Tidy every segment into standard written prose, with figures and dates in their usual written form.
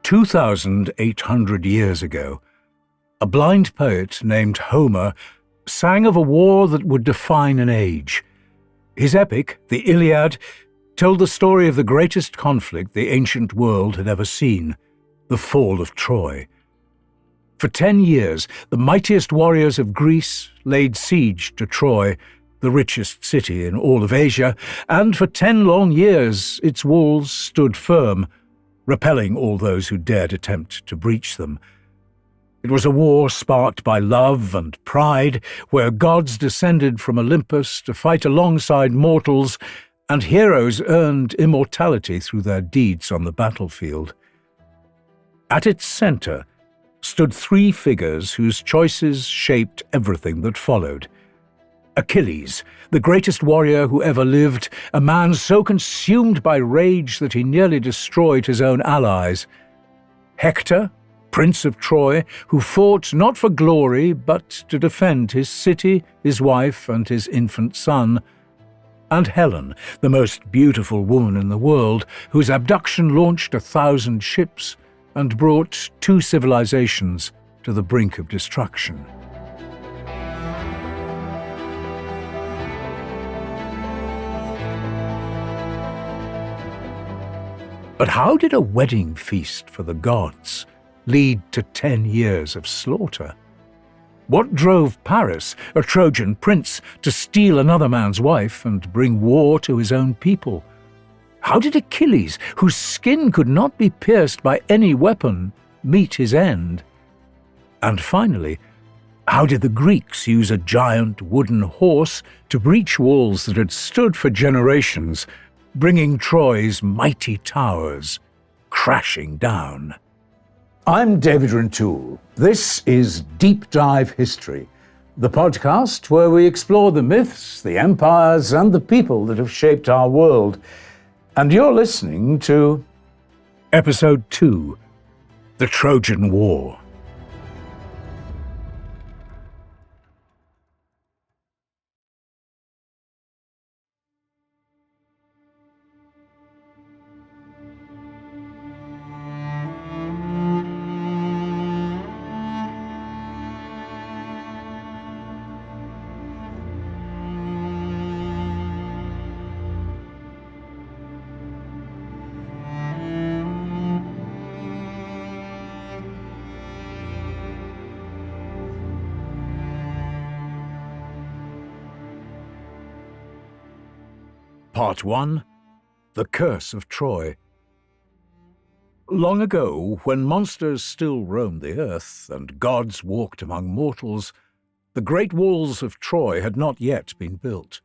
2,800 years ago, a blind poet named Homer sang of a war that would define an age. His epic, the Iliad, told the story of the greatest conflict the ancient world had ever seen, the fall of Troy. For 10 years, the mightiest warriors of Greece laid siege to Troy, the richest city in all of Asia, and for 10 long years its walls stood firm, repelling all those who dared attempt to breach them. It was a war sparked by love and pride, where gods descended from Olympus to fight alongside mortals, and heroes earned immortality through their deeds on the battlefield. At its centre stood 3 figures whose choices shaped everything that followed. Achilles, the greatest warrior who ever lived, a man so consumed by rage that he nearly destroyed his own allies. Hector, Prince of Troy, who fought not for glory but to defend his city, his wife, and his infant son. And Helen, the most beautiful woman in the world, whose abduction launched 1,000 ships and brought 2 civilizations to the brink of destruction. But how did a wedding feast for the gods lead to 10 years of slaughter? What drove Paris, a Trojan prince, to steal another man's wife and bring war to his own people? How did Achilles, whose skin could not be pierced by any weapon, meet his end? And finally, how did the Greeks use a giant wooden horse to breach walls that had stood for generations, bringing Troy's mighty towers crashing down? I'm David Rintoul. This is Deep Dive History, the podcast where we explore the myths, the empires, and the people that have shaped our world. And you're listening to Episode 2, The Trojan War. Part 1. The Curse of Troy. Long ago, when monsters still roamed the earth and gods walked among mortals, the great walls of Troy had not yet been built.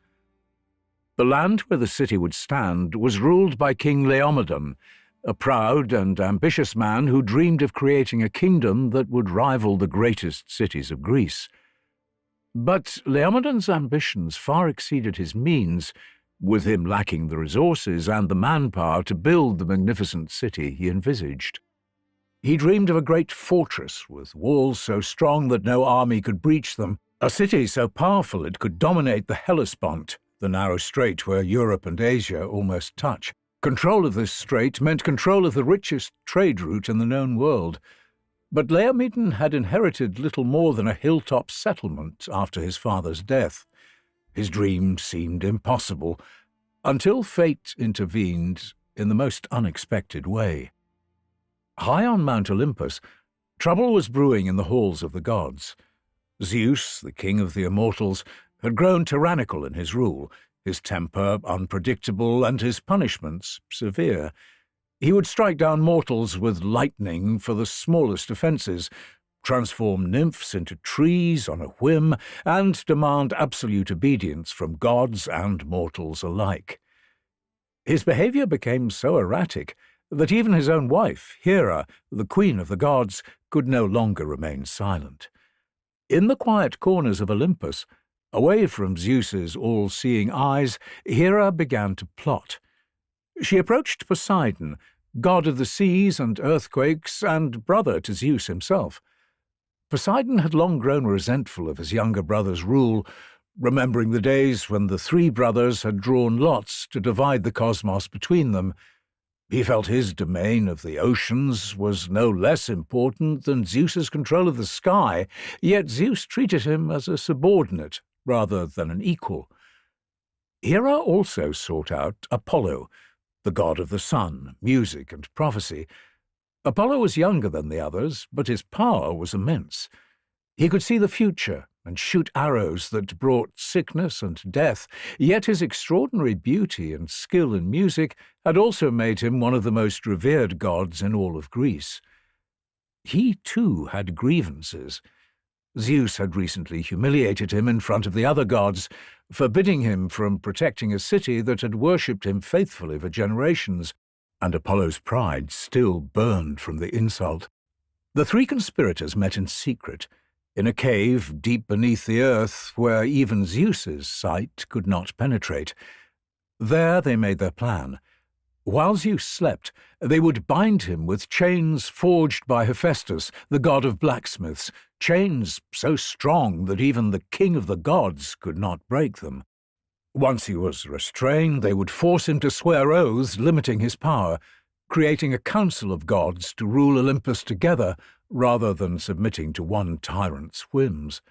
The land where the city would stand was ruled by King Laomedon, a proud and ambitious man who dreamed of creating a kingdom that would rival the greatest cities of Greece. But Laomedon's ambitions far exceeded his means, with him lacking the resources and the manpower to build the magnificent city he envisaged. He dreamed of a great fortress with walls so strong that no army could breach them, a city so powerful it could dominate the Hellespont, the narrow strait where Europe and Asia almost touch. Control of this strait meant control of the richest trade route in the known world. But Laomedon had inherited little more than a hilltop settlement after his father's death. His dream seemed impossible, until fate intervened in the most unexpected way. High on Mount Olympus, trouble was brewing in the halls of the gods. Zeus, the king of the immortals, had grown tyrannical in his rule, his temper unpredictable and his punishments severe. He would strike down mortals with lightning for the smallest offences, transform nymphs into trees on a whim, and demand absolute obedience from gods and mortals alike. His behaviour became so erratic that even his own wife, Hera, the queen of the gods, could no longer remain silent. In the quiet corners of Olympus, away from Zeus's all-seeing eyes, Hera began to plot. She approached Poseidon, god of the seas and earthquakes, and brother to Zeus himself. Poseidon had long grown resentful of his younger brother's rule, remembering the days when the 3 brothers had drawn lots to divide the cosmos between them. He felt his domain of the oceans was no less important than Zeus's control of the sky, yet Zeus treated him as a subordinate rather than an equal. Hera also sought out Apollo, the god of the sun, music, and prophecy. Apollo was younger than the others, but his power was immense. He could see the future and shoot arrows that brought sickness and death, yet his extraordinary beauty and skill in music had also made him one of the most revered gods in all of Greece. He, too, had grievances. Zeus had recently humiliated him in front of the other gods, forbidding him from protecting a city that had worshipped him faithfully for generations, and Apollo's pride still burned from the insult. The three conspirators met in secret, in a cave deep beneath the earth where even Zeus's sight could not penetrate. There they made their plan. While Zeus slept, they would bind him with chains forged by Hephaestus, the god of blacksmiths, chains so strong that even the king of the gods could not break them. Once he was restrained, they would force him to swear oaths limiting his power, creating a council of gods to rule Olympus together rather than submitting to one tyrant's whims.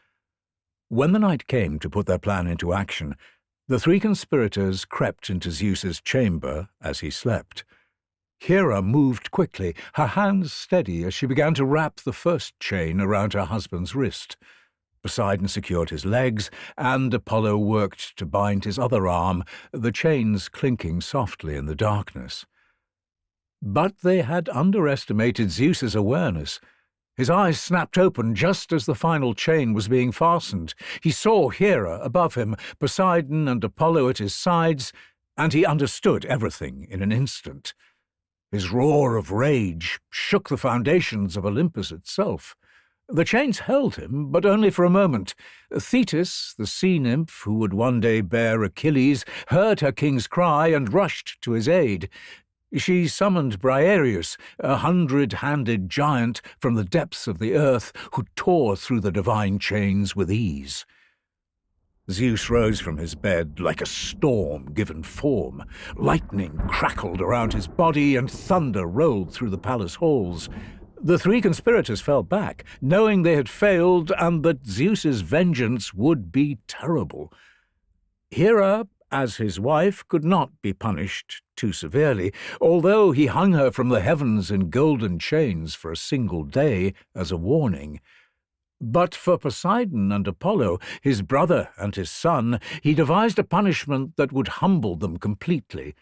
When the night came to put their plan into action, the three conspirators crept into Zeus's chamber as he slept. Hera moved quickly, her hands steady as she began to wrap the first chain around her husband's wrist. Poseidon secured his legs, and Apollo worked to bind his other arm, the chains clinking softly in the darkness. But they had underestimated Zeus's awareness. His eyes snapped open just as the final chain was being fastened. He saw Hera above him, Poseidon and Apollo at his sides, and he understood everything in an instant. His roar of rage shook the foundations of Olympus itself. The chains held him, but only for a moment. Thetis, the sea nymph who would one day bear Achilles, heard her king's cry and rushed to his aid. She summoned Briareus, a 100-handed giant from the depths of the earth who tore through the divine chains with ease. Zeus rose from his bed like a storm given form. Lightning crackled around his body and thunder rolled through the palace halls. The three conspirators fell back, knowing they had failed and that Zeus's vengeance would be terrible. Hera, as his wife, could not be punished too severely, although he hung her from the heavens in golden chains for a single day as a warning. But for Poseidon and Apollo, his brother and his son, he devised a punishment that would humble them completely.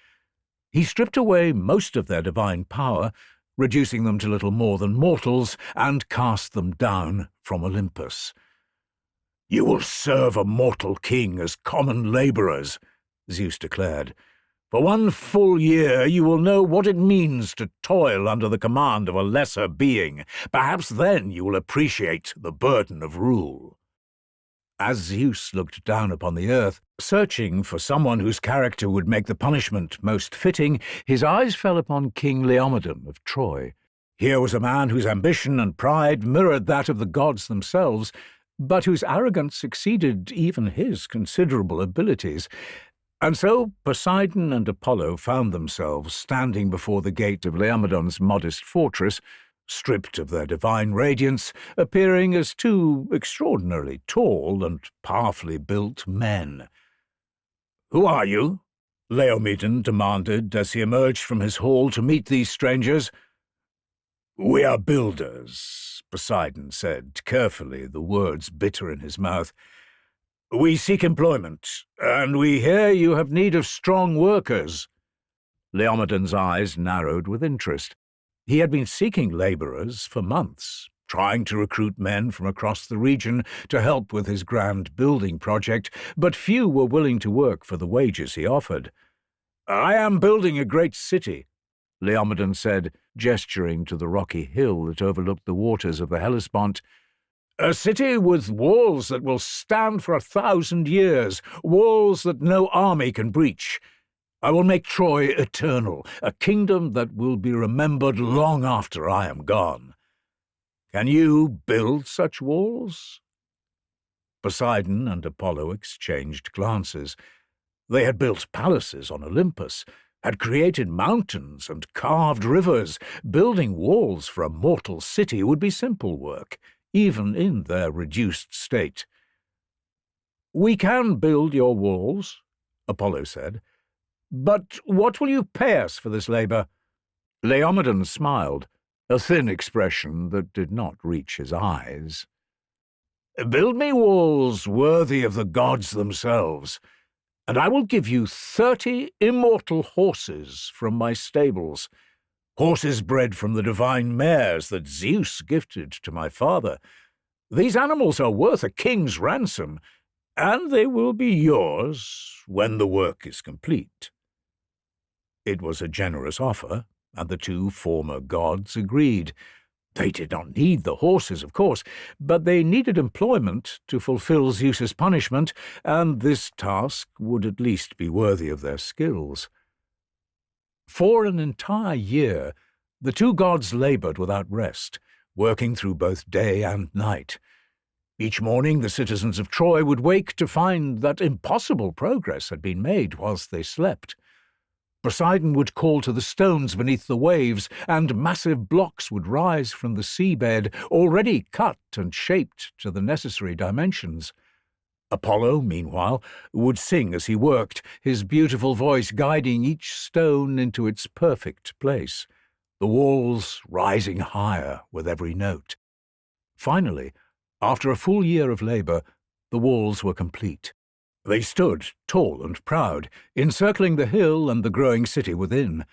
He stripped away most of their divine power, reducing them to little more than mortals, and cast them down from Olympus. "You will serve a mortal king as common labourers," Zeus declared. "For 1 full year you will know what it means to toil under the command of a lesser being. Perhaps then you will appreciate the burden of rule." As Zeus looked down upon the earth, searching for someone whose character would make the punishment most fitting, his eyes fell upon King Laomedon of Troy. Here was a man whose ambition and pride mirrored that of the gods themselves, but whose arrogance exceeded even his considerable abilities. And so Poseidon and Apollo found themselves standing before the gate of Laomedon's modest fortress, stripped of their divine radiance, appearing as two extraordinarily tall and powerfully built men. "Who are you?" Laomedon demanded as he emerged from his hall to meet these strangers. "We are builders," Poseidon said, carefully, the words bitter in his mouth. "We seek employment, and we hear you have need of strong workers." Laomedon's eyes narrowed with interest. He had been seeking labourers for months, trying to recruit men from across the region to help with his grand building project, but few were willing to work for the wages he offered. "I am building a great city," Laomedon said, gesturing to the rocky hill that overlooked the waters of the Hellespont. "A city with walls that will stand for 1,000 years, walls that no army can breach. I will make Troy eternal, a kingdom that will be remembered long after I am gone. Can you build such walls?" Poseidon and Apollo exchanged glances. They had built palaces on Olympus, had created mountains and carved rivers. Building walls for a mortal city would be simple work, even in their reduced state. "We can build your walls," Apollo said, "but what will you pay us for this labour?" Laomedon smiled, a thin expression that did not reach his eyes. "Build me walls worthy of the gods themselves, and I will give you 30 immortal horses from my stables, horses bred from the divine mares that Zeus gifted to my father. These animals are worth a king's ransom, and they will be yours when the work is complete." It was a generous offer, and the two former gods agreed. They did not need the horses, of course, but they needed employment to fulfill Zeus's punishment, and this task would at least be worthy of their skills. For an entire year, the two gods laboured without rest, working through both day and night. Each morning the citizens of Troy would wake to find that impossible progress had been made whilst they slept. Poseidon would call to the stones beneath the waves, and massive blocks would rise from the seabed, already cut and shaped to the necessary dimensions. Apollo, meanwhile, would sing as he worked, his beautiful voice guiding each stone into its perfect place, the walls rising higher with every note. Finally, after a full year of labour, the walls were complete. They stood tall and proud, encircling the hill and the growing city within.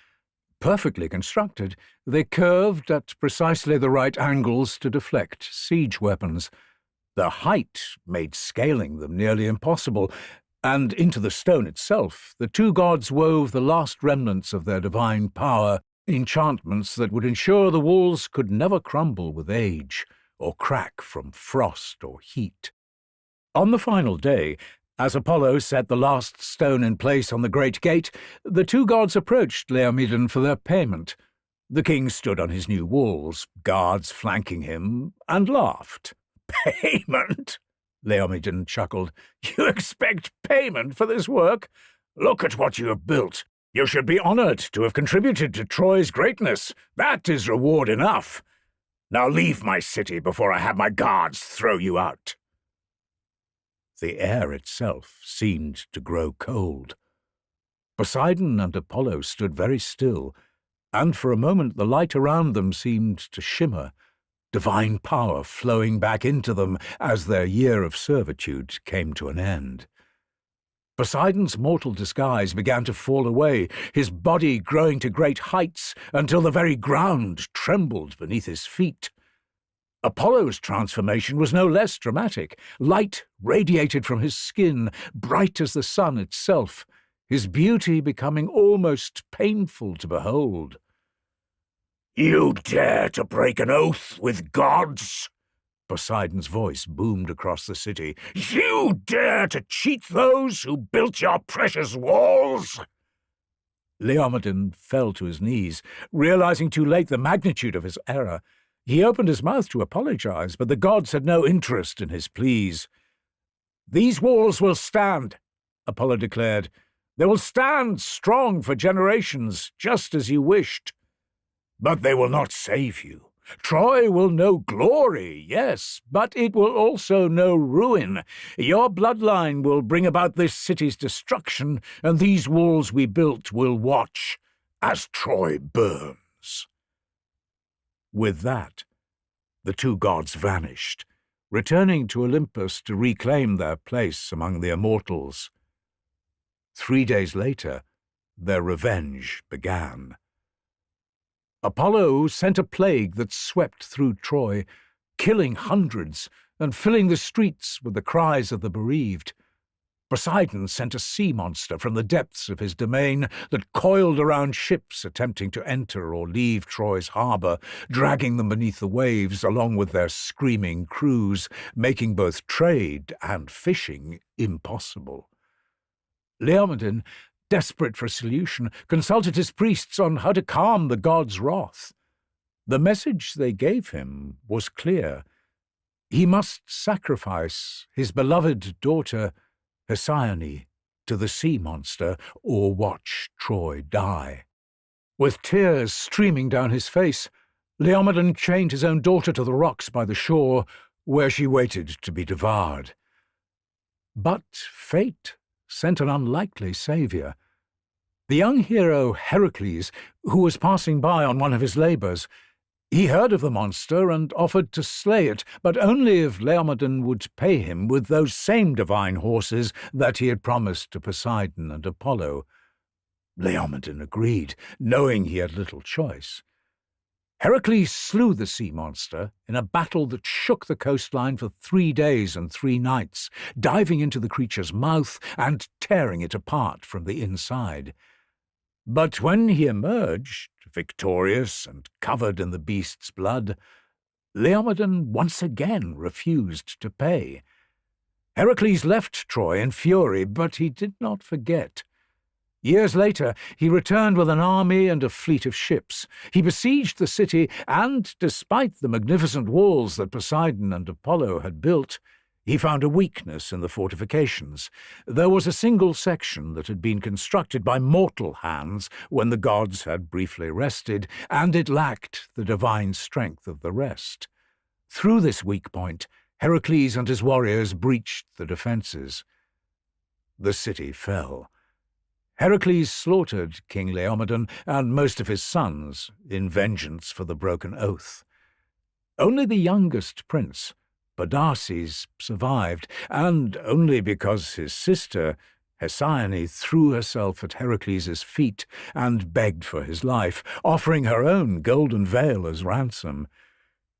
Perfectly constructed, they curved at precisely the right angles to deflect siege weapons. Their height made scaling them nearly impossible, and into the stone itself the two gods wove the last remnants of their divine power, enchantments that would ensure the walls could never crumble with age, or crack from frost or heat. On the final day, as Apollo set the last stone in place on the great gate, the two gods approached Laomedon for their payment. The king stood on his new walls, guards flanking him, and laughed. "Payment?" Laomedon chuckled. "You expect payment for this work? Look at what you have built. You should be honoured to have contributed to Troy's greatness. That is reward enough. Now leave my city before I have my guards throw you out." The air itself seemed to grow cold. Poseidon and Apollo stood very still, and for a moment the light around them seemed to shimmer, divine power flowing back into them as their year of servitude came to an end. Poseidon's mortal disguise began to fall away, his body growing to great heights until the very ground trembled beneath his feet. Apollo's transformation was no less dramatic. Light radiated from his skin, bright as the sun itself, his beauty becoming almost painful to behold. "You dare to break an oath with gods?" Poseidon's voice boomed across the city. "You dare to cheat those who built your precious walls?" Laomedon fell to his knees, realizing too late the magnitude of his error. He opened his mouth to apologize, but the gods had no interest in his pleas. "These walls will stand," Apollo declared. "They will stand strong for generations, just as you wished. But they will not save you. Troy will know glory, yes, but it will also know ruin. Your bloodline will bring about this city's destruction, and these walls we built will watch as Troy burns." With that, the two gods vanished, returning to Olympus to reclaim their place among the immortals. 3 days later, their revenge began. Apollo sent a plague that swept through Troy, killing hundreds and filling the streets with the cries of the bereaved. Poseidon sent a sea monster from the depths of his domain that coiled around ships attempting to enter or leave Troy's harbour, dragging them beneath the waves along with their screaming crews, making both trade and fishing impossible. Laomedon, desperate for a solution, consulted his priests on how to calm the gods' wrath. The message they gave him was clear. He must sacrifice his beloved daughter, Hesione, to the sea monster or watch Troy die. With tears streaming down his face, Laomedon chained his own daughter to the rocks by the shore, where she waited to be devoured. But fate sent an unlikely saviour. The young hero Heracles, who was passing by on one of his labours, he heard of the monster and offered to slay it, but only if Laomedon would pay him with those same divine horses that he had promised to Poseidon and Apollo. Laomedon agreed, knowing he had little choice. Heracles slew the sea monster in a battle that shook the coastline for 3 days and 3 nights, diving into the creature's mouth and tearing it apart from the inside. But when he emerged, victorious and covered in the beast's blood, Laomedon once again refused to pay. Heracles left Troy in fury, but he did not forget. Years later, he returned with an army and a fleet of ships. He besieged the city, and, despite the magnificent walls that Poseidon and Apollo had built, he found a weakness in the fortifications. There was a single section that had been constructed by mortal hands when the gods had briefly rested, and it lacked the divine strength of the rest. Through this weak point, Heracles and his warriors breached the defences. The city fell. Heracles slaughtered King Laomedon and most of his sons in vengeance for the broken oath. Only the youngest prince, Podarces, survived, and only because his sister, Hesione, threw herself at Heracles' feet and begged for his life, offering her own golden veil as ransom.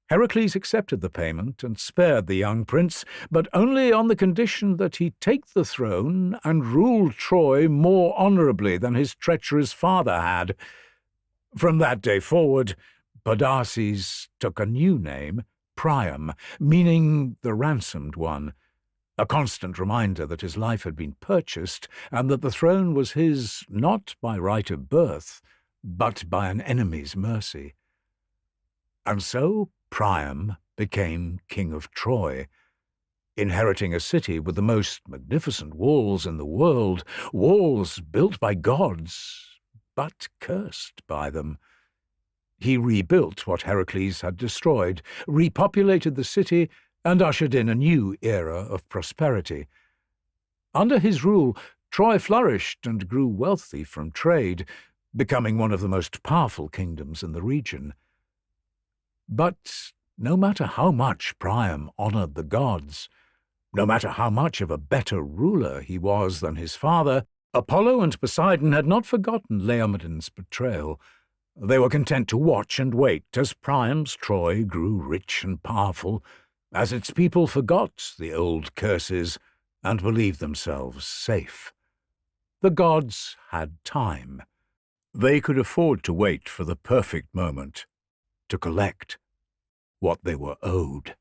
Heracles accepted the payment and spared the young prince, but only on the condition that he take the throne and rule Troy more honourably than his treacherous father had. From that day forward, Podarces took a new name, Priam, meaning the ransomed one, a constant reminder that his life had been purchased and that the throne was his not by right of birth, but by an enemy's mercy. And so Priam became king of Troy, inheriting a city with the most magnificent walls in the world, walls built by gods, but cursed by them. He rebuilt what Heracles had destroyed, repopulated the city, and ushered in a new era of prosperity. Under his rule, Troy flourished and grew wealthy from trade, becoming one of the most powerful kingdoms in the region. But no matter how much Priam honoured the gods, no matter how much of a better ruler he was than his father, Apollo and Poseidon had not forgotten Laomedon's betrayal. They were content to watch and wait as Priam's Troy grew rich and powerful, as its people forgot the old curses and believed themselves safe. The gods had time. They could afford to wait for the perfect moment to collect what they were owed.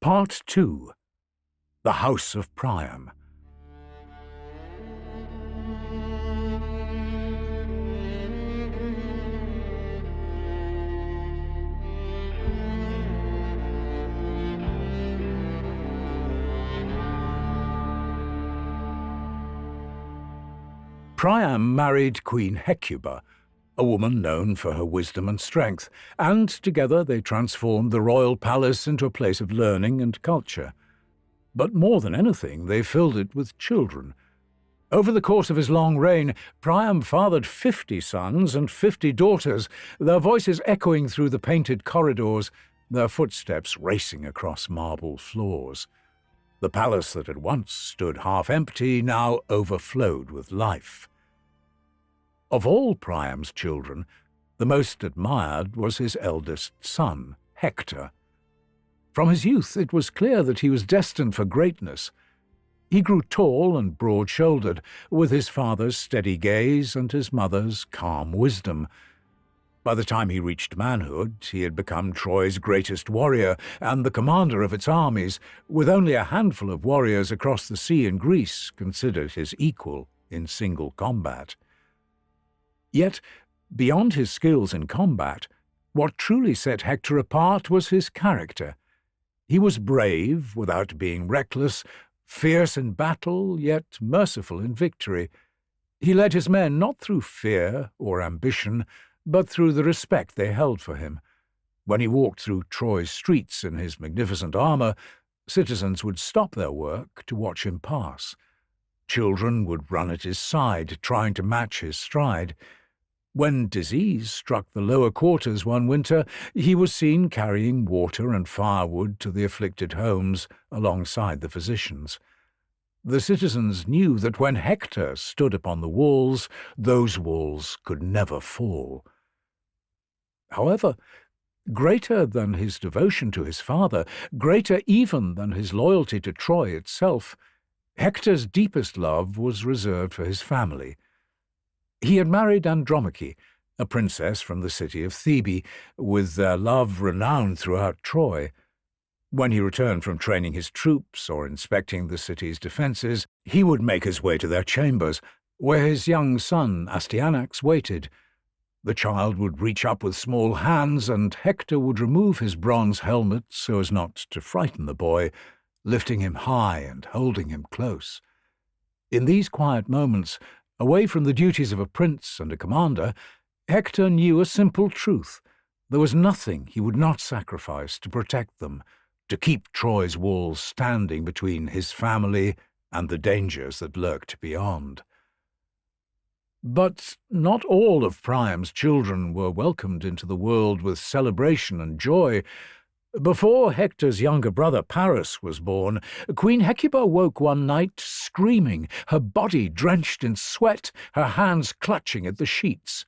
Part 2. The House of Priam. Priam married Queen Hecuba, a woman known for her wisdom and strength, and together they transformed the royal palace into a place of learning and culture. But more than anything, they filled it with children. Over the course of his long reign, Priam fathered 50 sons and 50 daughters, their voices echoing through the painted corridors, their footsteps racing across marble floors. The palace that had once stood half empty now overflowed with life. Of all Priam's children, the most admired was his eldest son, Hector. From his youth it was clear that he was destined for greatness. He grew tall and broad-shouldered, with his father's steady gaze and his mother's calm wisdom. By the time he reached manhood, he had become Troy's greatest warrior and the commander of its armies, with only a handful of warriors across the sea in Greece considered his equal in single combat. Yet, beyond his skills in combat, what truly set Hector apart was his character. He was brave without being reckless, fierce in battle, yet merciful in victory. He led his men not through fear or ambition, but through the respect they held for him. When he walked through Troy's streets in his magnificent armour, citizens would stop their work to watch him pass. Children would run at his side, trying to match his stride. When disease struck the lower quarters one winter, he was seen carrying water and firewood to the afflicted homes alongside the physicians. The citizens knew that when Hector stood upon the walls, those walls could never fall. However, greater than his devotion to his father, greater even than his loyalty to Troy itself, Hector's deepest love was reserved for his family. He had married Andromache, a princess from the city of Thebe, with their love renowned throughout Troy. When he returned from training his troops or inspecting the city's defences, he would make his way to their chambers, where his young son Astyanax waited. The child would reach up with small hands, and Hector would remove his bronze helmet so as not to frighten the boy, lifting him high and holding him close. In these quiet moments, away from the duties of a prince and a commander, Hector knew a simple truth. There was nothing he would not sacrifice to protect them, to keep Troy's walls standing between his family and the dangers that lurked beyond. But not all of Priam's children were welcomed into the world with celebration and joy. Before Hector's younger brother Paris was born, Queen Hecuba woke one night screaming, her body drenched in sweat, her hands clutching at the sheets.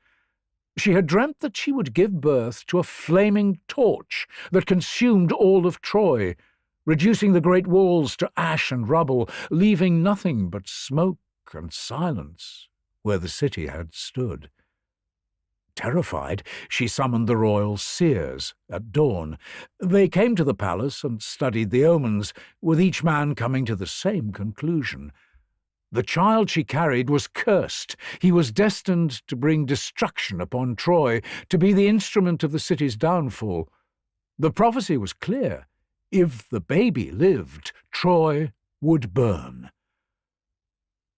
She had dreamt that she would give birth to a flaming torch that consumed all of Troy, reducing the great walls to ash and rubble, leaving nothing but smoke and silence where the city had stood. Terrified, she summoned the royal seers at dawn. They came to the palace and studied the omens, with each man coming to the same conclusion. The child she carried was cursed. He was destined to bring destruction upon Troy, to be the instrument of the city's downfall. The prophecy was clear. If the baby lived, Troy would burn.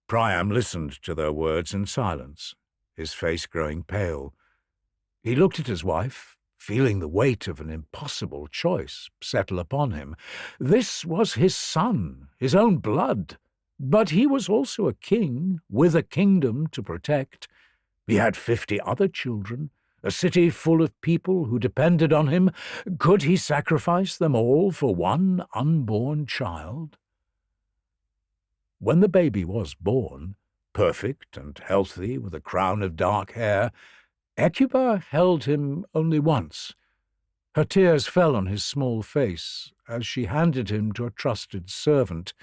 Priam listened to their words in silence, his face growing pale. He looked at his wife, feeling the weight of an impossible choice settle upon him. This was his son, his own blood. But he was also a king, with a kingdom to protect. He had 50 other children, a city full of people who depended on him. Could he sacrifice them all for one unborn child? When the baby was born, perfect and healthy, with a crown of dark hair, Hecuba held him only once. Her tears fell on his small face as she handed him to a trusted servant,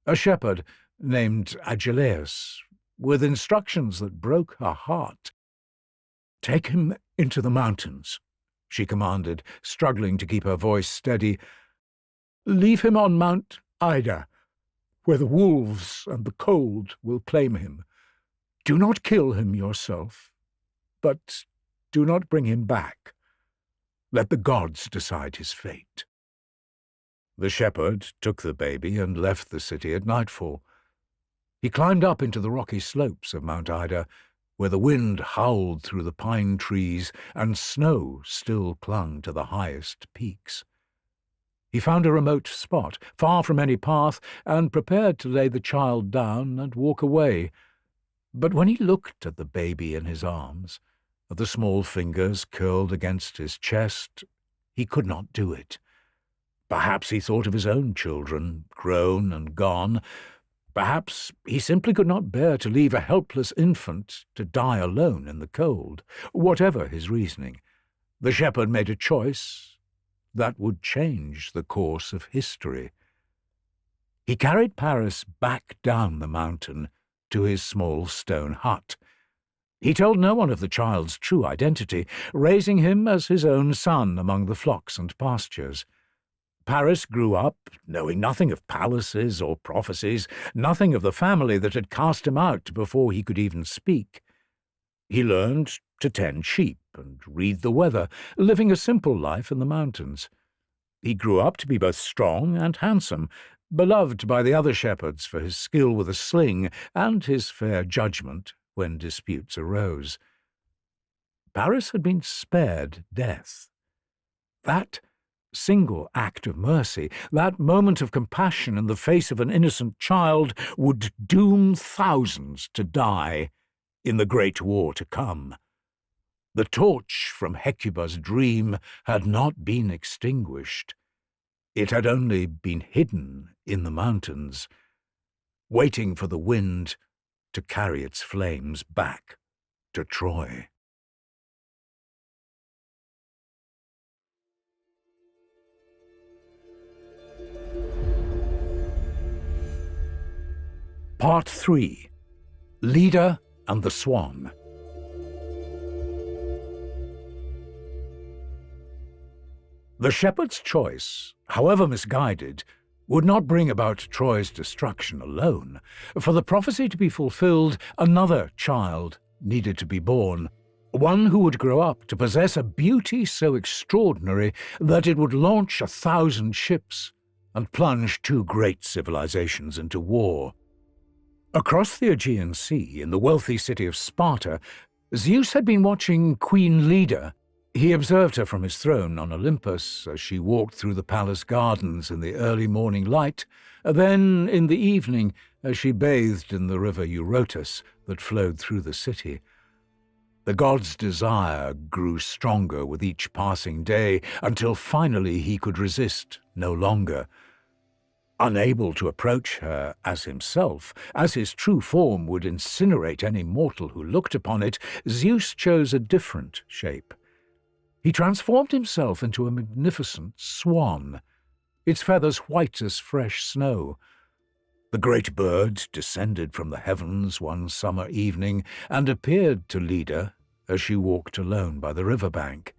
a shepherd named Achilles, with instructions that broke her heart. "Take him into the mountains," she commanded, struggling to keep her voice steady. "Leave him on Mount Ida, where the wolves and the cold will claim him. Do not kill him yourself, but do not bring him back. Let the gods decide his fate." The shepherd took the baby and left the city at nightfall. He climbed up into the rocky slopes of Mount Ida, where the wind howled through the pine trees and snow still clung to the highest peaks. He found a remote spot, far from any path, and prepared to lay the child down and walk away. But when he looked at the baby in his arms, at the small fingers curled against his chest, he could not do it. Perhaps he thought of his own children, grown and gone. Perhaps he simply could not bear to leave a helpless infant to die alone in the cold. Whatever his reasoning, the shepherd made a choice that would change the course of history. He carried Paris back down the mountain to his small stone hut. He told no one of the child's true identity, raising him as his own son among the flocks and pastures. Paris grew up, knowing nothing of palaces or prophecies, nothing of the family that had cast him out before he could even speak. He learned to tend sheep and read the weather, living a simple life in the mountains. He grew up to be both strong and handsome, beloved by the other shepherds for his skill with a sling and his fair judgment when disputes arose. Paris had been spared death. That single act of mercy, that moment of compassion in the face of an innocent child, would doom thousands to die in the great war to come. The torch from Hecuba's dream had not been extinguished. It had only been hidden in the mountains, waiting for the wind to carry its flames back to Troy. Part 3. Leda and the Swan. The shepherd's choice, however misguided, would not bring about Troy's destruction alone. For the prophecy to be fulfilled, another child needed to be born, one who would grow up to possess a beauty so extraordinary that it would launch 1,000 ships and plunge 2 great civilizations into war. Across the Aegean Sea, in the wealthy city of Sparta, Zeus had been watching Queen Leda. He observed her from his throne on Olympus as she walked through the palace gardens in the early morning light, then in the evening as she bathed in the river Eurotas that flowed through the city. The god's desire grew stronger with each passing day until finally he could resist no longer. Unable to approach her as himself, as his true form would incinerate any mortal who looked upon it, Zeus chose a different shape. He transformed himself into a magnificent swan, its feathers white as fresh snow. The great bird descended from the heavens one summer evening and appeared to Leda as she walked alone by the riverbank.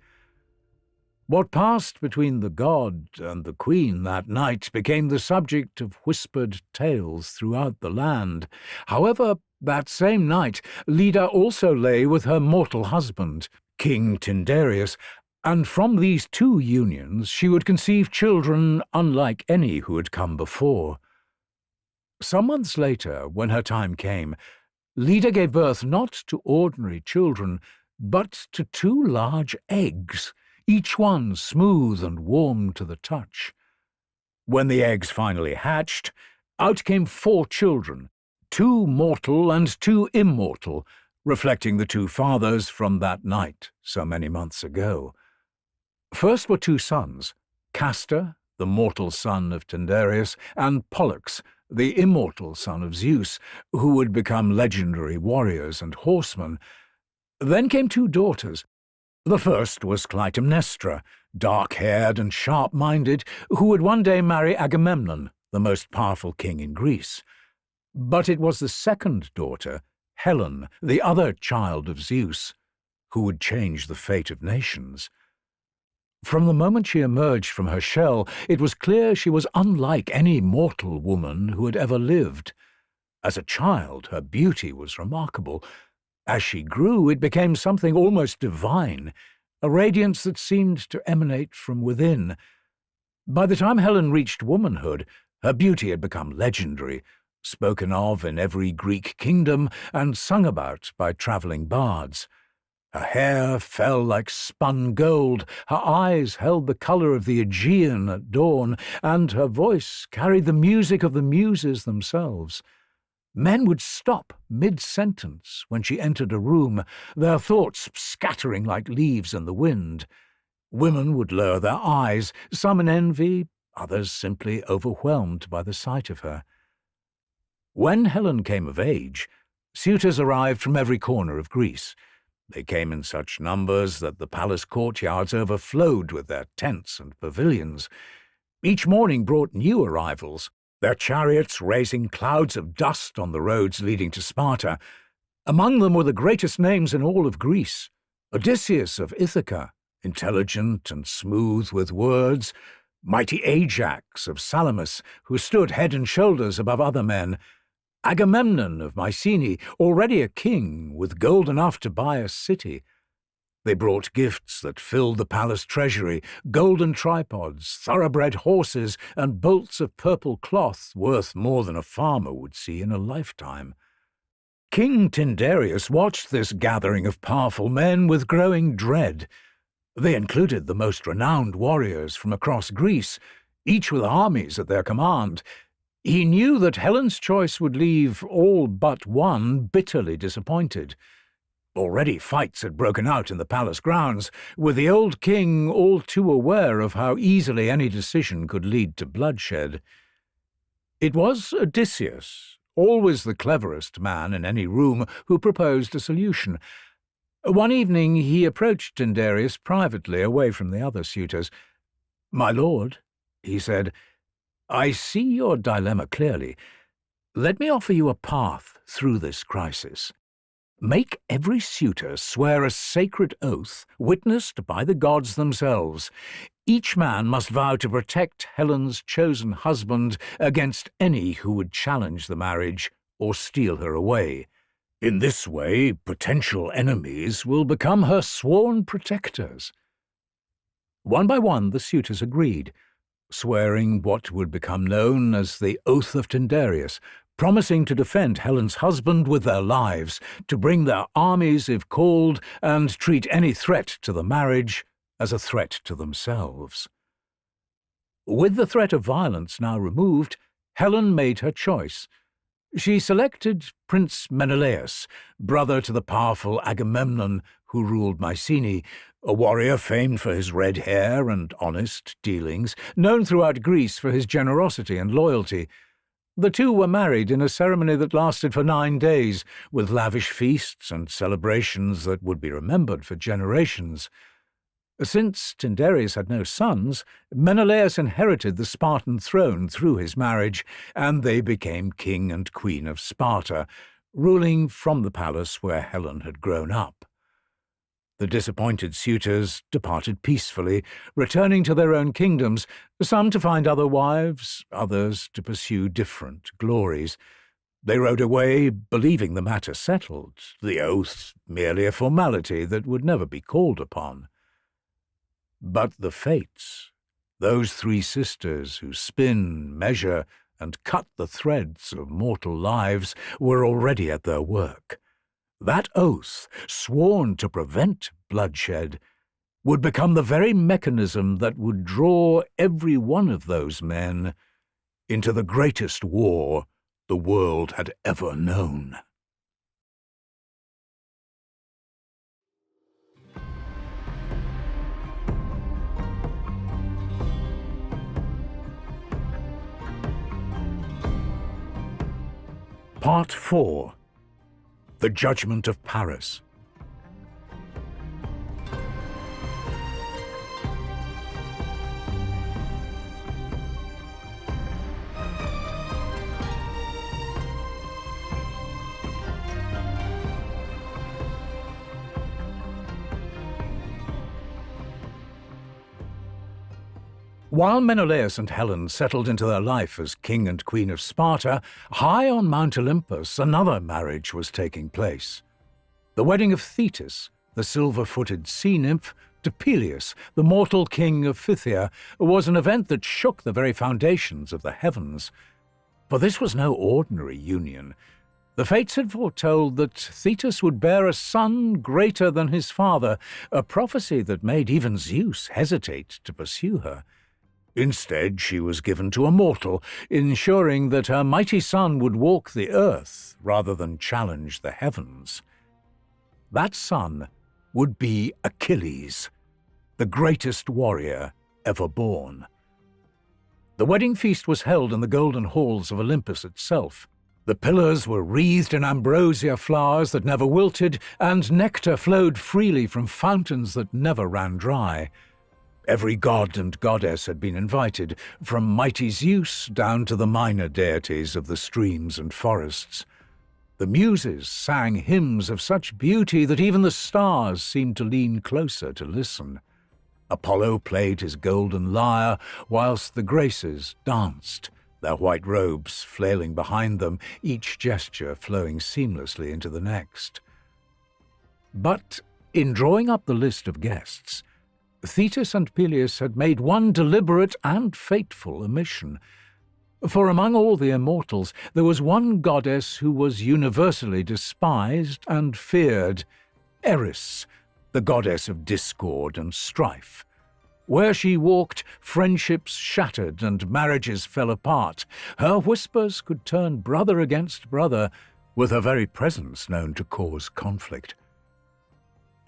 What passed between the god and the queen that night became the subject of whispered tales throughout the land. However, that same night, Leda also lay with her mortal husband, King Tyndareus, and from these 2 unions she would conceive children unlike any who had come before. Some months later, when her time came, Leda gave birth not to ordinary children, but to 2 large eggs, each one smooth and warm to the touch. When the eggs finally hatched, out came 4 children, 2 mortal and 2 immortal, reflecting the 2 fathers from that night so many months ago. First were 2 sons, Castor, the mortal son of Tyndareus, and Pollux, the immortal son of Zeus, who would become legendary warriors and horsemen. Then came 2 daughters. The first was Clytemnestra, dark-haired and sharp-minded, who would one day marry Agamemnon, the most powerful king in Greece. But it was the second daughter, Helen, the other child of Zeus, who would change the fate of nations. From the moment she emerged from her shell, it was clear she was unlike any mortal woman who had ever lived. As a child, her beauty was remarkable. As she grew, it became something almost divine, a radiance that seemed to emanate from within. By the time Helen reached womanhood, her beauty had become legendary, spoken of in every Greek kingdom and sung about by travelling bards. Her hair fell like spun gold, her eyes held the colour of the Aegean at dawn, and her voice carried the music of the Muses themselves. Men would stop mid-sentence when she entered a room, their thoughts scattering like leaves in the wind. Women would lower their eyes, some in envy, others simply overwhelmed by the sight of her. When Helen came of age, suitors arrived from every corner of Greece. They came in such numbers that the palace courtyards overflowed with their tents and pavilions. Each morning brought new arrivals, their chariots raising clouds of dust on the roads leading to Sparta. Among them were the greatest names in all of Greece: Odysseus of Ithaca, intelligent and smooth with words; mighty Ajax of Salamis, who stood head and shoulders above other men; Agamemnon of Mycenae, already a king with gold enough to buy a city; They brought gifts that filled the palace treasury, golden tripods, thoroughbred horses, and bolts of purple cloth worth more than a farmer would see in a lifetime. King Tyndareus watched this gathering of powerful men with growing dread. They included the most renowned warriors from across Greece, each with armies at their command. He knew that Helen's choice would leave all but one bitterly disappointed. Already fights had broken out in the palace grounds, with the old king all too aware of how easily any decision could lead to bloodshed. It was Odysseus, always the cleverest man in any room, who proposed a solution. One evening he approached Tyndareus privately, away from the other suitors. "My lord," he said, "I see your dilemma clearly. Let me offer you a path through this crisis. Make every suitor swear a sacred oath, witnessed by the gods themselves. Each man must vow to protect Helen's chosen husband against any who would challenge the marriage or steal her away. In this way, potential enemies will become her sworn protectors." One by one, the suitors agreed, swearing what would become known as the Oath of Tyndareus, promising to defend Helen's husband with their lives, to bring their armies if called, and treat any threat to the marriage as a threat to themselves. With the threat of violence now removed, Helen made her choice. She selected Prince Menelaus, brother to the powerful Agamemnon who ruled Mycenae, a warrior famed for his red hair and honest dealings, known throughout Greece for his generosity and loyalty. The two were married in a ceremony that lasted for 9 days, with lavish feasts and celebrations that would be remembered for generations. Since Tyndareus had no sons, Menelaus inherited the Spartan throne through his marriage, and they became king and queen of Sparta, ruling from the palace where Helen had grown up. The disappointed suitors departed peacefully, returning to their own kingdoms, some to find other wives, others to pursue different glories. They rode away, believing the matter settled, the oath merely a formality that would never be called upon. But the fates, those 3 sisters who spin, measure, and cut the threads of mortal lives, were already at their work. That oath, sworn to prevent bloodshed, would become the very mechanism that would draw every one of those men into the greatest war the world had ever known. Part 4. The Judgement of Paris. While Menelaus and Helen settled into their life as king and queen of Sparta, high on Mount Olympus another marriage was taking place. The wedding of Thetis, the silver-footed sea nymph, to Peleus, the mortal king of Phthia, was an event that shook the very foundations of the heavens. For this was no ordinary union. The fates had foretold that Thetis would bear a son greater than his father, a prophecy that made even Zeus hesitate to pursue her. Instead, she was given to a mortal, ensuring that her mighty son would walk the earth rather than challenge the heavens. That son would be Achilles, the greatest warrior ever born. The wedding feast was held in the golden halls of Olympus itself. The pillars were wreathed in ambrosia flowers that never wilted, and nectar flowed freely from fountains that never ran dry. Every god and goddess had been invited, from mighty Zeus down to the minor deities of the streams and forests. The Muses sang hymns of such beauty that even the stars seemed to lean closer to listen. Apollo played his golden lyre, whilst the Graces danced, their white robes flailing behind them, each gesture flowing seamlessly into the next. But In drawing up the list of guests, Thetis and Peleus had made one deliberate and fateful omission. For among all the immortals, there was one goddess who was universally despised and feared, Eris, the goddess of discord and strife. Where she walked, friendships shattered and marriages fell apart. Her whispers could turn brother against brother, with her very presence known to cause conflict.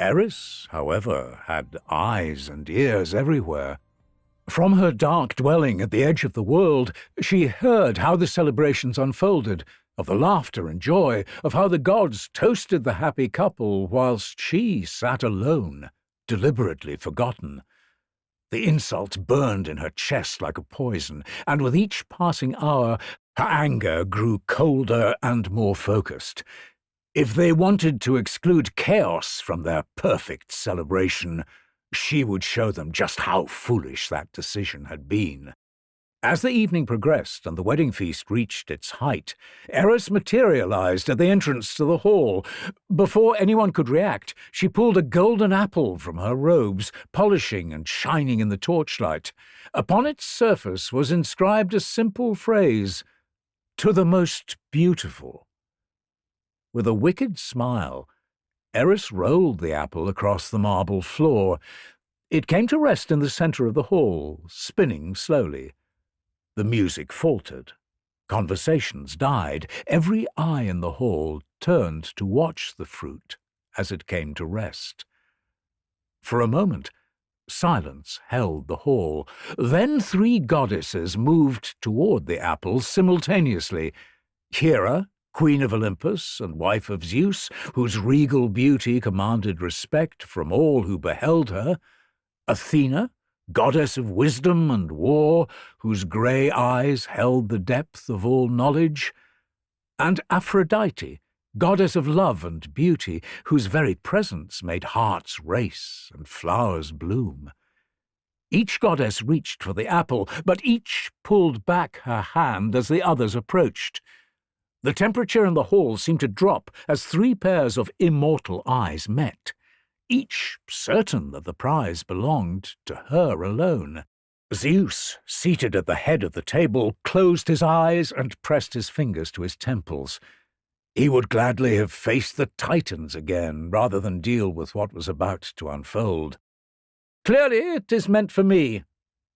Eris, however, had eyes and ears everywhere. From her dark dwelling at the edge of the world, she heard how the celebrations unfolded, of the laughter and joy, of how the gods toasted the happy couple whilst she sat alone, deliberately forgotten. The insult burned in her chest like a poison, and with each passing hour, her anger grew colder and more focused. If they wanted to exclude chaos from their perfect celebration, she would show them just how foolish that decision had been. As the evening progressed and the wedding feast reached its height, Eris materialized at the entrance to the hall. Before anyone could react, she pulled a golden apple from her robes, polishing and shining in the torchlight. Upon its surface was inscribed a simple phrase, "To the most beautiful." With a wicked smile, Eris rolled the apple across the marble floor. It came to rest in the center of the hall, spinning slowly. The music faltered. Conversations died. Every eye in the hall turned to watch the fruit as it came to rest. For a moment, silence held the hall. Then 3 goddesses moved toward the apple simultaneously. Hera, Queen of Olympus and wife of Zeus, whose regal beauty commanded respect from all who beheld her; Athena, goddess of wisdom and war, whose grey eyes held the depth of all knowledge; and Aphrodite, goddess of love and beauty, whose very presence made hearts race and flowers bloom. Each goddess reached for the apple, but each pulled back her hand as the others approached. The temperature in the hall seemed to drop as 3 pairs of immortal eyes met, each certain that the prize belonged to her alone. Zeus, seated at the head of the table, closed his eyes and pressed his fingers to his temples. He would gladly have faced the Titans again, rather than deal with what was about to unfold. "Clearly it is meant for me,"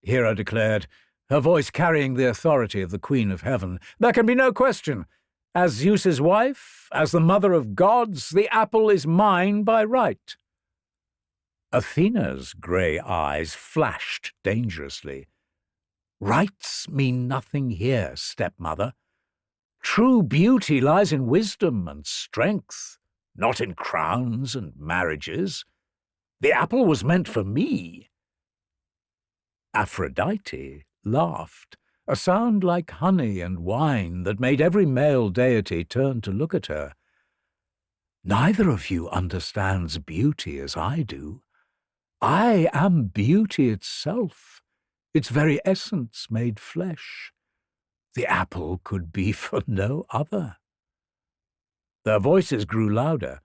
Hera declared, her voice carrying the authority of the Queen of Heaven. "There can be no question. As Zeus's wife, as the mother of gods, the apple is mine by right." Athena's grey eyes flashed dangerously. "Rights mean nothing here, stepmother. True beauty lies in wisdom and strength, not in crowns and marriages. The apple was meant for me." Aphrodite laughed, a sound like honey and wine that made every male deity turn to look at her. "Neither of you understands beauty as I do. I am beauty itself, its very essence made flesh. The apple could be for no other." Their voices grew louder,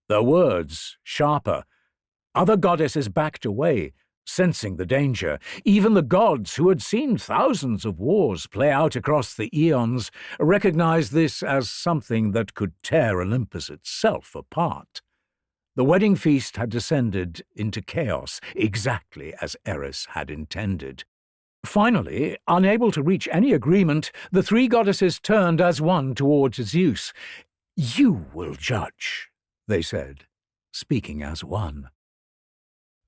their words sharper. Other goddesses backed away, sensing the danger. Even the gods, who had seen thousands of wars play out across the eons, recognized this as something that could tear Olympus itself apart. The wedding feast had descended into chaos, exactly as Eris had intended. Finally, unable to reach any agreement, the 3 goddesses turned as one towards Zeus. "You will judge," they said, speaking as one.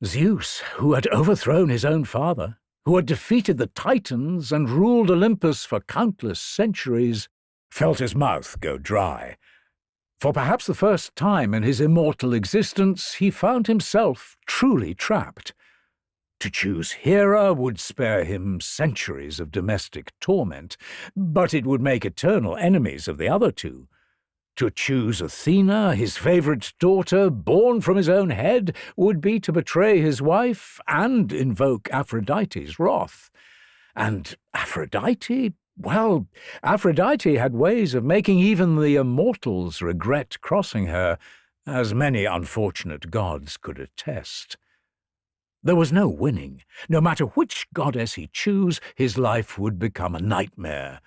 Zeus, who had overthrown his own father, who had defeated the Titans and ruled Olympus for countless centuries, felt his mouth go dry. For perhaps the first time in his immortal existence, he found himself truly trapped. To choose Hera would spare him centuries of domestic torment, but it would make eternal enemies of the other 2. To choose Athena, his favourite daughter, born from his own head, would be to betray his wife and invoke Aphrodite's wrath. And Aphrodite, well, Aphrodite had ways of making even the immortals regret crossing her, as many unfortunate gods could attest. There was no winning. No matter which goddess he chose, his life would become a nightmare.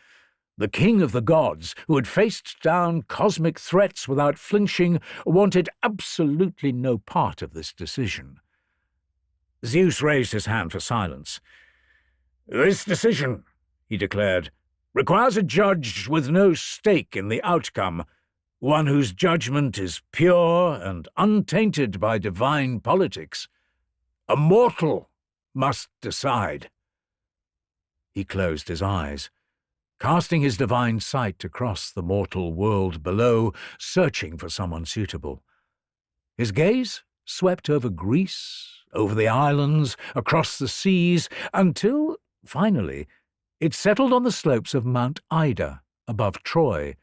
The king of the gods, who had faced down cosmic threats without flinching, wanted absolutely no part of this decision. Zeus raised his hand for silence. "This decision," he declared, "requires a judge with no stake in the outcome, one whose judgment is pure and untainted by divine politics. A mortal must decide." He closed his eyes, casting his divine sight across the mortal world below, searching for someone suitable. His gaze swept over Greece, over the islands, across the seas, until, finally, it settled on the slopes of Mount Ida, above Troy.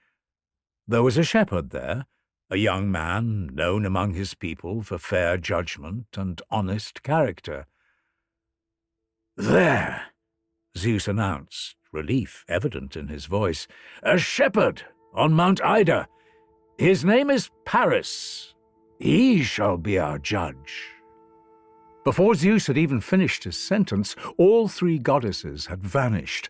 There was a shepherd there, a young man known among his people for fair judgment and honest character. "There," Zeus announced, relief evident in his voice, "a shepherd on Mount Ida. His name is Paris. He shall be our judge." Before Zeus had even finished his sentence, all three goddesses had vanished.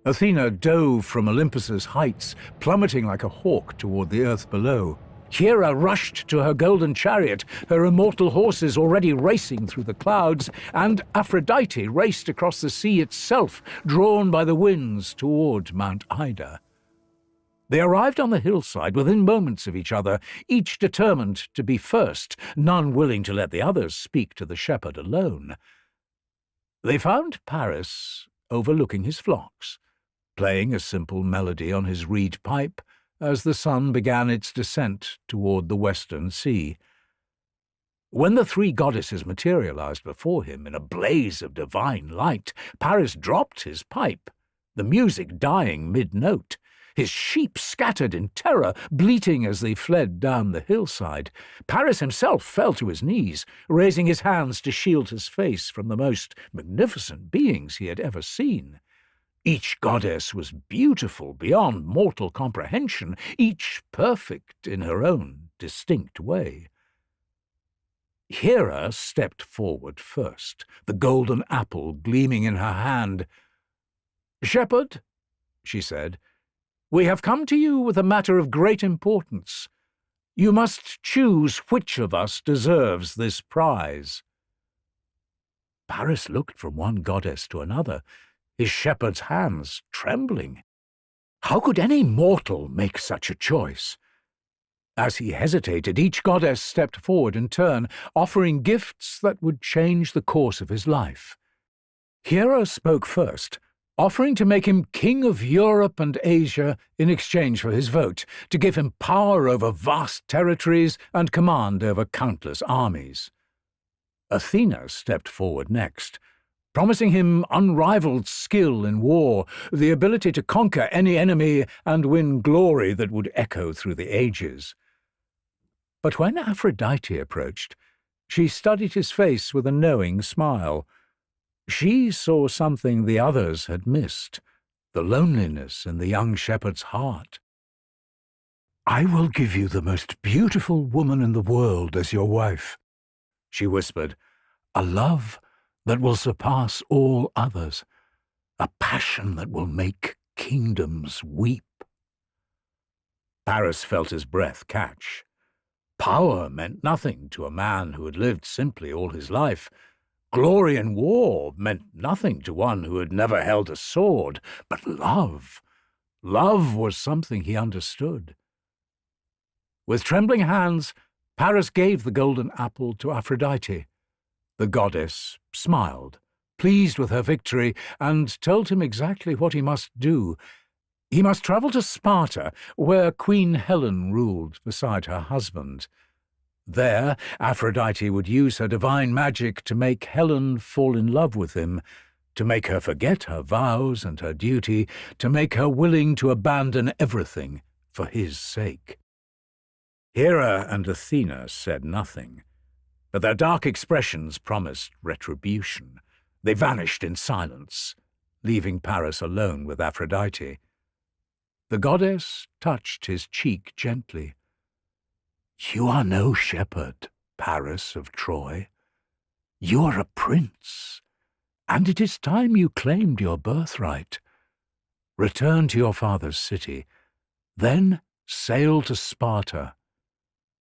Athena dove from Olympus's heights, plummeting like a hawk toward the earth below. Hera rushed to her golden chariot, her immortal horses already racing through the clouds, and Aphrodite raced across the sea itself, drawn by the winds toward Mount Ida. They arrived on the hillside within moments of each other, each determined to be first, none willing to let the others speak to the shepherd alone. They found Paris overlooking his flocks, playing a simple melody on his reed pipe as the sun began its descent toward the western sea. When the three goddesses materialized before him in a blaze of divine light, Paris dropped his pipe, the music dying mid-note. His sheep scattered in terror, bleating as they fled down the hillside. Paris himself fell to his knees, raising his hands to shield his face from the most magnificent beings he had ever seen. Each goddess was beautiful beyond mortal comprehension, each perfect in her own distinct way. Hera stepped forward first, the golden apple gleaming in her hand. "Shepherd," she said, "we have come to you with a matter of great importance. You must choose which of us deserves this prize." Paris looked from one goddess to another, his shepherd's hands trembling. How could any mortal make such a choice? As he hesitated, each goddess stepped forward in turn, offering gifts that would change the course of his life. Hera spoke first, offering to make him king of Europe and Asia in exchange for his vote, to give him power over vast territories and command over countless armies. Athena stepped forward next, promising him unrivaled skill in war, the ability to conquer any enemy and win glory that would echo through the ages. But when Aphrodite approached, she studied his face with a knowing smile. She saw something the others had missed, the loneliness in the young shepherd's heart. "I will give you the most beautiful woman in the world as your wife," she whispered, "a love that will surpass all others, a passion that will make kingdoms weep." Paris felt his breath catch. Power meant nothing to a man who had lived simply all his life. Glory in war meant nothing to one who had never held a sword. But love was something he understood. With trembling hands, Paris gave the golden apple to Aphrodite. The goddess smiled, pleased with her victory, and told him exactly what he must do. He must travel to Sparta, where Queen Helen ruled beside her husband. There, Aphrodite would use her divine magic to make Helen fall in love with him, to make her forget her vows and her duty, to make her willing to abandon everything for his sake. Hera and Athena said nothing, but their dark expressions promised retribution. They vanished in silence, leaving Paris alone with Aphrodite. The goddess touched his cheek gently. "You are no shepherd, Paris of Troy. You are a prince, and it is time you claimed your birthright. Return to your father's city, then sail to Sparta.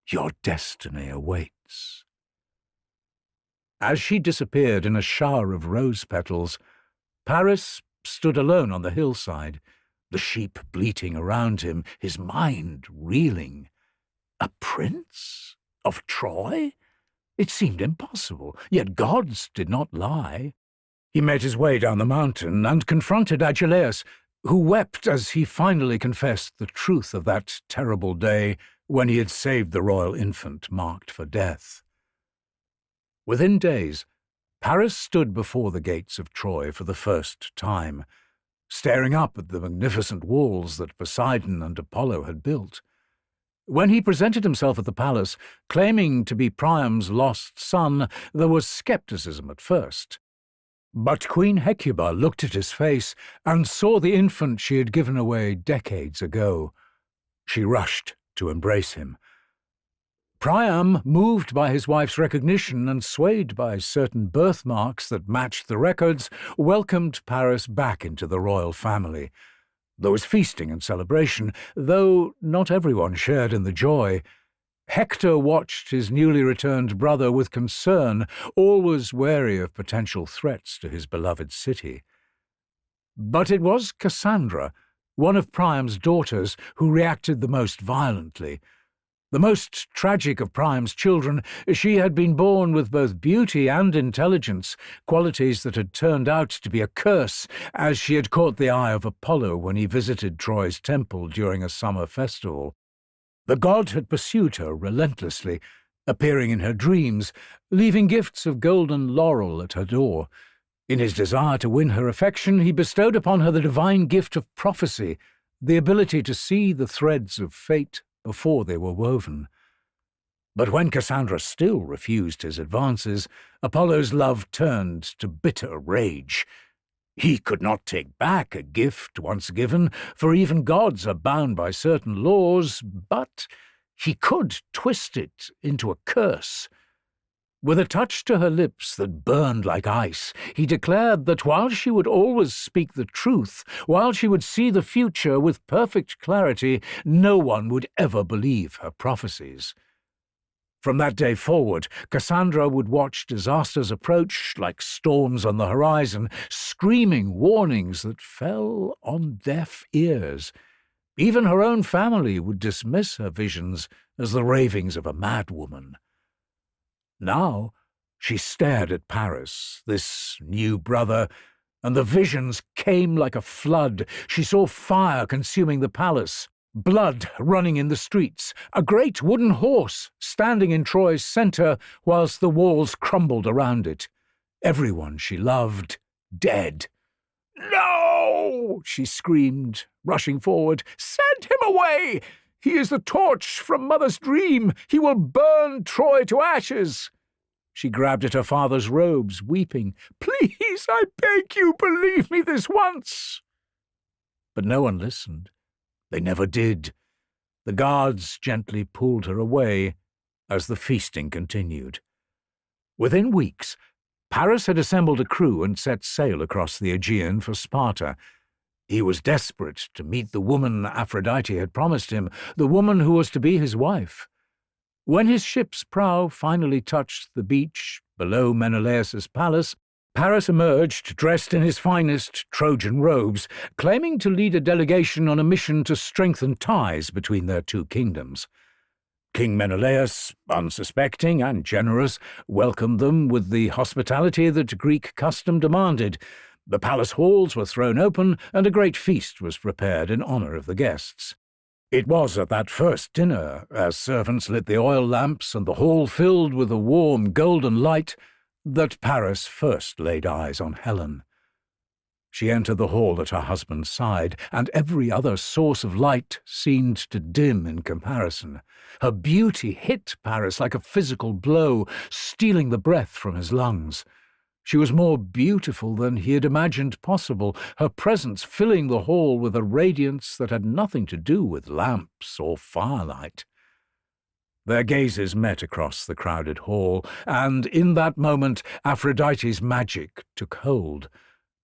Your destiny awaits." As she disappeared in a shower of rose petals, Paris stood alone on the hillside, the sheep bleating around him, his mind reeling. A prince of Troy? It seemed impossible, yet gods did not lie. He made his way down the mountain and confronted Achilles, who wept as he finally confessed the truth of that terrible day when he had saved the royal infant marked for death. Within days, Paris stood before the gates of Troy for the first time, staring up at the magnificent walls that Poseidon and Apollo had built. When he presented himself at the palace, claiming to be Priam's lost son, there was skepticism at first. But Queen Hecuba looked at his face and saw the infant she had given away decades ago. She rushed to embrace him. Priam, moved by his wife's recognition and swayed by certain birthmarks that matched the records, welcomed Paris back into the royal family. There was feasting and celebration, though not everyone shared in the joy. Hector watched his newly returned brother with concern, always wary of potential threats to his beloved city. But it was Cassandra, one of Priam's daughters, who reacted the most violently. The most tragic of Priam's children, she had been born with both beauty and intelligence, qualities that had turned out to be a curse, as she had caught the eye of Apollo when he visited Troy's temple during a summer festival. The god had pursued her relentlessly, appearing in her dreams, leaving gifts of golden laurel at her door. In his desire to win her affection, he bestowed upon her the divine gift of prophecy, the ability to see the threads of fate before they were woven. But when Cassandra still refused his advances, Apollo's love turned to bitter rage. He could not take back a gift once given, for even gods are bound by certain laws, but he could twist it into a curse. With a touch to her lips that burned like ice, he declared that while she would always speak the truth, while she would see the future with perfect clarity, no one would ever believe her prophecies. From that day forward, Cassandra would watch disasters approach like storms on the horizon, screaming warnings that fell on deaf ears. Even her own family would dismiss her visions as the ravings of a madwoman. Now she stared at Paris, this new brother, and the visions came like a flood. She saw fire consuming the palace, blood running in the streets, a great wooden horse standing in Troy's centre whilst the walls crumbled around it. Everyone she loved, dead. "No!" she screamed, rushing forward. "Send him away! He is the torch from Mother's dream. He will burn Troy to ashes." She grabbed at her father's robes, weeping. "Please, I beg you, believe me this once." But no one listened. They never did. The guards gently pulled her away as the feasting continued. Within weeks, Paris had assembled a crew and set sail across the Aegean for Sparta. He was desperate to meet the woman Aphrodite had promised him, the woman who was to be his wife. When his ship's prow finally touched the beach below Menelaus's palace, Paris emerged dressed in his finest Trojan robes, claiming to lead a delegation on a mission to strengthen ties between their two kingdoms. King Menelaus, unsuspecting and generous, welcomed them with the hospitality that Greek custom demanded. The palace halls were thrown open, and a great feast was prepared in honor of the guests. It was at that first dinner, as servants lit the oil lamps and the hall filled with a warm golden light, that Paris first laid eyes on Helen. She entered the hall at her husband's side, and every other source of light seemed to dim in comparison. Her beauty hit Paris like a physical blow, stealing the breath from his lungs. She was more beautiful than he had imagined possible, her presence filling the hall with a radiance that had nothing to do with lamps or firelight. Their gazes met across the crowded hall, and in that moment Aphrodite's magic took hold.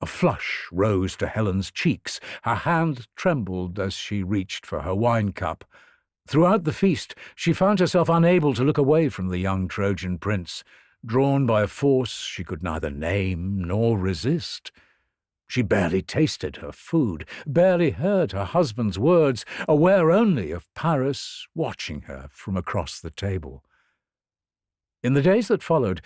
A flush rose to Helen's cheeks. Her hand trembled as she reached for her wine cup. Throughout the feast, she found herself unable to look away from the young Trojan prince, drawn by a force she could neither name nor resist. She barely tasted her food, barely heard her husband's words, aware only of Paris watching her from across the table. In the days that followed,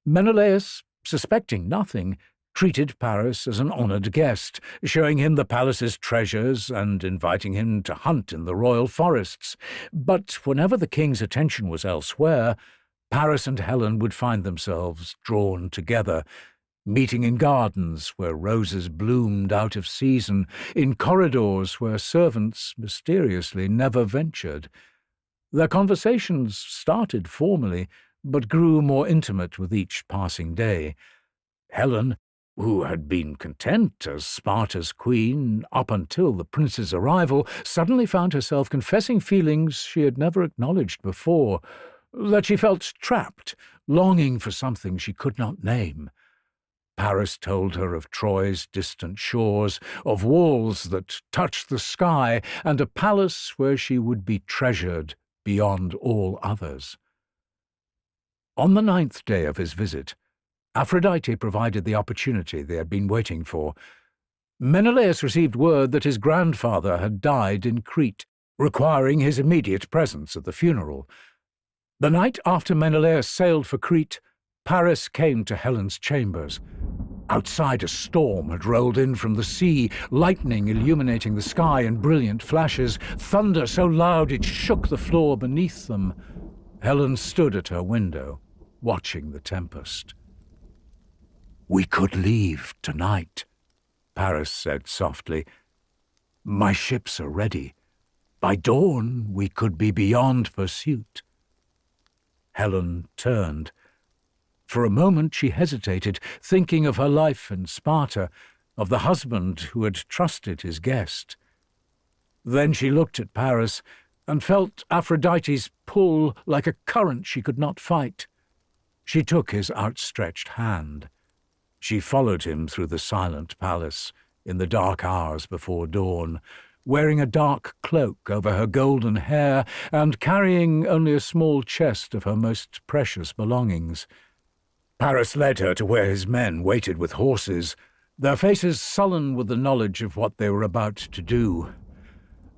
Menelaus, suspecting nothing, treated Paris as an honoured guest, showing him the palace's treasures and inviting him to hunt in the royal forests. But whenever the king's attention was elsewhere, Paris and Helen would find themselves drawn together, meeting in gardens where roses bloomed out of season, in corridors where servants mysteriously never ventured. Their conversations started formally, but grew more intimate with each passing day. Helen, who had been content as Sparta's queen up until the prince's arrival, suddenly found herself confessing feelings she had never acknowledged before, that she felt trapped, longing for something she could not name. Paris told her of Troy's distant shores, of walls that touched the sky, and a palace where she would be treasured beyond all others. On the 9th day of his visit, Aphrodite provided the opportunity they had been waiting for. Menelaus received word that his grandfather had died in Crete, requiring his immediate presence at the funeral. The night after Menelaus sailed for Crete, Paris came to Helen's chambers. Outside, a storm had rolled in from the sea, lightning illuminating the sky in brilliant flashes, thunder so loud it shook the floor beneath them. Helen stood at her window, watching the tempest. "We could leave tonight," Paris said softly. "My ships are ready. By dawn we could be beyond pursuit." Helen turned. For a moment she hesitated, thinking of her life in Sparta, of the husband who had trusted his guest. Then she looked at Paris and felt Aphrodite's pull like a current she could not fight. She took his outstretched hand. She followed him through the silent palace in the dark hours before dawn, wearing a dark cloak over her golden hair and carrying only a small chest of her most precious belongings. Paris led her to where his men waited with horses, their faces sullen with the knowledge of what they were about to do.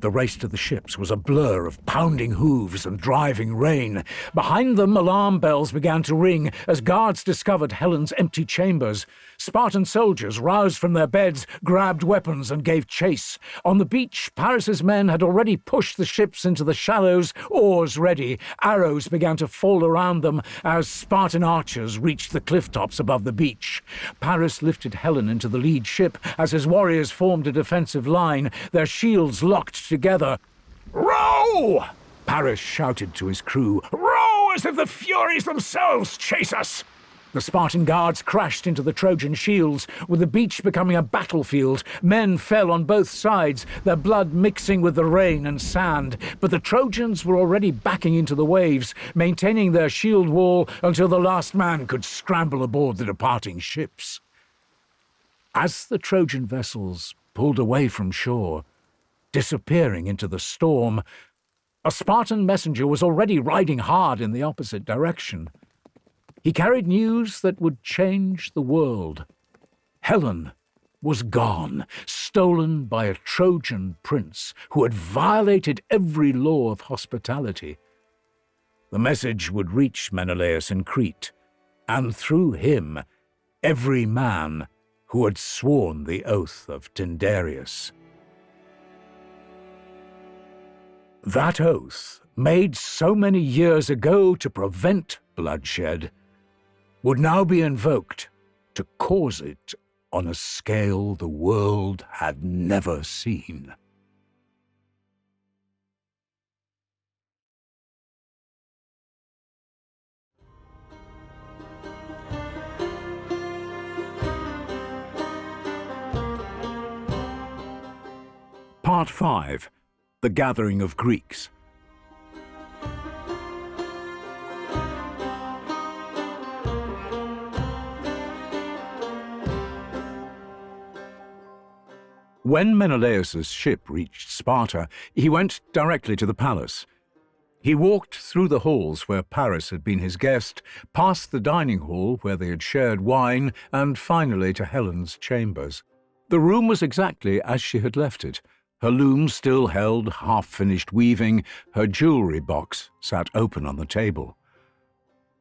The race to the ships was a blur of pounding hooves and driving rain. Behind them, alarm bells began to ring as guards discovered Helen's empty chambers. Spartan soldiers, roused from their beds, grabbed weapons and gave chase. On the beach, Paris's men had already pushed the ships into the shallows, oars ready. Arrows began to fall around them as Spartan archers reached the cliff tops above the beach. Paris lifted Helen into the lead ship as his warriors formed a defensive line, their shields locked together. "Row!" Paris shouted to his crew. "Row as if the Furies themselves chase us!" The Spartan guards crashed into the Trojan shields, with the beach becoming a battlefield. Men fell on both sides, their blood mixing with the rain and sand. But the Trojans were already backing into the waves, maintaining their shield wall until the last man could scramble aboard the departing ships. As the Trojan vessels pulled away from shore, disappearing into the storm, a Spartan messenger was already riding hard in the opposite direction. He carried news that would change the world. Helen was gone, stolen by a Trojan prince who had violated every law of hospitality. The message would reach Menelaus in Crete, and through him, every man who had sworn the oath of Tyndareus. That oath, made so many years ago to prevent bloodshed, would now be invoked to cause it on a scale the world had never seen. Part 5. The Gathering of Greeks. When Menelaus's ship reached Sparta, he went directly to the palace. He walked through the halls where Paris had been his guest, past the dining hall where they had shared wine, and finally to Helen's chambers. The room was exactly as she had left it. Her loom still held half-finished weaving, her jewellery box sat open on the table.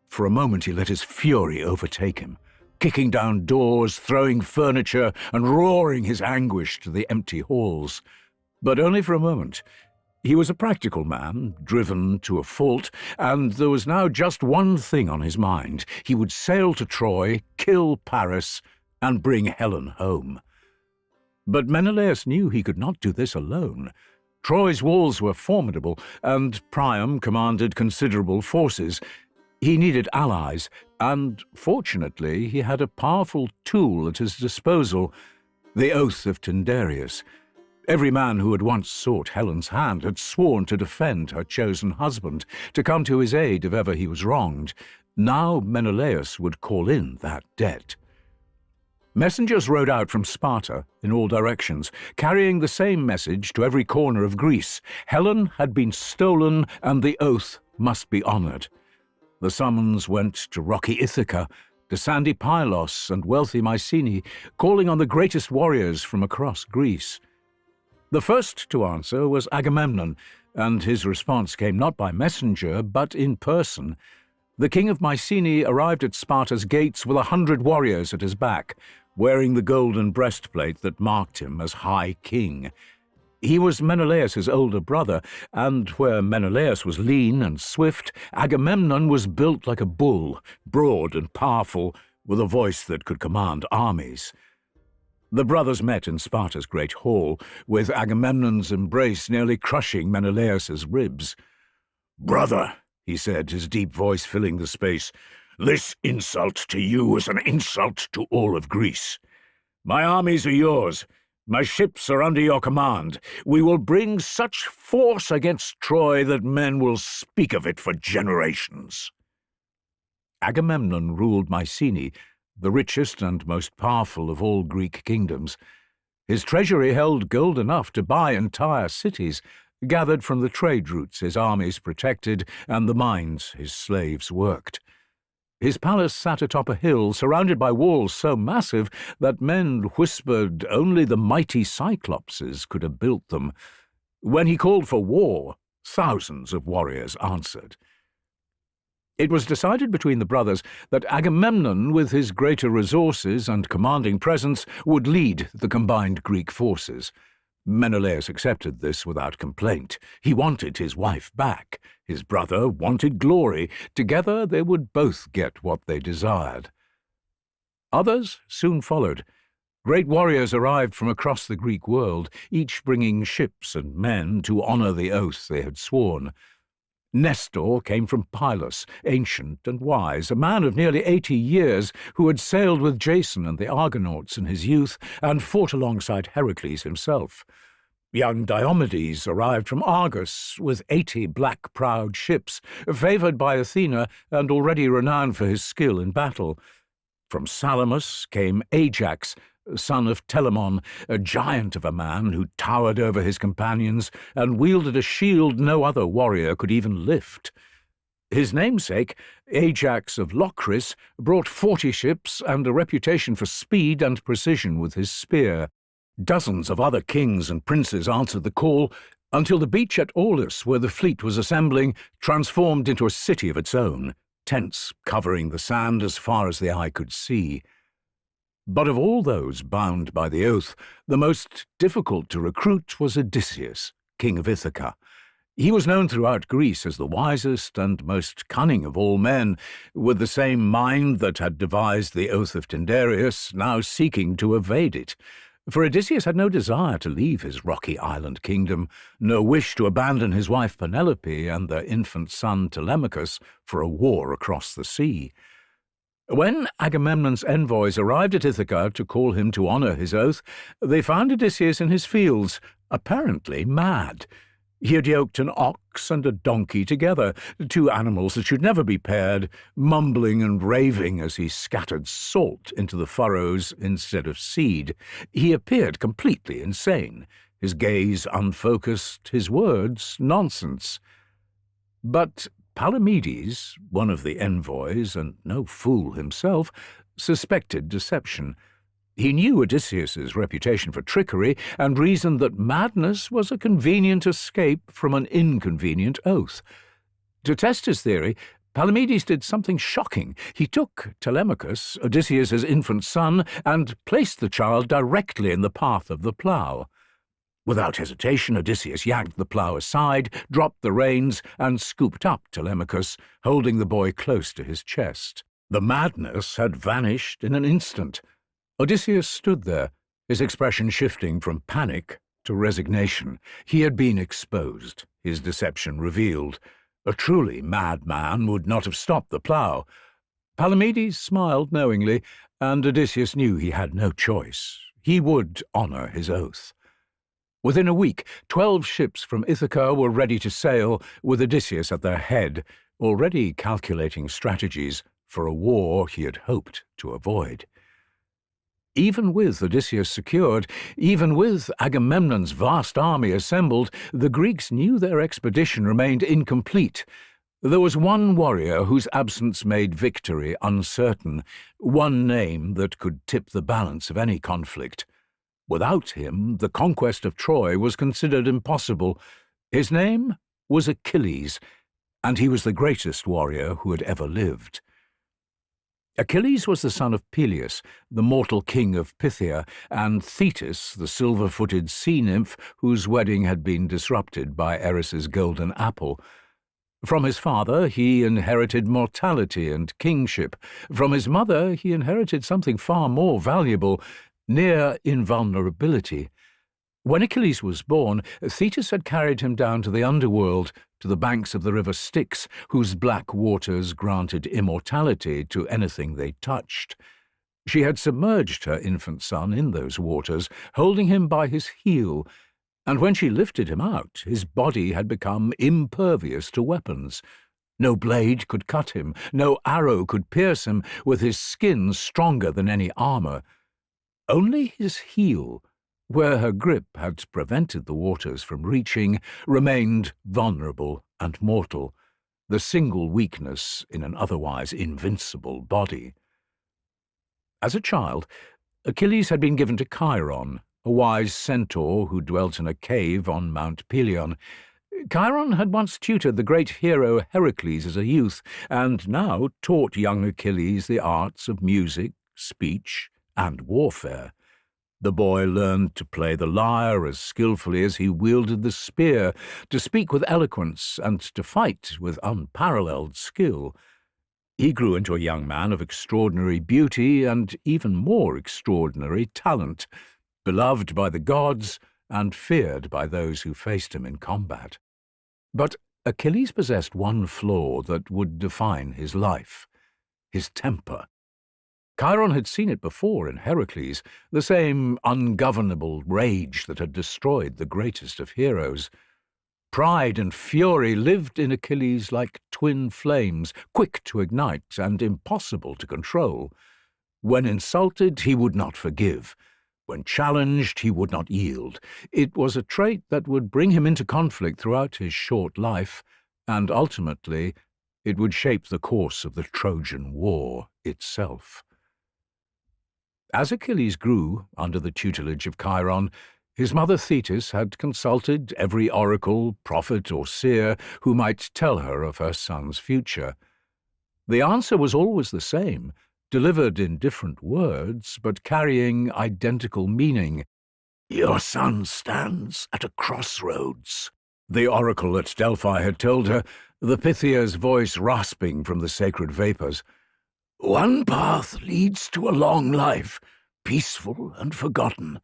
For a moment he let his fury overtake him, kicking down doors, throwing furniture, and roaring his anguish to the empty halls. But only for a moment. He was a practical man, driven to a fault, and there was now just one thing on his mind. He would sail to Troy, kill Paris, and bring Helen home. But Menelaus knew he could not do this alone. Troy's walls were formidable, and Priam commanded considerable forces. He needed allies, and fortunately he had a powerful tool at his disposal, the oath of Tyndareus. Every man who had once sought Helen's hand had sworn to defend her chosen husband, to come to his aid if ever he was wronged. Now Menelaus would call in that debt. Messengers rode out from Sparta in all directions, carrying the same message to every corner of Greece. Helen had been stolen, and the oath must be honoured. The summons went to rocky Ithaca, to sandy Pylos and wealthy Mycenae, calling on the greatest warriors from across Greece. The first to answer was Agamemnon, and his response came not by messenger, but in person. The king of Mycenae arrived at Sparta's gates with 100 warriors at his back, wearing the golden breastplate that marked him as High King. He was Menelaus's older brother, and where Menelaus was lean and swift, Agamemnon was built like a bull, broad and powerful, with a voice that could command armies. The brothers met in Sparta's great hall, with Agamemnon's embrace nearly crushing Menelaus's ribs. "Brother," he said, his deep voice filling the space, "this insult to you is an insult to all of Greece. My armies are yours. My ships are under your command. We will bring such force against Troy that men will speak of it for generations." Agamemnon ruled Mycenae, the richest and most powerful of all Greek kingdoms. His treasury held gold enough to buy entire cities, gathered from the trade routes his armies protected and the mines his slaves worked. His palace sat atop a hill, surrounded by walls so massive that men whispered only the mighty Cyclopses could have built them. When he called for war, thousands of warriors answered. It was decided between the brothers that Agamemnon, with his greater resources and commanding presence, would lead the combined Greek forces. Menelaus accepted this without complaint. He wanted his wife back. His brother wanted glory. Together they would both get what they desired. Others soon followed. Great warriors arrived from across the Greek world, each bringing ships and men to honour the oath they had sworn. Nestor came from Pylos, ancient and wise, a man of nearly 80 years who had sailed with Jason and the Argonauts in his youth and fought alongside Heracles himself. Young Diomedes arrived from Argos with 80 black-prowed ships, favoured by Athena and already renowned for his skill in battle. From Salamis came Ajax, son of Telamon, a giant of a man who towered over his companions and wielded a shield no other warrior could even lift. His namesake, Ajax of Locris, brought 40 ships and a reputation for speed and precision with his spear. Dozens of other kings and princes answered the call, until the beach at Aulis, where the fleet was assembling, transformed into a city of its own, tents covering the sand as far as the eye could see. But of all those bound by the oath, the most difficult to recruit was Odysseus, king of Ithaca. He was known throughout Greece as the wisest and most cunning of all men, with the same mind that had devised the oath of Tyndareus, now seeking to evade it. For Odysseus had no desire to leave his rocky island kingdom, no wish to abandon his wife Penelope and their infant son Telemachus for a war across the sea. When Agamemnon's envoys arrived at Ithaca to call him to honour his oath, they found Odysseus in his fields, apparently mad. He had yoked an ox and a donkey together, two animals that should never be paired, mumbling and raving as he scattered salt into the furrows instead of seed. He appeared completely insane, his gaze unfocused, his words nonsense. But Palamedes, one of the envoys, and no fool himself, suspected deception. He knew Odysseus's reputation for trickery and reasoned that madness was a convenient escape from an inconvenient oath. To test his theory, Palamedes did something shocking. He took Telemachus, Odysseus's infant son, and placed the child directly in the path of the plough. Without hesitation, Odysseus yanked the plough aside, dropped the reins, and scooped up Telemachus, holding the boy close to his chest. The madness had vanished in an instant. Odysseus stood there, his expression shifting from panic to resignation. He had been exposed, his deception revealed. A truly mad man would not have stopped the plough. Palamedes smiled knowingly, and Odysseus knew he had no choice. He would honour his oath. Within a week, 12 ships from Ithaca were ready to sail, with Odysseus at their head, already calculating strategies for a war he had hoped to avoid. Even with Odysseus secured, even with Agamemnon's vast army assembled, the Greeks knew their expedition remained incomplete. There was one warrior whose absence made victory uncertain, one name that could tip the balance of any conflict. Without him, the conquest of Troy was considered impossible. His name was Achilles, and he was the greatest warrior who had ever lived. Achilles was the son of Peleus, the mortal king of Phthia, and Thetis, the silver-footed sea-nymph whose wedding had been disrupted by Eris's golden apple. From his father he inherited mortality and kingship. From his mother he inherited something far more valuable, near invulnerability. When Achilles was born, Thetis had carried him down to the underworld, to the banks of the river Styx, whose black waters granted immortality to anything they touched. She had submerged her infant son in those waters, holding him by his heel, and when she lifted him out, his body had become impervious to weapons. No blade could cut him, no arrow could pierce him, with his skin stronger than any armour. Only his heel, where her grip had prevented the waters from reaching, remained vulnerable and mortal, the single weakness in an otherwise invincible body. As a child, Achilles had been given to Chiron, a wise centaur who dwelt in a cave on Mount Pelion. Chiron had once tutored the great hero Heracles as a youth, and now taught young Achilles the arts of music, speech, and warfare. The boy learned to play the lyre as skillfully as he wielded the spear, to speak with eloquence, and to fight with unparalleled skill. He grew into a young man of extraordinary beauty and even more extraordinary talent, beloved by the gods and feared by those who faced him in combat. But Achilles possessed one flaw that would define his life: his temper. Chiron had seen it before in Heracles, the same ungovernable rage that had destroyed the greatest of heroes. Pride and fury lived in Achilles like twin flames, quick to ignite and impossible to control. When insulted, he would not forgive. When challenged, he would not yield. It was a trait that would bring him into conflict throughout his short life, and ultimately it would shape the course of the Trojan War itself. As Achilles grew under the tutelage of Chiron, his mother Thetis had consulted every oracle, prophet, or seer who might tell her of her son's future. The answer was always the same, delivered in different words, but carrying identical meaning. "Your son stands at a crossroads," the oracle at Delphi had told her, the Pythia's voice rasping from the sacred vapours. "One path leads to a long life, peaceful and forgotten.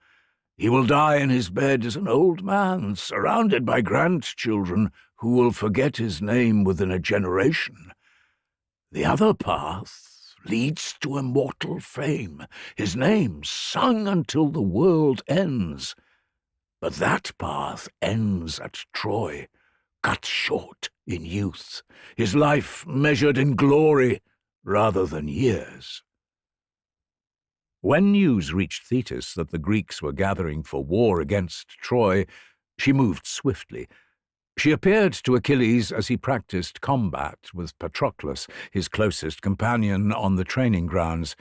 He will die in his bed as an old man, surrounded by grandchildren who will forget his name within a generation. The other path leads to immortal fame, his name sung until the world ends. But that path ends at Troy, cut short in youth, his life measured in glory rather than years. When news reached Thetis that the Greeks were gathering for war against Troy, she moved swiftly. She appeared to Achilles as he practiced combat with Patroclus, his closest companion, on the training grounds.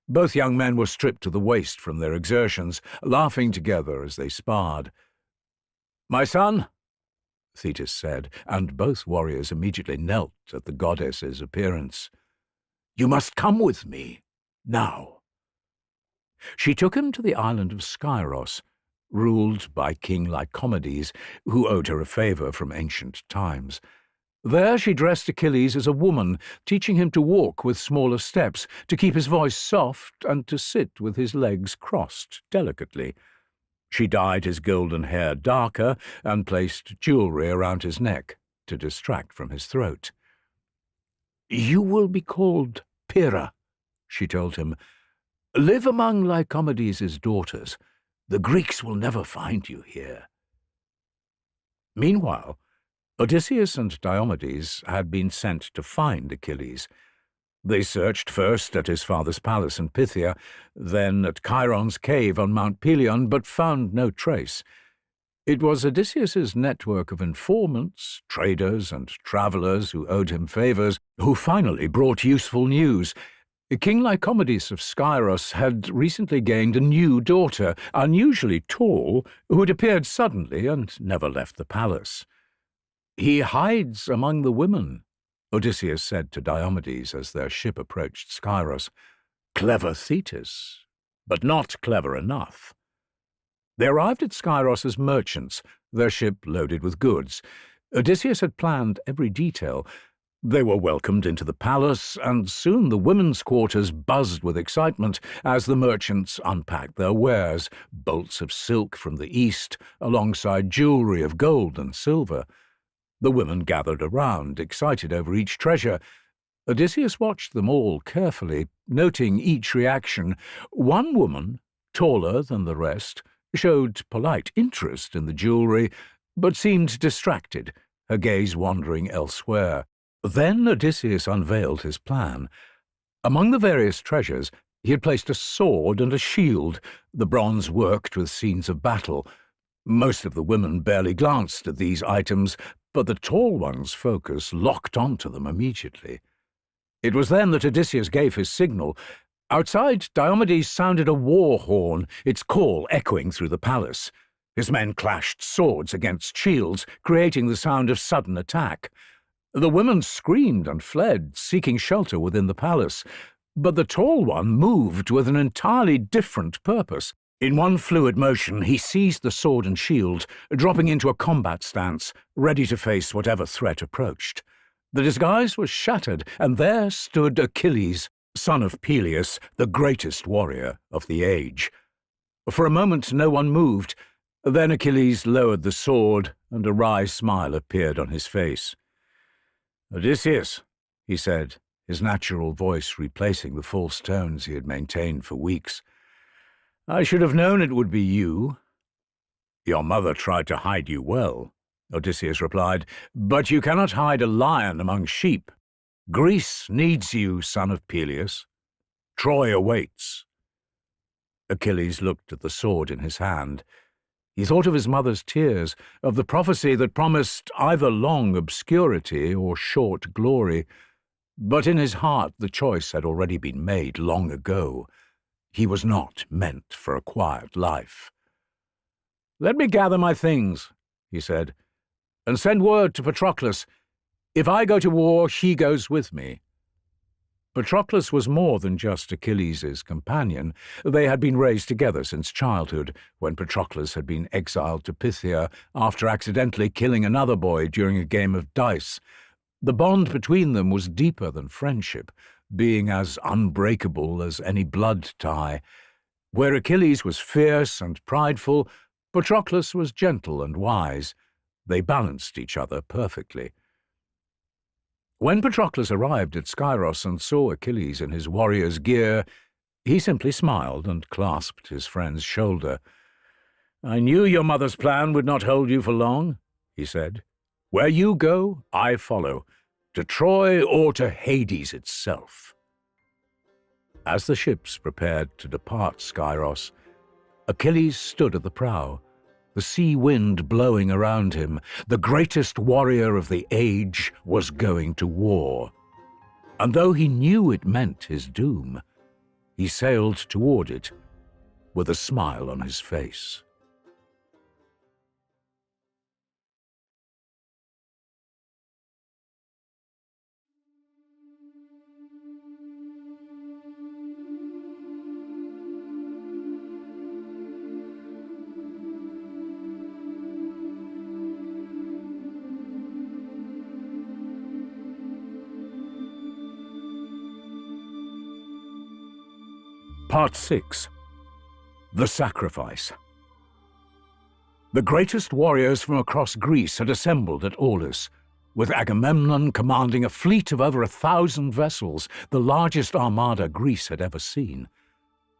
Both young men were stripped to the waist from their exertions, laughing together as they sparred. "My son," Thetis said, and both warriors immediately knelt at the goddess's appearance. "You must come with me, now." She took him to the island of Skyros, ruled by King Lycomedes, who owed her a favour from ancient times. There she dressed Achilles as a woman, teaching him to walk with smaller steps, to keep his voice soft, and to sit with his legs crossed delicately. She dyed his golden hair darker and placed jewellery around his neck to distract from his throat. "You will be called Pyrrha," she told him. "Live among Lycomedes' daughters. The Greeks will never find you here." Meanwhile, Odysseus and Diomedes had been sent to find Achilles. They searched first at his father's palace in Phthia, then at Chiron's cave on Mount Pelion, but found no trace. It was Odysseus's network of informants, traders, and travellers who owed him favours who finally brought useful news. King Lycomedes of Skyros had recently gained a new daughter, unusually tall, who had appeared suddenly and never left the palace. "He hides among the women," Odysseus said to Diomedes as their ship approached Skyros. "Clever Thetis, but not clever enough." They arrived at Skyros as merchants, their ship loaded with goods. Odysseus had planned every detail. They were welcomed into the palace, and soon the women's quarters buzzed with excitement as the merchants unpacked their wares, bolts of silk from the east, alongside jewellery of gold and silver. The women gathered around, excited over each treasure. Odysseus watched them all carefully, noting each reaction. One woman, taller than the rest, showed polite interest in the jewellery, but seemed distracted, her gaze wandering elsewhere. Then Odysseus unveiled his plan. Among the various treasures, he had placed a sword and a shield, the bronze worked with scenes of battle. Most of the women barely glanced at these items, but the tall one's focus locked onto them immediately. It was then that Odysseus gave his signal. Outside, Diomedes sounded a war horn, its call echoing through the palace. His men clashed swords against shields, creating the sound of sudden attack. The women screamed and fled, seeking shelter within the palace, but the tall one moved with an entirely different purpose. In one fluid motion, he seized the sword and shield, dropping into a combat stance, ready to face whatever threat approached. The disguise was shattered, and there stood Achilles, son of Peleus, the greatest warrior of the age. For a moment no one moved. Then Achilles lowered the sword, and a wry smile appeared on his face. "Odysseus," he said, his natural voice replacing the false tones he had maintained for weeks, "I should have known it would be you." "Your mother tried to hide you well," Odysseus replied, "but you cannot hide a lion among sheep. Greece needs you, son of Peleus. Troy awaits." Achilles looked at the sword in his hand. He thought of his mother's tears, of the prophecy that promised either long obscurity or short glory. But in his heart the choice had already been made long ago. He was not meant for a quiet life. "Let me gather my things," he said, "and send word to Patroclus. If I go to war, he goes with me." Patroclus was more than just Achilles' companion. They had been raised together since childhood, when Patroclus had been exiled to Phthia after accidentally killing another boy during a game of dice. The bond between them was deeper than friendship, being as unbreakable as any blood tie. Where Achilles was fierce and prideful, Patroclus was gentle and wise. They balanced each other perfectly. When Patroclus arrived at Skyros and saw Achilles in his warrior's gear, he simply smiled and clasped his friend's shoulder. "I knew your mother's plan would not hold you for long," he said. "Where you go, I follow, to Troy or to Hades itself." As the ships prepared to depart Skyros, Achilles stood at the prow, the sea wind blowing around him. The greatest warrior of the age was going to war. And though he knew it meant his doom, he sailed toward it with a smile on his face. Part 6. The Sacrifice. The greatest warriors from across Greece had assembled at Aulis, with Agamemnon commanding a fleet of over 1,000 vessels, the largest armada Greece had ever seen.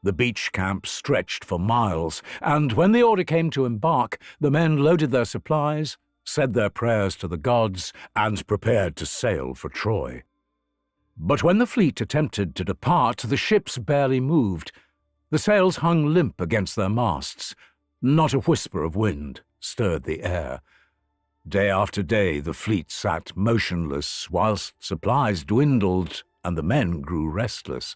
The beach camp stretched for miles, and when the order came to embark, the men loaded their supplies, said their prayers to the gods, and prepared to sail for Troy. But when the fleet attempted to depart, the ships barely moved. The sails hung limp against their masts. Not a whisper of wind stirred the air. Day after day the fleet sat motionless, whilst supplies dwindled and the men grew restless.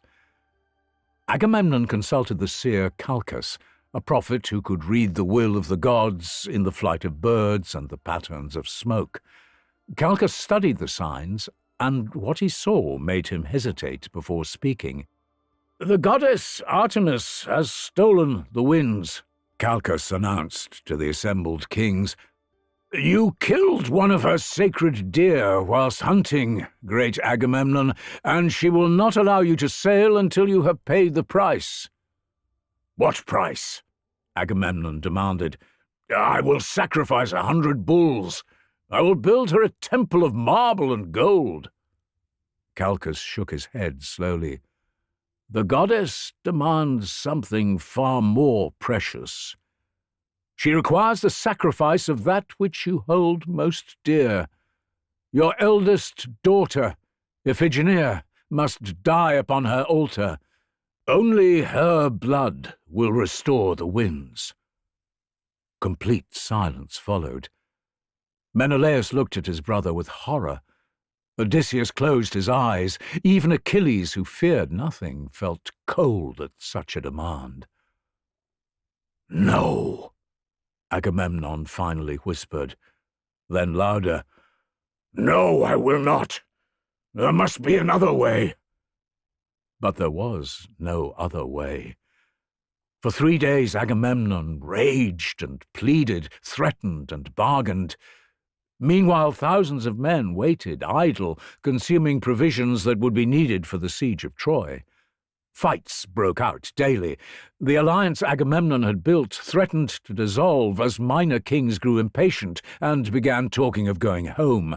Agamemnon consulted the seer Calchas, a prophet who could read the will of the gods in the flight of birds and the patterns of smoke. Calchas studied the signs, and what he saw made him hesitate before speaking. "The goddess Artemis has stolen the winds," Calchas announced to the assembled kings. "You killed one of her sacred deer whilst hunting, great Agamemnon, and she will not allow you to sail until you have paid the price." "What price?" Agamemnon demanded. "I will sacrifice 100 bulls. I will build her a temple of marble and gold." Calchas shook his head slowly. "The goddess demands something far more precious. She requires the sacrifice of that which you hold most dear. Your eldest daughter, Iphigenia, must die upon her altar. Only her blood will restore the winds." Complete silence followed. Menelaus looked at his brother with horror. Odysseus closed his eyes. Even Achilles, who feared nothing, felt cold at such a demand. "No," Agamemnon finally whispered. Then louder, "No, I will not. There must be another way." But there was no other way. For 3 days Agamemnon raged and pleaded, threatened and bargained. Meanwhile, thousands of men waited, idle, consuming provisions that would be needed for the siege of Troy. Fights broke out daily. The alliance Agamemnon had built threatened to dissolve as minor kings grew impatient and began talking of going home.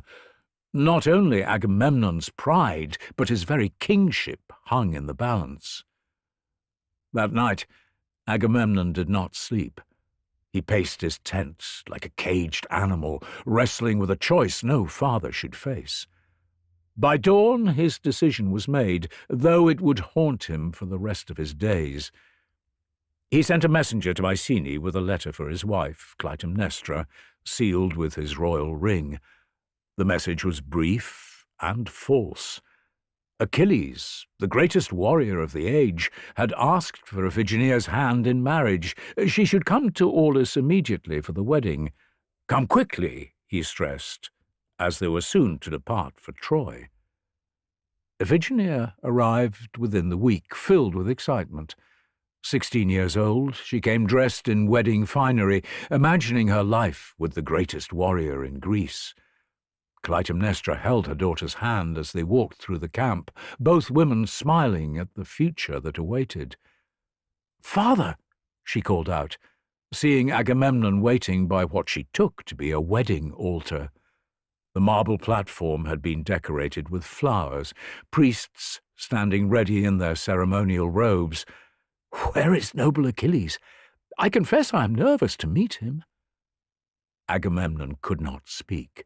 Not only Agamemnon's pride, but his very kingship hung in the balance. That night, Agamemnon did not sleep. He paced his tent like a caged animal, wrestling with a choice no father should face. By dawn, his decision was made, though it would haunt him for the rest of his days. He sent a messenger to Mycenae with a letter for his wife, Clytemnestra, sealed with his royal ring. The message was brief and false. Achilles, the greatest warrior of the age, had asked for Iphigenia's hand in marriage. She should come to Aulis immediately for the wedding. Come quickly, he stressed, as they were soon to depart for Troy. Iphigenia arrived within the week, filled with excitement. 16 years old, she came dressed in wedding finery, imagining her life with the greatest warrior in Greece. Clytemnestra held her daughter's hand as they walked through the camp, both women smiling at the future that awaited. "Father," she called out, seeing Agamemnon waiting by what she took to be a wedding altar. The marble platform had been decorated with flowers, priests standing ready in their ceremonial robes. "Where is noble Achilles? I confess I am nervous to meet him." Agamemnon could not speak.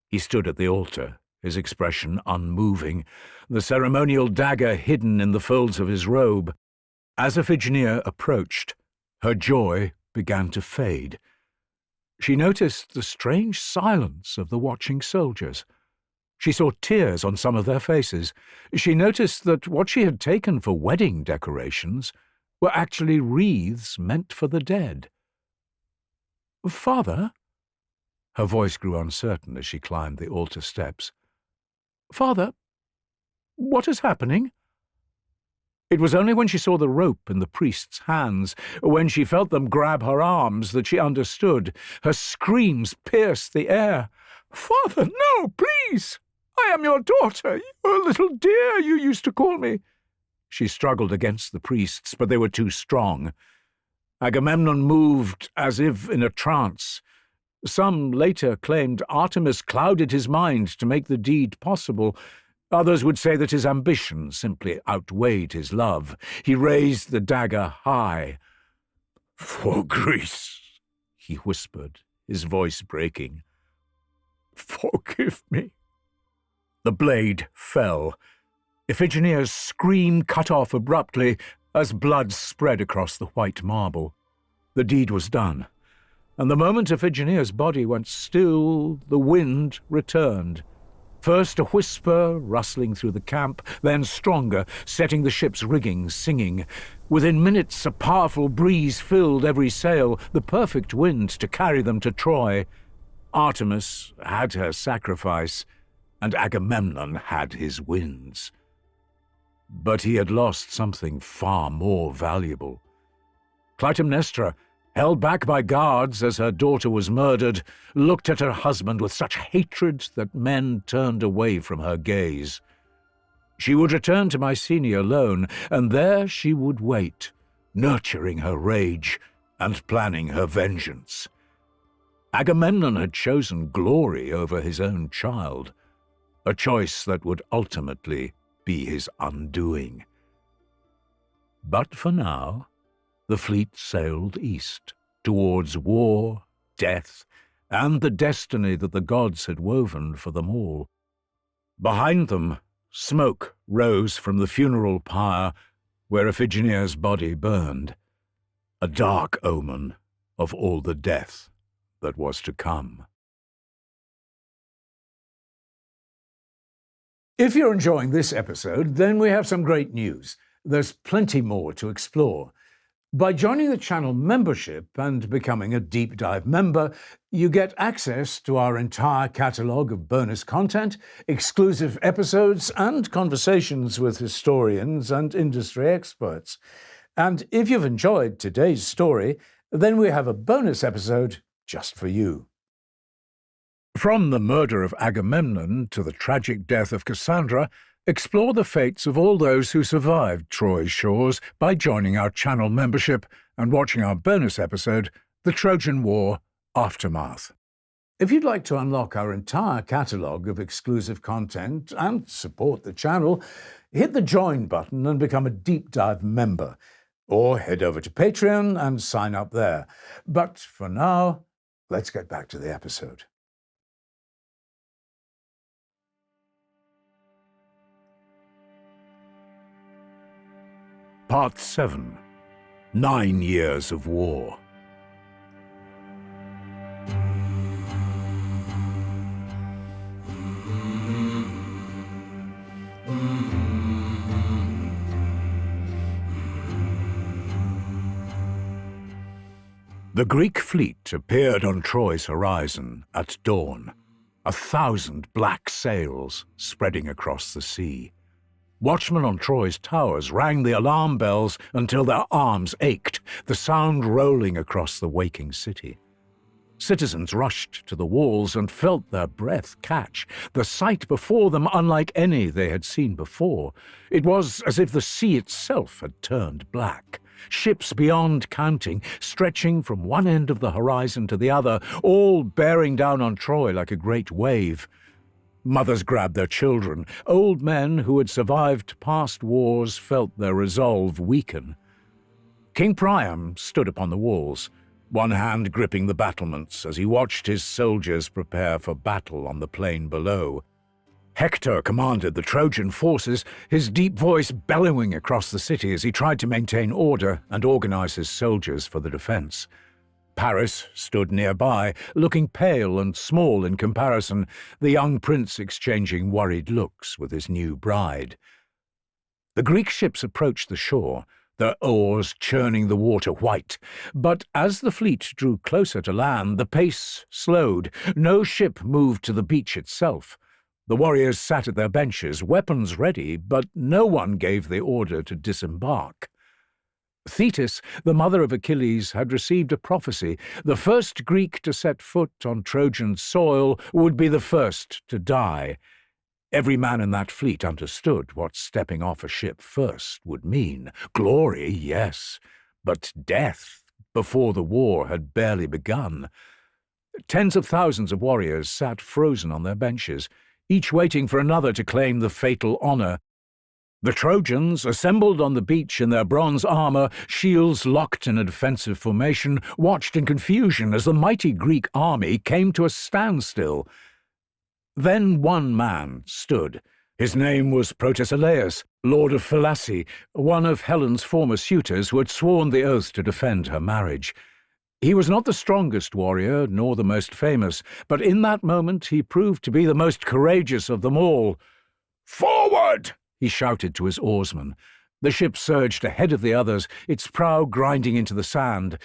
He stood at the altar, his expression unmoving, the ceremonial dagger hidden in the folds of his robe. As Iphigenia approached, her joy began to fade. She noticed the strange silence of the watching soldiers. She saw tears on some of their faces. She noticed that what she had taken for wedding decorations were actually wreaths meant for the dead. "Father?" Her voice grew uncertain as she climbed the altar steps. "Father, what is happening?" It was only when she saw the rope in the priest's hands, when she felt them grab her arms, that she understood. Her screams pierced the air. "Father, no, please! I am your daughter, your little dear, you used to call me." She struggled against the priests, but they were too strong. Agamemnon moved as if in a trance. Some later claimed Artemis clouded his mind to make the deed possible. Others would say that his ambition simply outweighed his love. He raised the dagger high. "For Greece," he whispered, his voice breaking. "Forgive me." The blade fell. Iphigenia's scream cut off abruptly as blood spread across the white marble. The deed was done, and the moment Iphigenia's body went still, the wind returned. First a whisper rustling through the camp, then stronger, setting the ship's rigging singing. Within minutes a powerful breeze filled every sail, the perfect wind to carry them to Troy. Artemis had her sacrifice, and Agamemnon had his winds. But he had lost something far more valuable. Clytemnestra, held back by guards as her daughter was murdered, looked at her husband with such hatred that men turned away from her gaze. She would return to Mycenae alone, and there she would wait, nurturing her rage and planning her vengeance. Agamemnon had chosen glory over his own child, a choice that would ultimately be his undoing. But for now, the fleet sailed east, towards war, death, and the destiny that the gods had woven for them all. Behind them, smoke rose from the funeral pyre where Iphigenia's body burned, a dark omen of all the death that was to come. If you're enjoying this episode, then we have some great news. There's plenty more to explore. By joining the channel membership and becoming a Deep Dive member, you get access to our entire catalogue of bonus content, exclusive episodes, and conversations with historians and industry experts. And if you've enjoyed today's story, then we have a bonus episode just for you. From the murder of Agamemnon to the tragic death of Cassandra, explore the fates of all those who survived Troy's shores by joining our channel membership and watching our bonus episode, The Trojan War Aftermath. If you'd like to unlock our entire catalogue of exclusive content and support the channel, hit the Join button and become a Deep Dive member, or head over to Patreon and sign up there. But for now, let's get back to the episode. Part 7. 9 Years of War. The Greek fleet appeared on Troy's horizon at dawn, 1,000 black sails spreading across the sea. Watchmen on Troy's towers rang the alarm bells until their arms ached, the sound rolling across the waking city. Citizens rushed to the walls and felt their breath catch, the sight before them unlike any they had seen before. It was as if the sea itself had turned black, ships beyond counting, stretching from one end of the horizon to the other, all bearing down on Troy like a great wave. Mothers grabbed their children. Old men who had survived past wars felt their resolve weaken. King Priam stood upon the walls, one hand gripping the battlements as he watched his soldiers prepare for battle on the plain below. Hector commanded the Trojan forces, his deep voice bellowing across the city as he tried to maintain order and organize his soldiers for the defense. Paris stood nearby, looking pale and small in comparison, the young prince exchanging worried looks with his new bride. The Greek ships approached the shore, their oars churning the water white. But as the fleet drew closer to land, the pace slowed. No ship moved to the beach itself. The warriors sat at their benches, weapons ready, but no one gave the order to disembark. Thetis, the mother of Achilles, had received a prophecy. The first Greek to set foot on Trojan soil would be the first to die. Every man in that fleet understood what stepping off a ship first would mean. Glory, yes, but death before the war had barely begun. Tens of thousands of warriors sat frozen on their benches, each waiting for another to claim the fatal honor. The Trojans, assembled on the beach in their bronze armor, shields locked in a defensive formation, watched in confusion as the mighty Greek army came to a standstill. Then one man stood. His name was Patroclus, lord of Phylace, one of Helen's former suitors who had sworn the oath to defend her marriage. He was not the strongest warrior, nor the most famous, but in that moment he proved to be the most courageous of them all. "Forward!" he shouted to his oarsmen. The ship surged ahead of the others, its prow grinding into the sand.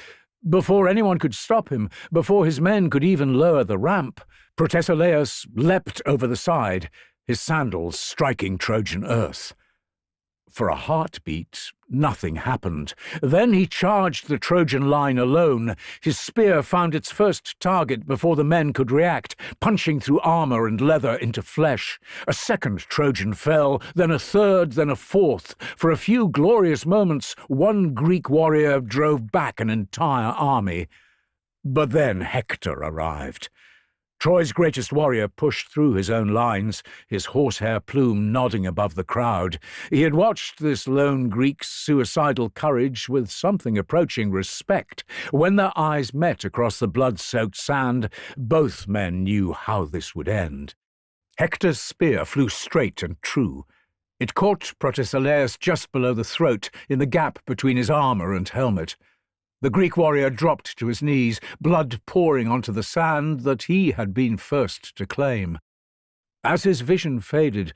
Before anyone could stop him, before his men could even lower the ramp, Patroclus leapt over the side, his sandals striking Trojan earth. For a heartbeat, nothing happened. Then he charged the Trojan line alone. His spear found its first target before the men could react, punching through armor and leather into flesh. A second Trojan fell, then a third, then a fourth. For a few glorious moments, one Greek warrior drove back an entire army. But then Hector arrived. Troy's greatest warrior pushed through his own lines, his horsehair plume nodding above the crowd. He had watched this lone Greek's suicidal courage with something approaching respect. When their eyes met across the blood-soaked sand, both men knew how this would end. Hector's spear flew straight and true. It caught Patroclus just below the throat, in the gap between his armor and helmet. The Greek warrior dropped to his knees, blood pouring onto the sand that he had been first to claim. As his vision faded,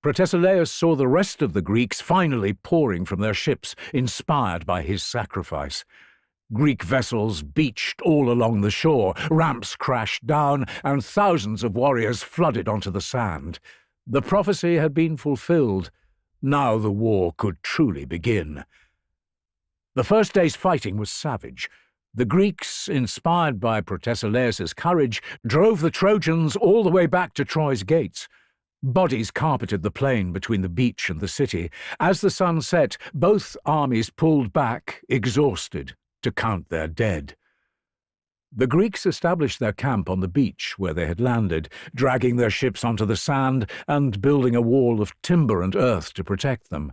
Patroclus saw the rest of the Greeks finally pouring from their ships, inspired by his sacrifice. Greek vessels beached all along the shore, ramps crashed down, and thousands of warriors flooded onto the sand. The prophecy had been fulfilled. Now the war could truly begin. The first day's fighting was savage. The Greeks, inspired by Patroclus's courage, drove the Trojans all the way back to Troy's gates. Bodies carpeted the plain between the beach and the city. As the sun set, both armies pulled back, exhausted, to count their dead. The Greeks established their camp on the beach where they had landed, dragging their ships onto the sand and building a wall of timber and earth to protect them.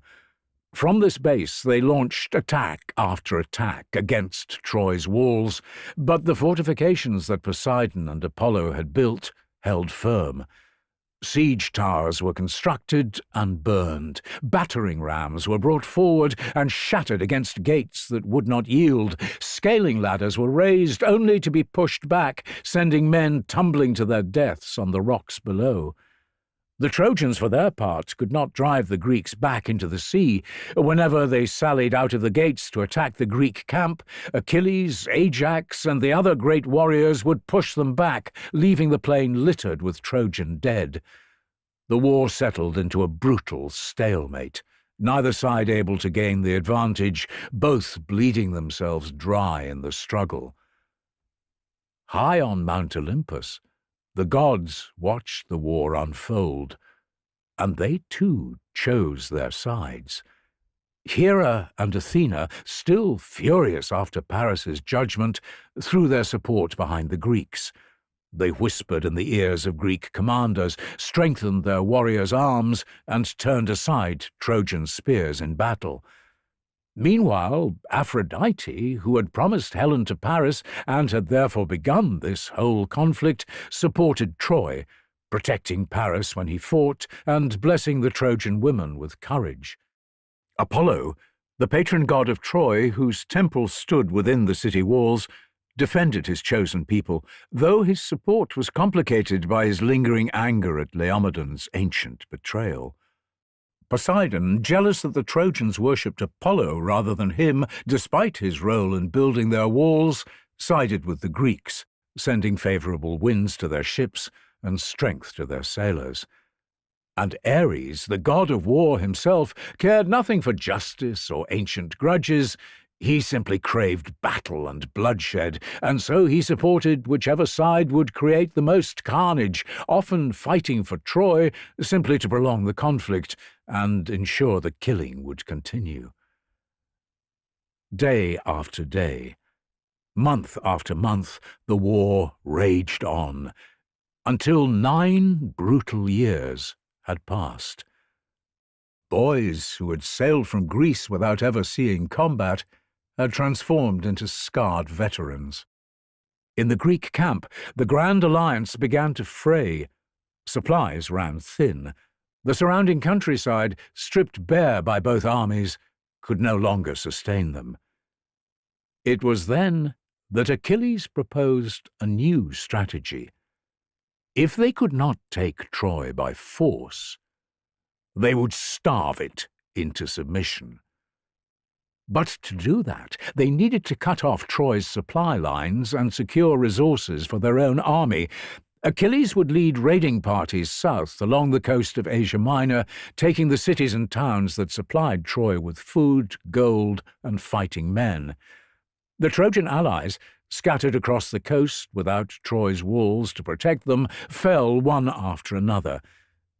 From this base they launched attack after attack against Troy's walls, but the fortifications that Poseidon and Apollo had built held firm. Siege towers were constructed and burned. Battering rams were brought forward and shattered against gates that would not yield. Scaling ladders were raised only to be pushed back, sending men tumbling to their deaths on the rocks below. The Trojans, for their part, could not drive the Greeks back into the sea. Whenever they sallied out of the gates to attack the Greek camp, Achilles, Ajax, and the other great warriors would push them back, leaving the plain littered with Trojan dead. The war settled into a brutal stalemate, neither side able to gain the advantage, both bleeding themselves dry in the struggle. High on Mount Olympus, the gods watched the war unfold, and they too chose their sides. Hera and Athena, still furious after Paris's judgment, threw their support behind the Greeks. They whispered in the ears of Greek commanders, strengthened their warriors' arms, and turned aside Trojan spears in battle. Meanwhile, Aphrodite, who had promised Helen to Paris and had therefore begun this whole conflict, supported Troy, protecting Paris when he fought and blessing the Trojan women with courage. Apollo, the patron god of Troy, whose temple stood within the city walls, defended his chosen people, though his support was complicated by his lingering anger at Laomedon's ancient betrayal. Poseidon, jealous that the Trojans worshipped Apollo rather than him, despite his role in building their walls, sided with the Greeks, sending favourable winds to their ships and strength to their sailors. And Ares, the god of war himself, cared nothing for justice or ancient grudges. He simply craved battle and bloodshed, and so he supported whichever side would create the most carnage, often fighting for Troy simply to prolong the conflict and ensure the killing would continue. Day after day, month after month, the war raged on, until 9 brutal years had passed. Boys who had sailed from Greece without ever seeing combat had transformed into scarred veterans. In the Greek camp, the Grand Alliance began to fray. Supplies ran thin. The surrounding countryside, stripped bare by both armies, could no longer sustain them. It was then that Achilles proposed a new strategy. If they could not take Troy by force, they would starve it into submission. But to do that, they needed to cut off Troy's supply lines and secure resources for their own army. Achilles would lead raiding parties south along the coast of Asia Minor, taking the cities and towns that supplied Troy with food, gold, and fighting men. The Trojan allies, scattered across the coast without Troy's walls to protect them, fell one after another.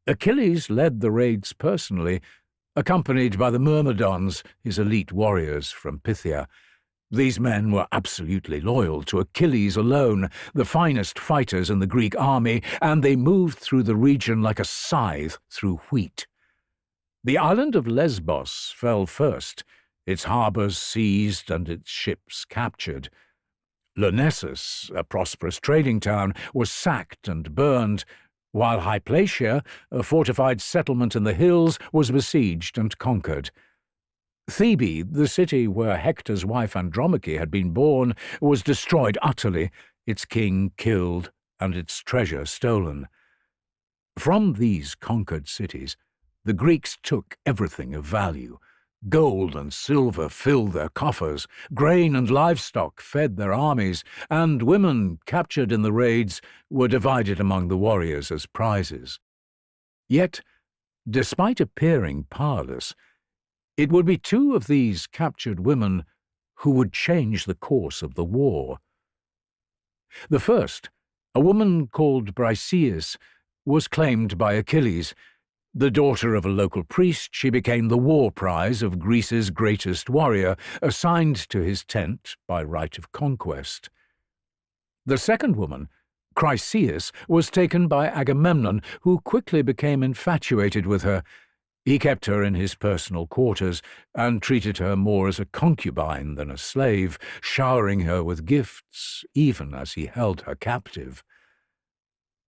Achilles led the raids personally, accompanied by the Myrmidons, his elite warriors from Phthia. These men were absolutely loyal to Achilles alone, the finest fighters in the Greek army, and they moved through the region like a scythe through wheat. The island of Lesbos fell first, its harbours seized and its ships captured. Lyrnessus, a prosperous trading town, was sacked and burned, while Hypatia, a fortified settlement in the hills, was besieged and conquered. Thebe, the city where Hector's wife Andromache had been born, was destroyed utterly, its king killed and its treasure stolen. From these conquered cities, the Greeks took everything of value. Gold and silver filled their coffers, grain and livestock fed their armies, and women captured in the raids were divided among the warriors as prizes. Yet, despite appearing powerless, it would be 2 of these captured women who would change the course of the war. The first, a woman called Briseis, was claimed by Achilles. The daughter of a local priest, she became the war prize of Greece's greatest warrior, assigned to his tent by right of conquest. The second woman, Chryseis, was taken by Agamemnon, who quickly became infatuated with her. He kept her in his personal quarters and treated her more as a concubine than a slave, showering her with gifts even as he held her captive.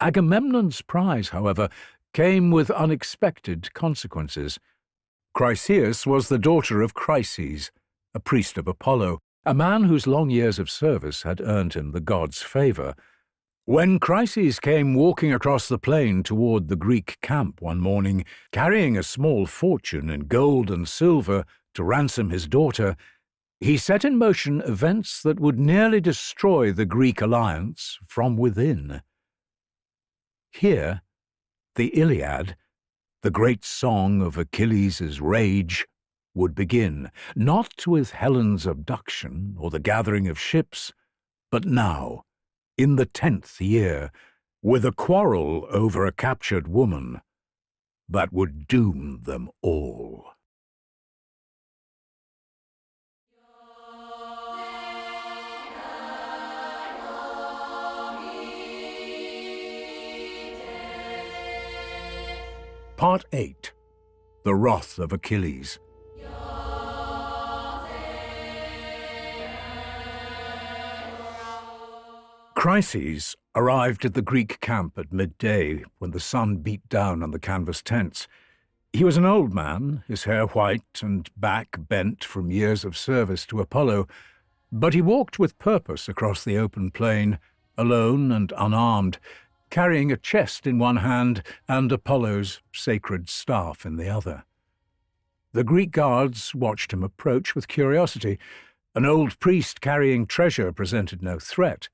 Agamemnon's prize, however, came with unexpected consequences. Chryseis was the daughter of Chryses, a priest of Apollo, a man whose long years of service had earned him the god's favour. When Chryses came walking across the plain toward the Greek camp one morning, carrying a small fortune in gold and silver to ransom his daughter, he set in motion events that would nearly destroy the Greek alliance from within. Here, the Iliad, the great song of Achilles' rage, would begin, not with Helen's abduction or the gathering of ships, but now, in the 10th year, with a quarrel over a captured woman that would doom them all. Part 8. The Wrath of Achilles. Chryses arrived at the Greek camp at midday when the sun beat down on the canvas tents. He was an old man, his hair white and back bent from years of service to Apollo, but he walked with purpose across the open plain, alone and unarmed, carrying a chest in one hand and Apollo's sacred staff in the other. The Greek guards watched him approach with curiosity. An old priest carrying treasure presented no threat.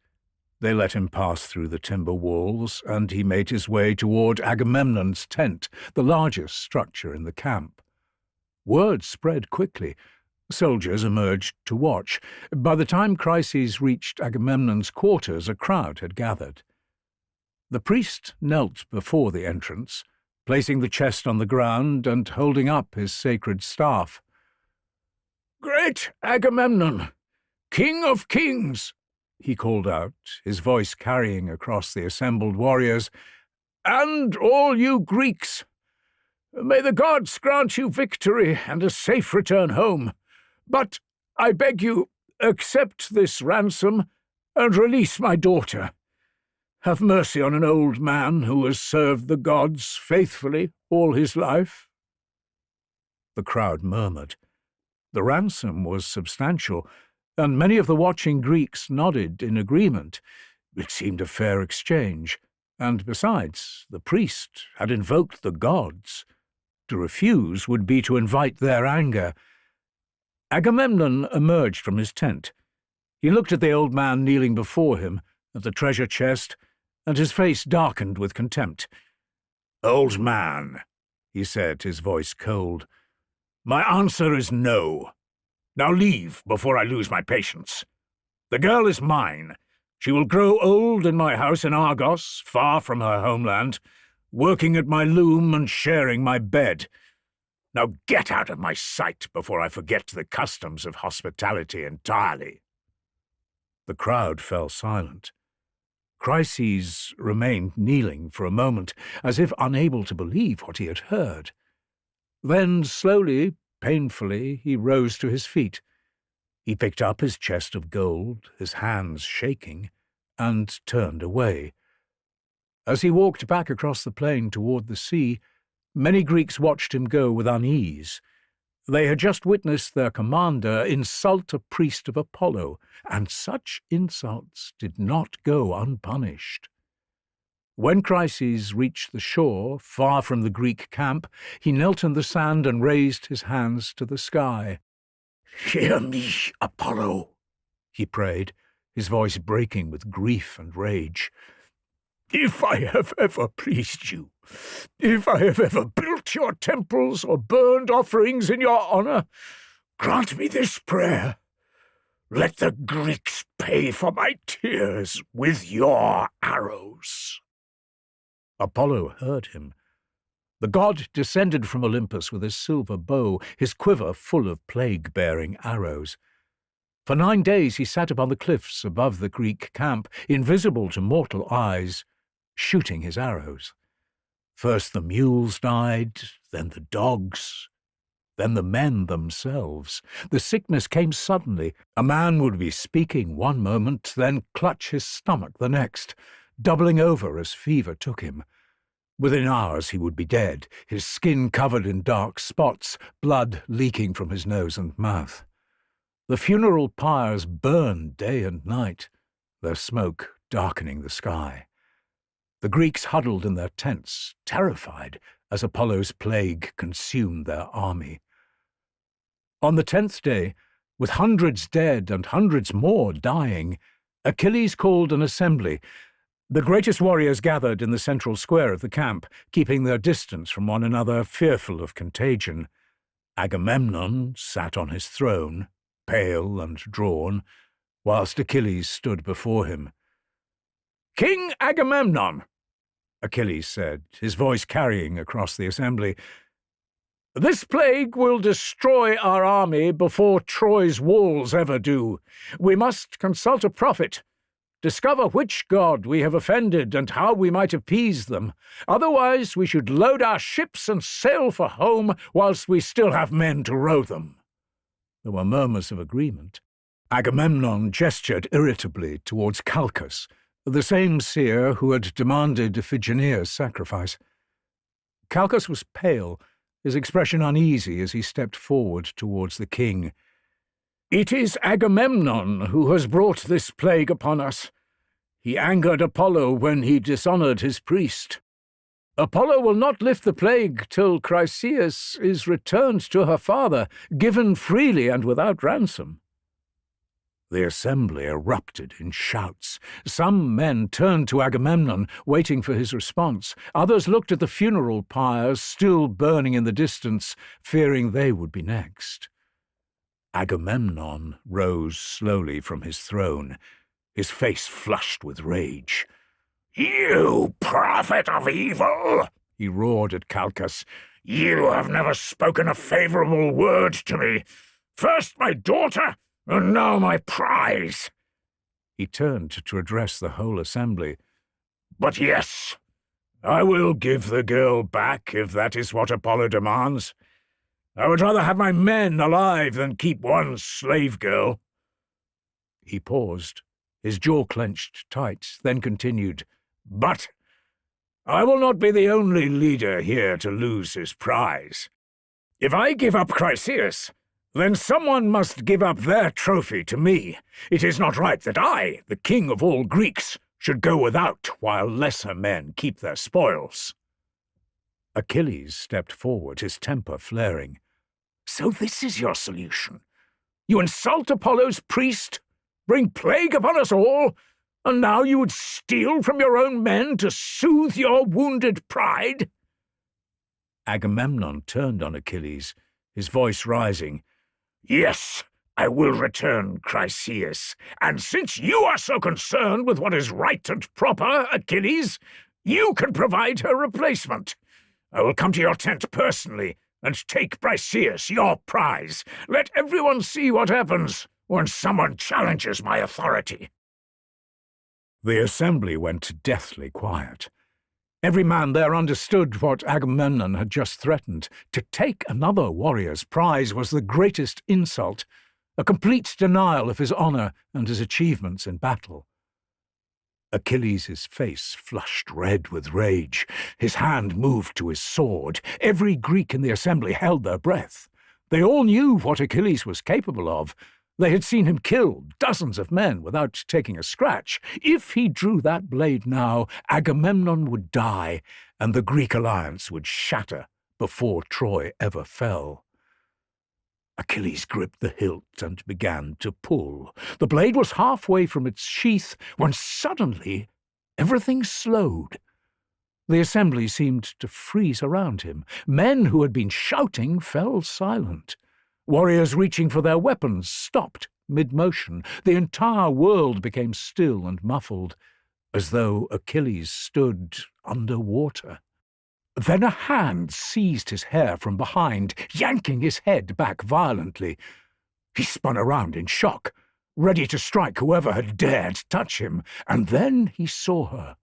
They let him pass through the timber walls, and he made his way toward Agamemnon's tent, the largest structure in the camp. Word spread quickly. Soldiers emerged to watch. By the time Chryses reached Agamemnon's quarters, a crowd had gathered. The priest knelt before the entrance, placing the chest on the ground and holding up his sacred staff. "Great Agamemnon, King of Kings!" he called out, his voice carrying across the assembled warriors, "and all you Greeks! May the gods grant you victory and a safe return home. But I beg you, accept this ransom and release my daughter. Have mercy on an old man who has served the gods faithfully all his life." The crowd murmured. The ransom was substantial, and many of the watching Greeks nodded in agreement. It seemed a fair exchange, and besides, the priest had invoked the gods. To refuse would be to invite their anger. Agamemnon emerged from his tent. He looked at the old man kneeling before him, at the treasure chest, and his face darkened with contempt. "Old man," he said, his voice cold, "my answer is no. Now leave before I lose my patience. The girl is mine. She will grow old in my house in Argos, far from her homeland, working at my loom and sharing my bed. Now get out of my sight before I forget the customs of hospitality entirely." The crowd fell silent. Chryses remained kneeling for a moment, as if unable to believe what he had heard. Then, slowly, painfully, he rose to his feet. He picked up his chest of gold, his hands shaking, and turned away. As he walked back across the plain toward the sea, many Greeks watched him go with unease. They had just witnessed their commander insult a priest of Apollo, and such insults did not go unpunished. When Chryses reached the shore, far from the Greek camp, he knelt in the sand and raised his hands to the sky. "Hear me, Apollo," he prayed, his voice breaking with grief and rage. "If I have ever pleased you, if I have ever built your temples or burned offerings in your honor, grant me this prayer. Let the Greeks pay for my tears with your arrows." Apollo heard him. The god descended from Olympus with his silver bow, his quiver full of plague-bearing arrows. For 9 days he sat upon the cliffs above the Greek camp, invisible to mortal eyes, shooting his arrows. First the mules died, then the dogs, then the men themselves. The sickness came suddenly. A man would be speaking one moment, then clutch his stomach the next, doubling over as fever took him. Within hours he would be dead, his skin covered in dark spots, blood leaking from his nose and mouth. The funeral pyres burned day and night, their smoke darkening the sky. The Greeks huddled in their tents, terrified, as Apollo's plague consumed their army. On the 10th day, with hundreds dead and hundreds more dying, Achilles called an assembly. The greatest warriors gathered in the central square of the camp, keeping their distance from one another, fearful of contagion. Agamemnon sat on his throne, pale and drawn, whilst Achilles stood before him. "King Agamemnon," Achilles said, his voice carrying across the assembly, "this plague will destroy our army before Troy's walls ever do. We must consult a prophet, discover which god we have offended and how we might appease them. Otherwise we should load our ships and sail for home whilst we still have men to row them." There were murmurs of agreement. Agamemnon gestured irritably towards Calchas, the same seer who had demanded Iphigenia's sacrifice. Calchas was pale, his expression uneasy as he stepped forward towards the king. "It is Agamemnon who has brought this plague upon us. He angered Apollo when he dishonoured his priest. Apollo will not lift the plague till Chryseis is returned to her father, given freely and without ransom." The assembly erupted in shouts. Some men turned to Agamemnon, waiting for his response. Others looked at the funeral pyres still burning in the distance, fearing they would be next. Agamemnon rose slowly from his throne, his face flushed with rage. "You prophet of evil!" he roared at Calchas. "You have never spoken a favourable word to me. First my daughter, and now my prize." He turned to address the whole assembly. "But yes, I will give the girl back if that is what Apollo demands. I would rather have my men alive than keep one slave girl." He paused, his jaw clenched tight, then continued, "But I will not be the only leader here to lose his prize. If I give up Chryseis, then someone must give up their trophy to me. It is not right that I, the king of all Greeks, should go without while lesser men keep their spoils." Achilles stepped forward, his temper flaring. "So this is your solution? You insult Apollo's priest, bring plague upon us all, and now you would steal from your own men to soothe your wounded pride?" Agamemnon turned on Achilles, his voice rising. "Yes, I will return Chryseis, and since you are so concerned with what is right and proper, Achilles, you can provide her replacement. I will come to your tent personally and take Chryseis, your prize. Let everyone see what happens when someone challenges my authority." The assembly went deathly quiet. Every man there understood what Agamemnon had just threatened. To take another warrior's prize was the greatest insult, a complete denial of his honour and his achievements in battle. Achilles' face flushed red with rage. His hand moved to his sword. Every Greek in the assembly held their breath. They all knew what Achilles was capable of. They had seen him kill dozens of men without taking a scratch. If he drew that blade now, Agamemnon would die, and the Greek alliance would shatter before Troy ever fell. Achilles gripped the hilt and began to pull. The blade was halfway from its sheath when suddenly everything slowed. The assembly seemed to freeze around him. Men who had been shouting fell silent. Warriors reaching for their weapons stopped mid-motion. The entire world became still and muffled, as though Achilles stood under water. Then a hand seized his hair from behind, yanking his head back violently. He spun around in shock, ready to strike whoever had dared touch him, and then he saw her.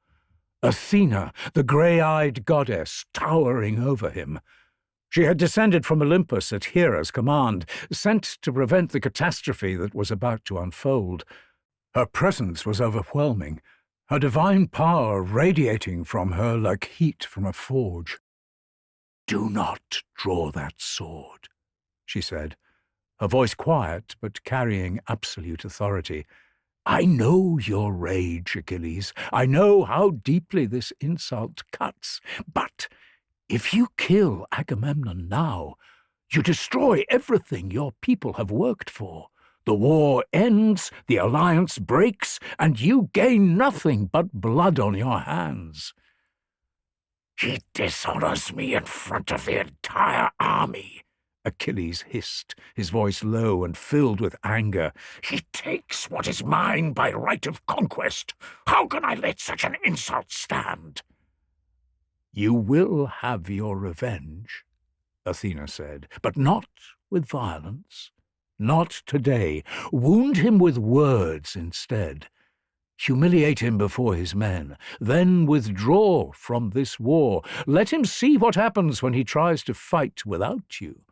Athena, the grey-eyed goddess, towering over him. She had descended from Olympus at Hera's command, sent to prevent the catastrophe that was about to unfold. Her presence was overwhelming, her divine power radiating from her like heat from a forge. "Do not draw that sword," she said, her voice quiet but carrying absolute authority. "I know your rage, Achilles. I know how deeply this insult cuts, but if you kill Agamemnon now, you destroy everything your people have worked for. The war ends, the alliance breaks, and you gain nothing but blood on your hands." "He dishonors me in front of the entire army," Achilles hissed, his voice low and filled with anger. "He takes what is mine by right of conquest. How can I let such an insult stand?" "You will have your revenge," Athena said, "but not with violence. Not today. Wound him with words instead. Humiliate him before his men. Then withdraw from this war. Let him see what happens when he tries to fight without you.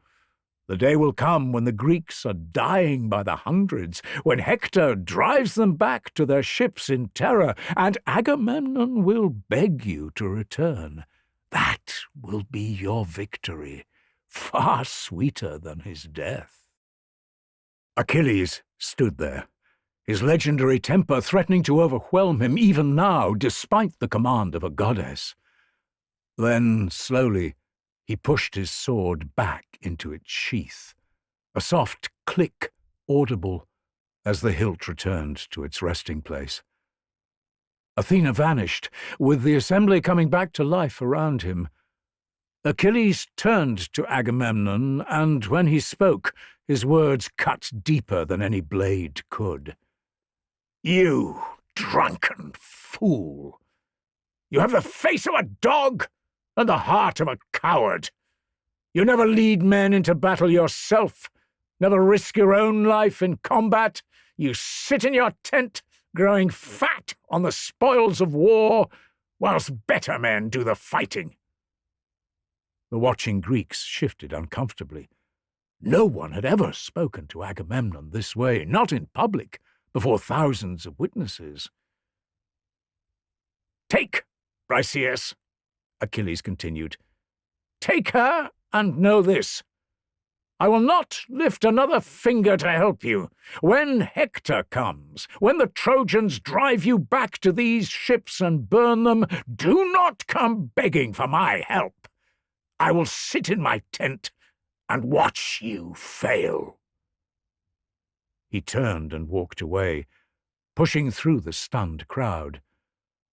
The day will come when the Greeks are dying by the hundreds, when Hector drives them back to their ships in terror, and Agamemnon will beg you to return. That will be your victory, far sweeter than his death." Achilles stood there, his legendary temper threatening to overwhelm him even now, despite the command of a goddess. Then, slowly, he pushed his sword back into its sheath, a soft click audible as the hilt returned to its resting place. Athena vanished, with the assembly coming back to life around him. Achilles turned to Agamemnon, and when he spoke, his words cut deeper than any blade could. "You drunken fool! You have the face of a dog and the heart of a coward. You never lead men into battle yourself, never risk your own life in combat. You sit in your tent, growing fat on the spoils of war, whilst better men do the fighting." The watching Greeks shifted uncomfortably. No one had ever spoken to Agamemnon this way, not in public, before thousands of witnesses. "Take, Briseis," Achilles continued. "Take her, and know this. I will not lift another finger to help you. When Hector comes, when the Trojans drive you back to these ships and burn them, do not come begging for my help. I will sit in my tent and watch you fail." He turned and walked away, pushing through the stunned crowd.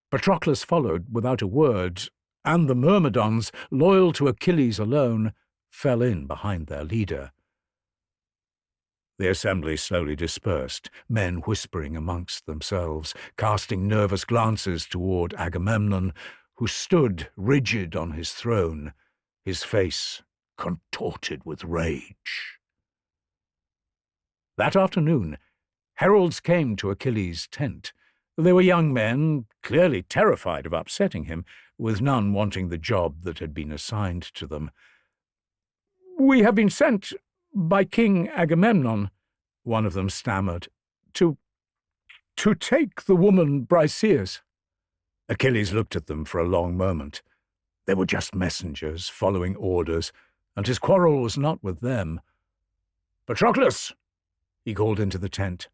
Patroclus followed without a word, and the Myrmidons, loyal to Achilles alone, fell in behind their leader. The assembly slowly dispersed, men whispering amongst themselves, casting nervous glances toward Agamemnon, who stood rigid on his throne, his face contorted with rage. That afternoon, heralds came to Achilles' tent. They were young men, clearly terrified of upsetting him, with none wanting the job that had been assigned to them. "We have been sent by King Agamemnon," one of them stammered, to take the woman Briseis." Achilles looked at them for a long moment. They were just messengers following orders, and his quarrel was not with them. "Patroclus," he called into the tent.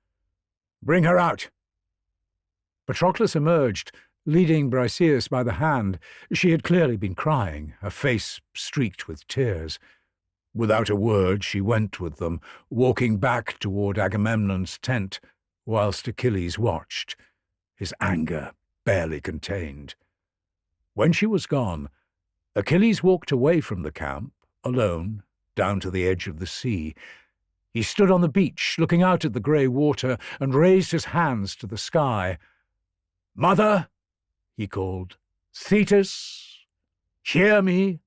"Bring her out." Patroclus emerged, leading Briseis by the hand. She had clearly been crying, her face streaked with tears. Without a word, she went with them, walking back toward Agamemnon's tent, whilst Achilles watched, his anger barely contained. When she was gone, Achilles walked away from the camp, alone, down to the edge of the sea. He stood on the beach, looking out at the grey water, and raised his hands to the sky. "Mother," he called, "Thetis, hear me."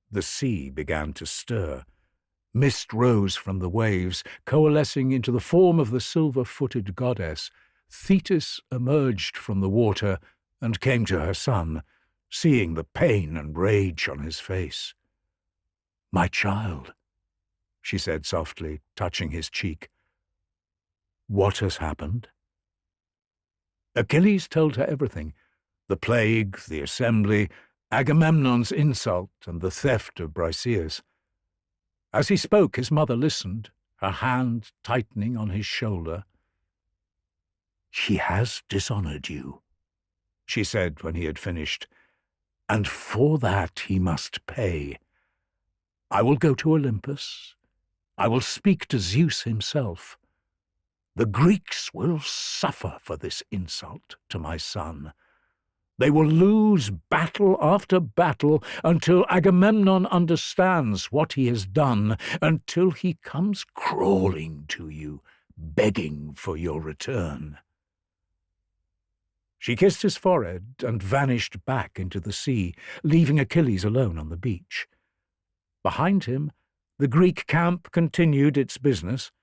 The sea began to stir. Mist rose from the waves, coalescing into the form of the silver-footed goddess. Thetis emerged from the water and came to her son, seeing the pain and rage on his face. "My child," she said softly, touching his cheek. "What has happened?" Achilles told her everything: the plague, the assembly, Agamemnon's insult, and the theft of Briseis. As he spoke, his mother listened, her hand tightening on his shoulder. "He has dishonored you," she said when he had finished, "and for that he must pay. I will go to Olympus. I will speak to Zeus himself. The Greeks will suffer for this insult to my son. They will lose battle after battle until Agamemnon understands what he has done, until he comes crawling to you, begging for your return." She kissed his forehead and vanished back into the sea, leaving Achilles alone on the beach. Behind him, the Greek camp continued its business.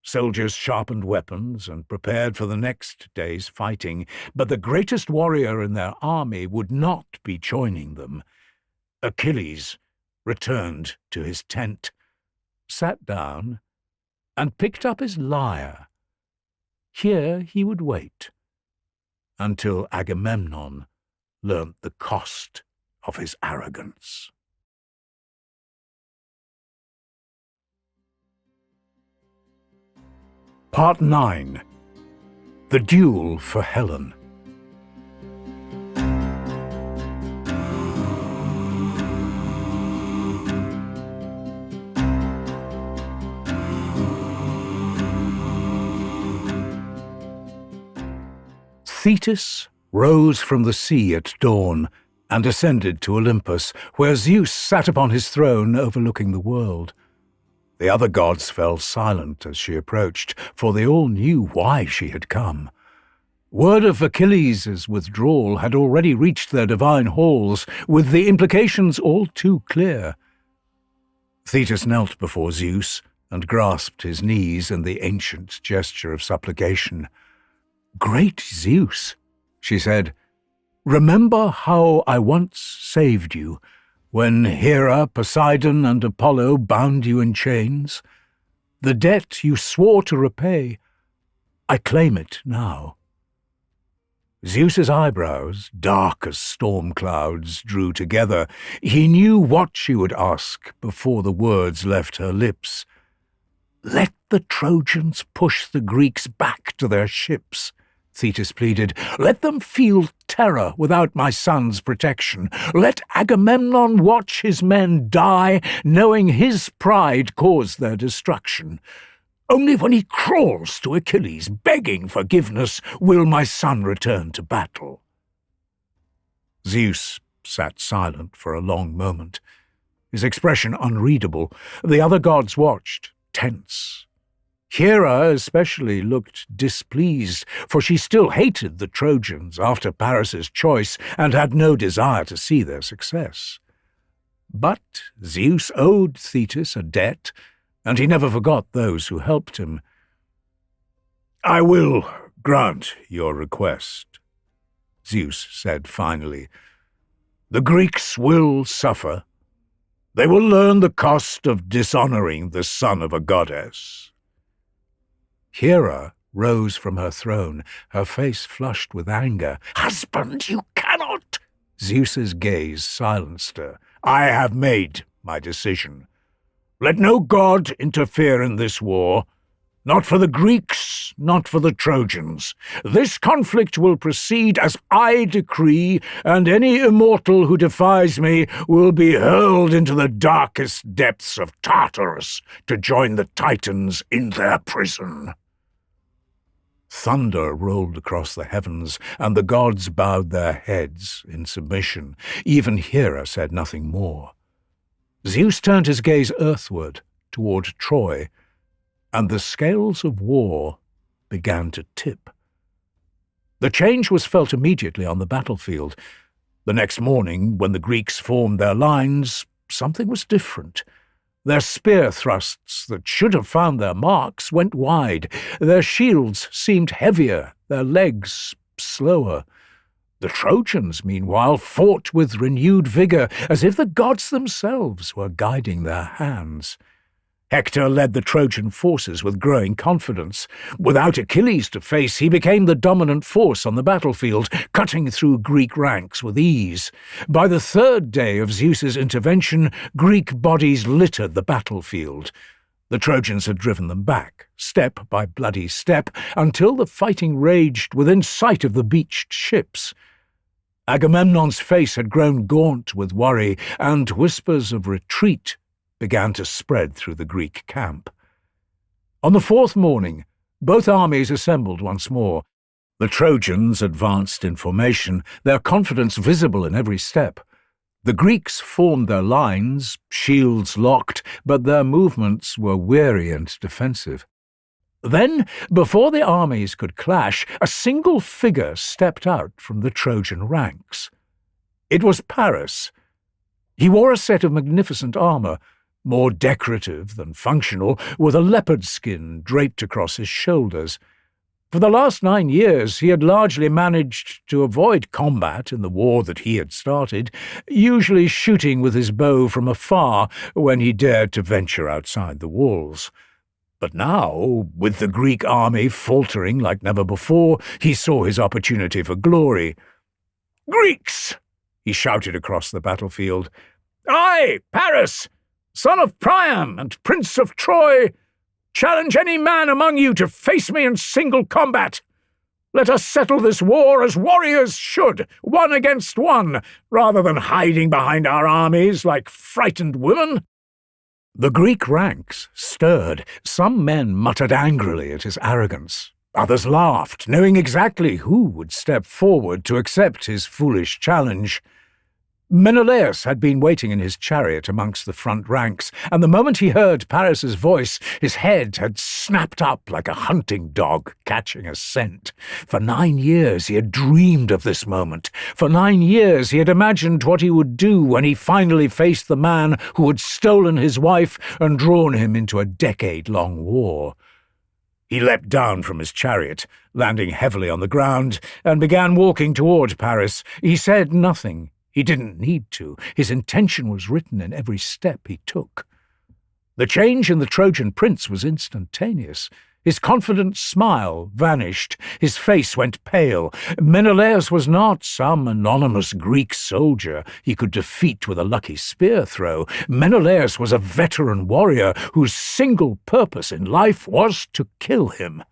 Soldiers sharpened weapons and prepared for the next day's fighting, but the greatest warrior in their army would not be joining them. Achilles returned to his tent, sat down, and picked up his lyre. Here he would wait, until Agamemnon learnt the cost of his arrogance. Part 9. The Duel for Helen. Thetis rose from the sea at dawn and ascended to Olympus, where Zeus sat upon his throne overlooking the world. The other gods fell silent as she approached, for they all knew why she had come. Word of Achilles' withdrawal had already reached their divine halls, with the implications all too clear. Thetis knelt before Zeus and grasped his knees in the ancient gesture of supplication. "Great Zeus," she said, "remember how I once saved you, when Hera, Poseidon, and Apollo bound you in chains. The debt you swore to repay, I claim it now." Zeus's eyebrows, dark as storm clouds, drew together. He knew what she would ask before the words left her lips. "Let the Trojans push the Greeks back to their ships," Thetis pleaded. "Let them feel terror without my son's protection. Let Agamemnon watch his men die, knowing his pride caused their destruction. Only when he crawls to Achilles, begging forgiveness, will my son return to battle." Zeus sat silent for a long moment, his expression unreadable. The other gods watched, tense. Hera especially looked displeased, for she still hated the Trojans after Paris's choice and had no desire to see their success. But Zeus owed Thetis a debt, and he never forgot those who helped him. "I will grant your request," Zeus said finally. "The Greeks will suffer. They will learn the cost of dishonoring the son of a goddess." Hera rose from her throne, her face flushed with anger. "Husband, you cannot!" Zeus's gaze silenced her. "I have made my decision. Let no god interfere in this war. Not for the Greeks, not for the Trojans. This conflict will proceed as I decree, and any immortal who defies me will be hurled into the darkest depths of Tartarus to join the Titans in their prison." Thunder rolled across the heavens, and the gods bowed their heads in submission. Even Hera said nothing more. Zeus turned his gaze earthward, toward Troy, and the scales of war began to tip. The change was felt immediately on the battlefield. The next morning, when the Greeks formed their lines, something was different. Their spear thrusts that should have found their marks went wide. Their shields seemed heavier, their legs slower. The Trojans, meanwhile, fought with renewed vigor, as if the gods themselves were guiding their hands. Hector led the Trojan forces with growing confidence. Without Achilles to face, he became the dominant force on the battlefield, cutting through Greek ranks with ease. By the third day of Zeus's intervention, Greek bodies littered the battlefield. The Trojans had driven them back, step by bloody step, until the fighting raged within sight of the beached ships. Agamemnon's face had grown gaunt with worry, and whispers of retreat began to spread through the Greek camp. On the fourth morning, both armies assembled once more. The Trojans advanced in formation, their confidence visible in every step. The Greeks formed their lines, shields locked, but their movements were weary and defensive. Then, before the armies could clash, a single figure stepped out from the Trojan ranks. It was Paris. He wore a set of magnificent armor, more decorative than functional, with a leopard skin draped across his shoulders. For the last 9 years he had largely managed to avoid combat in the war that he had started, usually shooting with his bow from afar when he dared to venture outside the walls. But now, with the Greek army faltering like never before, he saw his opportunity for glory. "Greeks!" he shouted across the battlefield. "I, Paris, son of Priam and prince of Troy, challenge any man among you to face me in single combat. Let us settle this war as warriors should, one against one, rather than hiding behind our armies like frightened women." The Greek ranks stirred. Some men muttered angrily at his arrogance. Others laughed, knowing exactly who would step forward to accept his foolish challenge. Menelaus had been waiting in his chariot amongst the front ranks, and the moment he heard Paris's voice, his head had snapped up like a hunting dog catching a scent. For 9 years he had dreamed of this moment. For 9 years he had imagined what he would do when he finally faced the man who had stolen his wife and drawn him into a decade-long war. He leapt down from his chariot, landing heavily on the ground, and began walking toward Paris. He said nothing. He didn't need to. His intention was written in every step he took. The change in the Trojan prince was instantaneous. His confident smile vanished. His face went pale. Menelaus was not some anonymous Greek soldier he could defeat with a lucky spear throw. Menelaus was a veteran warrior whose single purpose in life was to kill him.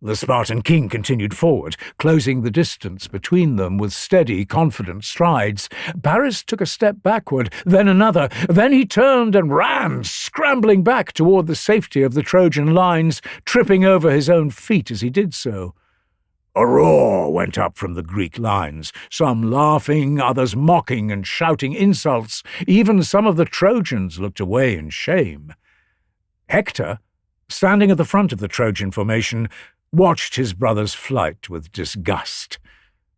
The Spartan king continued forward, closing the distance between them with steady, confident strides. Paris took a step backward, then another. Then he turned and ran, scrambling back toward the safety of the Trojan lines, tripping over his own feet as he did so. A roar went up from the Greek lines, some laughing, others mocking and shouting insults. Even some of the Trojans looked away in shame. Hector, standing at the front of the Trojan formation, watched his brother's flight with disgust.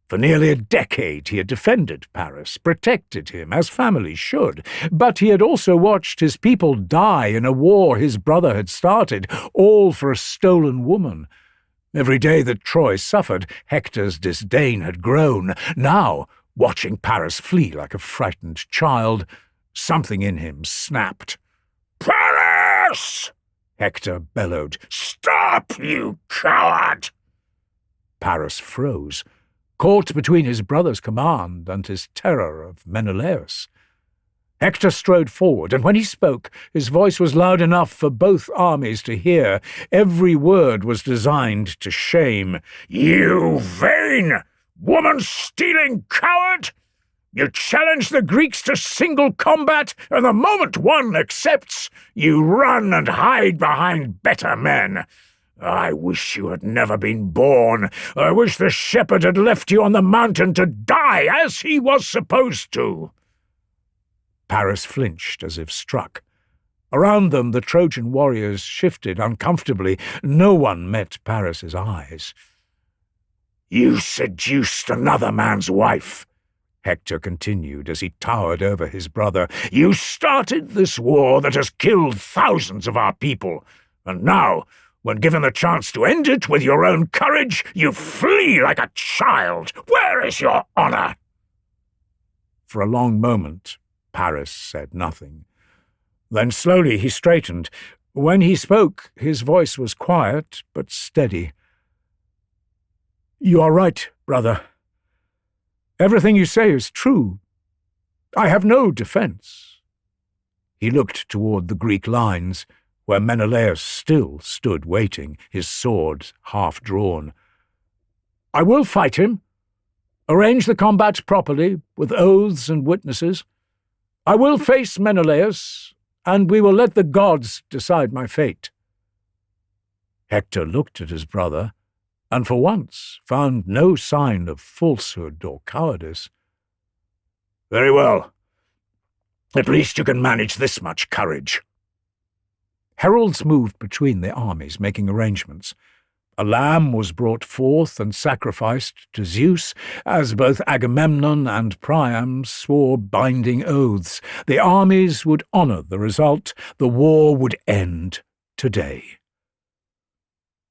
For nearly a decade he had defended Paris, protected him, as family should, but he had also watched his people die in a war his brother had started, all for a stolen woman. Every day that Troy suffered, Hector's disdain had grown. Now, watching Paris flee like a frightened child, something in him snapped. "Paris!" Hector bellowed. "Stop, you coward!" Paris froze, caught between his brother's command and his terror of Menelaus. Hector strode forward, and when he spoke, his voice was loud enough for both armies to hear. Every word was designed to shame. "You vain, woman-stealing coward! You challenge the Greeks to single combat, and the moment one accepts, you run and hide behind better men. I wish you had never been born. I wish the shepherd had left you on the mountain to die as he was supposed to." Paris flinched as if struck. Around them the Trojan warriors shifted uncomfortably. No one met Paris's eyes. "You seduced another man's wife," Hector continued as he towered over his brother. "You started this war that has killed thousands of our people, and now, when given the chance to end it with your own courage, you flee like a child. Where is your honor?" For a long moment, Paris said nothing. Then slowly he straightened. When he spoke, his voice was quiet but steady. "You are right, brother. Everything you say is true. I have no defense." He looked toward the Greek lines, where Menelaus still stood waiting, his sword half drawn. "I will fight him. Arrange the combat properly, with oaths and witnesses. I will face Menelaus, and we will let the gods decide my fate." Hector looked at his brother, and for once found no sign of falsehood or cowardice. "Very well. At least you can manage this much courage." Heralds moved between the armies, making arrangements. A lamb was brought forth and sacrificed to Zeus, as both Agamemnon and Priam swore binding oaths. The armies would honor the result. The war would end today.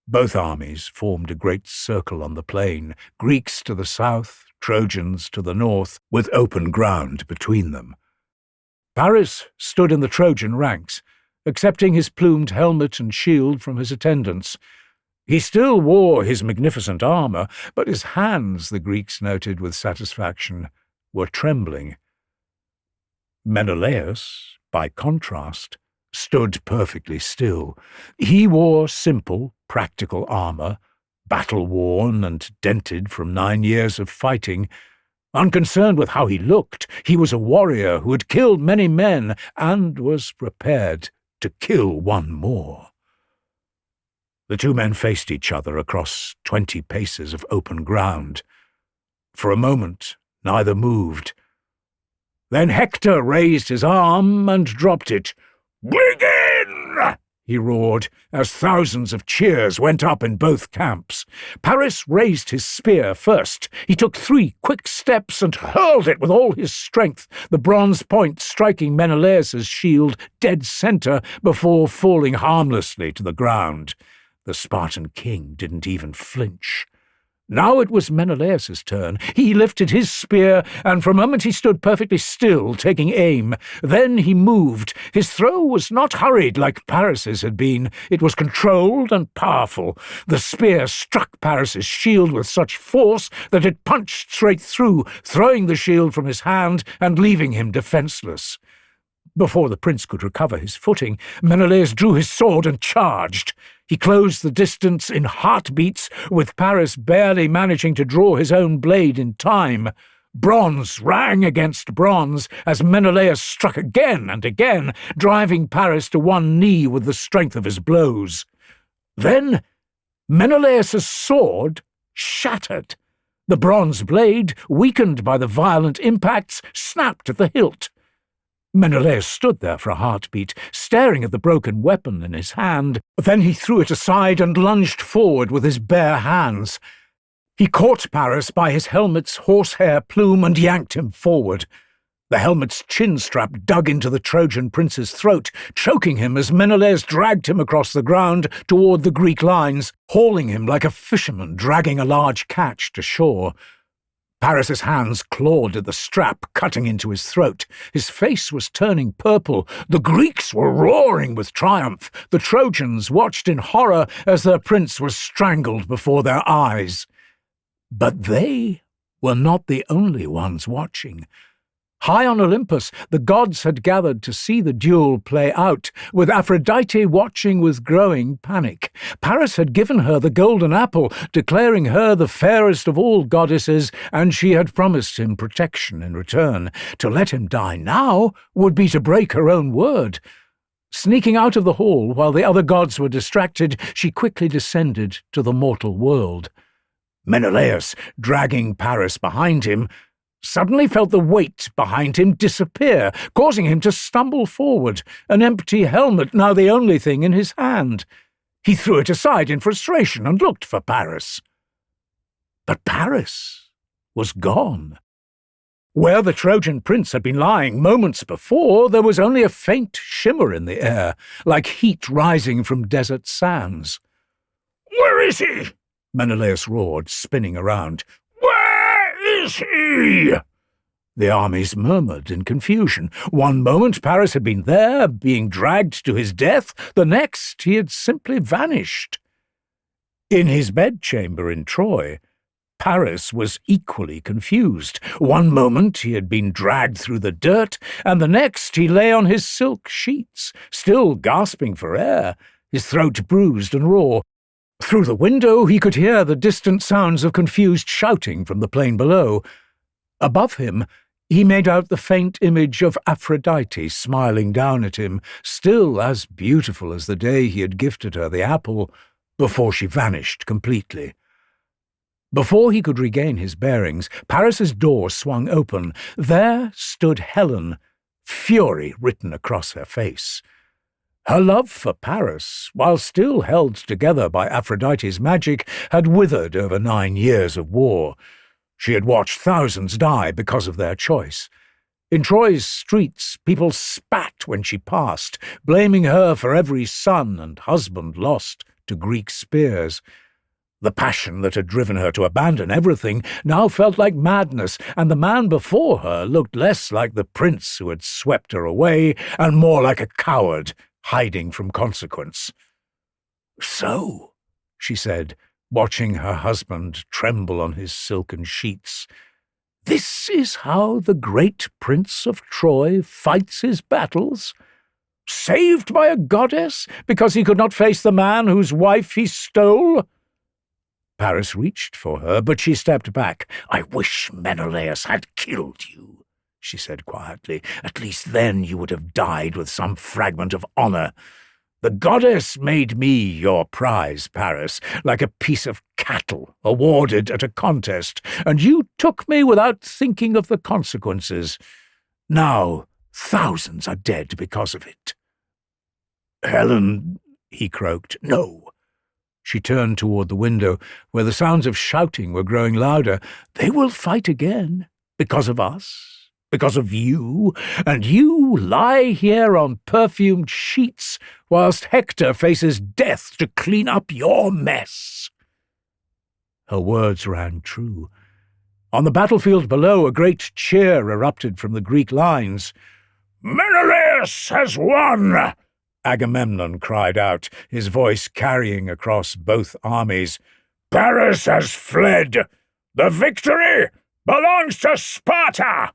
Both armies formed a great circle on the plain, Greeks to the south, Trojans to the north, with open ground between them. Paris stood in the Trojan ranks, accepting his plumed helmet and shield from his attendants. He still wore his magnificent armour, but his hands, the Greeks noted with satisfaction, were trembling. Menelaus, by contrast, stood perfectly still. He wore simple, practical armour, battle-worn and dented from 9 years of fighting. Unconcerned with how he looked, he was a warrior who had killed many men and was prepared to kill one more. The two men faced each other across 20 paces of open ground. For a moment, neither moved. Then Hector raised his arm and dropped it. "Begin!" he roared, as thousands of cheers went up in both camps. Paris raised his spear first. He took 3 quick steps and hurled it with all his strength, the bronze point striking Menelaus's shield dead center before falling harmlessly to the ground. The Spartan king didn't even flinch. Now it was Menelaus's turn. He lifted his spear, and for a moment he stood perfectly still, taking aim. Then he moved. His throw was not hurried like Paris's had been. It was controlled and powerful. The spear struck Paris's shield with such force that it punched straight through, throwing the shield from his hand and leaving him defenseless. Before the prince could recover his footing, Menelaus drew his sword and charged. He closed the distance in heartbeats, with Paris barely managing to draw his own blade in time. Bronze rang against bronze as Menelaus struck again and again, driving Paris to one knee with the strength of his blows. Then Menelaus's sword shattered. The bronze blade, weakened by the violent impacts, snapped at the hilt. Menelaus stood there for a heartbeat, staring at the broken weapon in his hand. Then he threw it aside and lunged forward with his bare hands. He caught Paris by his helmet's horsehair plume and yanked him forward. The helmet's chin strap dug into the Trojan prince's throat, choking him as Menelaus dragged him across the ground toward the Greek lines, hauling him like a fisherman dragging a large catch to shore. Paris's hands clawed at the strap, cutting into his throat. His face was turning purple. The Greeks were roaring with triumph. The Trojans watched in horror as their prince was strangled before their eyes. But they were not the only ones watching. High on Olympus, the gods had gathered to see the duel play out, with Aphrodite watching with growing panic. Paris had given her the golden apple, declaring her the fairest of all goddesses, and she had promised him protection in return. To let him die now would be to break her own word. Sneaking out of the hall while the other gods were distracted, she quickly descended to the mortal world. Menelaus, dragging Paris behind him, suddenly felt the weight behind him disappear, causing him to stumble forward, an empty helmet now the only thing in his hand. He threw it aside in frustration and looked for Paris. But Paris was gone. Where the Trojan prince had been lying moments before, there was only a faint shimmer in the air, like heat rising from desert sands. "Where is he?" Menelaus roared, spinning around. "Where is he?" The armies murmured in confusion. One moment Paris had been there, being dragged to his death. The next he had simply vanished. In his bedchamber in Troy, Paris was equally confused. One moment he had been dragged through the dirt, and the next he lay on his silk sheets, still gasping for air, his throat bruised and raw. Through the window he could hear the distant sounds of confused shouting from the plain below. Above him he made out the faint image of Aphrodite smiling down at him, still as beautiful as the day he had gifted her the apple, before she vanished completely. Before he could regain his bearings, Paris's door swung open. There stood Helen, fury written across her face. Her love for Paris, while still held together by Aphrodite's magic, had withered over 9 years of war. She had watched thousands die because of their choice. In Troy's streets, people spat when she passed, blaming her for every son and husband lost to Greek spears. The passion that had driven her to abandon everything now felt like madness, and the man before her looked less like the prince who had swept her away and more like a coward hiding from consequence. "So," she said, watching her husband tremble on his silken sheets, "this is how the great prince of Troy fights his battles? Saved by a goddess because he could not face the man whose wife he stole?" Paris reached for her, but she stepped back. "I wish Menelaus had killed you," she said quietly. "At least then you would have died with some fragment of honor. The goddess made me your prize, Paris, like a piece of cattle awarded at a contest, and you took me without thinking of the consequences. Now thousands are dead because of it." "Helen," he croaked, "no." She turned toward the window, where the sounds of shouting were growing louder. "They will fight again, because of us, because of you, and you lie here on perfumed sheets whilst Hector faces death to clean up your mess." Her words rang true. On the battlefield below, a great cheer erupted from the Greek lines. "Menelaus has won!" Agamemnon cried out, his voice carrying across both armies. "Paris has fled! The victory belongs to Sparta!"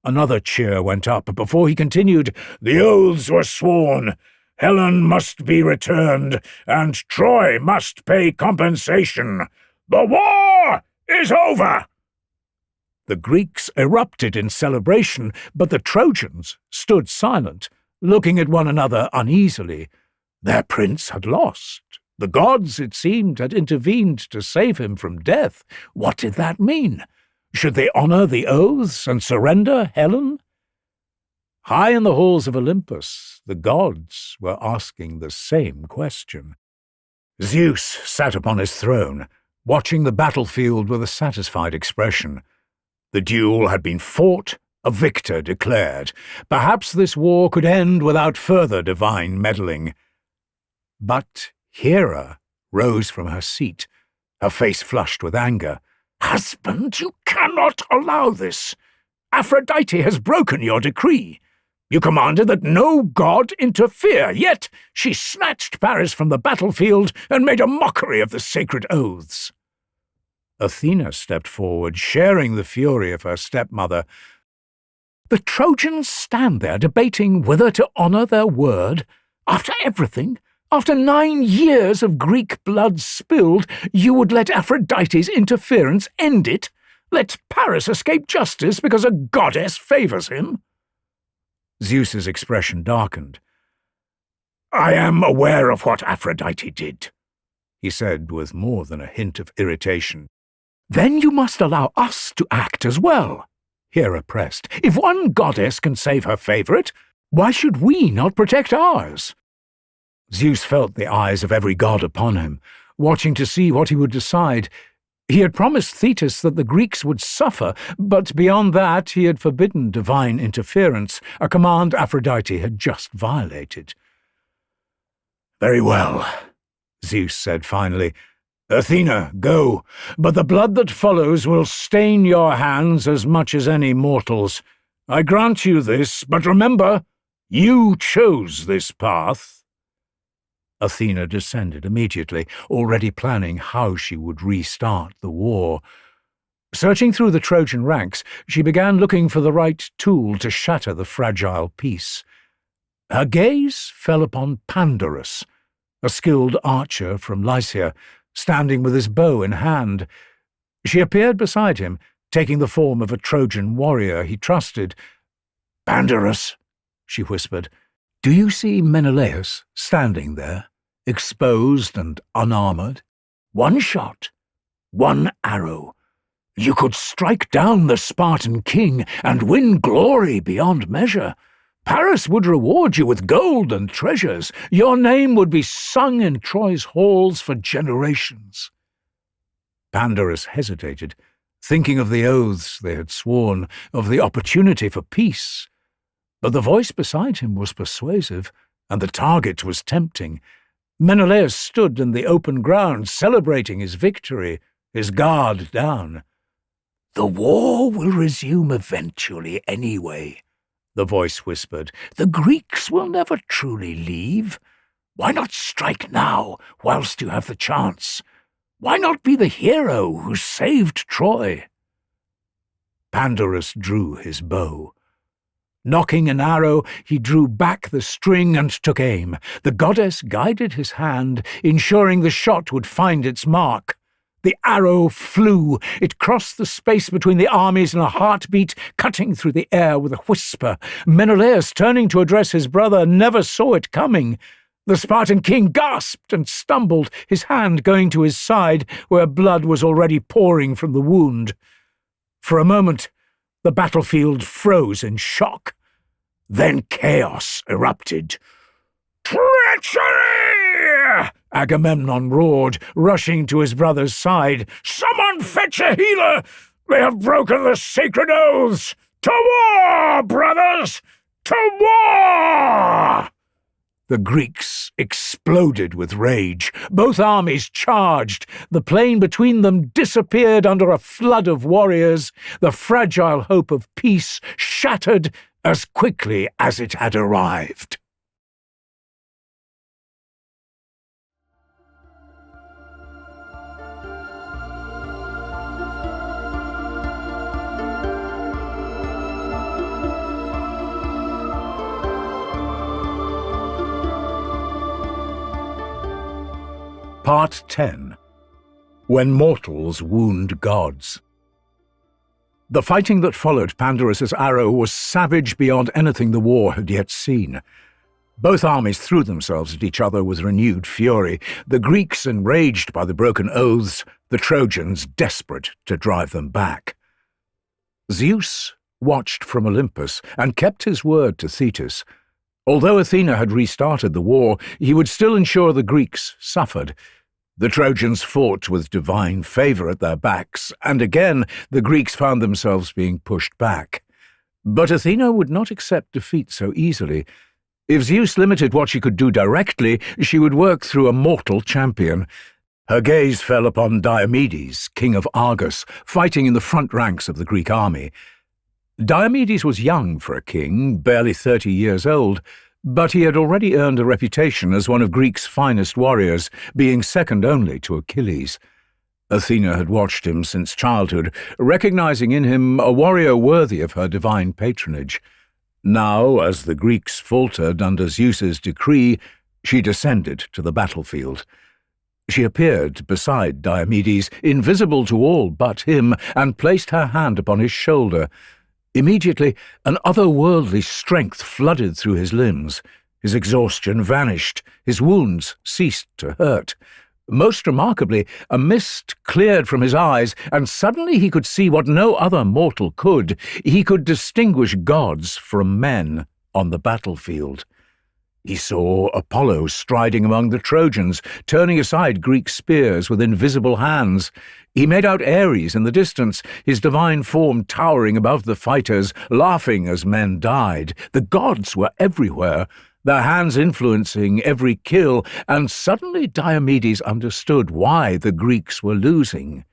Another cheer went up before he continued. "The oaths were sworn. Helen must be returned, and Troy must pay compensation. The war is over!" The Greeks erupted in celebration, but the Trojans stood silent, looking at one another uneasily. Their prince had lost. The gods, it seemed, had intervened to save him from death. What did that mean? Should they honor the oaths and surrender Helen? High in the halls of Olympus, the gods were asking the same question. Zeus sat upon his throne, watching the battlefield with a satisfied expression. The duel had been fought, a victor declared. Perhaps this war could end without further divine meddling. But Hera rose from her seat, her face flushed with anger. "Husband, you cannot allow this. Aphrodite has broken your decree. You commanded that no god interfere, yet she snatched Paris from the battlefield and made a mockery of the sacred oaths." Athena stepped forward, sharing the fury of her stepmother. "The Trojans stand there debating whether to honor their word. After everything, after 9 years of Greek blood spilled, you would let Aphrodite's interference end it? Let Paris escape justice because a goddess favors him?" Zeus's expression darkened. "I am aware of what Aphrodite did," he said with more than a hint of irritation. "Then you must allow us to act as well," Hera pressed. "If one goddess can save her favorite, why should we not protect ours?" Zeus felt the eyes of every god upon him, watching to see what he would decide. He had promised Thetis that the Greeks would suffer, but beyond that he had forbidden divine interference, a command Aphrodite had just violated. "Very well," Zeus said finally. "Athena, go, but the blood that follows will stain your hands as much as any mortal's. I grant you this, but remember, you chose this path." Athena descended immediately, already planning how she would restart the war. Searching through the Trojan ranks, she began looking for the right tool to shatter the fragile peace. Her gaze fell upon Pandorus, a skilled archer from Lycia, standing with his bow in hand. She appeared beside him, taking the form of a Trojan warrior he trusted. "Pandorus," she whispered, "do you see Menelaus standing there, exposed and unarmored? One shot, one arrow. You could strike down the Spartan king and win glory beyond measure. Paris would reward you with gold and treasures. Your name would be sung in Troy's halls for generations." Pandorus hesitated, thinking of the oaths they had sworn, of the opportunity for peace. But the voice beside him was persuasive, and the target was tempting. Menelaus stood in the open ground, celebrating his victory, his guard down. "The war will resume eventually anyway," the voice whispered. "The Greeks will never truly leave. Why not strike now, whilst you have the chance? Why not be the hero who saved Troy?" Pandarus drew his bow. Nocking an arrow, he drew back the string and took aim. The goddess guided his hand, ensuring the shot would find its mark. The arrow flew. It crossed the space between the armies in a heartbeat, cutting through the air with a whisper. Menelaus, turning to address his brother, never saw it coming. The Spartan king gasped and stumbled, his hand going to his side, where blood was already pouring from the wound. For a moment, the battlefield froze in shock. Then chaos erupted. "Treachery!" Agamemnon roared, rushing to his brother's side. "Someone fetch a healer! They have broken the sacred oaths! To war, brothers! To war!" The Greeks exploded with rage. Both armies charged. The plain between them disappeared under a flood of warriors. The fragile hope of peace shattered as quickly as it had arrived. Part 10. When Mortals Wound Gods. The fighting that followed Pandarus's arrow was savage beyond anything the war had yet seen. Both armies threw themselves at each other with renewed fury, the Greeks enraged by the broken oaths, the Trojans desperate to drive them back. Zeus watched from Olympus and kept his word to Thetis. Although Athena had restarted the war, he would still ensure the Greeks suffered. The Trojans fought with divine favour at their backs, and again the Greeks found themselves being pushed back. But Athena would not accept defeat so easily. If Zeus limited what she could do directly, she would work through a mortal champion. Her gaze fell upon Diomedes, king of Argos, fighting in the front ranks of the Greek army. Diomedes was young for a king, barely 30 years old, but he had already earned a reputation as one of Greece's finest warriors, being second only to Achilles. Athena had watched him since childhood, recognizing in him a warrior worthy of her divine patronage. Now, as the Greeks faltered under Zeus's decree, she descended to the battlefield. She appeared beside Diomedes, invisible to all but him, and placed her hand upon his shoulder. Immediately, an otherworldly strength flooded through his limbs. His exhaustion vanished. His wounds ceased to hurt. Most remarkably, a mist cleared from his eyes, and suddenly he could see what no other mortal could. He could distinguish gods from men on the battlefield. He saw Apollo striding among the Trojans, turning aside Greek spears with invisible hands. He made out Ares in the distance, his divine form towering above the fighters, laughing as men died. The gods were everywhere, their hands influencing every kill, and suddenly Diomedes understood why the Greeks were losing.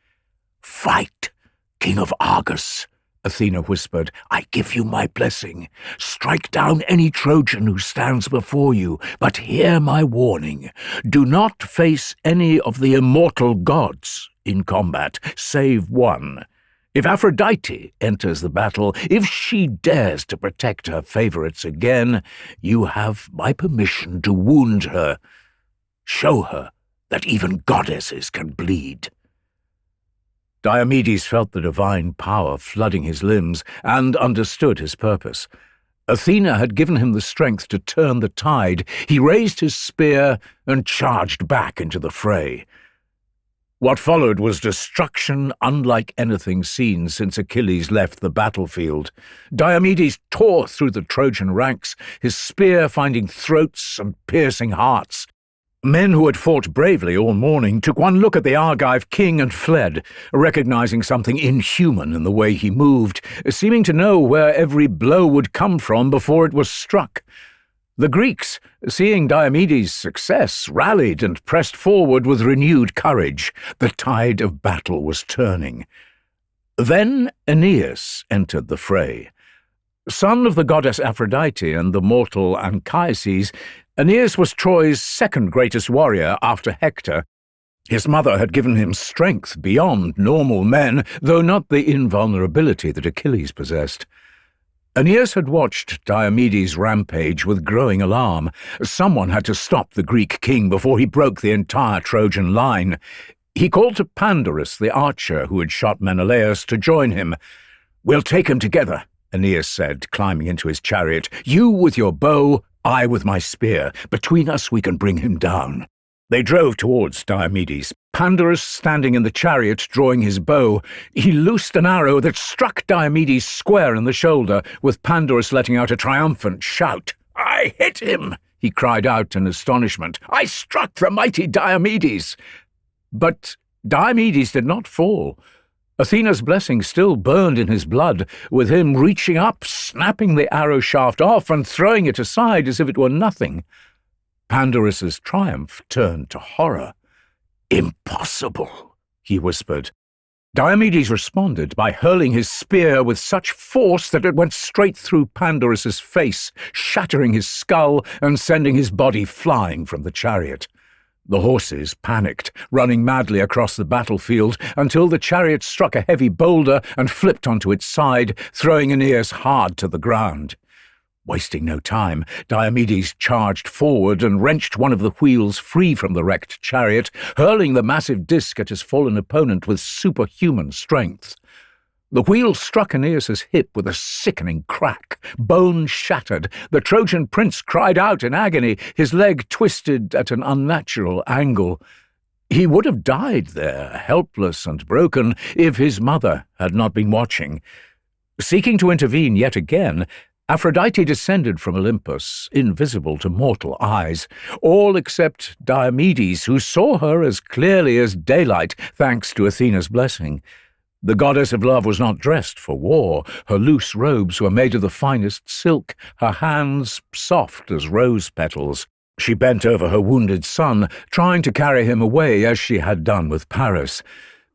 "Fight, King of Argos," Athena whispered. "I give you my blessing. Strike down any Trojan who stands before you, but hear my warning. Do not face any of the immortal gods in combat, save one. If Aphrodite enters the battle, if she dares to protect her favorites again, you have my permission to wound her. Show her that even goddesses can bleed." Diomedes felt the divine power flooding his limbs and understood his purpose. Athena had given him the strength to turn the tide. He raised his spear and charged back into the fray. What followed was destruction unlike anything seen since Achilles left the battlefield. Diomedes tore through the Trojan ranks, his spear finding throats and piercing hearts. Men who had fought bravely all morning took one look at the Argive king and fled, recognizing something inhuman in the way he moved, seeming to know where every blow would come from before it was struck. The Greeks, seeing Diomedes' success, rallied and pressed forward with renewed courage. The tide of battle was turning. Then Aeneas entered the fray. Son of the goddess Aphrodite and the mortal Anchises, Aeneas was Troy's second greatest warrior after Hector. His mother had given him strength beyond normal men, though not the invulnerability that Achilles possessed. Aeneas had watched Diomedes' rampage with growing alarm. Someone had to stop the Greek king before he broke the entire Trojan line. He called to Pandarus, the archer who had shot Menelaus, to join him. "We'll take him together," Aeneas said, climbing into his chariot. "You with your bow, I with my spear. Between us we can bring him down." They drove towards Diomedes, Pandarus standing in the chariot drawing his bow. He loosed an arrow that struck Diomedes square in the shoulder, with Pandarus letting out a triumphant shout. "I hit him!" he cried out in astonishment. "I struck the mighty Diomedes!" But Diomedes did not fall. Athena's blessing still burned in his blood, with him reaching up, snapping the arrow shaft off and throwing it aside as if it were nothing. Pandarus's triumph turned to horror. "Impossible," he whispered. Diomedes responded by hurling his spear with such force that it went straight through Pandarus's face, shattering his skull and sending his body flying from the chariot. The horses panicked, running madly across the battlefield until the chariot struck a heavy boulder and flipped onto its side, throwing Aeneas hard to the ground. Wasting no time, Diomedes charged forward and wrenched one of the wheels free from the wrecked chariot, hurling the massive disc at his fallen opponent with superhuman strength. The wheel struck Aeneas's hip with a sickening crack. Bone shattered. The Trojan prince cried out in agony, his leg twisted at an unnatural angle. He would have died there, helpless and broken, if his mother had not been watching. Seeking to intervene yet again, Aphrodite descended from Olympus, invisible to mortal eyes, all except Diomedes, who saw her as clearly as daylight, thanks to Athena's blessing. The goddess of love was not dressed for war. Her loose robes were made of the finest silk, her hands soft as rose petals. She bent over her wounded son, trying to carry him away as she had done with Paris.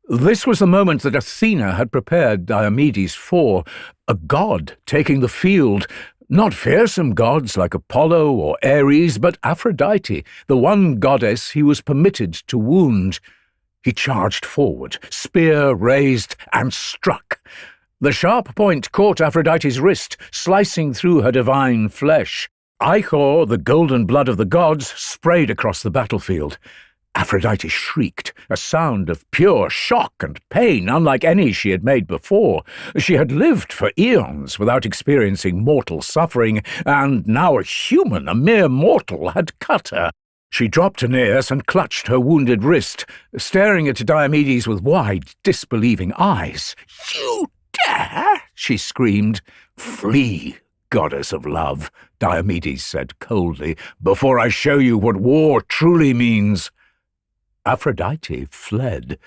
This was the moment that Athena had prepared Diomedes for, a god taking the field, not fearsome gods like Apollo or Ares, but Aphrodite, the one goddess he was permitted to wound. He charged forward, spear raised, and struck. The sharp point caught Aphrodite's wrist, slicing through her divine flesh. Ichor, the golden blood of the gods, sprayed across the battlefield. Aphrodite shrieked, a sound of pure shock and pain unlike any she had made before. She had lived for eons without experiencing mortal suffering, and now a human, a mere mortal, had cut her. She dropped Aeneas and clutched her wounded wrist, staring at Diomedes with wide, disbelieving eyes. "You dare!" she screamed. "Flee, goddess of love," Diomedes said coldly, "before I show you what war truly means." Aphrodite fled,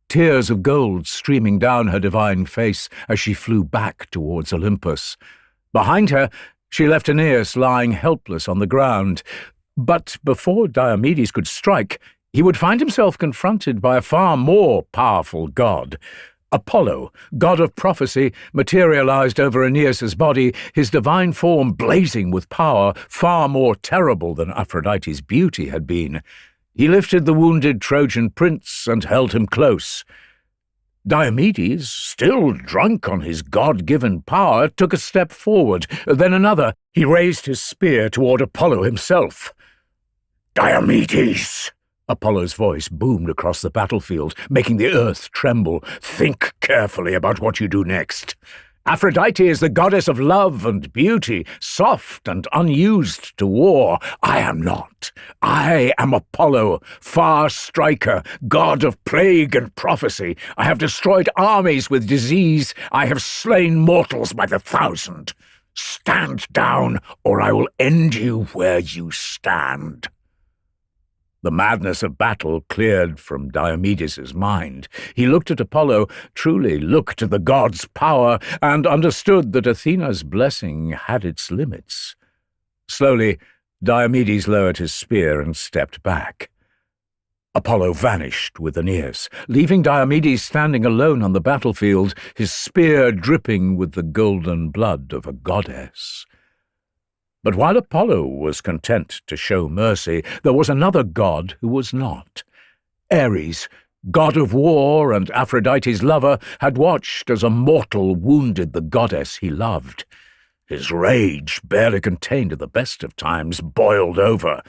tears of gold streaming down her divine face as she flew back towards Olympus. Behind her, she left Aeneas lying helpless on the ground. But before Diomedes could strike, he would find himself confronted by a far more powerful god. Apollo, god of prophecy, materialized over Aeneas's body, his divine form blazing with power, far more terrible than Aphrodite's beauty had been. He lifted the wounded Trojan prince and held him close. Diomedes, still drunk on his god-given power, took a step forward, then another. He raised his spear toward Apollo himself. "Diomedes!" Apollo's voice boomed across the battlefield, making the earth tremble. "Think carefully about what you do next. Aphrodite is the goddess of love and beauty, soft and unused to war. I am not. I am Apollo, far striker, god of plague and prophecy. I have destroyed armies with disease. I have slain mortals by the thousand. Stand down, or I will end you where you stand." The madness of battle cleared from Diomedes' mind. He looked at Apollo, truly looked at the god's power, and understood that Athena's blessing had its limits. Slowly, Diomedes lowered his spear and stepped back. Apollo vanished with Aeneas, leaving Diomedes standing alone on the battlefield, his spear dripping with the golden blood of a goddess. But while Apollo was content to show mercy, there was another god who was not. Ares, god of war and Aphrodite's lover, had watched as a mortal wounded the goddess he loved. His rage, barely contained at the best of times, boiled over.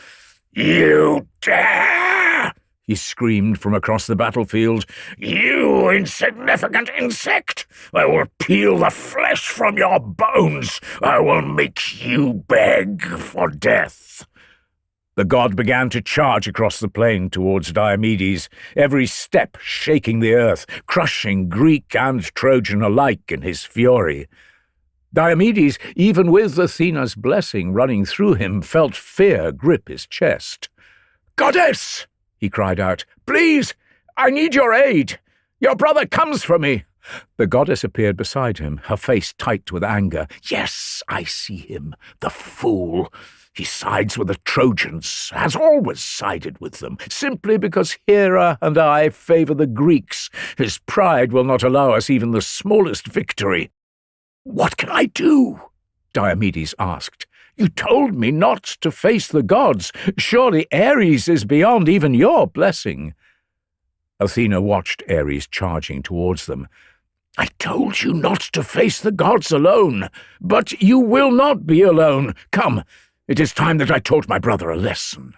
"You dare!" he screamed from across the battlefield. "You insignificant insect! I will peel the flesh from your bones! I will make you beg for death!" The god began to charge across the plain towards Diomedes, every step shaking the earth, crushing Greek and Trojan alike in his fury. Diomedes, even with Athena's blessing running through him, felt fear grip his chest. "Goddess!" he cried out. "Please, I need your aid! Your brother comes for me!" The goddess appeared beside him, her face tight with anger. "Yes, I see him, the fool! He sides with the Trojans, has always sided with them, simply because Hera and I favor the Greeks. His pride will not allow us even the smallest victory." "What can I do?" Diomedes asked. "You told me not to face the gods. Surely Ares is beyond even your blessing." Athena watched Ares charging towards them. "I told you not to face the gods alone, but you will not be alone. Come, it is time that I taught my brother a lesson."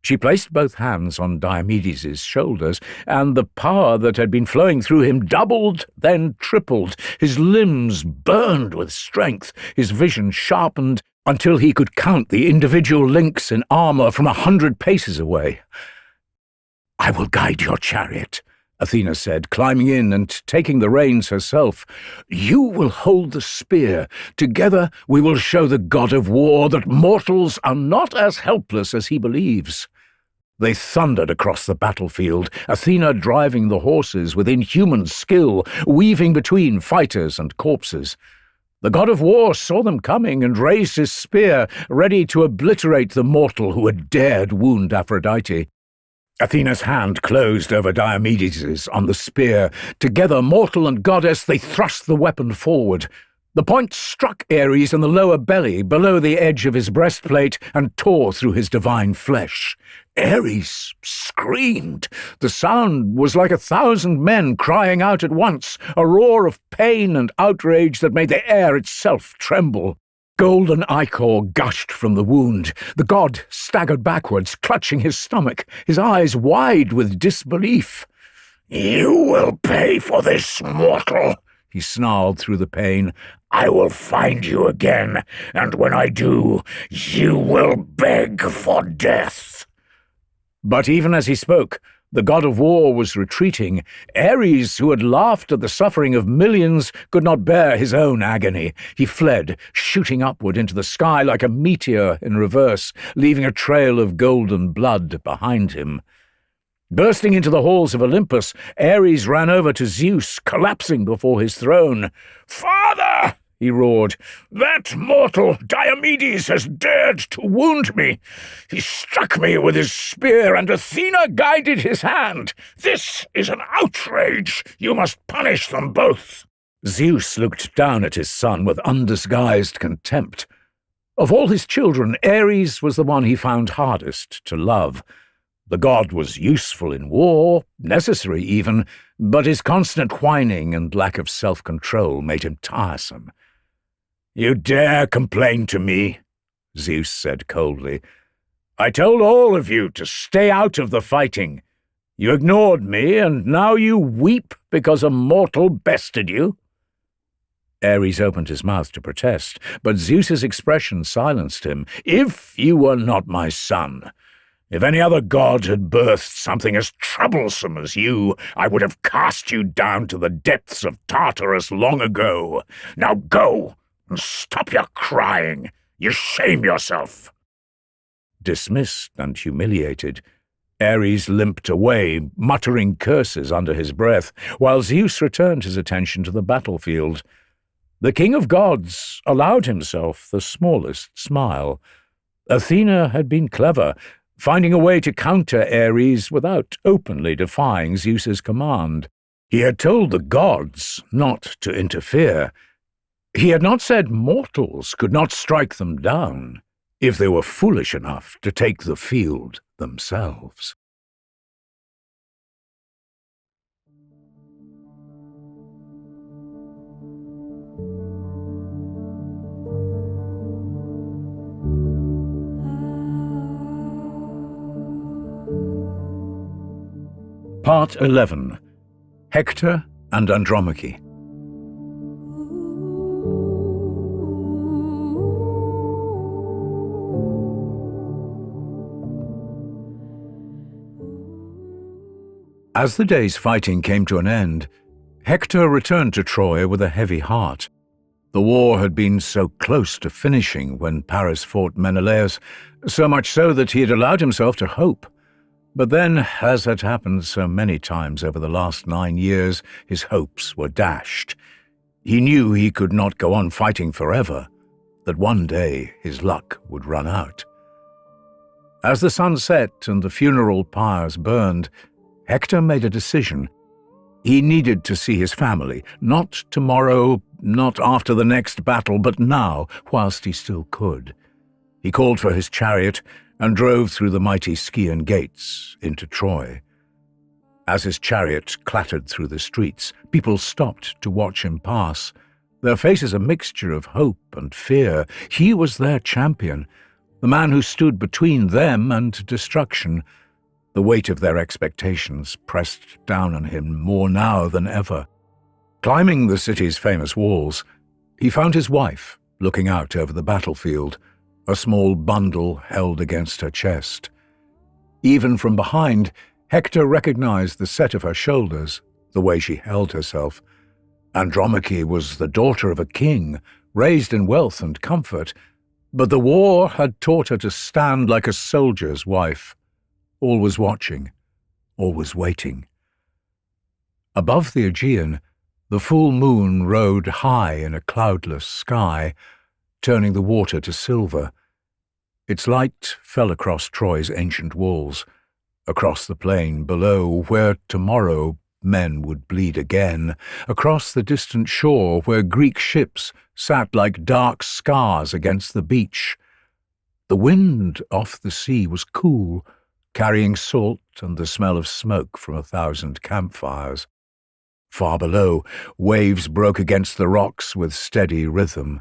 She placed both hands on Diomedes' shoulders, and the power that had been flowing through him doubled, then tripled. His limbs burned with strength, his vision sharpened, until he could count the individual links in armor from 100 paces away. "I will guide your chariot," Athena said, climbing in and taking the reins herself. "You will hold the spear. Together we will show the god of war that mortals are not as helpless as he believes." They thundered across the battlefield, Athena driving the horses with inhuman skill, weaving between fighters and corpses. The god of war saw them coming and raised his spear, ready to obliterate the mortal who had dared wound Aphrodite. Athena's hand closed over Diomedes' on the spear. Together, mortal and goddess, they thrust the weapon forward. The point struck Ares in the lower belly, below the edge of his breastplate, and tore through his divine flesh. Ares screamed. The sound was like 1,000 men crying out at once, a roar of pain and outrage that made the air itself tremble. Golden ichor gushed from the wound. The god staggered backwards, clutching his stomach, his eyes wide with disbelief. "You will pay for this, mortal," he snarled through the pain. "I will find you again, and when I do, you will beg for death." But even as he spoke, the god of war was retreating. Ares, who had laughed at the suffering of millions, could not bear his own agony. He fled, shooting upward into the sky like a meteor in reverse, leaving a trail of golden blood behind him. Bursting into the halls of Olympus, Ares ran over to Zeus, collapsing before his throne. "Father!" he roared. "That mortal Diomedes has dared to wound me. He struck me with his spear, and Athena guided his hand. This is an outrage. You must punish them both." Zeus looked down at his son with undisguised contempt. Of all his children, Ares was the one he found hardest to love. The god was useful in war, necessary even, but his constant whining and lack of self-control made him tiresome. "You dare complain to me?" Zeus said coldly. "I told all of you to stay out of the fighting. You ignored me, and now you weep because a mortal bested you?" Ares opened his mouth to protest, but Zeus's expression silenced him. "If you were not my son, if any other god had birthed something as troublesome as you, I would have cast you down to the depths of Tartarus long ago. Now go, and stop your crying. You shame yourself." Dismissed and humiliated, Ares limped away, muttering curses under his breath, while Zeus returned his attention to the battlefield. The king of gods allowed himself the smallest smile. Athena had been clever, finding a way to counter Ares without openly defying Zeus's command. He had told the gods not to interfere. He had not said mortals could not strike them down if they were foolish enough to take the field themselves. Part 11. Hector and Andromache. As the day's fighting came to an end, Hector returned to Troy with a heavy heart. The war had been so close to finishing when Paris fought Menelaus, so much so that he had allowed himself to hope. But then, as had happened so many times over the last 9 years, his hopes were dashed. He knew he could not go on fighting forever, that one day his luck would run out. As the sun set and the funeral pyres burned, Hector made a decision. He needed to see his family, not tomorrow, not after the next battle, but now, whilst he still could. He called for his chariot and drove through the mighty Scaean gates into Troy. As his chariot clattered through the streets, people stopped to watch him pass, their faces a mixture of hope and fear. He was their champion, the man who stood between them and destruction. The weight of their expectations pressed down on him more now than ever. Climbing the city's famous walls, he found his wife looking out over the battlefield, a small bundle held against her chest. Even from behind, Hector recognized the set of her shoulders, the way she held herself. Andromache was the daughter of a king, raised in wealth and comfort, but the war had taught her to stand like a soldier's wife, always watching, always waiting. Above the Aegean, the full moon rode high in a cloudless sky, turning the water to silver. Its light fell across Troy's ancient walls, across the plain below where tomorrow men would bleed again, across the distant shore where Greek ships sat like dark scars against the beach. The wind off the sea was cool, carrying salt and the smell of smoke from 1,000 campfires. Far below, waves broke against the rocks with steady rhythm,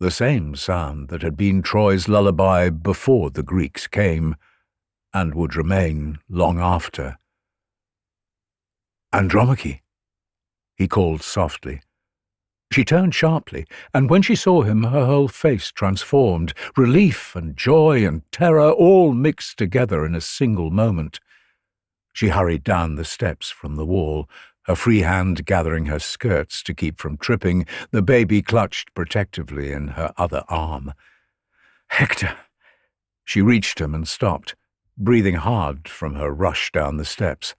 the same sound that had been Troy's lullaby before the Greeks came, and would remain long after. "Andromache," he called softly. She turned sharply, and when she saw him, her whole face transformed, relief and joy and terror all mixed together in a single moment. She hurried down the steps from the wall, her free hand gathering her skirts to keep from tripping, the baby clutched protectively in her other arm. "Hector!" She reached him and stopped, breathing hard from her rush down the steps.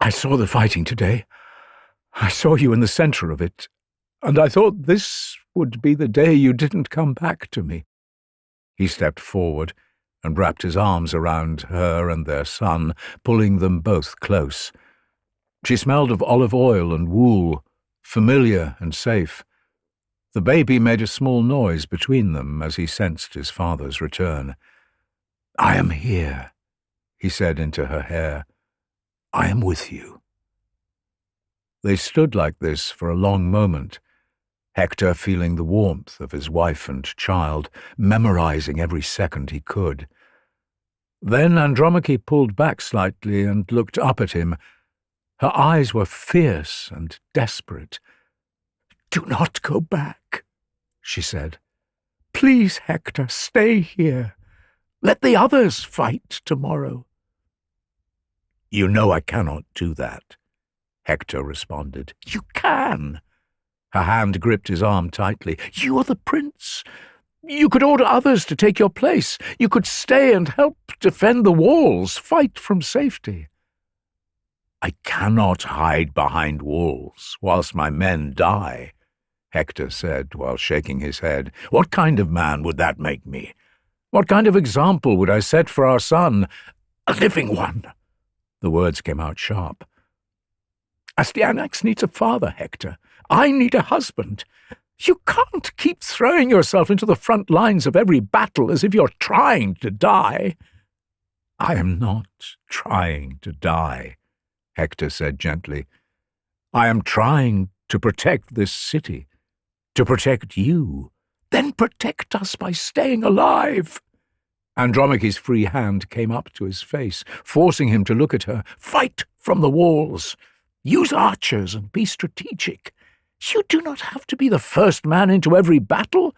"I saw the fighting today. I saw you in the center of it, and I thought this would be the day you didn't come back to me." He stepped forward and wrapped his arms around her and their son, pulling them both close. She smelled of olive oil and wool, familiar and safe. The baby made a small noise between them as he sensed his father's return. "I am here," he said into her hair. "I am with you." They stood like this for a long moment, Hector feeling the warmth of his wife and child, memorizing every second he could. Then Andromache pulled back slightly and looked up at him. Her eyes were fierce and desperate. "Do not go back," she said. "Please, Hector, stay here. Let the others fight tomorrow." "You know I cannot do that," Hector responded. "You can." Her hand gripped his arm tightly. "You are the prince. You could order others to take your place. You could stay and help defend the walls, fight from safety." "I cannot hide behind walls whilst my men die," Hector said while shaking his head. "What kind of man would that make me? What kind of example would I set for our son? A living one. The words came out sharp. Astyanax needs a father, Hector. I need a husband. You can't keep throwing yourself into the front lines of every battle as if you're trying to die. I am not trying to die, Hector said gently. I am trying to protect this city, to protect you. Then protect us by staying alive. Andromache's free hand came up to his face, forcing him to look at her. Fight from the walls. Use archers and be strategic. You do not have to be the first man into every battle.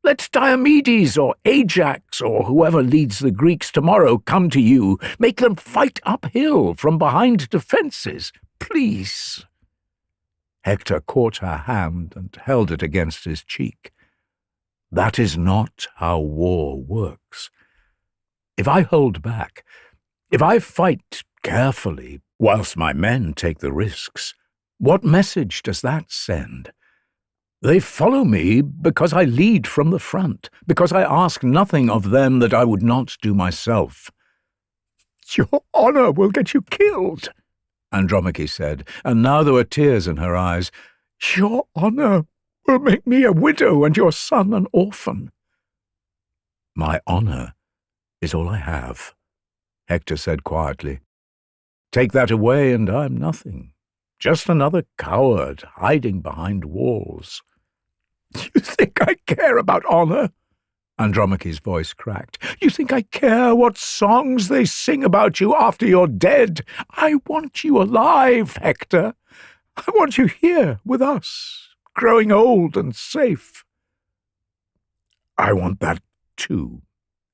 Let Diomedes or Ajax or whoever leads the Greeks tomorrow come to you. Make them fight uphill from behind defences, please. Hector caught her hand and held it against his cheek. That is not how war works. If I hold back, if I fight carefully whilst my men take the risks, what message does that send? They follow me because I lead from the front, because I ask nothing of them that I would not do myself. Your honour will get you killed, Andromache said, and now there were tears in her eyes. Your honour will make me a widow and your son an orphan. My honour is all I have, Hector said quietly. Take that away and I'm nothing. Just another coward hiding behind walls. You think I care about honour? Andromache's voice cracked. You think I care what songs they sing about you after you're dead? I want you alive, Hector. I want you here with us, growing old and safe. I want that too,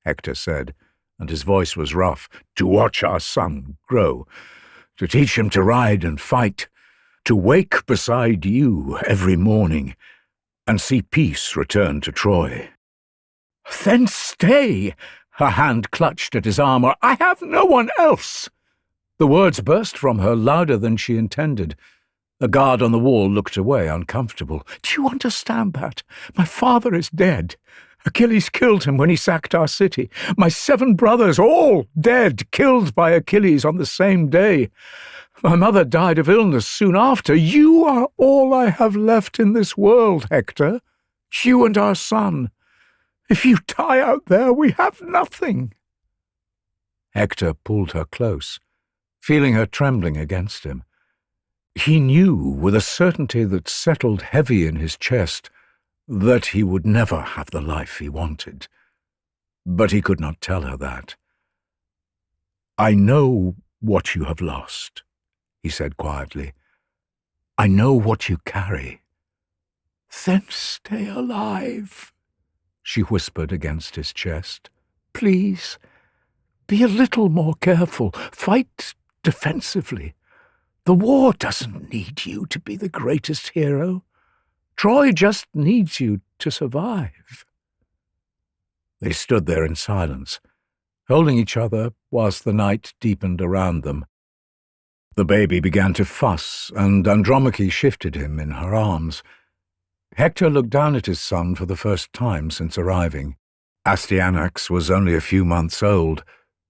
Hector said, and his voice was rough, to watch our son grow, to teach him to ride and fight, to wake beside you every morning and see peace return to Troy. Then stay, her hand clutched at his arm, or I have no one else. The words burst from her louder than she intended. The guard on the wall looked away, uncomfortable. Do you understand that? My father is dead. Achilles killed him when he sacked our city. My 7 brothers, all dead, killed by Achilles on the same day. My mother died of illness soon after. You are all I have left in this world, Hector. You and our son. If you die out there, we have nothing. Hector pulled her close, feeling her trembling against him. He knew, with a certainty that settled heavy in his chest, that he would never have the life he wanted. But he could not tell her that. I know what you have lost, he said quietly. I know what you carry. Then stay alive, she whispered against his chest. Please, be a little more careful. Fight defensively. The war doesn't need you to be the greatest hero. Troy just needs you to survive. They stood there in silence, holding each other whilst the night deepened around them. The baby began to fuss, and Andromache shifted him in her arms. Hector looked down at his son for the first time since arriving. Astyanax was only a few months old,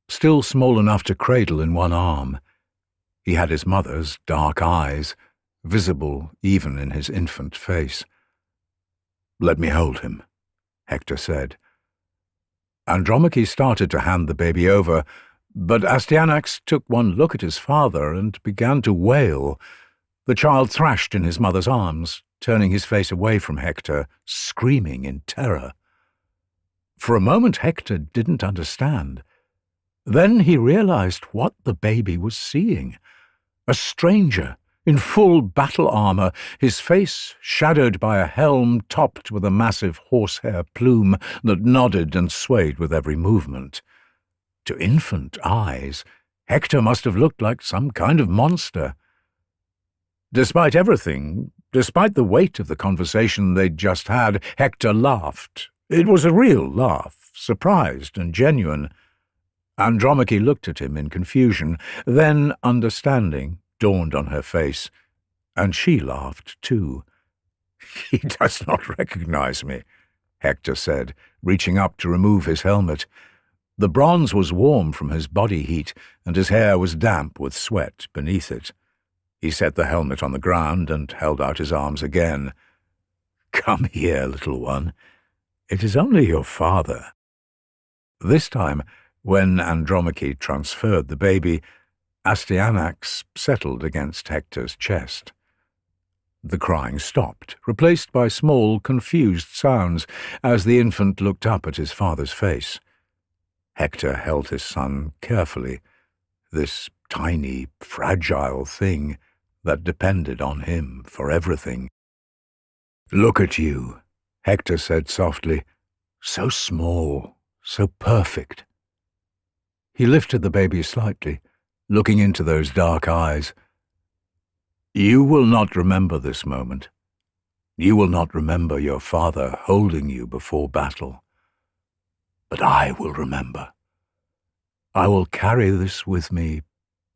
still small enough to cradle in one arm. He had his mother's dark eyes, visible even in his infant face. Let me hold him, Hector said. Andromache started to hand the baby over, but Astyanax took one look at his father and began to wail. The child thrashed in his mother's arms, turning his face away from Hector, screaming in terror. For a moment Hector didn't understand. Then he realized what the baby was seeing. A stranger, in full battle armour, his face shadowed by a helm topped with a massive horsehair plume that nodded and swayed with every movement. To infant eyes, Hector must have looked like some kind of monster. Despite everything, despite the weight of the conversation they'd just had, Hector laughed. It was a real laugh, surprised and genuine. Andromache looked at him in confusion, then understanding dawned on her face, and she laughed too. He does not recognize me, Hector said, reaching up to remove his helmet. The bronze was warm from his body heat, and his hair was damp with sweat beneath it. He set the helmet on the ground and held out his arms again. "Come here, little one. It is only your father." This time, when Andromache transferred the baby, Astyanax settled against Hector's chest. The crying stopped, replaced by small, confused sounds, as the infant looked up at his father's face. Hector held his son carefully, this tiny, fragile thing that depended on him for everything. "Look at you," Hector said softly. "So small, so perfect." He lifted the baby slightly, looking into those dark eyes. "You will not remember this moment. You will not remember your father holding you before battle. But I will remember. I will carry this with me,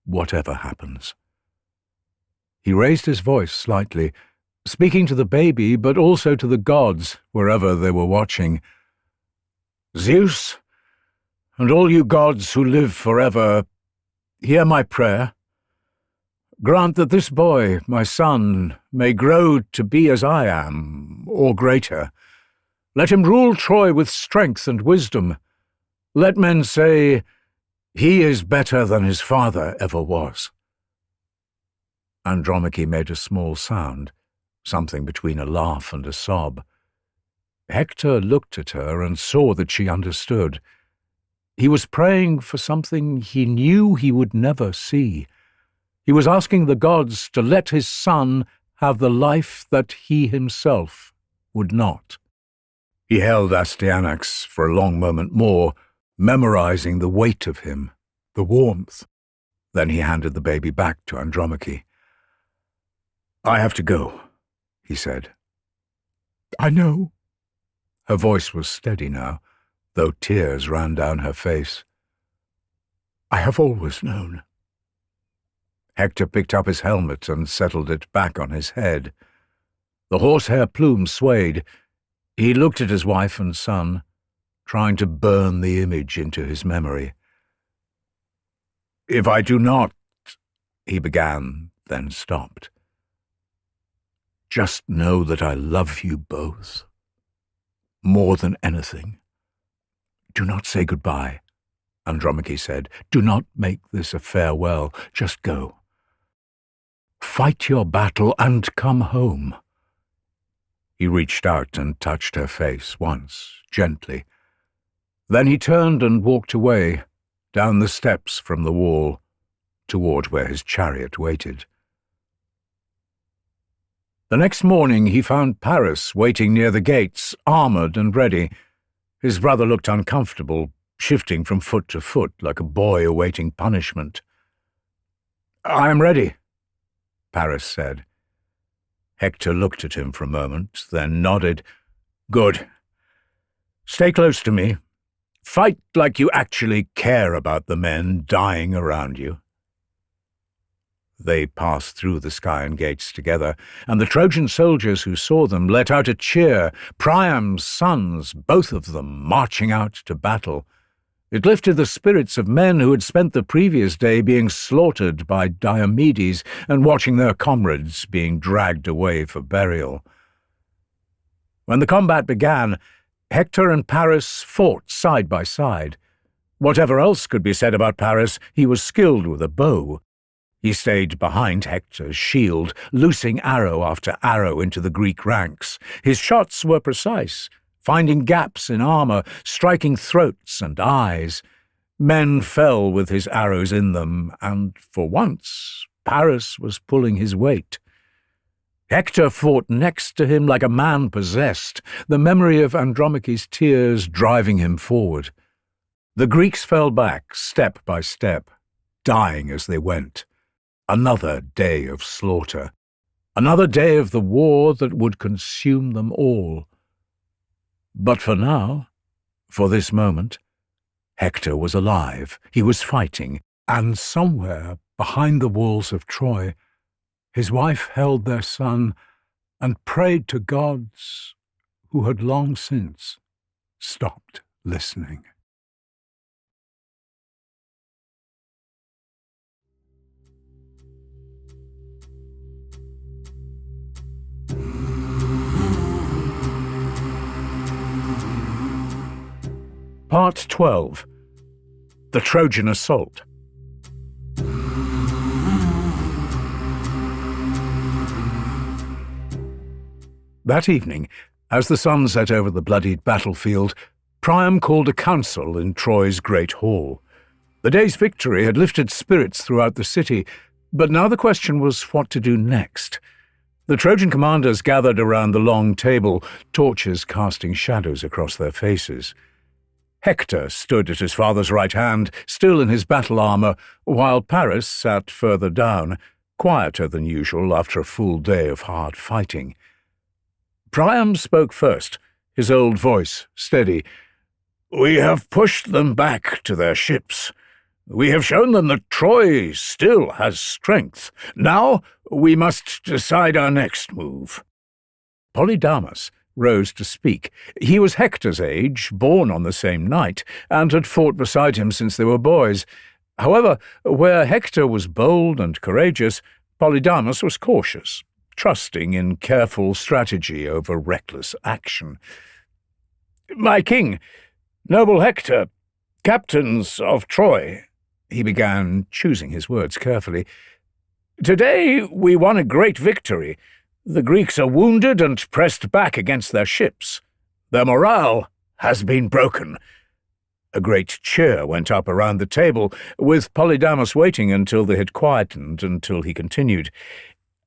whatever happens." He raised his voice slightly, speaking to the baby, but also to the gods, wherever they were watching. "Zeus, and all you gods who live forever, hear my prayer. Grant that this boy, my son, may grow to be as I am, or greater. Let him rule Troy with strength and wisdom. Let men say, 'He is better than his father ever was.'" Andromache made a small sound, something between a laugh and a sob. Hector looked at her and saw that she understood. He was praying for something he knew he would never see. He was asking the gods to let his son have the life that he himself would not. He held Astyanax for a long moment more, memorizing the weight of him, the warmth. Then he handed the baby back to Andromache. "I have to go," he said. "I know." Her voice was steady now, though tears ran down her face. "I have always known." Hector picked up his helmet and settled it back on his head. The horsehair plume swayed. He looked at his wife and son, trying to burn the image into his memory. "If I do not," he began, then stopped. "Just know that I love you both, more than anything. Do not say goodbye," Andromache said. "Do not make this a farewell. Just go. Fight your battle and come home." He reached out and touched her face once, gently. Then he turned and walked away, down the steps from the wall, toward where his chariot waited. The next morning he found Paris waiting near the gates, armored and ready. His brother looked uncomfortable, shifting from foot to foot like a boy awaiting punishment. "I am ready," Paris said. Hector looked at him for a moment, then nodded. "Good. Stay close to me. Fight like you actually care about the men dying around you." They passed through the Scaean gates together, and the Trojan soldiers who saw them let out a cheer, Priam's sons, both of them, marching out to battle. It lifted the spirits of men who had spent the previous day being slaughtered by Diomedes and watching their comrades being dragged away for burial. When the combat began, Hector and Paris fought side by side. Whatever else could be said about Paris, he was skilled with a bow. He stayed behind Hector's shield, loosing arrow after arrow into the Greek ranks. His shots were precise, finding gaps in armor, striking throats and eyes. Men fell with his arrows in them, and for once Paris was pulling his weight. Hector fought next to him like a man possessed, the memory of Andromache's tears driving him forward. The Greeks fell back, step by step, dying as they went. Another day of slaughter, another day of the war that would consume them all. But for now, for this moment, Hector was alive, he was fighting, and somewhere behind the walls of Troy, his wife held their son and prayed to gods who had long since stopped listening. Part 12. The Trojan Assault. That evening, as the sun set over the bloodied battlefield, Priam called a council in Troy's great hall. The day's victory had lifted spirits throughout the city, but now the question was what to do next. The Trojan commanders gathered around the long table, torches casting shadows across their faces. Hector stood at his father's right hand, still in his battle armour, while Paris sat further down, quieter than usual after a full day of hard fighting. Priam spoke first, his old voice steady. "We have pushed them back to their ships. We have shown them that Troy still has strength. Now we must decide our next move." Polydamas rose to speak. He was Hector's age, born on the same night, and had fought beside him since they were boys. However, where Hector was bold and courageous, Polydamas was cautious, trusting in careful strategy over reckless action. "My king, noble Hector, captains of Troy," he began, choosing his words carefully, "today we won a great victory. The Greeks are wounded and pressed back against their ships. Their morale has been broken." A great cheer went up around the table, with Polydamas waiting until they had quietened until he continued.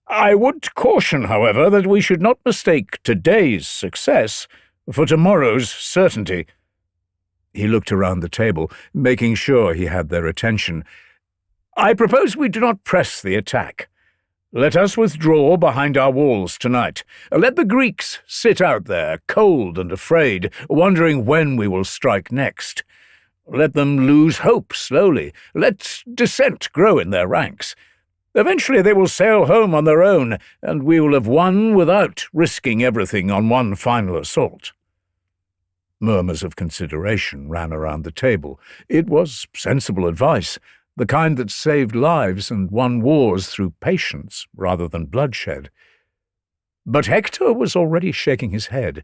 "I would caution, however, that we should not mistake today's success for tomorrow's certainty." He looked around the table, making sure he had their attention. "I propose we do not press the attack. Let us withdraw behind our walls tonight. Let the Greeks sit out there, cold and afraid, wondering when we will strike next. Let them lose hope slowly. Let dissent grow in their ranks. Eventually they will sail home on their own, and we will have won without risking everything on one final assault." Murmurs of consideration ran around the table. It was sensible advice, the kind that saved lives and won wars through patience rather than bloodshed. But Hector was already shaking his head.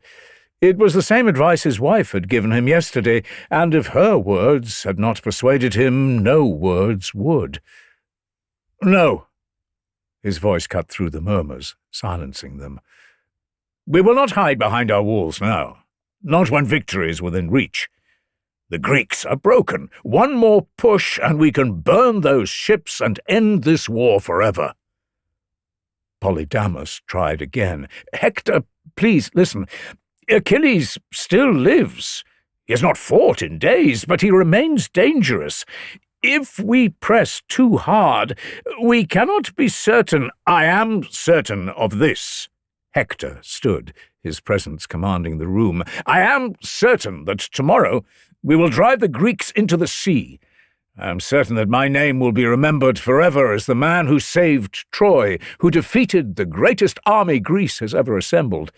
It was the same advice his wife had given him yesterday, and if her words had not persuaded him, no words would. "No." His voice cut through the murmurs, silencing them. "We will not hide behind our walls now, not when victory is within reach. The Greeks are broken. One more push and we can burn those ships and end this war forever." Polydamas tried again. "Hector, please listen. Achilles still lives. He has not fought in days, but he remains dangerous. If we press too hard, we cannot be certain." "I am certain of this." Hector stood, his presence commanding the room. "I am certain that tomorrow we will drive the Greeks into the sea. I am certain that my name will be remembered forever as the man who saved Troy, who defeated the greatest army Greece has ever assembled.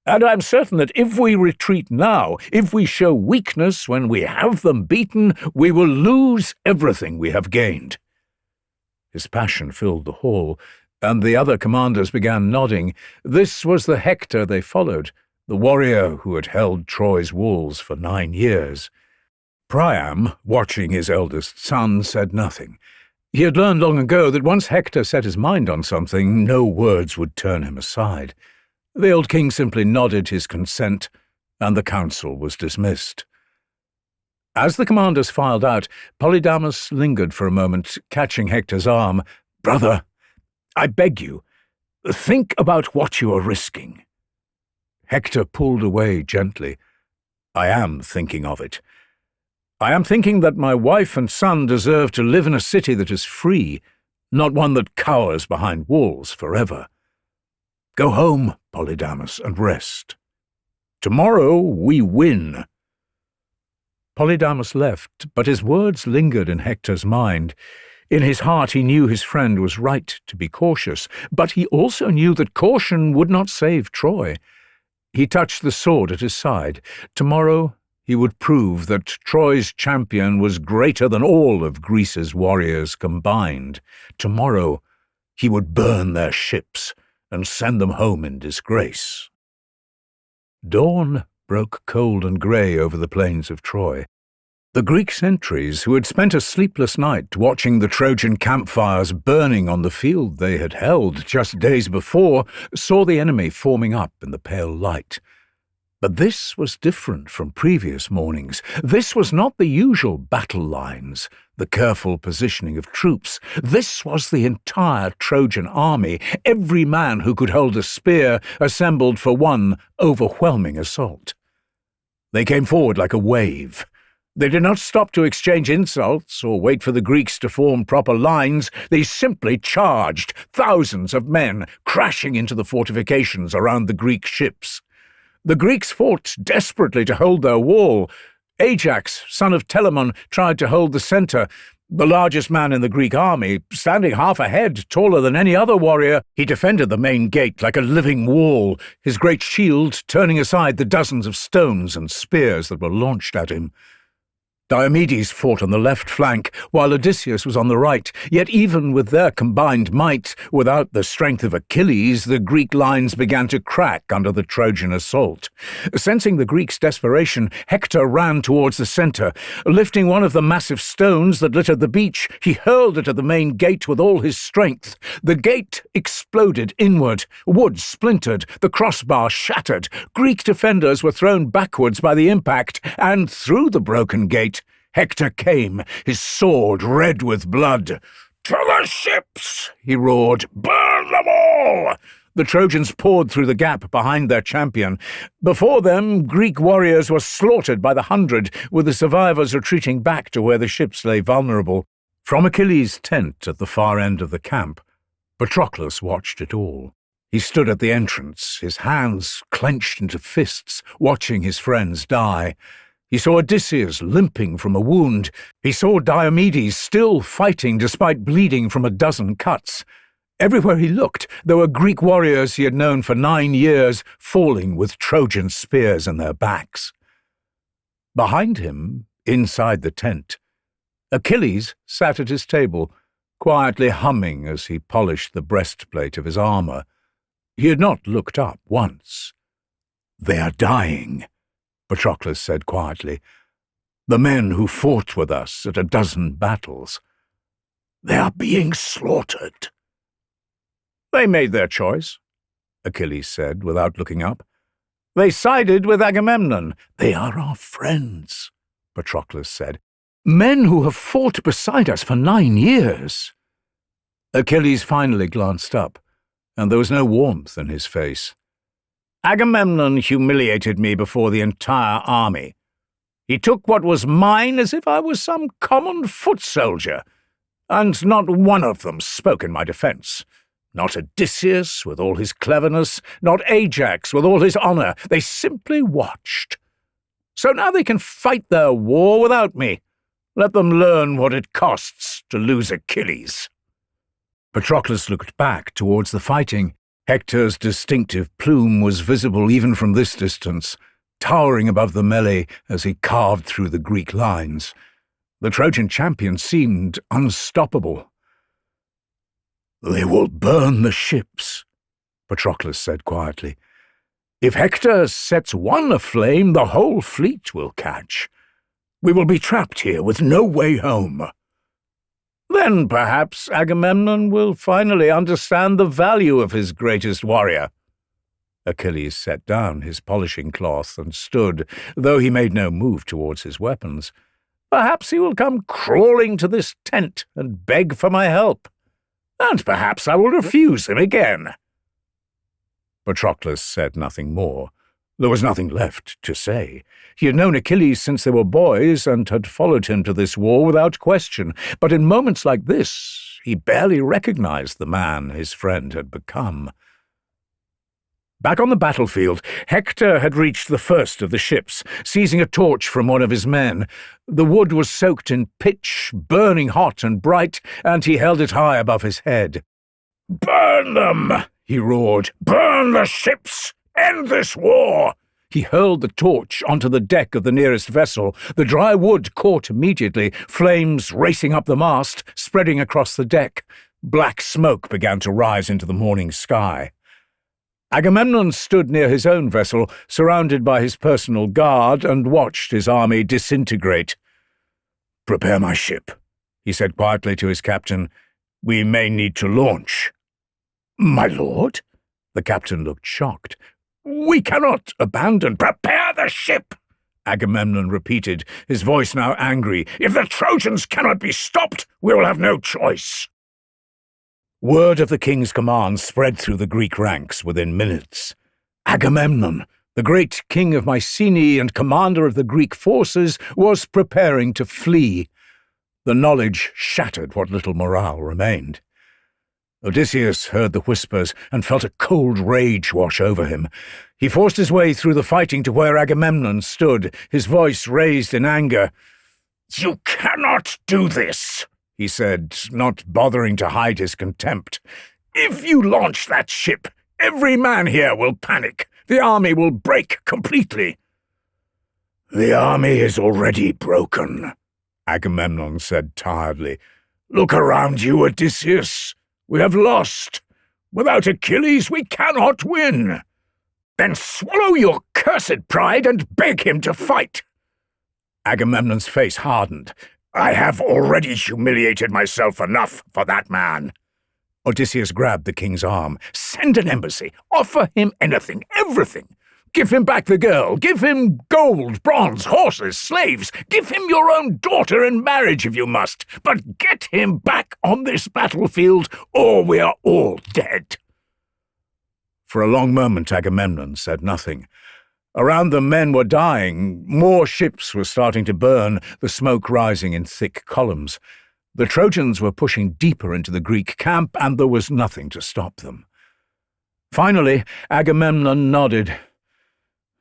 And I am certain that if we retreat now, if we show weakness when we have them beaten, we will lose everything we have gained." His passion filled the hall, and the other commanders began nodding. This was the Hector they followed, the warrior who had held Troy's walls for 9 years. Priam, watching his eldest son, said nothing. He had learned long ago that once Hector set his mind on something, no words would turn him aside. The old king simply nodded his consent, and the council was dismissed. As the commanders filed out, Polydamas lingered for a moment, catching Hector's arm. "Brother, I beg you, think about what you are risking." Hector pulled away gently. "I am thinking of it. I am thinking that my wife and son deserve to live in a city that is free, not one that cowers behind walls forever. Go home, Polydamas, and rest. Tomorrow we win." Polydamas left, but his words lingered in Hector's mind. In his heart he knew his friend was right to be cautious, but he also knew that caution would not save Troy. He touched the sword at his side. Tomorrow he would prove that Troy's champion was greater than all of Greece's warriors combined. Tomorrow he would burn their ships and send them home in disgrace. Dawn broke cold and grey over the plains of Troy. The Greek sentries, who had spent a sleepless night watching the Trojan campfires burning on the field they had held just days before, saw the enemy forming up in the pale light. But this was different from previous mornings. This was not the usual battle lines, the careful positioning of troops. This was the entire Trojan army, every man who could hold a spear assembled for one overwhelming assault. They came forward like a wave. They did not stop to exchange insults or wait for the Greeks to form proper lines. They simply charged, thousands of men crashing into the fortifications around the Greek ships. The Greeks fought desperately to hold their wall. Ajax, son of Telamon, tried to hold the centre. The largest man in the Greek army, standing half a head taller than any other warrior, he defended the main gate like a living wall, his great shield turning aside the dozens of stones and spears that were launched at him. Diomedes fought on the left flank, while Odysseus was on the right. Yet even with their combined might, without the strength of Achilles, the Greek lines began to crack under the Trojan assault. Sensing the Greeks' desperation, Hector ran towards the centre. Lifting one of the massive stones that littered the beach, he hurled it at the main gate with all his strength. The gate exploded inward. Wood splintered. The crossbar shattered. Greek defenders were thrown backwards by the impact, and through the broken gate, Hector came, his sword red with blood. "To the ships!" he roared. "Burn them all!" The Trojans poured through the gap behind their champion. Before them, Greek warriors were slaughtered by the hundred, with the survivors retreating back to where the ships lay vulnerable. From Achilles' tent at the far end of the camp, Patroclus watched it all. He stood at the entrance, his hands clenched into fists, watching his friends die. He saw Odysseus limping from a wound. He saw Diomedes still fighting despite bleeding from a dozen cuts. Everywhere he looked, there were Greek warriors he had known for 9 years falling with Trojan spears in their backs. Behind him, inside the tent, Achilles sat at his table, quietly humming as he polished the breastplate of his armour. He had not looked up once. "They are dying," Patroclus said quietly. "The men who fought with us at a dozen battles. They are being slaughtered." "They made their choice," Achilles said without looking up. "They sided with Agamemnon." "They are our friends," Patroclus said. "Men who have fought beside us for 9 years." Achilles finally glanced up, and there was no warmth in his face. "Agamemnon humiliated me before the entire army. He took what was mine as if I was some common foot soldier, and not one of them spoke in my defence. Not Odysseus with all his cleverness, not Ajax with all his honour. They simply watched. So now they can fight their war without me. Let them learn what it costs to lose Achilles." Patroclus looked back towards the fighting. Hector's distinctive plume was visible even from this distance, towering above the melee as he carved through the Greek lines. The Trojan champion seemed unstoppable. "They will burn the ships," Patroclus said quietly. "If Hector sets one aflame, the whole fleet will catch. We will be trapped here with no way home." "Then perhaps Agamemnon will finally understand the value of his greatest warrior." Achilles set down his polishing cloth and stood, though he made no move towards his weapons. "Perhaps he will come crawling to this tent and beg for my help. And perhaps I will refuse him again." Patroclus said nothing more. There was nothing left to say. He had known Achilles since they were boys and had followed him to this war without question, but in moments like this he barely recognized the man his friend had become. Back on the battlefield, Hector had reached the first of the ships, seizing a torch from one of his men. The wood was soaked in pitch, burning hot and bright, and he held it high above his head. "Burn them!" he roared. "Burn the ships! End this war!" He hurled the torch onto the deck of the nearest vessel. The dry wood caught immediately, flames racing up the mast, spreading across the deck. Black smoke began to rise into the morning sky. Agamemnon stood near his own vessel, surrounded by his personal guard, and watched his army disintegrate. "Prepare my ship," he said quietly to his captain. "We may need to launch." "My lord?" The captain looked shocked. "We cannot abandon—" "Prepare the ship!" Agamemnon repeated, his voice now angry. "If the Trojans cannot be stopped, we will have no choice." Word of the king's command spread through the Greek ranks within minutes. Agamemnon, the great king of Mycenae and commander of the Greek forces, was preparing to flee. The knowledge shattered what little morale remained. Odysseus heard the whispers and felt a cold rage wash over him. He forced his way through the fighting to where Agamemnon stood, his voice raised in anger. "You cannot do this," he said, not bothering to hide his contempt. "If you launch that ship, every man here will panic. The army will break completely." "The army is already broken," Agamemnon said tiredly. "Look around you, Odysseus. We have lost. Without Achilles, we cannot win." "Then swallow your cursed pride and beg him to fight." Agamemnon's face hardened. "I have already humiliated myself enough for that man." Odysseus grabbed the king's arm. "Send an embassy. Offer him anything, everything. Give him back the girl. Give him gold, bronze, horses, slaves. Give him your own daughter in marriage if you must. But get him back on this battlefield, or we are all dead." For a long moment Agamemnon said nothing. Around them men were dying. More ships were starting to burn, the smoke rising in thick columns. The Trojans were pushing deeper into the Greek camp, and there was nothing to stop them. Finally, Agamemnon nodded.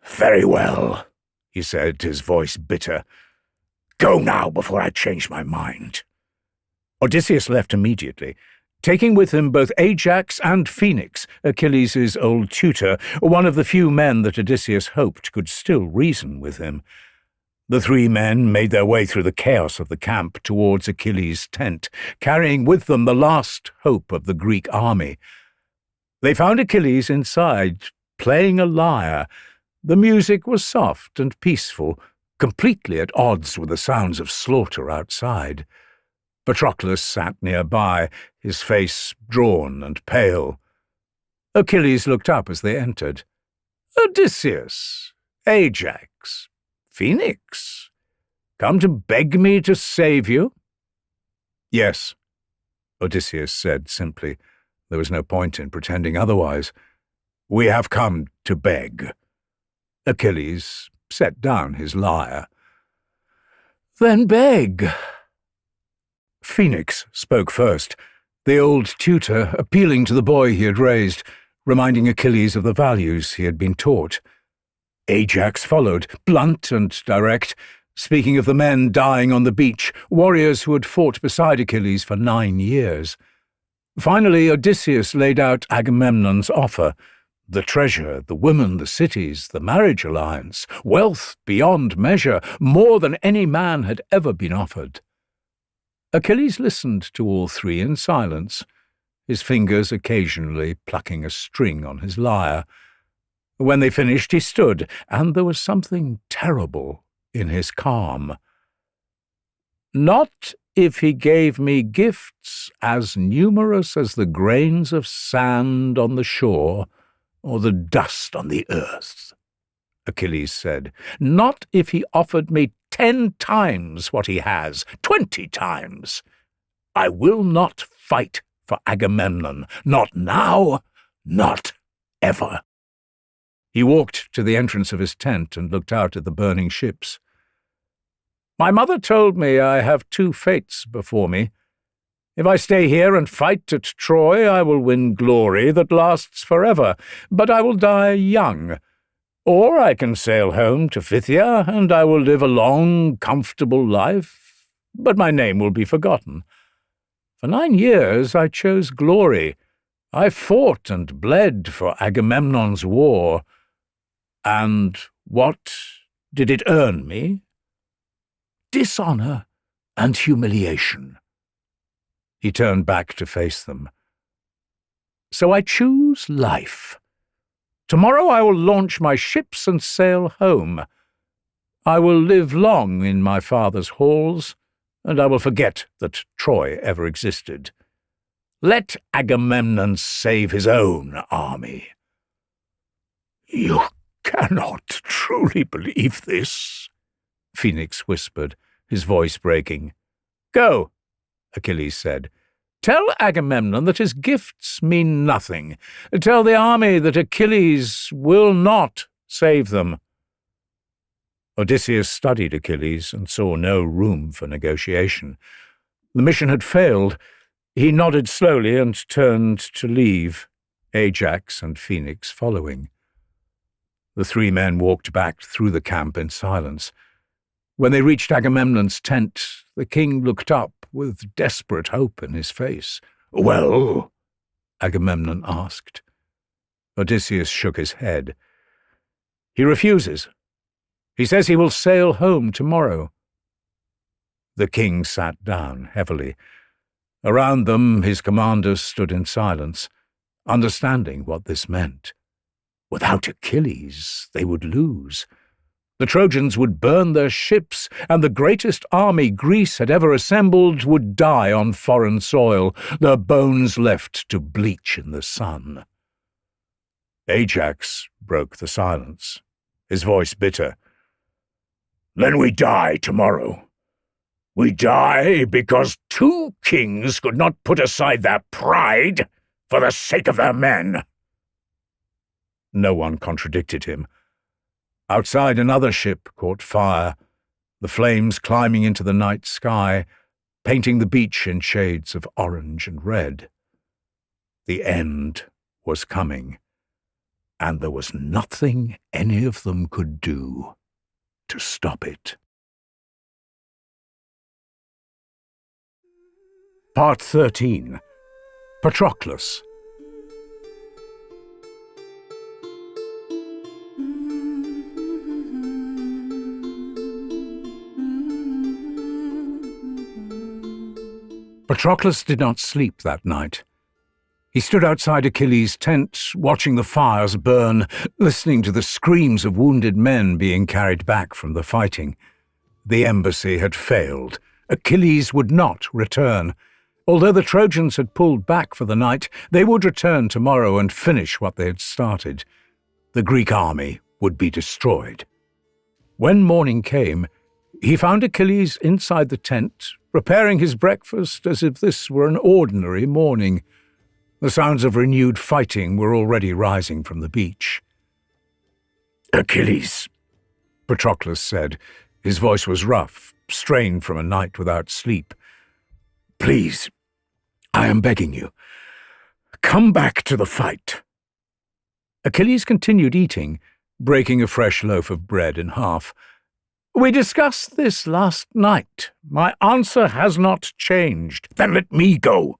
"Very well," he said, his voice bitter. "Go now before I change my mind." Odysseus left immediately, taking with him both Ajax and Phoenix, Achilles' old tutor, one of the few men that Odysseus hoped could still reason with him. The three men made their way through the chaos of the camp towards Achilles' tent, carrying with them the last hope of the Greek army. They found Achilles inside, playing a lyre. The music was soft and peaceful, completely at odds with the sounds of slaughter outside. Patroclus sat nearby, his face drawn and pale. Achilles looked up as they entered. "Odysseus, Ajax, Phoenix, come to beg me to save you?" "Yes," Odysseus said simply. There was no point in pretending otherwise. "We have come to beg." Achilles set down his lyre. "Then beg." Phoenix spoke first, the old tutor appealing to the boy he had raised, reminding Achilles of the values he had been taught. Ajax followed, blunt and direct, speaking of the men dying on the beach, warriors who had fought beside Achilles for 9 years. Finally, Odysseus laid out Agamemnon's offer: the treasure, the women, the cities, the marriage alliance, wealth beyond measure, more than any man had ever been offered. Achilles listened to all three in silence, his fingers occasionally plucking a string on his lyre. When they finished, he stood, and there was something terrible in his calm. "Not if he gave me gifts as numerous as the grains of sand on the shore or the dust on the earth," Achilles said. "Not if he offered me 10 times what he has, 20 times. I will not fight for Agamemnon, not now, not ever." He walked to the entrance of his tent and looked out at the burning ships. "My mother told me I have 2 fates before me. If I stay here and fight at Troy, I will win glory that lasts forever, but I will die young. Or I can sail home to Phthia, and I will live a long, comfortable life, but my name will be forgotten. For 9 years I chose glory. I fought and bled for Agamemnon's war. And what did it earn me? Dishonour and humiliation. He turned back to face them. So I choose life. Tomorrow I will launch my ships and sail home. I will live long in my father's halls, and I will forget that Troy ever existed. Let Agamemnon save his own army. You cannot truly believe this, Phoenix whispered, his voice breaking. Go, Achilles said. Tell Agamemnon that his gifts mean nothing. Tell the army that Achilles will not save them. Odysseus studied Achilles and saw no room for negotiation. The mission had failed. He nodded slowly and turned to leave, Ajax and Phoenix following. The three men walked back through the camp in silence. When they reached Agamemnon's tent, the king looked up with desperate hope in his face. Well? Agamemnon asked. Odysseus shook his head. He refuses. He says he will sail home tomorrow. The king sat down heavily. Around them his commanders stood in silence, understanding what this meant. Without Achilles, they would lose. The Trojans would burn their ships, and the greatest army Greece had ever assembled would die on foreign soil, their bones left to bleach in the sun. Ajax broke the silence, his voice bitter. Then we die tomorrow. We die because two kings could not put aside their pride for the sake of their men. No one contradicted him. Outside, another ship caught fire, the flames climbing into the night sky, painting the beach in shades of orange and red. The end was coming, and there was nothing any of them could do to stop it. Part 13. Patroclus. Patroclus did not sleep that night. He stood outside Achilles' tent, watching the fires burn, listening to the screams of wounded men being carried back from the fighting. The embassy had failed. Achilles would not return. Although the Trojans had pulled back for the night, they would return tomorrow and finish what they had started. The Greek army would be destroyed. When morning came, he found Achilles inside the tent, preparing his breakfast as if this were an ordinary morning. The sounds of renewed fighting were already rising from the beach. Achilles, Patroclus said. His voice was rough, strained from a night without sleep. Please, I am begging you, come back to the fight. Achilles continued eating, breaking a fresh loaf of bread in half. We discussed this last night. My answer has not changed. Then let me go,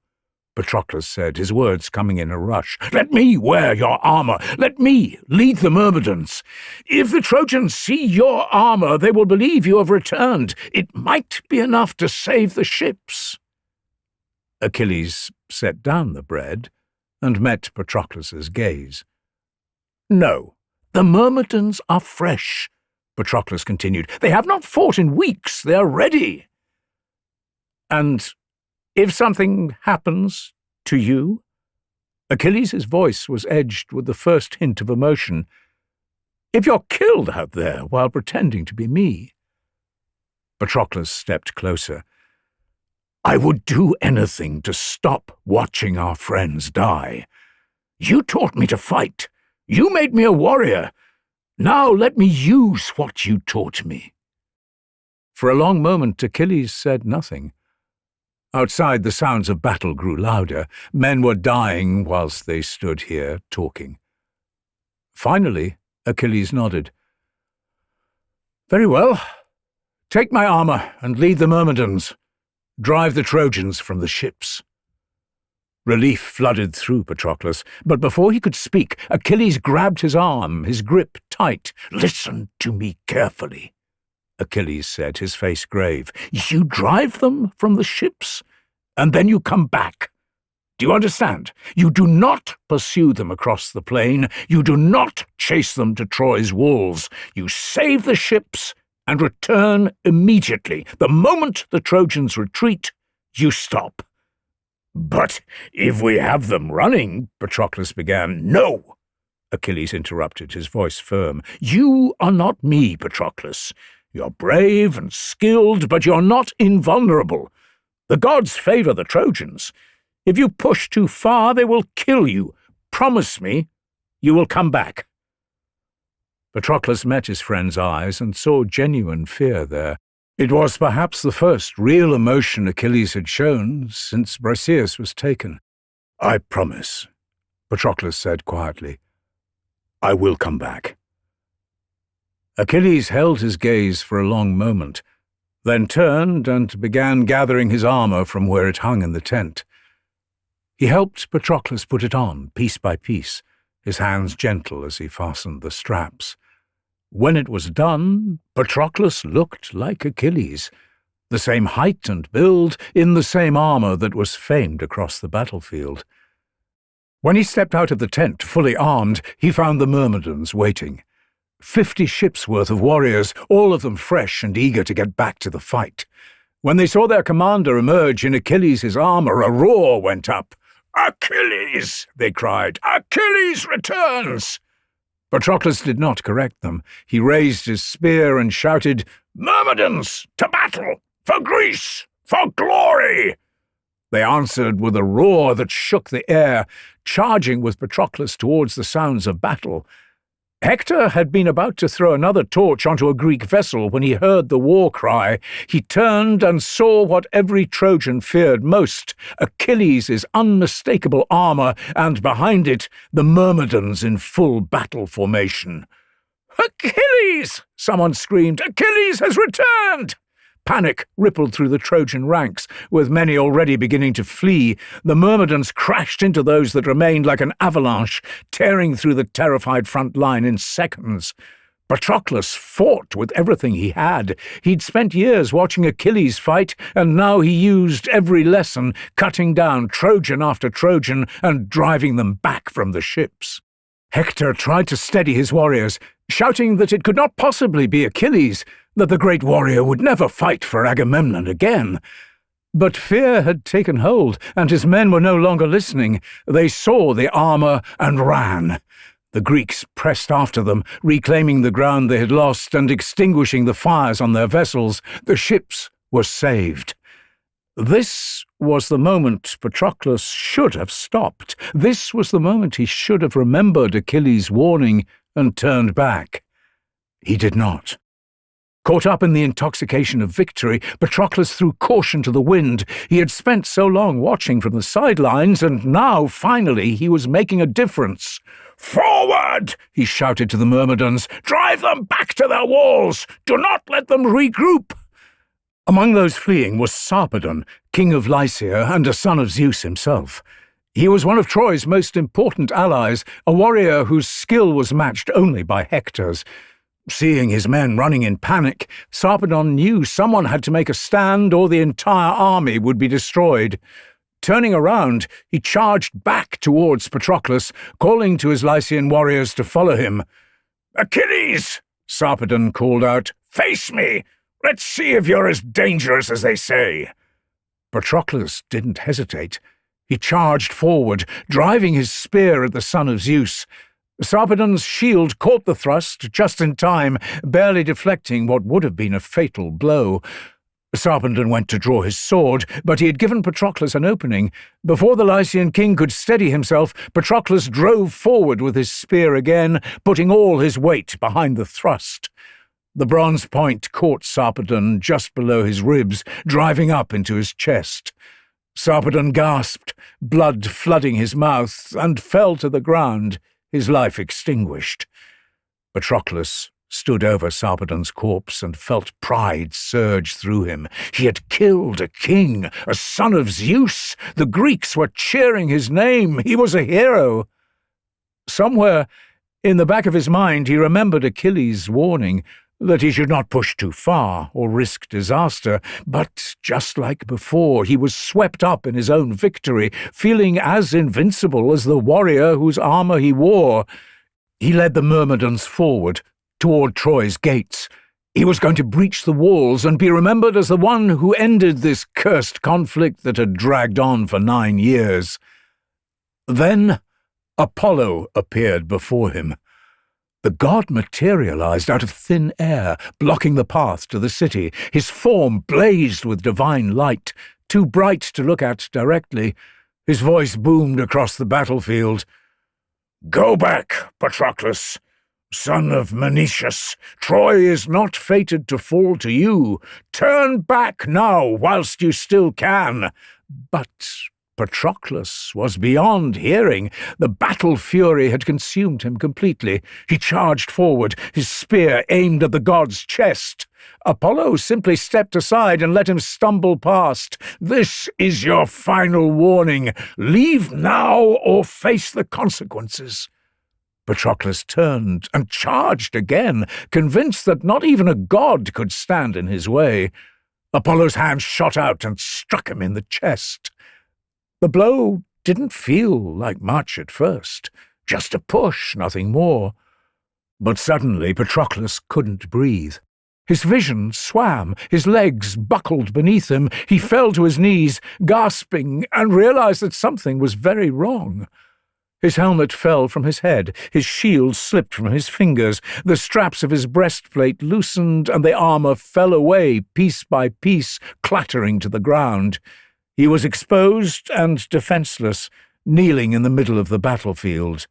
Patroclus said, his words coming in a rush. Let me wear your armour. Let me lead the Myrmidons. If the Trojans see your armour, they will believe you have returned. It might be enough to save the ships. Achilles set down the bread and met Patroclus's gaze. No, the Myrmidons are fresh, Patroclus continued. They have not fought in weeks. They are ready. And if something happens to you? Achilles' voice was edged with the first hint of emotion. If you're killed out there while pretending to be me. Patroclus stepped closer. I would do anything to stop watching our friends die. You taught me to fight. You made me a warrior. Now let me use what you taught me. For a long moment Achilles said nothing. Outside, the sounds of battle grew louder. Men were dying whilst they stood here talking. Finally, Achilles nodded. Very well. Take my armour and lead the Myrmidons. Drive the Trojans from the ships. Relief flooded through Patroclus, but before he could speak, Achilles grabbed his arm, his grip tight. "Listen to me carefully," Achilles said, his face grave. "You drive them from the ships, and then you come back. Do you understand? You do not pursue them across the plain. You do not chase them to Troy's walls. You save the ships and return immediately. The moment the Trojans retreat, you stop." "But if we have them running," Patroclus began. "No," Achilles interrupted, his voice firm. "You are not me, Patroclus. You're brave and skilled, but you're not invulnerable. The gods favor the Trojans. If you push too far, they will kill you. Promise me you will come back." Patroclus met his friend's eyes and saw genuine fear there. It was perhaps the first real emotion Achilles had shown since Briseis was taken. "I promise," Patroclus said quietly. "I will come back." Achilles held his gaze for a long moment, then turned and began gathering his armor from where it hung in the tent. He helped Patroclus put it on, piece by piece, his hands gentle as he fastened the straps. When it was done, Patroclus looked like Achilles, the same height and build, in the same armor that was famed across the battlefield. When he stepped out of the tent, fully armed, he found the Myrmidons waiting. 50 ships' worth of warriors, all of them fresh and eager to get back to the fight. When they saw their commander emerge in Achilles' armor, a roar went up. "Achilles!" they cried. "Achilles returns!" Patroclus did not correct them. He raised his spear and shouted, "Myrmidons, to battle! For Greece! For glory!" They answered with a roar that shook the air, charging with Patroclus towards the sounds of battle. Hector had been about to throw another torch onto a Greek vessel when he heard the war cry. He turned and saw what every Trojan feared most, Achilles' unmistakable armor, and behind it the Myrmidons in full battle formation. "Achilles!" someone screamed. "Achilles has returned!" Panic rippled through the Trojan ranks, with many already beginning to flee. The Myrmidons crashed into those that remained like an avalanche, tearing through the terrified front line in seconds. Patroclus fought with everything he had. He'd spent years watching Achilles fight, and now he used every lesson, cutting down Trojan after Trojan and driving them back from the ships. Hector tried to steady his warriors, shouting that it could not possibly be Achilles, that the great warrior would never fight for Agamemnon again. But fear had taken hold, and his men were no longer listening. They saw the armor and ran. The Greeks pressed after them, reclaiming the ground they had lost and extinguishing the fires on their vessels. The ships were saved. This was the moment Patroclus should have stopped. This was the moment he should have remembered Achilles' warning and turned back. He did not. Caught up in the intoxication of victory, Patroclus threw caution to the wind. He had spent so long watching from the sidelines, and now, finally, he was making a difference. "Forward!" he shouted to the Myrmidons. "Drive them back to their walls! Do not let them regroup!" Among those fleeing was Sarpedon, king of Lycia and a son of Zeus himself. He was one of Troy's most important allies, a warrior whose skill was matched only by Hector's. Seeing his men running in panic, Sarpedon knew someone had to make a stand or the entire army would be destroyed. Turning around, he charged back towards Patroclus, calling to his Lycian warriors to follow him. "Achilles!" Sarpedon called out. "Face me! Let's see if you're as dangerous as they say." Patroclus didn't hesitate. He charged forward, driving his spear at the son of Zeus. Sarpedon's shield caught the thrust just in time, barely deflecting what would have been a fatal blow. Sarpedon went to draw his sword, but he had given Patroclus an opening. Before the Lycian king could steady himself, Patroclus drove forward with his spear again, putting all his weight behind the thrust. The bronze point caught Sarpedon just below his ribs, driving up into his chest. Sarpedon gasped, blood flooding his mouth, and fell to the ground, his life extinguished. Patroclus stood over Sarpedon's corpse and felt pride surge through him. He had killed a king, a son of Zeus. The Greeks were cheering his name. He was a hero. Somewhere in the back of his mind he remembered Achilles' warning that he should not push too far or risk disaster, but just like before, he was swept up in his own victory, feeling as invincible as the warrior whose armor he wore. He led the Myrmidons forward, toward Troy's gates. He was going to breach the walls and be remembered as the one who ended this cursed conflict that had dragged on for 9 years. Then Apollo appeared before him. The god materialized out of thin air, blocking the path to the city. His form blazed with divine light, too bright to look at directly. His voice boomed across the battlefield. "Go back, Patroclus, son of Menoetius. Troy is not fated to fall to you. Turn back now whilst you still can." But Patroclus was beyond hearing. The battle fury had consumed him completely. He charged forward, his spear aimed at the god's chest. Apollo simply stepped aside and let him stumble past. "This is your final warning. Leave now or face the consequences." Patroclus turned and charged again, convinced that not even a god could stand in his way. Apollo's hand shot out and struck him in the chest. The blow didn't feel like much at first, just a push, nothing more. But suddenly Patroclus couldn't breathe. His vision swam, his legs buckled beneath him. He fell to his knees, gasping, and realized that something was very wrong. His helmet fell from his head, his shield slipped from his fingers, the straps of his breastplate loosened, and the armor fell away piece by piece, clattering to the ground. He was exposed and defenseless, kneeling in the middle of the battlefield.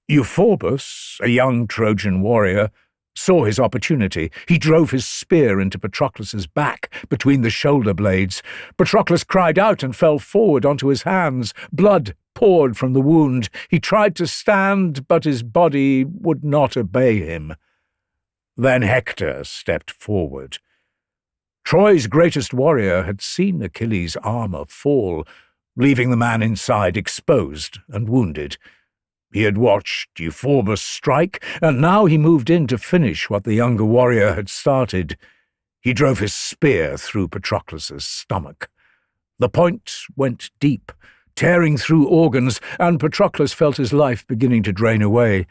Euphorbus, a young Trojan warrior, saw his opportunity. He drove his spear into Patroclus's back, between the shoulder blades. Patroclus cried out and fell forward onto his hands. Blood poured from the wound. He tried to stand, but his body would not obey him. Then Hector stepped forward. Troy's greatest warrior had seen Achilles' armor fall, leaving the man inside exposed and wounded. He had watched Euphorbus strike, and now he moved in to finish what the younger warrior had started. He drove his spear through Patroclus's stomach. The point went deep, tearing through organs, and Patroclus felt his life beginning to drain away.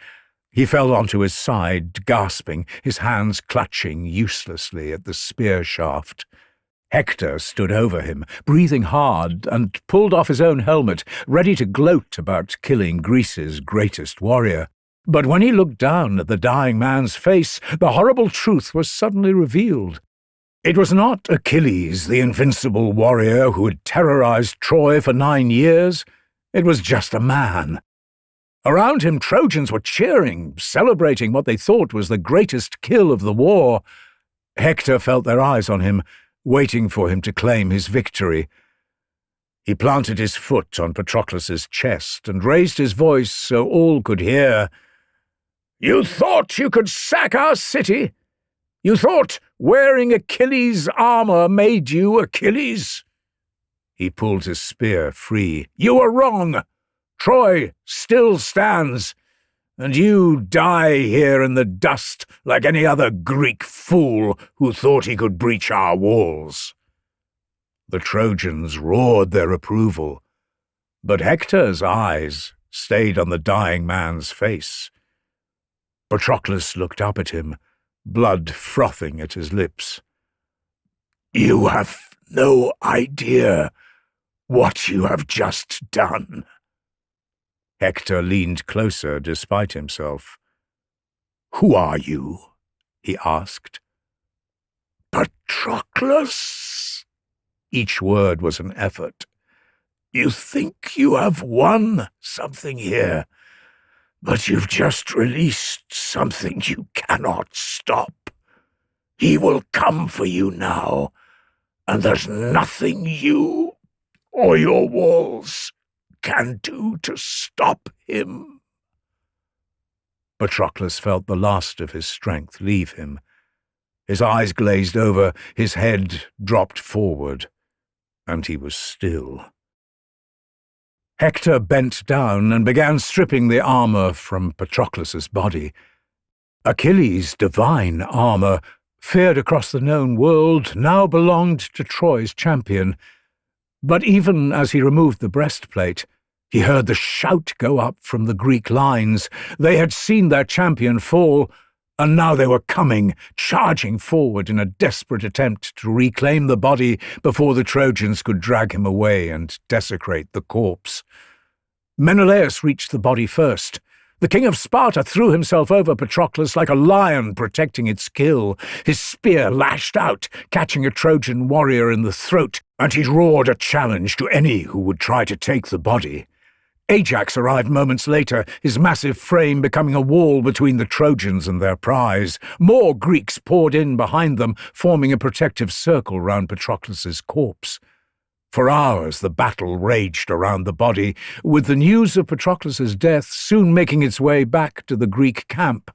He fell onto his side, gasping, his hands clutching uselessly at the spear shaft. Hector stood over him, breathing hard, and pulled off his own helmet, ready to gloat about killing Greece's greatest warrior. But when he looked down at the dying man's face, the horrible truth was suddenly revealed. It was not Achilles, the invincible warrior who had terrorized Troy for 9 years. It was just a man. Around him, Trojans were cheering, celebrating what they thought was the greatest kill of the war. Hector felt their eyes on him, waiting for him to claim his victory. He planted his foot on Patroclus's chest and raised his voice so all could hear. "You thought you could sack our city? You thought wearing Achilles' armor made you Achilles?" He pulled his spear free. "You were wrong. Troy still stands, and you die here in the dust like any other Greek fool who thought he could breach our walls." The Trojans roared their approval, but Hector's eyes stayed on the dying man's face. Patroclus looked up at him, blood frothing at his lips. "You have no idea what you have just done." Hector leaned closer despite himself. "Who are you?" he asked. "Patroclus." Each word was an effort. "You think you have won something here, but you've just released something you cannot stop. He will come for you now, and there's nothing you or your walls can do to stop him." Patroclus felt the last of his strength leave him. His eyes glazed over, his head dropped forward, and he was still. Hector bent down and began stripping the armor from Patroclus's body. Achilles' divine armor, feared across the known world, now belonged to Troy's champion. But even as he removed the breastplate, he heard the shout go up from the Greek lines. They had seen their champion fall, and now they were coming, charging forward in a desperate attempt to reclaim the body before the Trojans could drag him away and desecrate the corpse. Menelaus reached the body first. The king of Sparta threw himself over Patroclus like a lion protecting its kill. His spear lashed out, catching a Trojan warrior in the throat, and he roared a challenge to any who would try to take the body. Ajax arrived moments later, his massive frame becoming a wall between the Trojans and their prize. More Greeks poured in behind them, forming a protective circle round Patroclus's corpse. For hours the battle raged around the body, with the news of Patroclus's death soon making its way back to the Greek camp.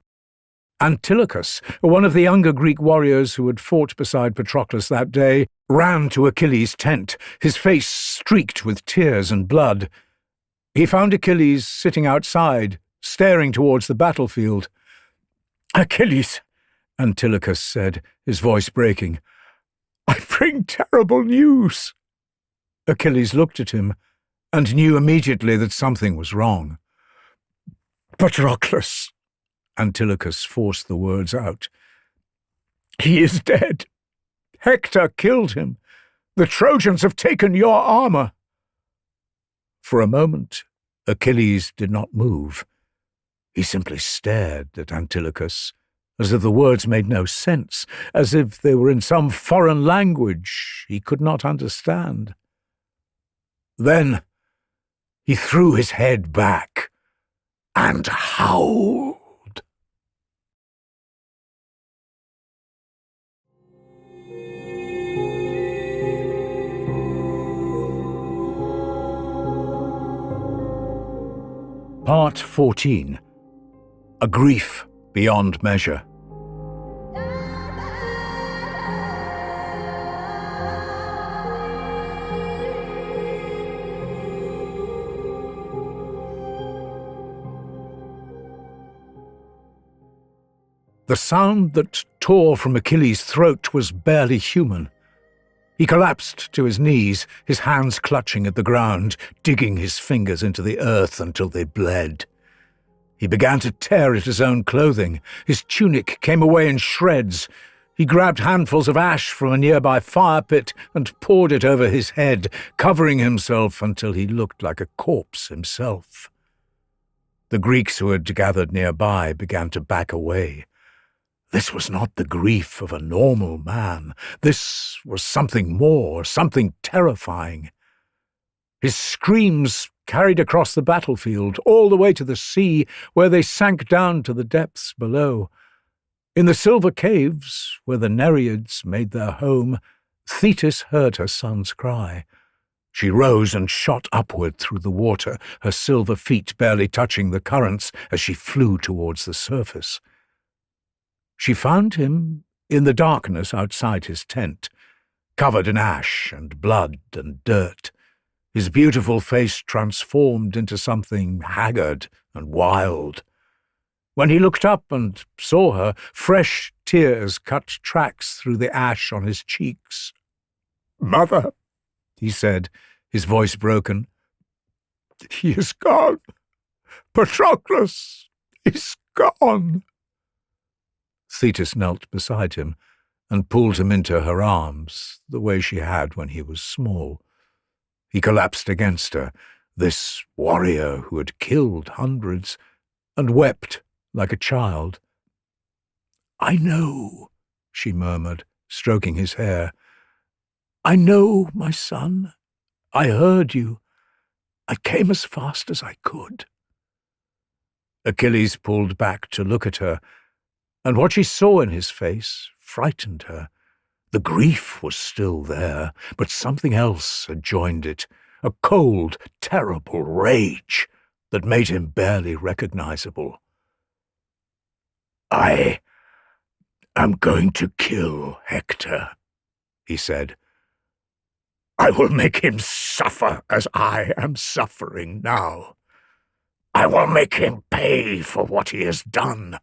Antilochus, one of the younger Greek warriors who had fought beside Patroclus that day, ran to Achilles' tent, his face streaked with tears and blood. He found Achilles sitting outside, staring towards the battlefield. "Achilles," Antilochus said, his voice breaking, "I bring terrible news." Achilles looked at him and knew immediately that something was wrong. "Patroclus," Antilochus forced the words out. "He is dead. Hector killed him. The Trojans have taken your armor." For a moment, Achilles did not move. He simply stared at Antilochus, as if the words made no sense, as if they were in some foreign language he could not understand. Then he threw his head back and howled. Part 14. A Grief Beyond Measure. The sound that tore from Achilles' throat was barely human. He collapsed to his knees, his hands clutching at the ground, digging his fingers into the earth until they bled. He began to tear at his own clothing. His tunic came away in shreds. He grabbed handfuls of ash from a nearby fire pit and poured it over his head, covering himself until he looked like a corpse himself. The Greeks who had gathered nearby began to back away. This was not the grief of a normal man. This was something more, something terrifying. His screams carried across the battlefield, all the way to the sea, where they sank down to the depths below. In the silver caves, where the Nereids made their home, Thetis heard her son's cry. She rose and shot upward through the water, her silver feet barely touching the currents as she flew towards the surface. She found him in the darkness outside his tent, covered in ash and blood and dirt, his beautiful face transformed into something haggard and wild. When he looked up and saw her, fresh tears cut tracks through the ash on his cheeks. "Mother," he said, his voice broken, "he is gone. Patroclus is gone." Thetis knelt beside him and pulled him into her arms, the way she had when he was small. He collapsed against her, this warrior who had killed hundreds, and wept like a child. "I know," she murmured, stroking his hair. "I know, my son. I heard you. I came as fast as I could." Achilles pulled back to look at her, and what she saw in his face frightened her. The grief was still there, but something else had joined it, a cold, terrible rage that made him barely recognizable. "I am going to kill Hector," he said. "I will make him suffer as I am suffering now. I will make him pay for what he has done."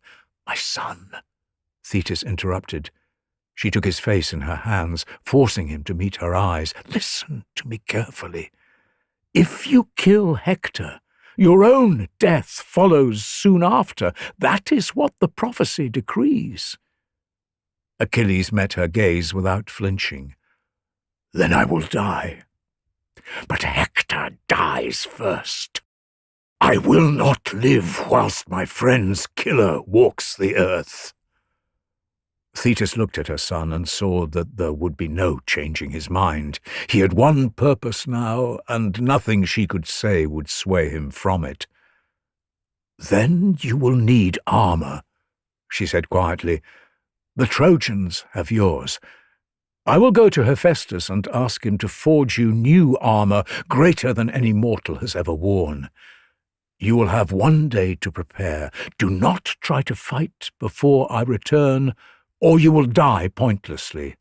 "My son," Thetis interrupted. She took his face in her hands, forcing him to meet her eyes. "Listen to me carefully. If you kill Hector, your own death follows soon after. That is what the prophecy decrees." Achilles met her gaze without flinching. "Then I will die. But Hector dies first. I will not live whilst my friend's killer walks the earth." Thetis looked at her son and saw that there would be no changing his mind. He had one purpose now, and nothing she could say would sway him from it. "Then you will need armor," she said quietly. "The Trojans have yours. I will go to Hephaestus and ask him to forge you new armor greater than any mortal has ever worn. You will have 1 day to prepare. Do not try to fight before I return, or you will die pointlessly."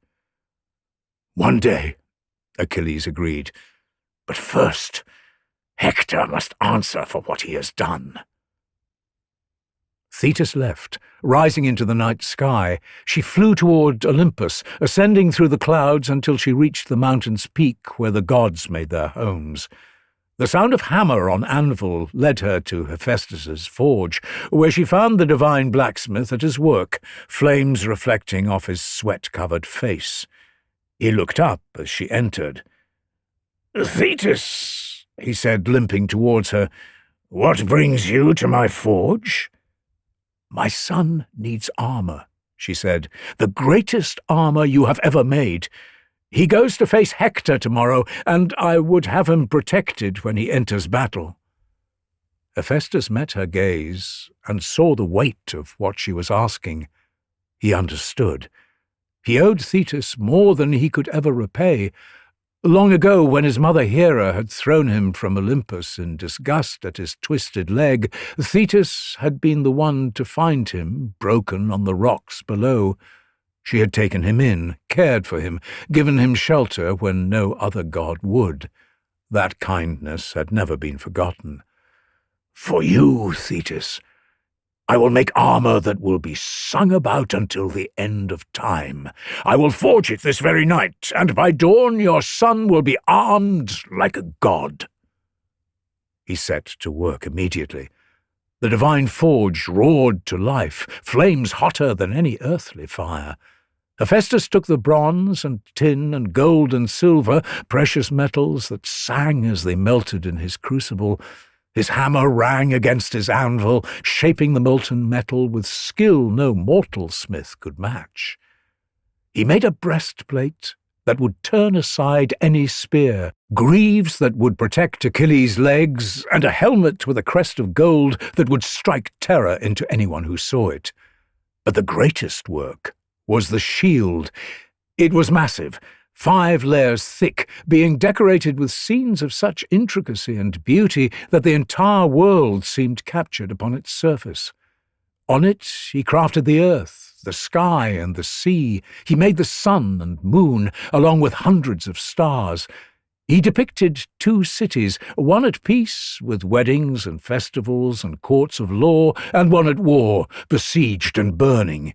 "1 day," Achilles agreed. "But first, Hector must answer for what he has done." Thetis left, rising into the night sky. She flew toward Olympus, ascending through the clouds until she reached the mountain's peak where the gods made their homes. The sound of hammer on anvil led her to Hephaestus's forge, where she found the divine blacksmith at his work, flames reflecting off his sweat-covered face. He looked up as she entered. "Thetis," he said, limping towards her, "what brings you to my forge?" "My son needs armor," she said, "the greatest armor you have ever made. He goes to face Hector tomorrow, and I would have him protected when he enters battle." Hephaestus met her gaze and saw the weight of what she was asking. He understood. He owed Thetis more than he could ever repay. Long ago, when his mother Hera had thrown him from Olympus in disgust at his twisted leg, Thetis had been the one to find him, broken on the rocks below. She had taken him in, cared for him, given him shelter when no other god would. That kindness had never been forgotten. "For you, Thetis, I will make armor that will be sung about until the end of time. I will forge it this very night, and by dawn your son will be armed like a god." He set to work immediately. The divine forge roared to life, flames hotter than any earthly fire. Hephaestus took the bronze and tin and gold and silver, precious metals that sang as they melted in his crucible. His hammer rang against his anvil, shaping the molten metal with skill no mortal smith could match. He made a breastplate that would turn aside any spear, greaves that would protect Achilles' legs, and a helmet with a crest of gold that would strike terror into anyone who saw it. But the greatest work was the shield. It was massive, 5 layers thick, being decorated with scenes of such intricacy and beauty that the entire world seemed captured upon its surface. On it he crafted the earth, the sky and the sea. He made the sun and moon, along with hundreds of stars. He depicted 2 cities, one at peace, with weddings and festivals and courts of law, and one at war, besieged and burning.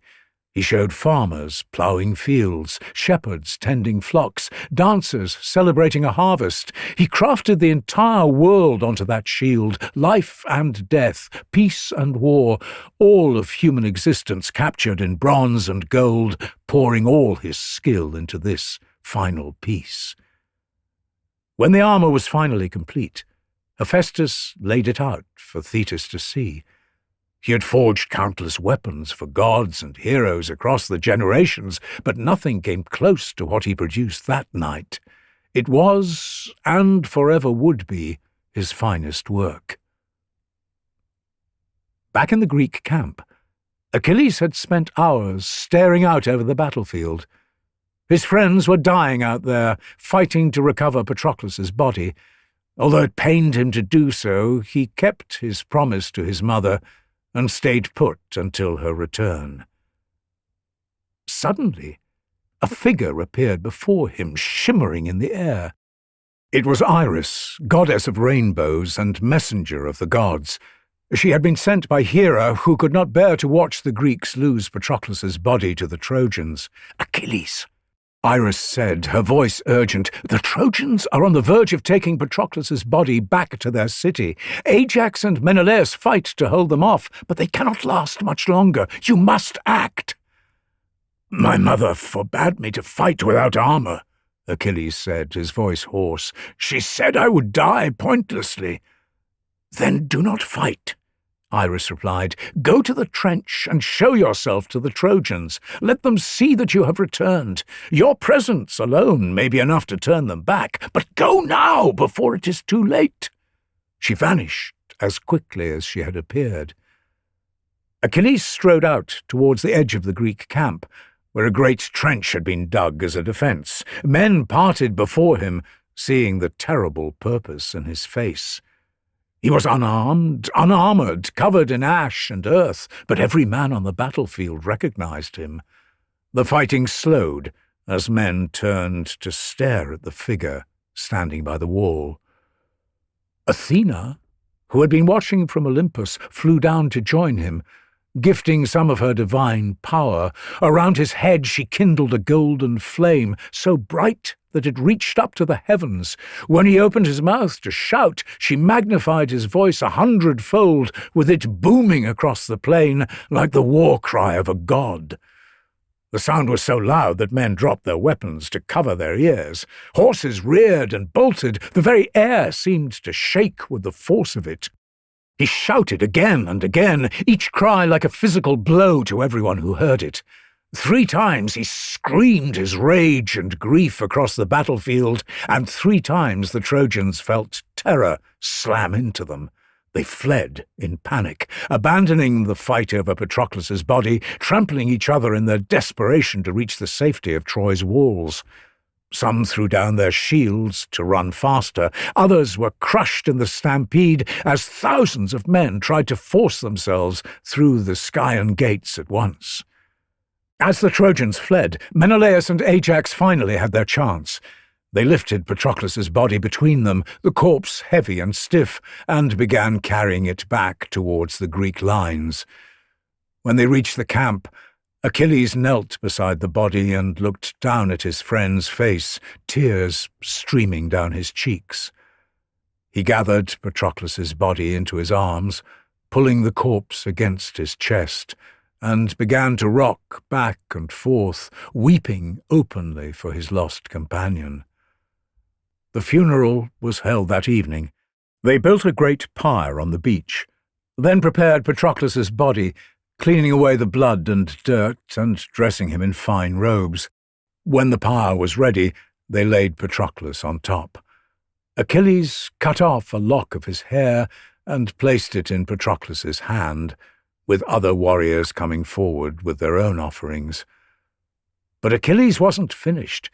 He showed farmers ploughing fields, shepherds tending flocks, dancers celebrating a harvest. He crafted the entire world onto that shield, life and death, peace and war, all of human existence captured in bronze and gold, pouring all his skill into this final piece. When the armor was finally complete, Hephaestus laid it out for Thetis to see. He had forged countless weapons for gods and heroes across the generations, but nothing came close to what he produced that night. It was, and forever would be, his finest work. Back in the Greek camp, Achilles had spent hours staring out over the battlefield. His friends were dying out there, fighting to recover Patroclus's body. Although it pained him to do so, he kept his promise to his mother. and stayed put until her return. Suddenly, a figure appeared before him, shimmering in the air. It was Iris, goddess of rainbows and messenger of the gods. She had been sent by Hera, who could not bear to watch the Greeks lose Patroclus's body to the Trojans. "Achilles," Iris said, her voice urgent, "the Trojans are on the verge of taking Patroclus's body back to their city. Ajax and Menelaus fight to hold them off, but they cannot last much longer. You must act." "My mother forbade me to fight without armor," Achilles said, his voice hoarse. "She said I would die pointlessly." "Then do not fight," Iris replied. "Go to the trench and show yourself to the Trojans. Let them see that you have returned. Your presence alone may be enough to turn them back, but go now before it is too late." She vanished as quickly as she had appeared. Achilles strode out towards the edge of the Greek camp, where a great trench had been dug as a defence. Men parted before him, seeing the terrible purpose in his face. He was unarmed, unarmoured, covered in ash and earth, but every man on the battlefield recognized him. The fighting slowed as men turned to stare at the figure standing by the wall. Athena, who had been watching from Olympus, flew down to join him, gifting some of her divine power. Around his head she kindled a golden flame, so bright that it reached up to the heavens. When he opened his mouth to shout, she magnified his voice 100-fold, with it booming across the plain like the war cry of a god. The sound was so loud that men dropped their weapons to cover their ears. Horses reared and bolted. The very air seemed to shake with the force of it. He shouted again and again, each cry like a physical blow to everyone who heard it. 3 times he screamed his rage and grief across the battlefield, and 3 times the Trojans felt terror slam into them. They fled in panic, abandoning the fight over Patroclus's body, trampling each other in their desperation to reach the safety of Troy's walls. Some threw down their shields to run faster. Others were crushed in the stampede as thousands of men tried to force themselves through the Scaean gates at once. As the Trojans fled, Menelaus and Ajax finally had their chance. They lifted Patroclus's body between them, the corpse heavy and stiff, and began carrying it back towards the Greek lines. When they reached the camp, Achilles knelt beside the body and looked down at his friend's face, tears streaming down his cheeks. He gathered Patroclus's body into his arms, pulling the corpse against his chest, and began to rock back and forth, weeping openly for his lost companion. The funeral was held that evening. They built a great pyre on the beach, then prepared Patroclus's body, cleaning away the blood and dirt and dressing him in fine robes. When the pyre was ready, they laid Patroclus on top. Achilles cut off a lock of his hair and placed it in Patroclus's hand, with other warriors coming forward with their own offerings. But Achilles wasn't finished.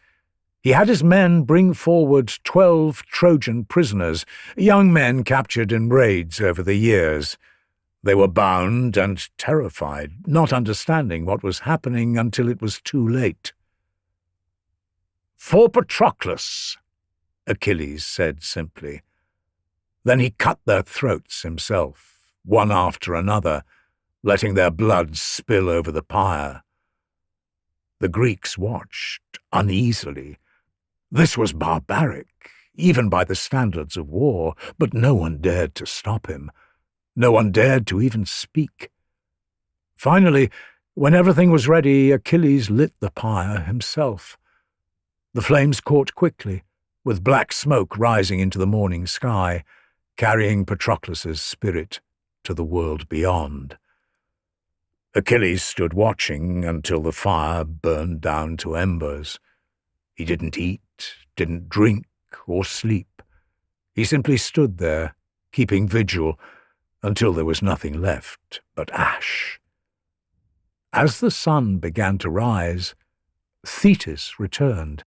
He had his men bring forward 12 Trojan prisoners, young men captured in raids over the years. They were bound and terrified, not understanding what was happening until it was too late. "For Patroclus," Achilles said simply. Then he cut their throats himself, one after another, letting their blood spill over the pyre. The Greeks watched uneasily. This was barbaric, even by the standards of war, but no one dared to stop him. No one dared to even speak. Finally, when everything was ready, Achilles lit the pyre himself. The flames caught quickly, with black smoke rising into the morning sky, carrying Patroclus's spirit to the world beyond. Achilles stood watching until the fire burned down to embers. He didn't eat, didn't drink, or sleep. He simply stood there, keeping vigil, until there was nothing left but ash. As the sun began to rise, Thetis returned.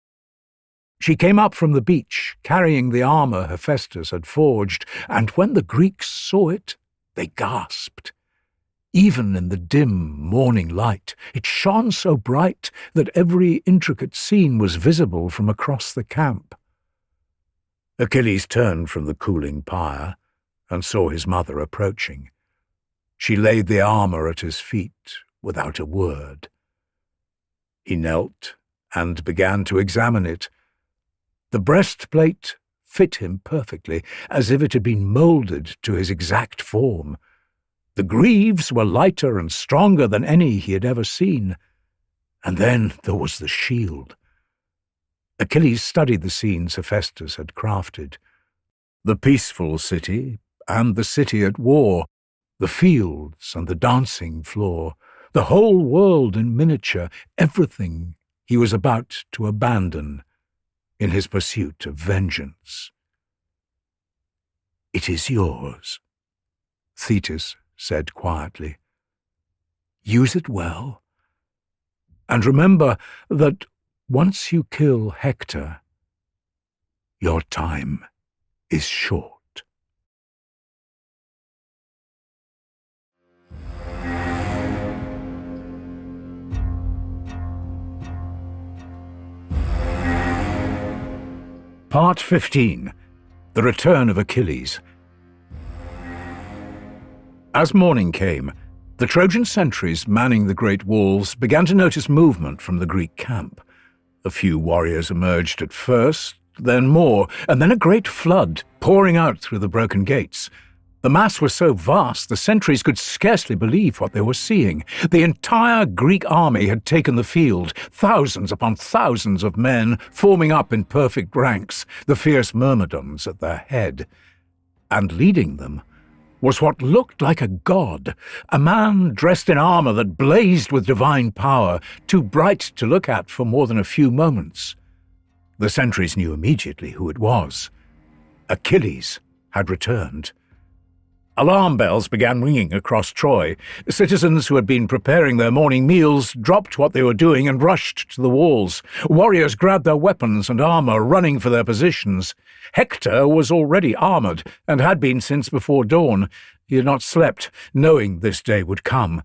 She came up from the beach, carrying the armor Hephaestus had forged, and when the Greeks saw it, they gasped. Even in the dim morning light, it shone so bright that every intricate scene was visible from across the camp. Achilles turned from the cooling pyre and saw his mother approaching. She laid the armour at his feet without a word. He knelt and began to examine it. The breastplate fit him perfectly, as if it had been moulded to his exact form. The greaves were lighter and stronger than any he had ever seen. And then there was the shield. Achilles studied the scenes Hephaestus had crafted. The peaceful city and the city at war, the fields and the dancing floor, the whole world in miniature, everything he was about to abandon in his pursuit of vengeance. "It is yours," Thetis said quietly. "Use it well, and remember that once you kill Hector, your time is short." Part 15. The Return of Achilles. As morning came, the Trojan sentries manning the great walls began to notice movement from the Greek camp. A few warriors emerged at first, then more, and then a great flood pouring out through the broken gates. The mass was so vast the sentries could scarcely believe what they were seeing. The entire Greek army had taken the field, thousands upon thousands of men forming up in perfect ranks, the fierce myrmidons at their head. And leading them was what looked like a god, a man dressed in armour that blazed with divine power, too bright to look at for more than a few moments. The sentries knew immediately who it was. Achilles had returned. Alarm bells began ringing across Troy. Citizens who had been preparing their morning meals dropped what they were doing and rushed to the walls. Warriors grabbed their weapons and armour, running for their positions. Hector was already armoured, and had been since before dawn. He had not slept, knowing this day would come.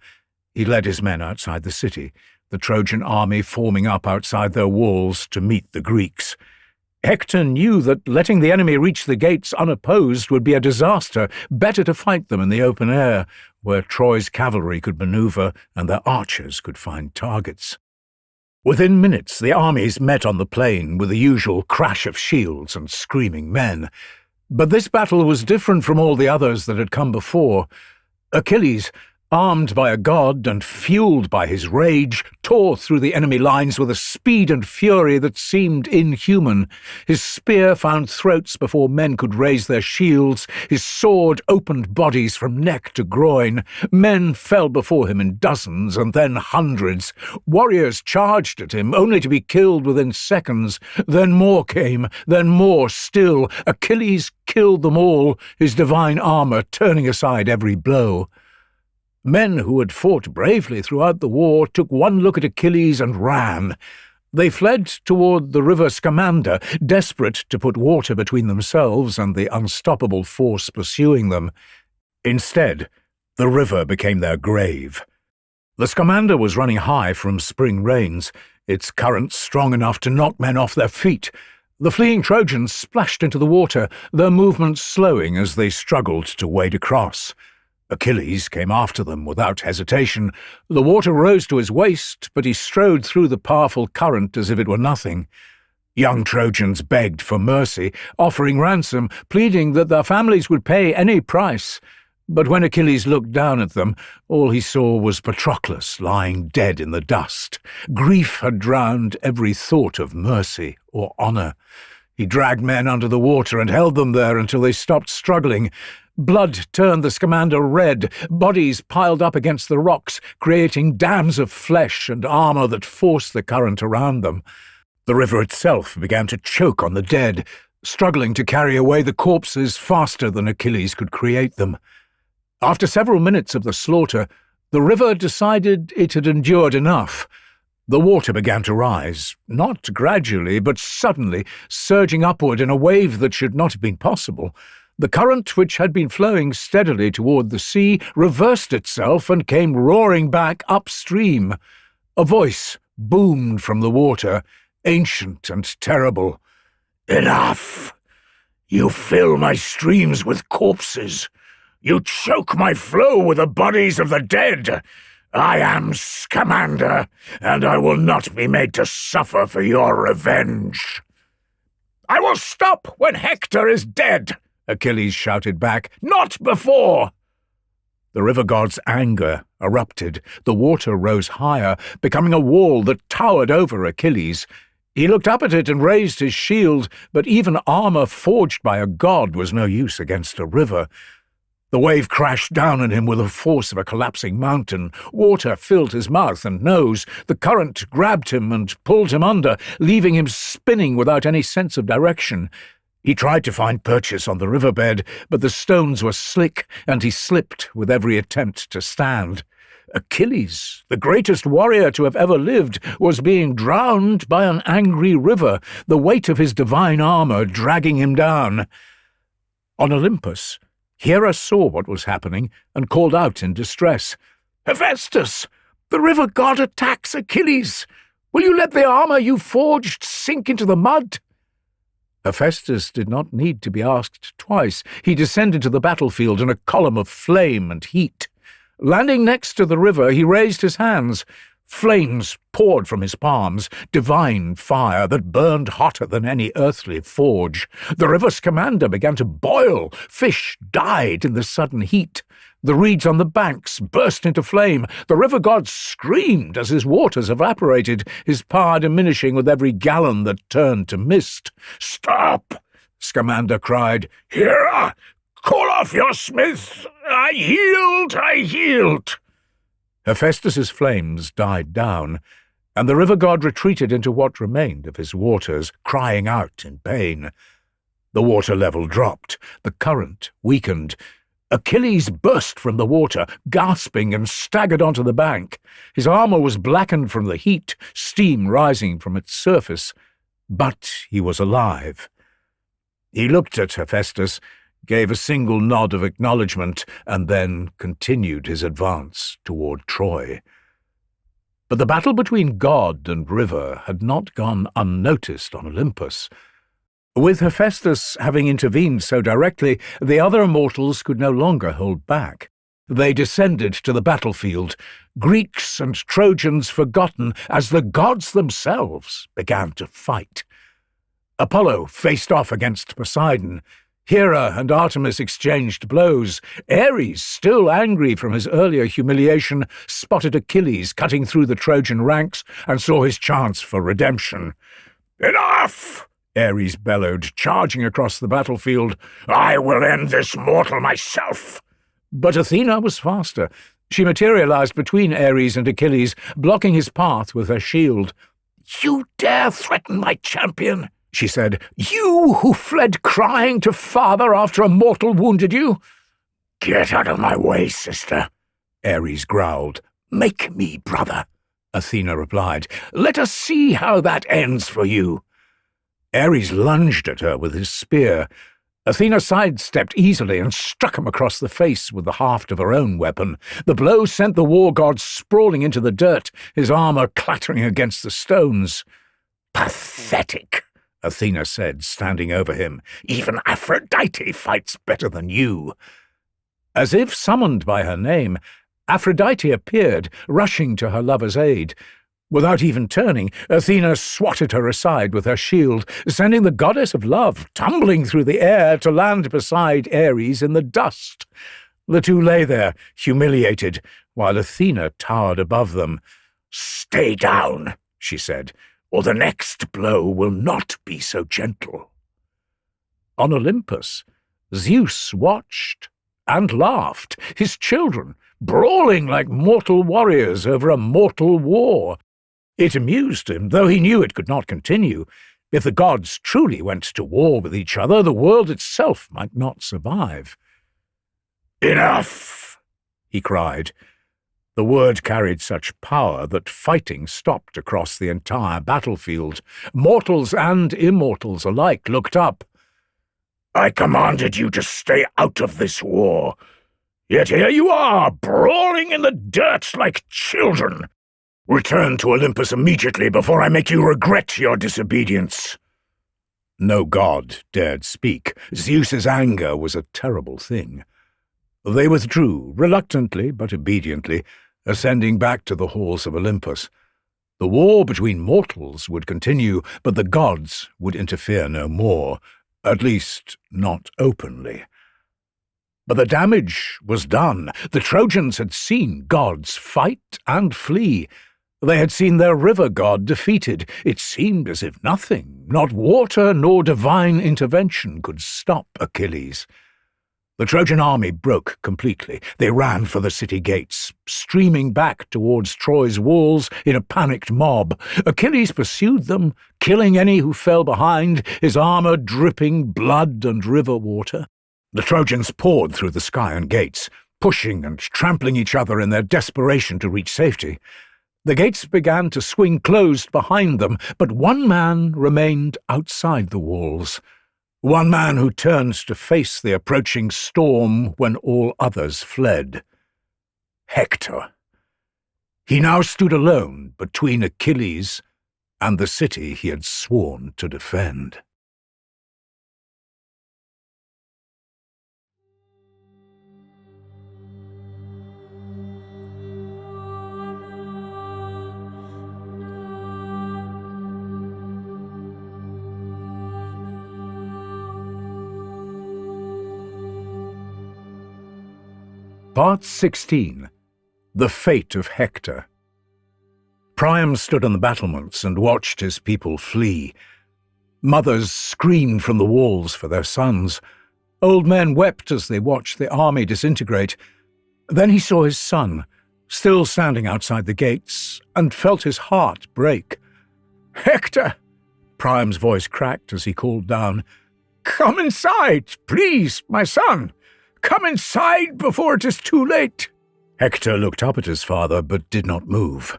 He led his men outside the city, the Trojan army forming up outside their walls to meet the Greeks. Hector knew that letting the enemy reach the gates unopposed would be a disaster. Better to fight them in the open air, where Troy's cavalry could maneuver and their archers could find targets. Within minutes, the armies met on the plain with the usual crash of shields and screaming men. But this battle was different from all the others that had come before. Achilles, armed by a god and fueled by his rage, tore through the enemy lines with a speed and fury that seemed inhuman. His spear found throats before men could raise their shields. His sword opened bodies from neck to groin. Men fell before him in dozens and then hundreds. Warriors charged at him, only to be killed within seconds. Then more came, then more still. Achilles killed them all, his divine armour turning aside every blow. Men who had fought bravely throughout the war took one look at Achilles and ran. They fled toward the river Scamander, desperate to put water between themselves and the unstoppable force pursuing them. Instead, the river became their grave. The Scamander was running high from spring rains, its current strong enough to knock men off their feet. The fleeing Trojans splashed into the water, their movements slowing as they struggled to wade across. Achilles came after them without hesitation. The water rose to his waist, but he strode through the powerful current as if it were nothing. Young Trojans begged for mercy, offering ransom, pleading that their families would pay any price. But when Achilles looked down at them, all he saw was Patroclus lying dead in the dust. Grief had drowned every thought of mercy or honour. He dragged men under the water and held them there until they stopped struggling. Blood turned the Scamander red, bodies piled up against the rocks, creating dams of flesh and armour that forced the current around them. The river itself began to choke on the dead, struggling to carry away the corpses faster than Achilles could create them. After several minutes of the slaughter, the river decided it had endured enough. The water began to rise, not gradually, but suddenly, surging upward in a wave that should not have been possible. The current, which had been flowing steadily toward the sea, reversed itself and came roaring back upstream. A voice boomed from the water, ancient and terrible. "Enough! You fill my streams with corpses. You choke my flow with the bodies of the dead. I am Scamander, and I will not be made to suffer for your revenge." "I will stop when Hector is dead," Achilles shouted back. "Not before!" The river god's anger erupted. The water rose higher, becoming a wall that towered over Achilles. He looked up at it and raised his shield, but even armor forged by a god was no use against a river. The wave crashed down on him with the force of a collapsing mountain. Water filled his mouth and nose. The current grabbed him and pulled him under, leaving him spinning without any sense of direction. He tried to find purchase on the riverbed, but the stones were slick, and he slipped with every attempt to stand. Achilles, the greatest warrior to have ever lived, was being drowned by an angry river, the weight of his divine armor dragging him down. On Olympus, Hera saw what was happening and called out in distress. "Hephaestus, the river god attacks Achilles. Will you let the armor you forged sink into the mud?" Hephaestus did not need to be asked twice. He descended to the battlefield in a column of flame and heat. Landing next to the river, he raised his hands. Flames poured from his palms, divine fire that burned hotter than any earthly forge. The river's commander began to boil. Fish died in the sudden heat. The reeds on the banks burst into flame. The river god screamed as his waters evaporated, his power diminishing with every gallon that turned to mist. "Stop!" Scamander cried. "Hera! Call off your smith! I yield! Hephaestus's flames died down, and the river god retreated into what remained of his waters, crying out in pain. The water level dropped. The current weakened. Achilles burst from the water, gasping, and staggered onto the bank. His armor was blackened from the heat, steam rising from its surface. But he was alive. He looked at Hephaestus, gave a single nod of acknowledgement, and then continued his advance toward Troy. But the battle between god and river had not gone unnoticed on Olympus. With Hephaestus having intervened so directly, the other immortals could no longer hold back. They descended to the battlefield, Greeks and Trojans forgotten as the gods themselves began to fight. Apollo faced off against Poseidon. Hera and Artemis exchanged blows. Ares, still angry from his earlier humiliation, spotted Achilles cutting through the Trojan ranks and saw his chance for redemption. "Enough!" Ares bellowed, charging across the battlefield. "I will end this mortal myself!" But Athena was faster. She materialized between Ares and Achilles, blocking his path with her shield. "You dare threaten my champion?" she said. "You who fled crying to father after a mortal wounded you?" "Get out of my way, sister," Ares growled. "Make me, brother," Athena replied. "Let us see how that ends for you." Ares lunged at her with his spear. Athena sidestepped easily and struck him across the face with the haft of her own weapon. The blow sent the war god sprawling into the dirt, his armor clattering against the stones. "Pathetic," Athena said, standing over him. "Even Aphrodite fights better than you." As if summoned by her name, Aphrodite appeared, rushing to her lover's aid. Without even turning, Athena swatted her aside with her shield, sending the goddess of love tumbling through the air to land beside Ares in the dust. The two lay there, humiliated, while Athena towered above them. "Stay down," she said, "or the next blow will not be so gentle." On Olympus, Zeus watched and laughed, his children brawling like mortal warriors over a mortal war. It amused him, though he knew it could not continue. If the gods truly went to war with each other, the world itself might not survive. "Enough!" he cried. The word carried such power that fighting stopped across the entire battlefield. Mortals and immortals alike looked up. I commanded you to stay out of this war. Yet here you are, brawling in the dirt like children. Return to Olympus immediately before I make you regret your disobedience." No god dared speak. Zeus's anger was a terrible thing. They withdrew, reluctantly but obediently, ascending back to the halls of Olympus. The war between mortals would continue, but the gods would interfere no more, at least not openly. But the damage was done. The Trojans had seen gods fight and flee. They had seen their river god defeated. It seemed as if nothing, not water nor divine intervention, could stop Achilles. The Trojan army broke completely. They ran for the city gates, streaming back towards Troy's walls in a panicked mob. Achilles pursued them, killing any who fell behind, his armor dripping blood and river water. The Trojans poured through the sky and gates, pushing and trampling each other in their desperation to reach safety. The gates began to swing closed behind them, but one man remained outside the walls. One man who turned to face the approaching storm when all others fled. Hector. He now stood alone between Achilles and the city he had sworn to defend. Part 16. The Fate of Hector. Priam stood on the battlements and watched his people flee. Mothers screamed from the walls for their sons. Old men wept as they watched the army disintegrate. Then he saw his son, still standing outside the gates, and felt his heart break. "Hector!" Priam's voice cracked as he called down. "Come inside, please, my son! Come inside before it is too late." Hector looked up at his father, but did not move.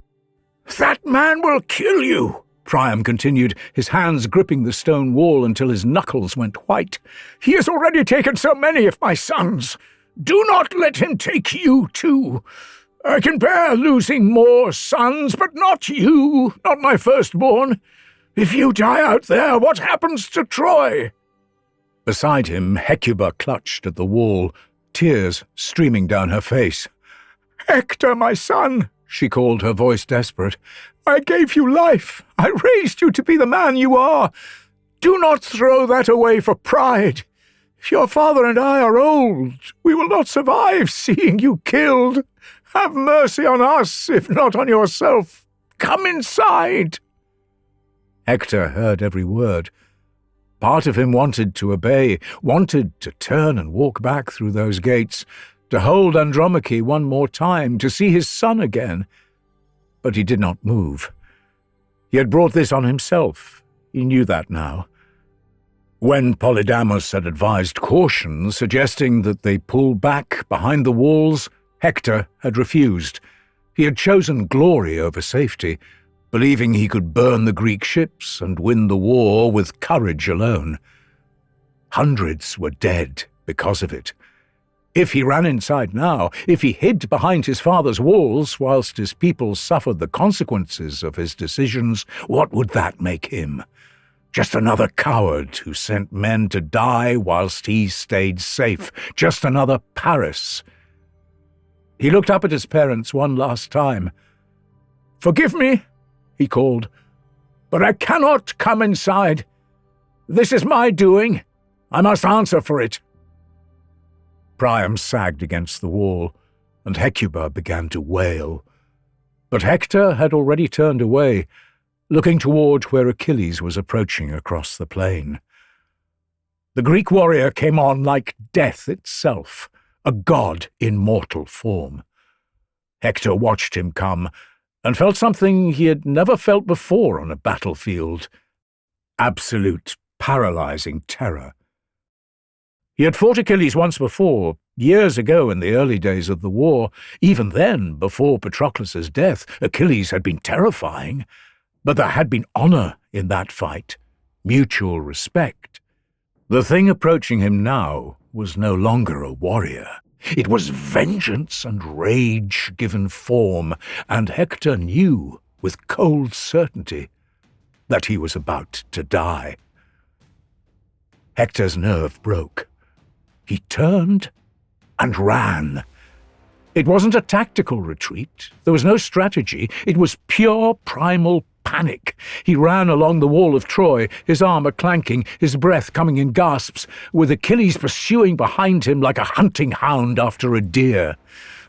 "That man will kill you," Priam continued, his hands gripping the stone wall until his knuckles went white. "He has already taken so many of my sons. Do not let him take you too. I can bear losing more sons, but not you, not my firstborn. If you die out there, what happens to Troy?" Beside him, Hecuba clutched at the wall, tears streaming down her face. "Hector, my son," she called, her voice desperate. "I gave you life. I raised you to be the man you are. Do not throw that away for pride. Your father and I are old. We will not survive seeing you killed. Have mercy on us, if not on yourself. Come inside." Hector heard every word. Part of him wanted to obey, wanted to turn and walk back through those gates, to hold Andromache one more time, to see his son again. But he did not move. He had brought this on himself. He knew that now. When Polydamas had advised caution, suggesting that they pull back behind the walls, Hector had refused. He had chosen glory over safety, believing he could burn the Greek ships and win the war with courage alone. Hundreds were dead because of it. If he ran inside now, if he hid behind his father's walls whilst his people suffered the consequences of his decisions, what would that make him? Just another coward who sent men to die whilst he stayed safe. Just another Paris. He looked up at his parents one last time. "Forgive me," he called, "but I cannot come inside. This is my doing. I must answer for it." Priam sagged against the wall, and Hecuba began to wail. But Hector had already turned away, looking toward where Achilles was approaching across the plain. The Greek warrior came on like death itself, a god in mortal form. Hector watched him come, and felt something he had never felt before on a battlefield: absolute, paralyzing terror. He had fought Achilles once before, years ago in the early days of the war. Even then, before Patroclus' death, Achilles had been terrifying, but there had been honor in that fight, mutual respect. The thing approaching him now was no longer a warrior. It was vengeance and rage given form, and Hector knew with cold certainty that he was about to die. Hector's nerve broke. He turned and ran. It wasn't a tactical retreat. There was no strategy. It was pure primal panic. He ran along the wall of Troy, his armor clanking, his breath coming in gasps, with Achilles pursuing behind him like a hunting hound after a deer.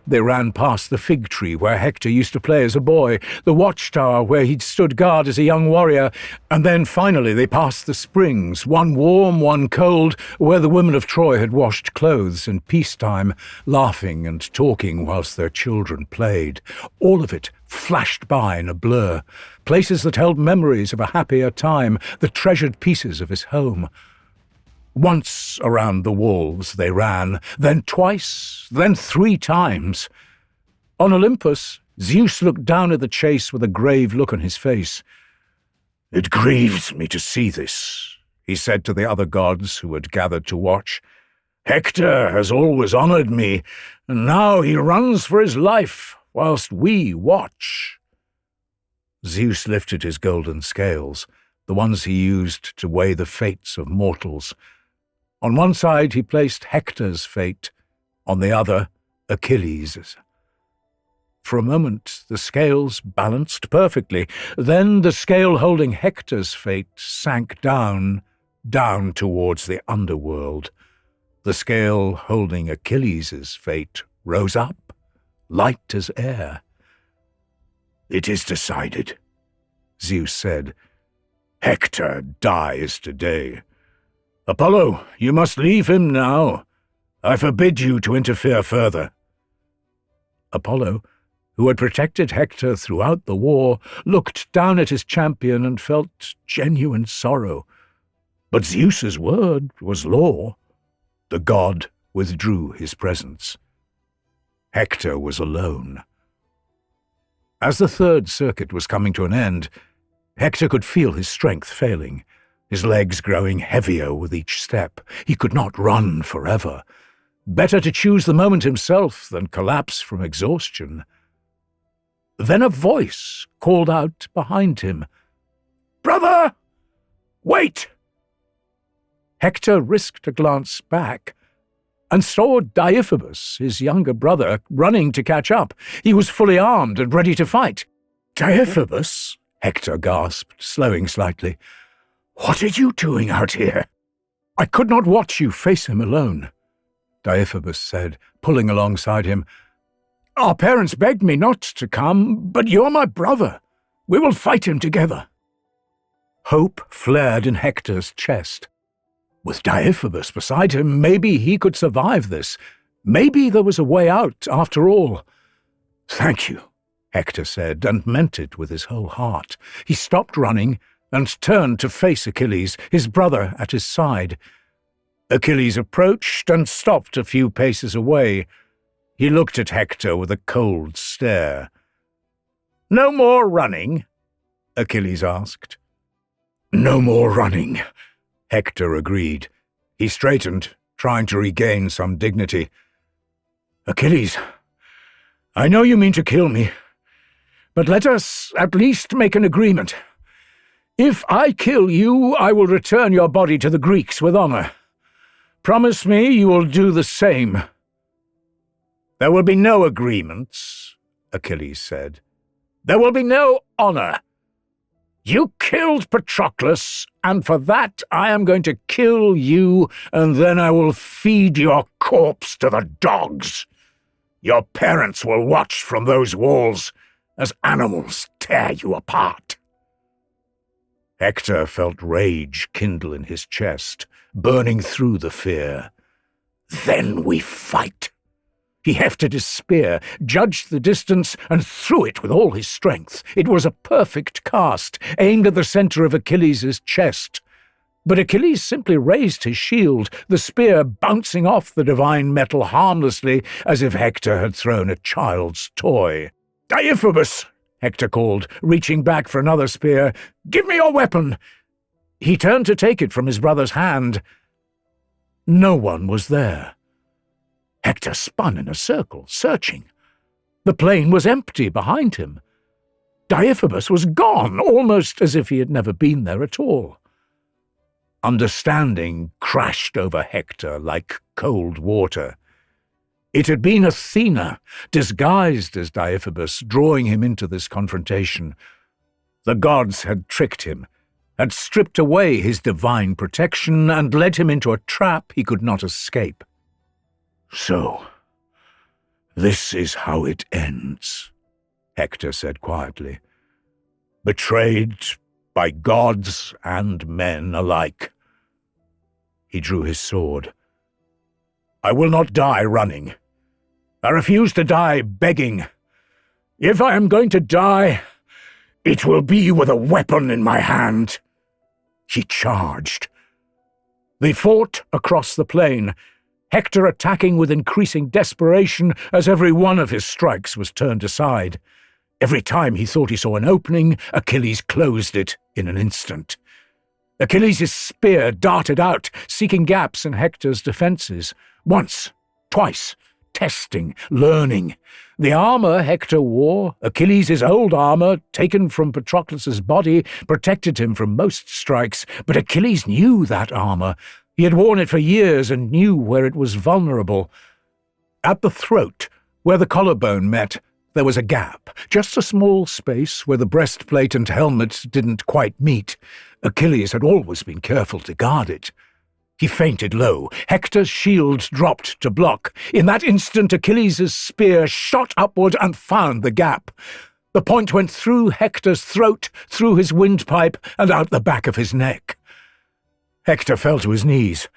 They ran past the fig tree where Hector used to play as a boy, the watchtower where he'd stood guard as a young warrior, and then finally they passed the springs, one warm, one cold, where the women of Troy had washed clothes in peacetime, laughing and talking whilst their children played. All of it flashed by in a blur, places that held memories of a happier time, the treasured pieces of his home. Once around the walls they ran, then twice, then 3 times. On Olympus, Zeus looked down at the chase with a grave look on his face. "It grieves me to see this," he said to the other gods who had gathered to watch. "Hector has always honoured me, and now he runs for his life whilst we watch." Zeus lifted his golden scales, the ones he used to weigh the fates of mortals. On one side he placed Hector's fate, on the other Achilles'. For a moment the scales balanced perfectly. Then the scale holding Hector's fate sank down towards the underworld. The scale holding Achilles' fate rose up, light as air. "It is decided," Zeus said. "Hector dies today. Apollo, you must leave him now. I forbid you to interfere further." Apollo, who had protected Hector throughout the war, looked down at his champion and felt genuine sorrow. But Zeus's word was law. The god withdrew his presence. Hector was alone. As the third circuit was coming to an end, Hector could feel his strength failing, his legs growing heavier with each step. He could not run forever. Better to choose the moment himself than collapse from exhaustion. Then a voice called out behind him, "Brother, wait!" Hector risked a glance back and saw Deiphobus, his younger brother, running to catch up. He was fully armed and ready to fight. "Deiphobus," Hector gasped, slowing slightly. "What are you doing out here?" "I could not watch you face him alone," Deiphobus said, pulling alongside him. "Our parents begged me not to come, but you're my brother. We will fight him together." Hope flared in Hector's chest. With Deiphobus beside him, maybe he could survive this. Maybe there was a way out after all. "Thank you," Hector said, and meant it with his whole heart. He stopped running and turned to face Achilles, his brother at his side. Achilles approached and stopped a few paces away. He looked at Hector with a cold stare. "No more running?" Achilles asked. "No more running," Hector agreed. He straightened, trying to regain some dignity. "Achilles, I know you mean to kill me, but let us at least make an agreement. If I kill you, I will return your body to the Greeks with honor. Promise me you will do the same." "There will be no agreements," Achilles said. "There will be no honor. You killed Patroclus, and for that I am going to kill you, and then I will feed your corpse to the dogs. Your parents will watch from those walls as animals tear you apart." Hector felt rage kindle in his chest, burning through the fear. "Then we fight." He hefted his spear, judged the distance, and threw it with all his strength. It was a perfect cast, aimed at the center of Achilles' chest. But Achilles simply raised his shield, the spear bouncing off the divine metal harmlessly, as if Hector had thrown a child's toy. "Deiphobus!" Hector called, reaching back for another spear. "Give me your weapon!" He turned to take it from his brother's hand, No one was there. Hector spun in a circle, searching. The plain was empty behind him. Deiphobus was gone, almost as if he had never been there at all. Understanding crashed over Hector like cold water. It had been Athena, disguised as Deiphobus, drawing him into this confrontation. The gods had tricked him, had stripped away his divine protection, and led him into a trap he could not escape. "So, this is how it ends," Hector said quietly. "Betrayed by gods and men alike." He drew his sword. "I will not die running. I refuse to die begging. If I am going to die, it will be with a weapon in my hand." He charged. They fought across the plain, Hector attacking with increasing desperation as every one of his strikes was turned aside. Every time he thought he saw an opening, Achilles closed it in an instant. Achilles' spear darted out, seeking gaps in Hector's defences. Once, twice, testing, learning. The armour Hector wore, Achilles' old armour, taken from Patroclus' body, protected him from most strikes, but Achilles knew that armour. He had worn it for years and knew where it was vulnerable. At the throat, where the collarbone met, there was a gap, just a small space where the breastplate and helmet didn't quite meet. Achilles had always been careful to guard it. He fainted low. Hector's shield dropped to block. In that instant, Achilles' spear shot upward and found the gap. The point went through Hector's throat, through his windpipe, and out the back of his neck. Hector fell to his knees,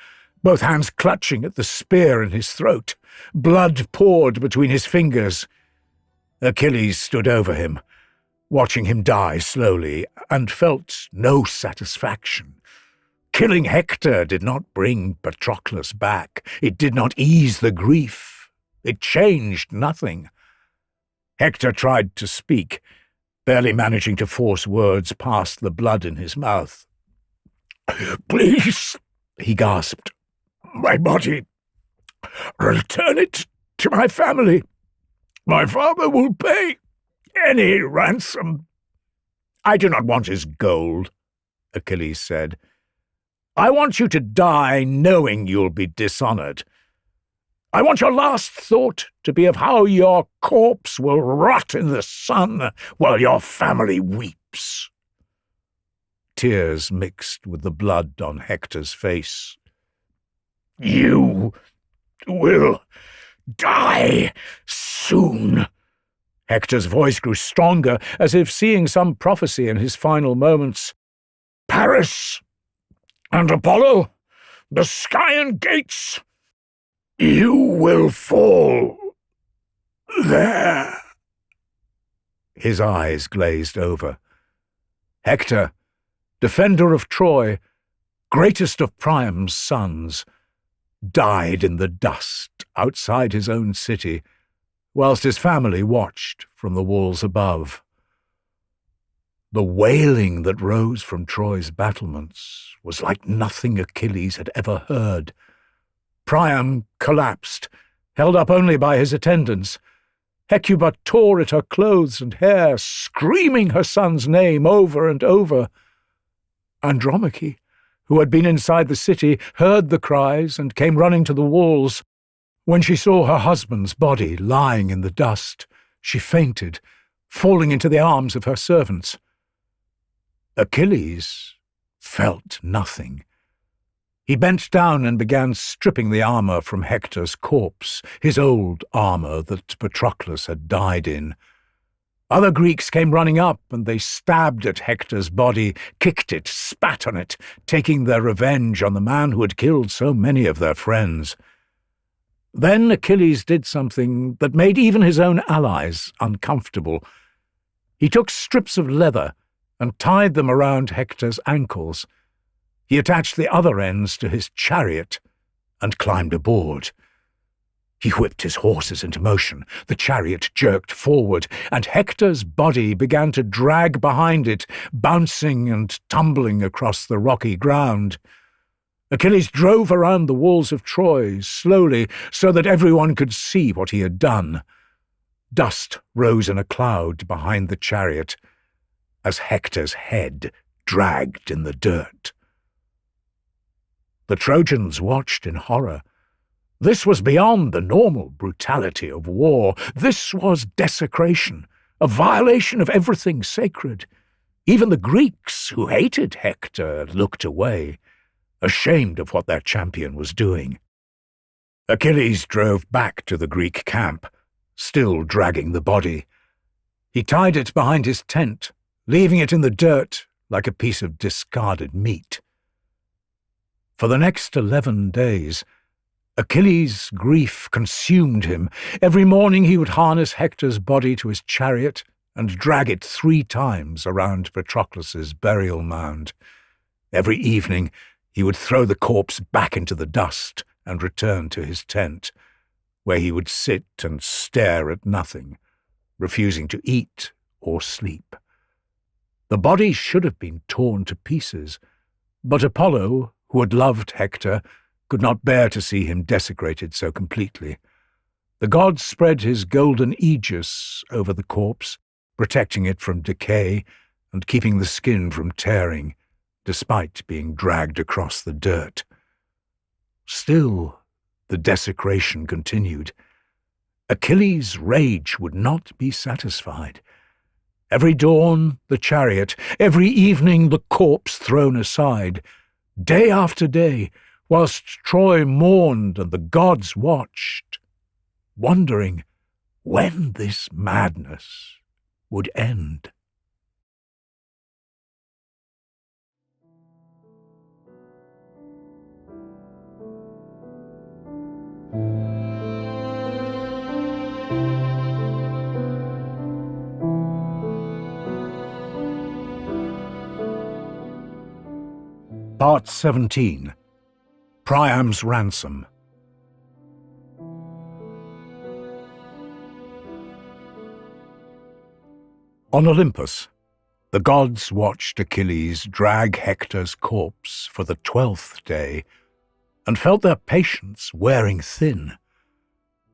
both hands clutching at the spear in his throat. Blood poured between his fingers. Achilles stood over him, watching him die slowly, and felt no satisfaction. Killing Hector did not bring Patroclus back. It did not ease the grief. It changed nothing. Hector tried to speak, barely managing to force words past the blood in his mouth. "Please," he gasped, "my body. Return it to my family. My father will pay any ransom." "I do not want his gold," Achilles said. "I want you to die knowing you'll be dishonored. I want your last thought to be of how your corpse will rot in the sun while your family weeps." Tears mixed with the blood on Hector's face. "You will die soon." Hector's voice grew stronger, as if seeing some prophecy in his final moments. "Paris and Apollo, the Skyan gates, you will fall there." His eyes glazed over. Hector, defender of Troy, greatest of Priam's sons, died in the dust outside his own city, whilst his family watched from the walls above. The wailing that rose from Troy's battlements was like nothing Achilles had ever heard. Priam collapsed, held up only by his attendants. Hecuba tore at her clothes and hair, screaming her son's name over and over. Andromache, who had been inside the city, heard the cries and came running to the walls. When she saw her husband's body lying in the dust, she fainted, falling into the arms of her servants. Achilles felt nothing. He bent down and began stripping the armour from Hector's corpse, his old armour that Patroclus had died in. Other Greeks came running up, and they stabbed at Hector's body, kicked it, spat on it, taking their revenge on the man who had killed so many of their friends. Then Achilles did something that made even his own allies uncomfortable. He took strips of leather and tied them around Hector's ankles. He attached the other ends to his chariot and climbed aboard. He whipped his horses into motion. The chariot jerked forward, and Hector's body began to drag behind it, bouncing and tumbling across the rocky ground. Achilles drove around the walls of Troy slowly so that everyone could see what he had done. Dust rose in a cloud behind the chariot as Hector's head dragged in the dirt. The Trojans watched in horror. This was beyond the normal brutality of war. This was desecration, a violation of everything sacred. Even the Greeks, who hated Hector, looked away, ashamed of what their champion was doing. Achilles drove back to the Greek camp, still dragging the body. He tied it behind his tent, leaving it in the dirt like a piece of discarded meat. For the next 11 days, Achilles' grief consumed him. Every morning he would harness Hector's body to his chariot and drag it 3 times around Patroclus's burial mound. Every evening he would throw the corpse back into the dust and return to his tent, where he would sit and stare at nothing, refusing to eat or sleep. The body should have been torn to pieces, but Apollo, who had loved Hector, could not bear to see him desecrated so completely. The god spread his golden aegis over the corpse, protecting it from decay and keeping the skin from tearing, despite being dragged across the dirt. Still, the desecration continued. Achilles' rage would not be satisfied. Every dawn, the chariot, every evening, the corpse thrown aside. Day after day, whilst Troy mourned and the gods watched, wondering when this madness would end. Part 17. Priam's Ransom. On Olympus, the gods watched Achilles drag Hector's corpse for the 12th day and felt their patience wearing thin.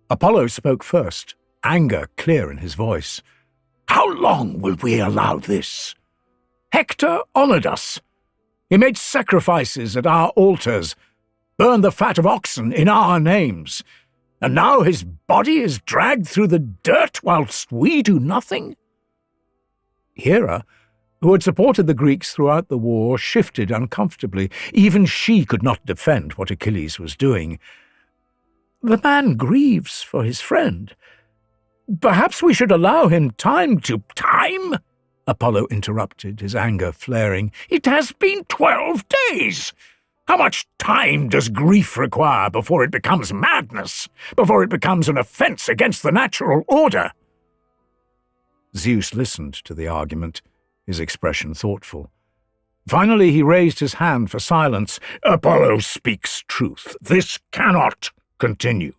Apollo spoke first, anger clear in his voice. "How long will we allow this? Hector honored us. He made sacrifices at our altars, burned the fat of oxen in our names, and now his body is dragged through the dirt whilst we do nothing?" Hera, who had supported the Greeks throughout the war, shifted uncomfortably. Even she could not defend what Achilles was doing. "The man grieves for his friend. Perhaps we should allow him time to—" "Time?" Apollo interrupted, his anger flaring. "It has been 12 days! How much time does grief require before it becomes madness, before it becomes an offense against the natural order?" Zeus listened to the argument, his expression thoughtful. Finally he raised his hand for silence. "Apollo speaks truth. This cannot continue.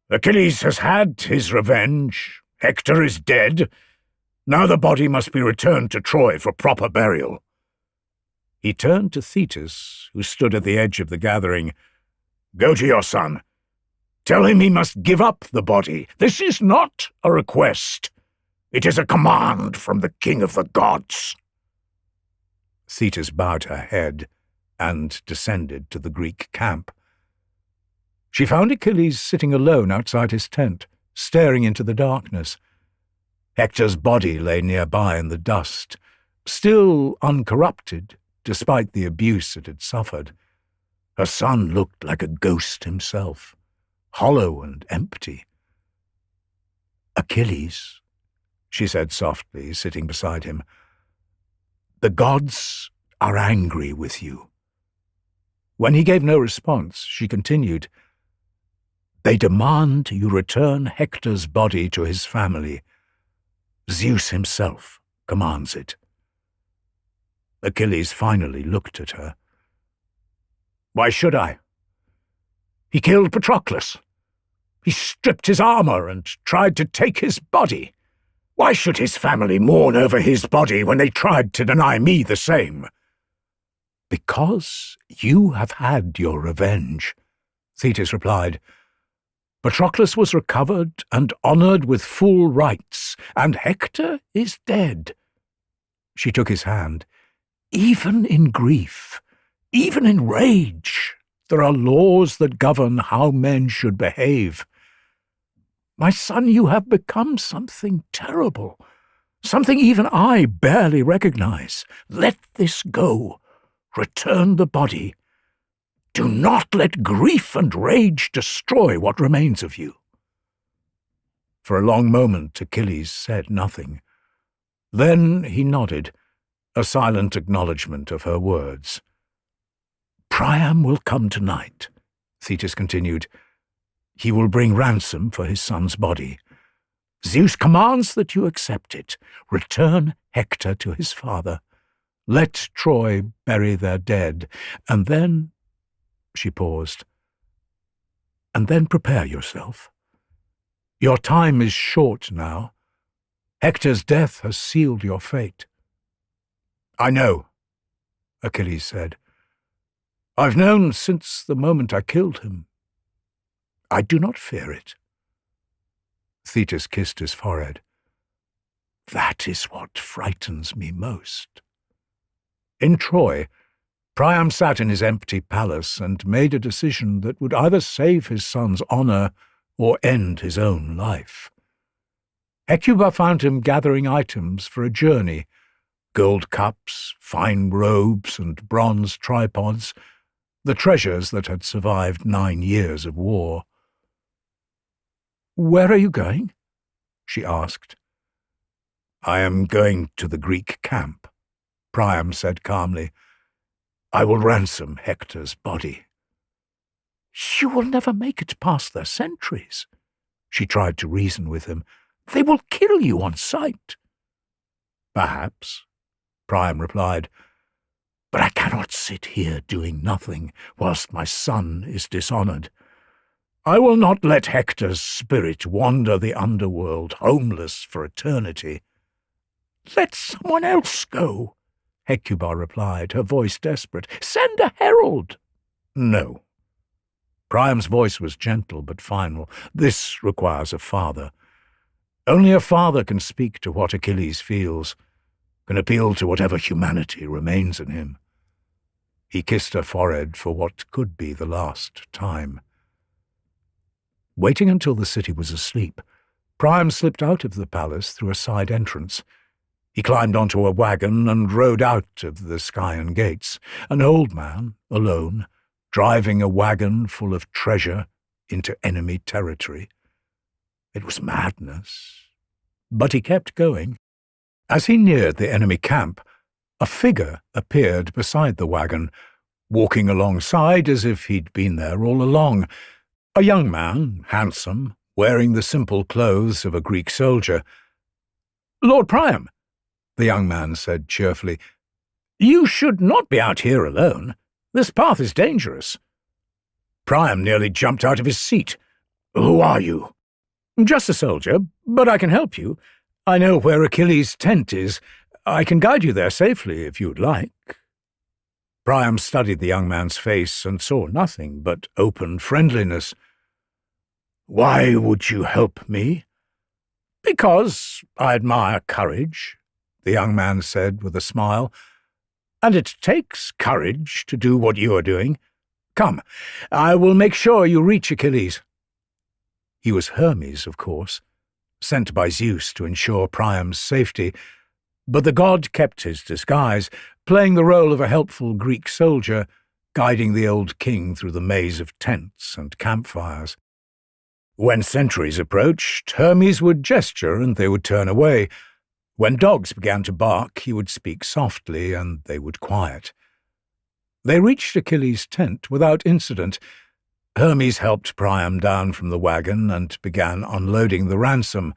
Achilles has had his revenge. Hector is dead. Now the body must be returned to Troy for proper burial." He turned to Thetis, who stood at the edge of the gathering. "Go to your son. Tell him he must give up the body. This is not a request. It is a command from the king of the gods." Thetis bowed her head and descended to the Greek camp. She found Achilles sitting alone outside his tent, staring into the darkness. Hector's body lay nearby in the dust, still uncorrupted, despite the abuse it had suffered. Her son looked like a ghost himself, hollow and empty. "Achilles," she said softly, sitting beside him, "the gods are angry with you." When he gave no response, she continued, "They demand you return Hector's body to his family. Zeus himself commands it." Achilles finally looked at her. "Why should I? He killed Patroclus. He stripped his armor and tried to take his body. Why should his family mourn over his body when they tried to deny me the same?" "Because you have had your revenge," Thetis replied. "Patroclus was recovered and honoured with full rights, and Hector is dead." She took his hand. "Even in grief, even in rage, there are laws that govern how men should behave. My son, you have become something terrible, something even I barely recognize. Let this go. Return the body. Do not let grief and rage destroy what remains of you." For a long moment Achilles said nothing. Then he nodded, a silent acknowledgment of her words. "Priam will come tonight," Thetis continued. "He will bring ransom for his son's body. Zeus commands that you accept it. Return Hector to his father. Let Troy bury their dead, and then—" She paused. "And then prepare yourself. Your time is short now. Hector's death has sealed your fate." "I know," Achilles said. "I've known since the moment I killed him. I do not fear it." Thetis kissed his forehead. "That is what frightens me most." In Troy, Priam sat in his empty palace and made a decision that would either save his son's honour or end his own life. Hecuba found him gathering items for a journey: gold cups, fine robes, and bronze tripods, the treasures that had survived 9 years of war. "Where are you going?" she asked. "I am going to the Greek camp," Priam said calmly. "I will ransom Hector's body." "You will never make it past their sentries," she tried to reason with him. "They will kill you on sight." "Perhaps," Priam replied, "but I cannot sit here doing nothing whilst my son is dishonoured. I will not let Hector's spirit wander the underworld, homeless for eternity." "Let someone else go," Hecuba replied, her voice desperate. "Send a herald." "No." Priam's voice was gentle but final. "This requires a father. Only a father can speak to what Achilles feels, can appeal to whatever humanity remains in him." He kissed her forehead for what could be the last time. Waiting until the city was asleep, Priam slipped out of the palace through a side entrance. He climbed onto a wagon and rode out of the Scaean gates, an old man, alone, driving a wagon full of treasure into enemy territory. It was madness, but he kept going. As he neared the enemy camp, a figure appeared beside the wagon, walking alongside as if he'd been there all along. A young man, handsome, wearing the simple clothes of a Greek soldier. "Lord Priam," the young man said cheerfully, "you should not be out here alone. This path is dangerous." Priam nearly jumped out of his seat. "Who are you?" "Just a soldier, but I can help you. I know where Achilles' tent is. I can guide you there safely if you'd like." Priam studied the young man's face and saw nothing but open friendliness. "Why would you help me?" "Because I admire courage," the young man said with a smile. "And it takes courage to do what you are doing. Come, I will make sure you reach Achilles." He was Hermes, of course, sent by Zeus to ensure Priam's safety, but the god kept his disguise, playing the role of a helpful Greek soldier, guiding the old king through the maze of tents and campfires. When sentries approached, Hermes would gesture and they would turn away. When dogs began to bark, he would speak softly and they would quiet. They reached Achilles' tent without incident. Hermes helped Priam down from the wagon and began unloading the ransom.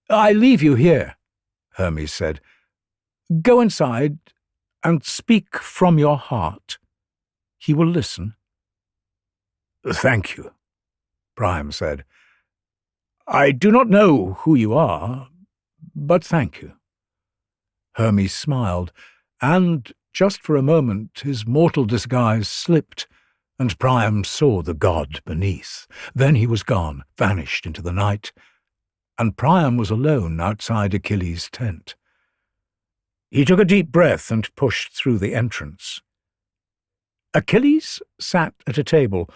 "I leave you here," Hermes said. "Go inside and speak from your heart. He will listen." "Thank you," Priam said. "I do not know who you are, but thank you." Hermes smiled, and Just for a moment his mortal disguise slipped, and Priam saw the god beneath. Then he was gone, vanished into the night, and Priam was alone outside Achilles' tent. He took a deep breath and pushed through the entrance. Achilles sat at a table,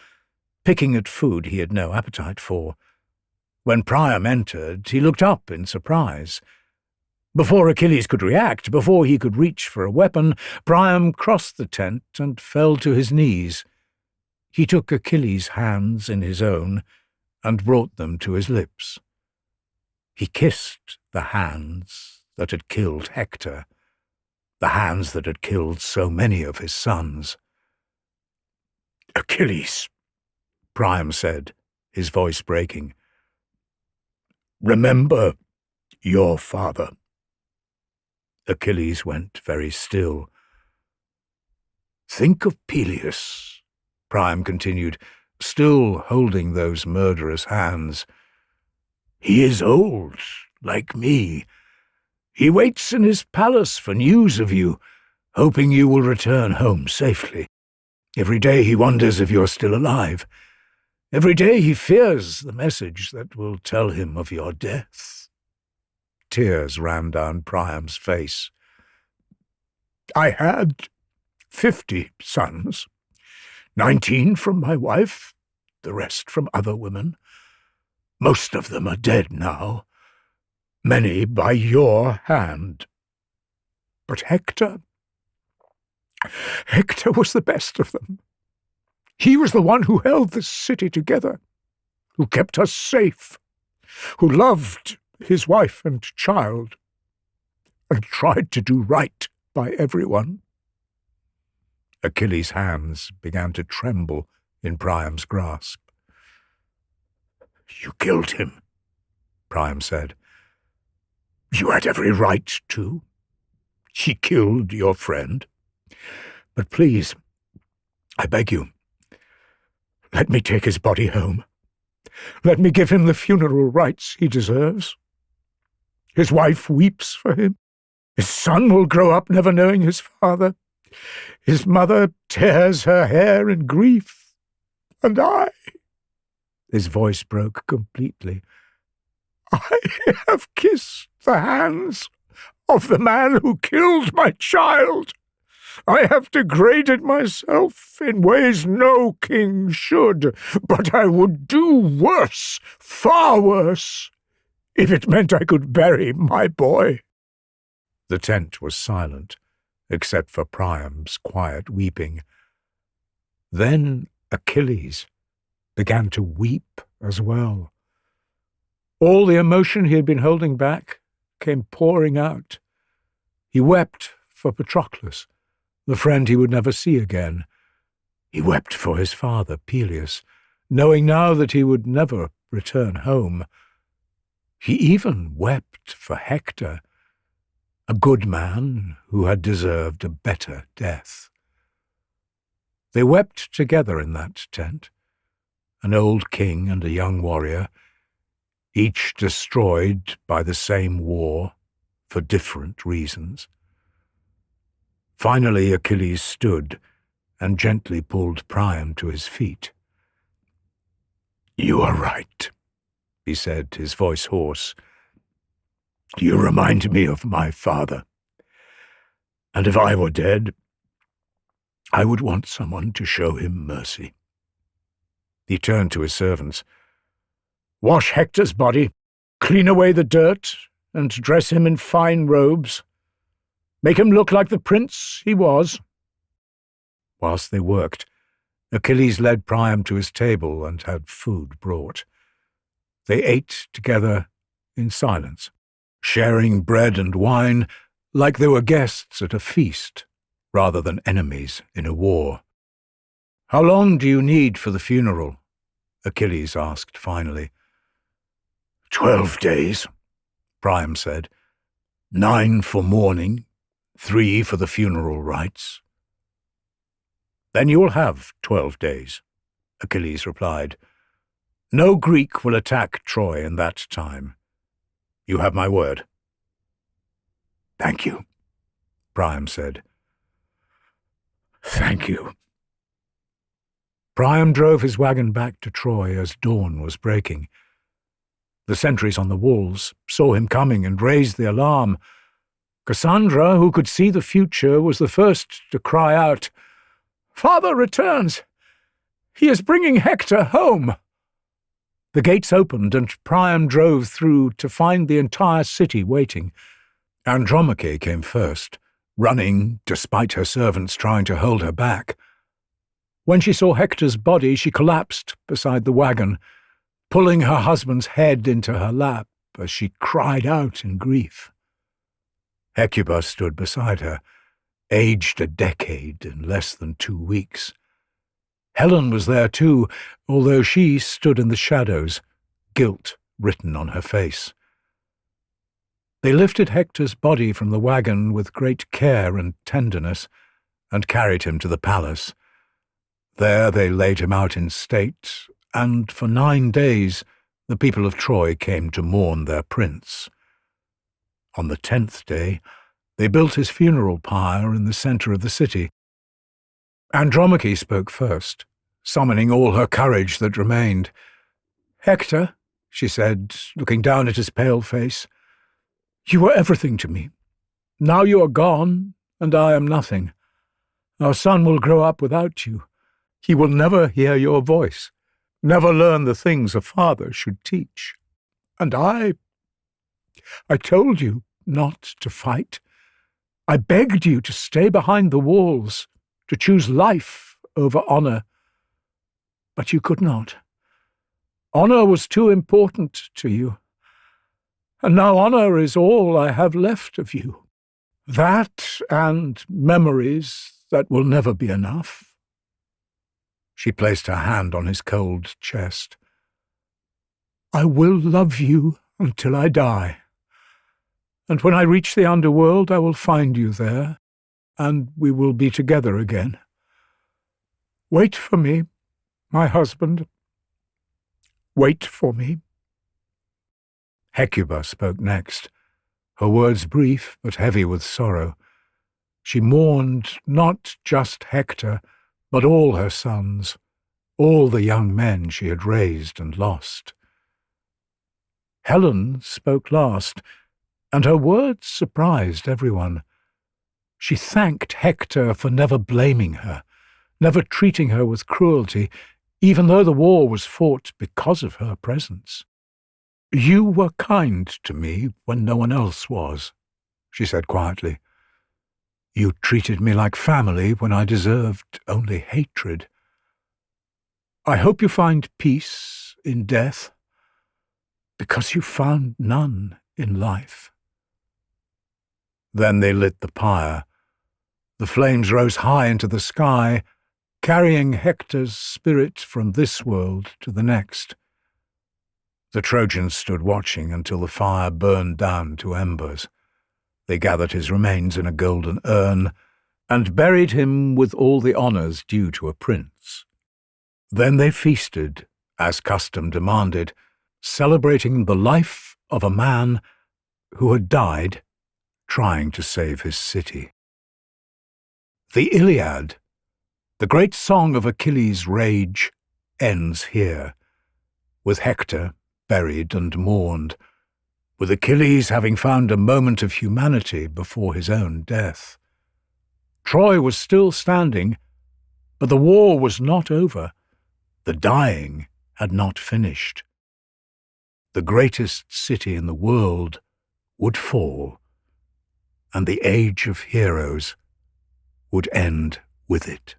picking at food he had no appetite for. When Priam entered, he looked up in surprise. Before Achilles could react, before he could reach for a weapon, Priam crossed the tent and fell to his knees. He took Achilles' hands in his own and brought them to his lips. He kissed the hands that had killed Hector, the hands that had killed so many of his sons. "Achilles," Priam said, his voice breaking, "remember your father." Achilles went very still. "Think of Peleus," Priam continued, still holding those murderous hands. "He is old, like me. He waits in his palace for news of you, hoping you will return home safely. Every day he wonders if you're still alive. Every day he fears the message that will tell him of your death." Tears ran down Priam's face. "I had 50 sons, 19 from my wife, the rest from other women. Most of them are dead now, many by your hand. But Hector was the best of them. He was the one who held this city together, who kept us safe, who loved his wife and child, and tried to do right by everyone." Achilles' hands began to tremble in Priam's grasp. "You killed him," Priam said. "You had every right to. He killed your friend. But please, I beg you, let me take his body home. Let me give him the funeral rites he deserves. His wife weeps for him. His son will grow up never knowing his father. His mother tears her hair in grief. And I—" His voice broke completely. "I have kissed the hands of the man who killed my child. I have degraded myself in ways no king should, but I would do worse, far worse, if it meant I could bury my boy." The tent was silent, except for Priam's quiet weeping. Then Achilles began to weep as well. All the emotion he had been holding back came pouring out. He wept for Patroclus, the friend he would never see again. He wept for his father, Peleus, knowing now that he would never return home. He even wept for Hector, a good man who had deserved a better death. They wept together in that tent, an old king and a young warrior, each destroyed by the same war for different reasons. Finally Achilles stood and gently pulled Priam to his feet. "You are right," he said, his voice hoarse. "You remind me of my father. And if I were dead, I would want someone to show him mercy." He turned to his servants. "Wash Hector's body, clean away the dirt, and dress him in fine robes. Make him look like the prince he was." Whilst they worked, Achilles led Priam to his table and had food brought. They ate together in silence, sharing bread and wine like they were guests at a feast rather than enemies in a war. "How long do you need for the funeral?" Achilles asked finally. 12 days, Priam said. 9 for mourning, 3 for the funeral rites." "Then you will have 12 days, Achilles replied. "No Greek will attack Troy in that time. You have my word." "Thank you," Priam said. Thank you. Priam drove his wagon back to Troy as dawn was breaking. The sentries on the walls saw him coming and raised the alarm. Cassandra, who could see the future, was the first to cry out, "Father returns! He is bringing Hector home!" The gates opened and Priam drove through to find the entire city waiting. Andromache came first, running despite her servants trying to hold her back. When she saw Hector's body, she collapsed beside the wagon, pulling her husband's head into her lap as she cried out in grief. Hecuba stood beside her, aged a decade in less than 2 weeks. Helen was there too, although she stood in the shadows, guilt written on her face. They lifted Hector's body from the wagon with great care and tenderness and carried him to the palace. There they laid him out in state, and for 9 days the people of Troy came to mourn their prince. On the 10th day, they built his funeral pyre in the centre of the city. Andromache spoke first, summoning all her courage that remained. "Hector," she said, looking down at his pale face, "you were everything to me. Now you are gone, and I am nothing. Our son will grow up without you. He will never hear your voice, never learn the things a father should teach. And I told you not to fight. I begged you to stay behind the walls, to choose life over honor. But you could not. Honor was too important to you. And now honor is all I have left of you. That and memories that will never be enough." She placed her hand on his cold chest. "I will love you until I die. And when I reach the underworld, I will find you there, and we will be together again. Wait for me, my husband. Wait for me." Hecuba spoke next, her words brief but heavy with sorrow. She mourned not just Hector, but all her sons, all the young men she had raised and lost. Helen spoke last, and her words surprised everyone. She thanked Hector for never blaming her, never treating her with cruelty, even though the war was fought because of her presence. "You were kind to me when no one else was," she said quietly. "You treated me like family when I deserved only hatred. I hope you find peace in death, because you found none in life." Then they lit the pyre. The flames rose high into the sky, carrying Hector's spirit from this world to the next. The Trojans stood watching until the fire burned down to embers. They gathered his remains in a golden urn and buried him with all the honours due to a prince. Then they feasted, as custom demanded, celebrating the life of a man who had died trying to save his city. The Iliad, the great song of Achilles' rage, ends here, with Hector buried and mourned, with Achilles having found a moment of humanity before his own death. Troy was still standing, but the war was not over. The dying had not finished. The greatest city in the world would fall, and the age of heroes would end with it.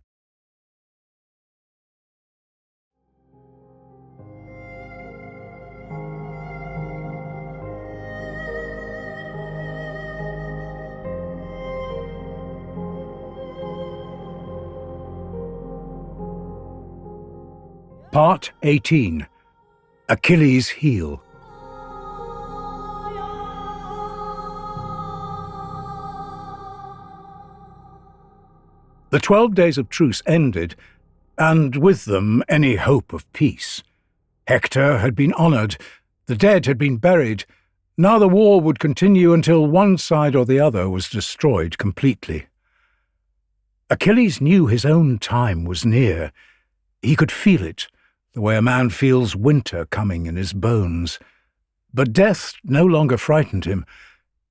Part 18. Achilles' Heel. The 12 days of truce ended, and with them any hope of peace. Hector had been honoured, the dead had been buried. Now the war would continue until one side or the other was destroyed completely. Achilles knew his own time was near. He could feel it, the way a man feels winter coming in his bones. But death no longer frightened him.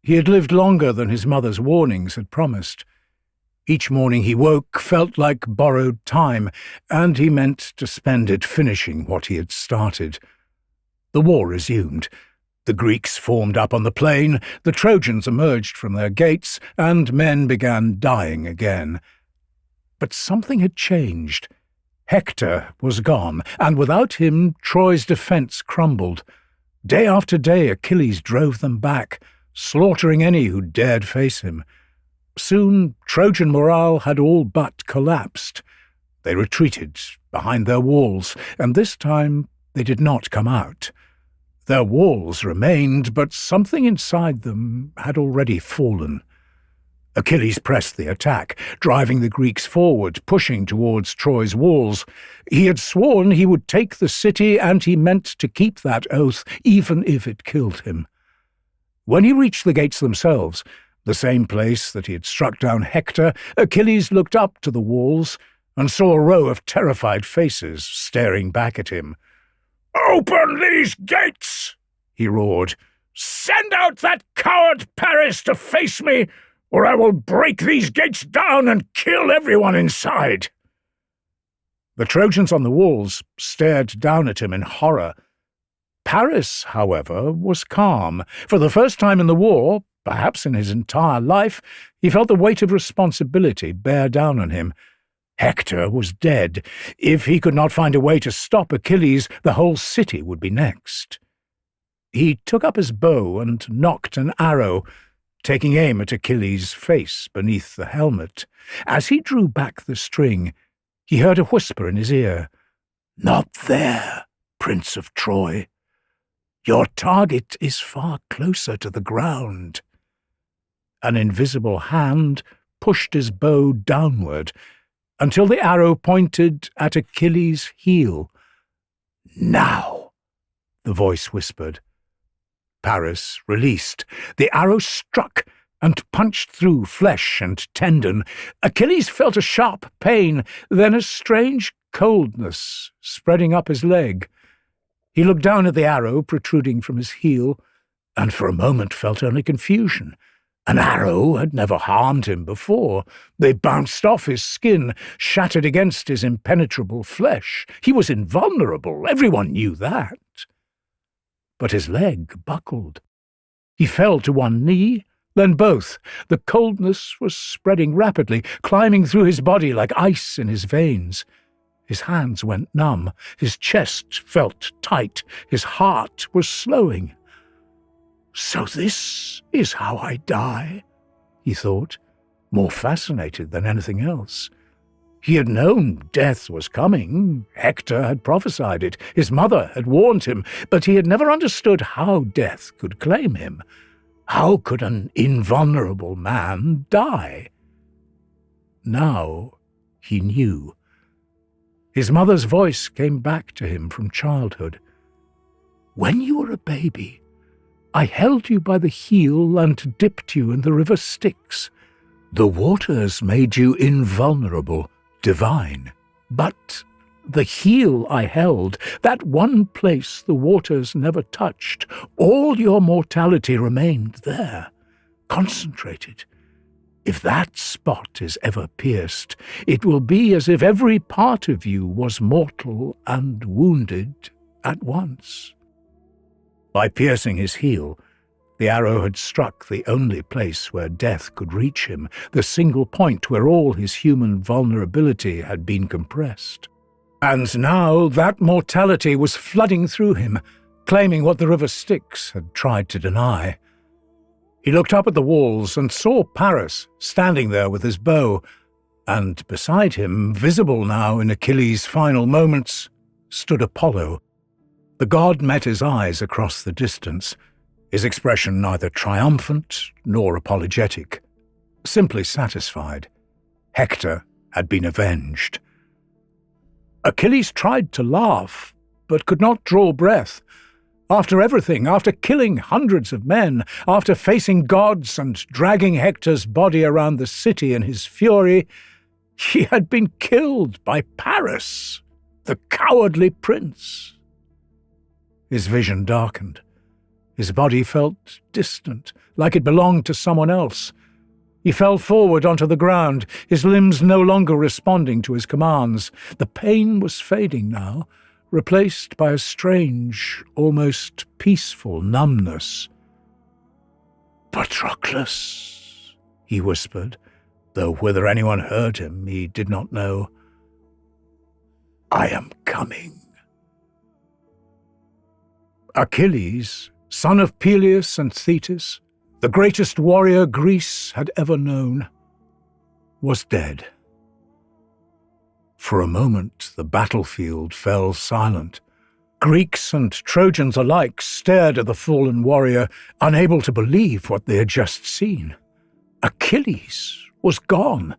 He had lived longer than his mother's warnings had promised. Each morning he woke felt like borrowed time, and he meant to spend it finishing what he had started. The war resumed. The Greeks formed up on the plain, the Trojans emerged from their gates, and men began dying again. But something had changed. Hector was gone, and without him Troy's defence crumbled. Day after day Achilles drove them back, slaughtering any who dared face him. Soon Trojan morale had all but collapsed. They retreated behind their walls, and this time they did not come out. Their walls remained, but something inside them had already fallen. Achilles pressed the attack, driving the Greeks forward, pushing towards Troy's walls. He had sworn he would take the city, and he meant to keep that oath, even if it killed him. When he reached the gates themselves, the same place that he had struck down Hector, Achilles looked up to the walls and saw a row of terrified faces staring back at him. "Open these gates!" he roared. "Send out that coward Paris to face me, or I will break these gates down and kill everyone inside." The Trojans on the walls stared down at him in horror. Paris, however, was calm. For the first time in the war, perhaps in his entire life, he felt the weight of responsibility bear down on him. Hector was dead. If he could not find a way to stop Achilles, the whole city would be next. He took up his bow and nocked an arrow, taking aim at Achilles' face beneath the helmet. As he drew back the string, he heard a whisper in his ear. "Not there, Prince of Troy. Your target is far closer to the ground." An invisible hand pushed his bow downward until the arrow pointed at Achilles' heel. "Now," the voice whispered. Paris released. The arrow struck and punched through flesh and tendon. Achilles felt a sharp pain, then a strange coldness spreading up his leg. He looked down at the arrow protruding from his heel, and for a moment felt only confusion. An arrow had never harmed him before. They bounced off his skin, shattered against his impenetrable flesh. He was invulnerable, everyone knew that. But his leg buckled. He fell to one knee, then both. The coldness was spreading rapidly, climbing through his body like ice in his veins. His hands went numb, his chest felt tight, his heart was slowing. "So this is how I die," he thought, more fascinated than anything else. He had known death was coming. Hector had prophesied it. His mother had warned him, but he had never understood how death could claim him. How could an invulnerable man die? Now he knew. His mother's voice came back to him from childhood. "When you were a baby, I held you by the heel and dipped you in the river Styx. The waters made you invulnerable, divine. But the heel I held, that one place the waters never touched, all your mortality remained there, concentrated. If that spot is ever pierced, it will be as if every part of you was mortal and wounded at once." By piercing his heel, the arrow had struck the only place where death could reach him, the single point where all his human vulnerability had been compressed. And now that mortality was flooding through him, claiming what the river Styx had tried to deny. He looked up at the walls and saw Paris standing there with his bow, and beside him, visible now in Achilles' final moments, stood Apollo. The god met his eyes across the distance, his expression neither triumphant nor apologetic, simply satisfied. Hector had been avenged. Achilles tried to laugh, but could not draw breath. After everything, after killing hundreds of men, after facing gods and dragging Hector's body around the city in his fury, He had been killed by Paris, the cowardly prince. His vision darkened. His body felt distant, like it belonged to someone else. He fell forward onto the ground, his limbs no longer responding to his commands. The pain was fading now, replaced by a strange, almost peaceful numbness. "Patroclus," he whispered, though whether anyone heard him he did not know. "I am coming." Achilles, son of Peleus and Thetis, the greatest warrior Greece had ever known, was dead. For a moment the battlefield fell silent. Greeks and Trojans alike stared at the fallen warrior, unable to believe what they had just seen. Achilles was gone.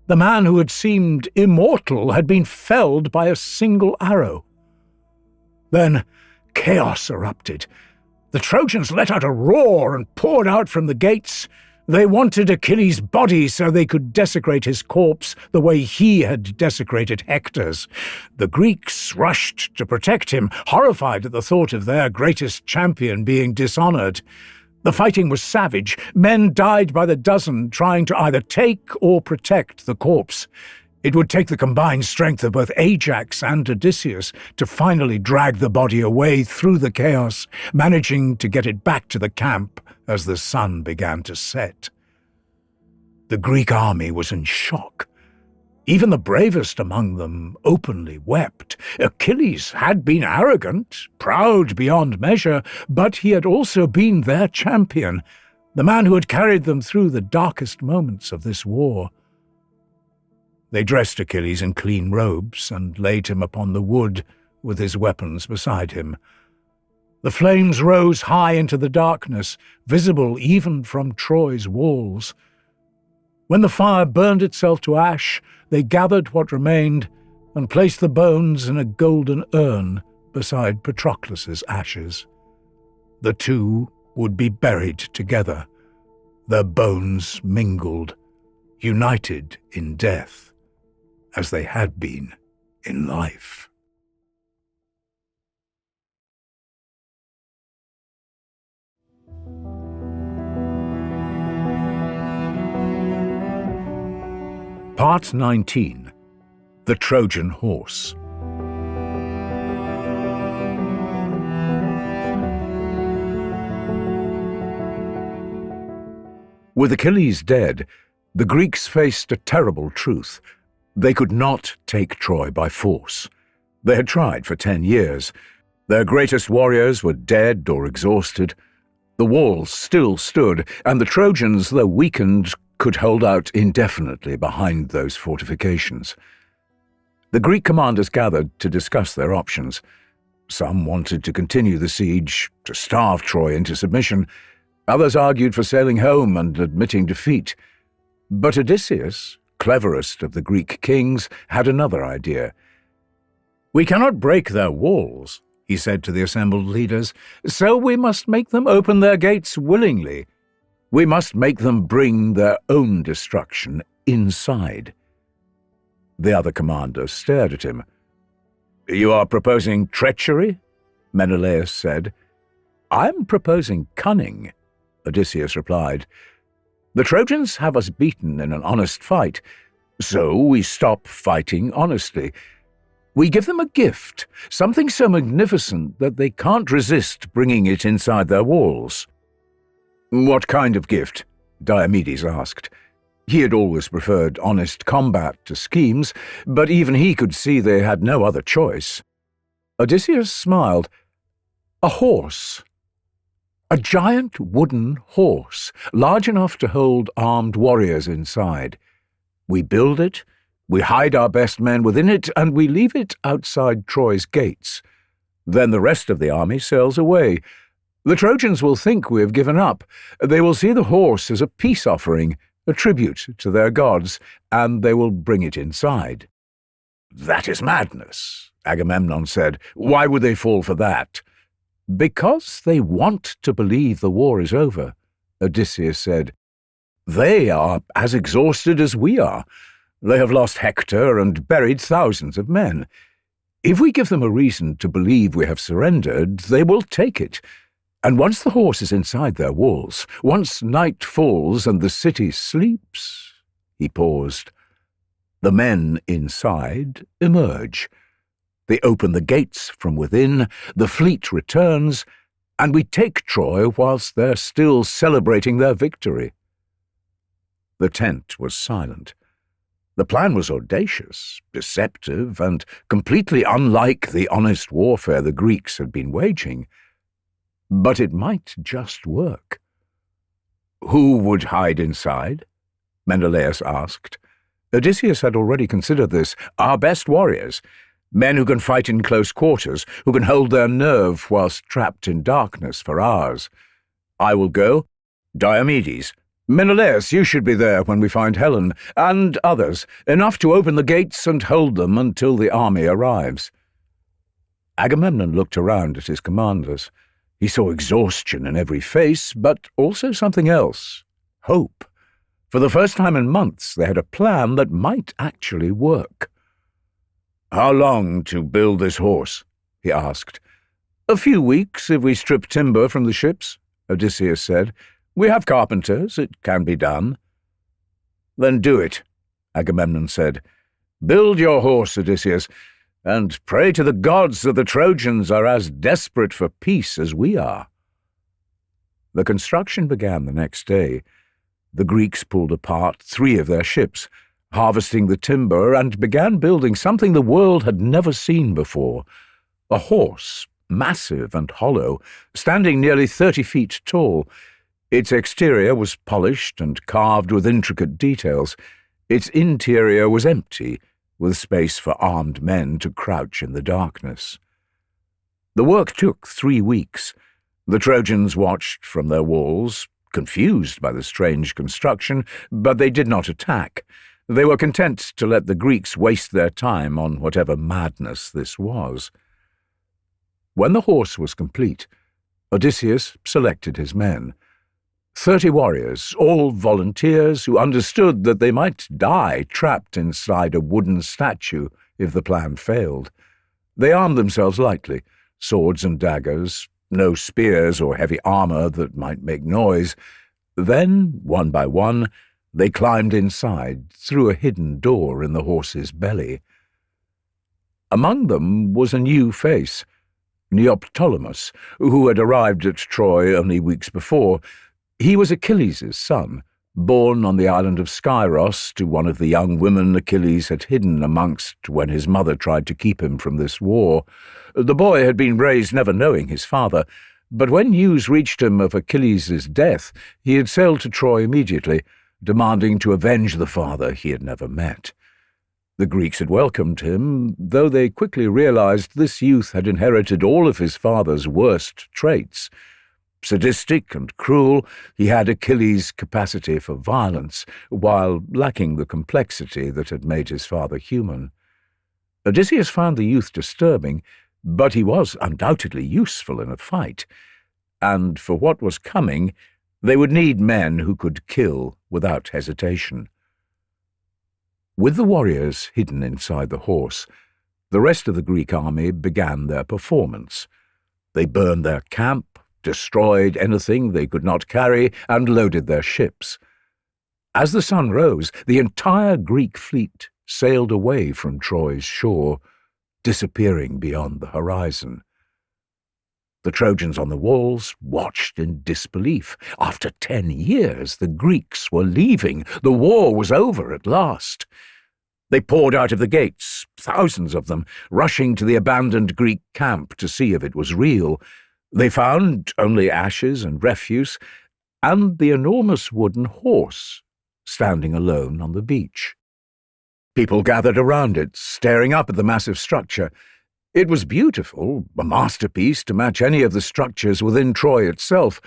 The man who had seemed immortal had been felled by a single arrow. Then chaos erupted. The Trojans let out a roar and poured out from the gates. They wanted Achilles' body so they could desecrate his corpse the way he had desecrated Hector's. The Greeks rushed to protect him, horrified at the thought of their greatest champion being dishonored. The fighting was savage. Men died by the dozen trying to either take or protect the corpse. It would take the combined strength of both Ajax and Odysseus to finally drag the body away through the chaos, managing to get it back to the camp as the sun began to set. The Greek army was in shock. Even the bravest among them openly wept. Achilles had been arrogant, proud beyond measure, but he had also been their champion, the man who had carried them through the darkest moments of this war. They dressed Achilles in clean robes and laid him upon the wood with his weapons beside him. The flames rose high into the darkness, visible even from Troy's walls. When the fire burned itself to ash, they gathered what remained and placed the bones in a golden urn beside Patroclus's ashes. The two would be buried together, their bones mingled, united in death, as they had been in life. Part 19. The Trojan Horse. With Achilles dead, the Greeks faced a terrible truth. They could not take Troy by force. They had tried for 10 years. Their greatest warriors were dead or exhausted. The walls still stood, and the Trojans, though weakened, could hold out indefinitely behind those fortifications. The Greek commanders gathered to discuss their options. Some wanted to continue the siege, to starve Troy into submission. Others argued for sailing home and admitting defeat. But Odysseus, cleverest of the Greek kings, had another idea. "We cannot break their walls," he said to the assembled leaders, "so we must make them open their gates willingly. We must make them bring their own destruction inside." The other commanders stared at him. "You are proposing treachery?" Menelaus said. "I'm proposing cunning," Odysseus replied. "The Trojans have us beaten in an honest fight, so we stop fighting honestly. We give them a gift, something so magnificent that they can't resist bringing it inside their walls." "What kind of gift?" Diomedes asked. He had always preferred honest combat to schemes, but even he could see they had no other choice. Odysseus smiled. "A horse. A giant wooden horse, large enough to hold armed warriors inside. We build it, we hide our best men within it, and we leave it outside Troy's gates. Then the rest of the army sails away. The Trojans will think we have given up. They will see the horse as a peace offering, a tribute to their gods, and they will bring it inside." "That is madness," Agamemnon said. "Why would they fall for that?" "Because they want to believe the war is over," Odysseus said. "They are as exhausted as we are. They have lost Hector and buried thousands of men. If we give them a reason to believe we have surrendered, they will take it. And once the horse is inside their walls, once night falls and the city sleeps—" He paused. "The men inside emerge. They open the gates from within, the fleet returns, and we take Troy whilst they're still celebrating their victory." The tent was silent. The plan was audacious, deceptive, and completely unlike the honest warfare the Greeks had been waging. But it might just work. "Who would hide inside?" Menelaus asked. Odysseus had already considered this. "Our best warriors. Men who can fight in close quarters, who can hold their nerve whilst trapped in darkness for hours. I will go. Diomedes. Menelaus, you should be there when we find Helen, and others, enough to open the gates and hold them until the army arrives." Agamemnon looked around at his commanders. He saw exhaustion in every face, but also something else: hope. For the first time in months, they had a plan that might actually work. "How long to build this horse?" he asked. "A few weeks if we strip timber from the ships," Odysseus said. "We have carpenters. It can be done." "Then do it," Agamemnon said. "Build your horse, Odysseus, and pray to the gods that the Trojans are as desperate for peace as we are." The construction began the next day. The Greeks pulled apart 3 of their ships, harvesting the timber, and began building something the world had never seen before: a horse, massive and hollow, standing nearly 30 feet tall. Its exterior was polished and carved with intricate details. Its interior was empty, with space for armed men to crouch in the darkness. The work took 3 weeks. The Trojans watched from their walls, confused by the strange construction, but they did not attack. They were content to let the Greeks waste their time on whatever madness this was. When the horse was complete, Odysseus selected his men. 30 warriors, all volunteers who understood that they might die trapped inside a wooden statue if the plan failed. They armed themselves lightly, swords and daggers, no spears or heavy armor that might make noise. Then, one by one, they climbed inside through a hidden door in the horse's belly. Among them was a new face, Neoptolemus, who had arrived at Troy only weeks before. He was Achilles' son, born on the island of Skyros to one of the young women Achilles had hidden amongst when his mother tried to keep him from this war. The boy had been raised never knowing his father, but when news reached him of Achilles' death, he had sailed to Troy immediately, demanding to avenge the father he had never met. The Greeks had welcomed him, though they quickly realized this youth had inherited all of his father's worst traits. Sadistic and cruel, he had Achilles' capacity for violence, while lacking the complexity that had made his father human. Odysseus found the youth disturbing, but he was undoubtedly useful in a fight, and for what was coming, they would need men who could kill without hesitation. With the warriors hidden inside the horse, the rest of the Greek army began their performance. They burned their camp, destroyed anything they could not carry, and loaded their ships. As the sun rose, the entire Greek fleet sailed away from Troy's shore, disappearing beyond the horizon. The Trojans on the walls watched in disbelief. After 10 years, the Greeks were leaving. The war was over at last. They poured out of the gates, thousands of them, rushing to the abandoned Greek camp to see if it was real. They found only ashes and refuse, and the enormous wooden horse standing alone on the beach. People gathered around it, staring up at the massive structure. It was beautiful, a masterpiece to match any of the structures within Troy itself,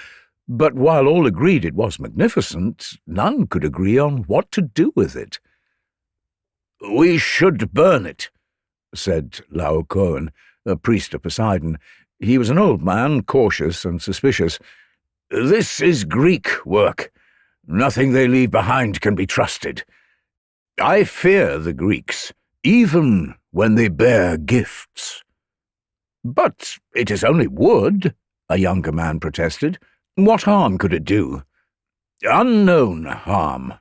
but while all agreed it was magnificent, none could agree on what to do with it. "We should burn it," said Laocoon, a priest of Poseidon. He was an old man, cautious and suspicious. "This is Greek work. Nothing they leave behind can be trusted. I fear the Greeks, even when they bear gifts." "But it is only wood," a younger man protested. "What harm could it do?" "Unknown harm,"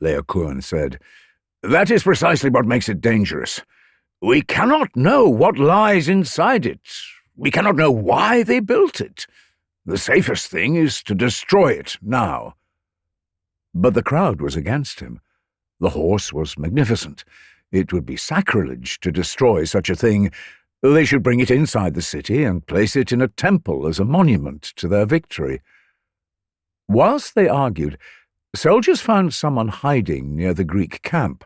Laocoon said. "That is precisely what makes it dangerous. We cannot know what lies inside it. We cannot know why they built it. The safest thing is to destroy it now." But the crowd was against him. The horse was magnificent. It would be sacrilege to destroy such a thing. They should bring it inside the city and place it in a temple as a monument to their victory. Whilst they argued, soldiers found someone hiding near the Greek camp.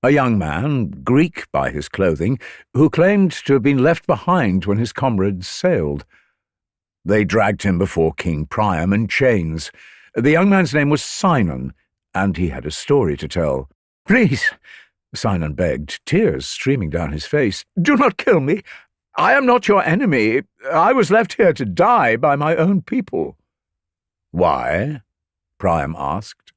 A young man, Greek by his clothing, who claimed to have been left behind when his comrades sailed. They dragged him before King Priam in chains. The young man's name was Sinon, and he had a story to tell. "Please," Sinon begged, tears streaming down his face, "do not kill me. I am not your enemy. I was left here to die by my own people." "Why?" Priam asked.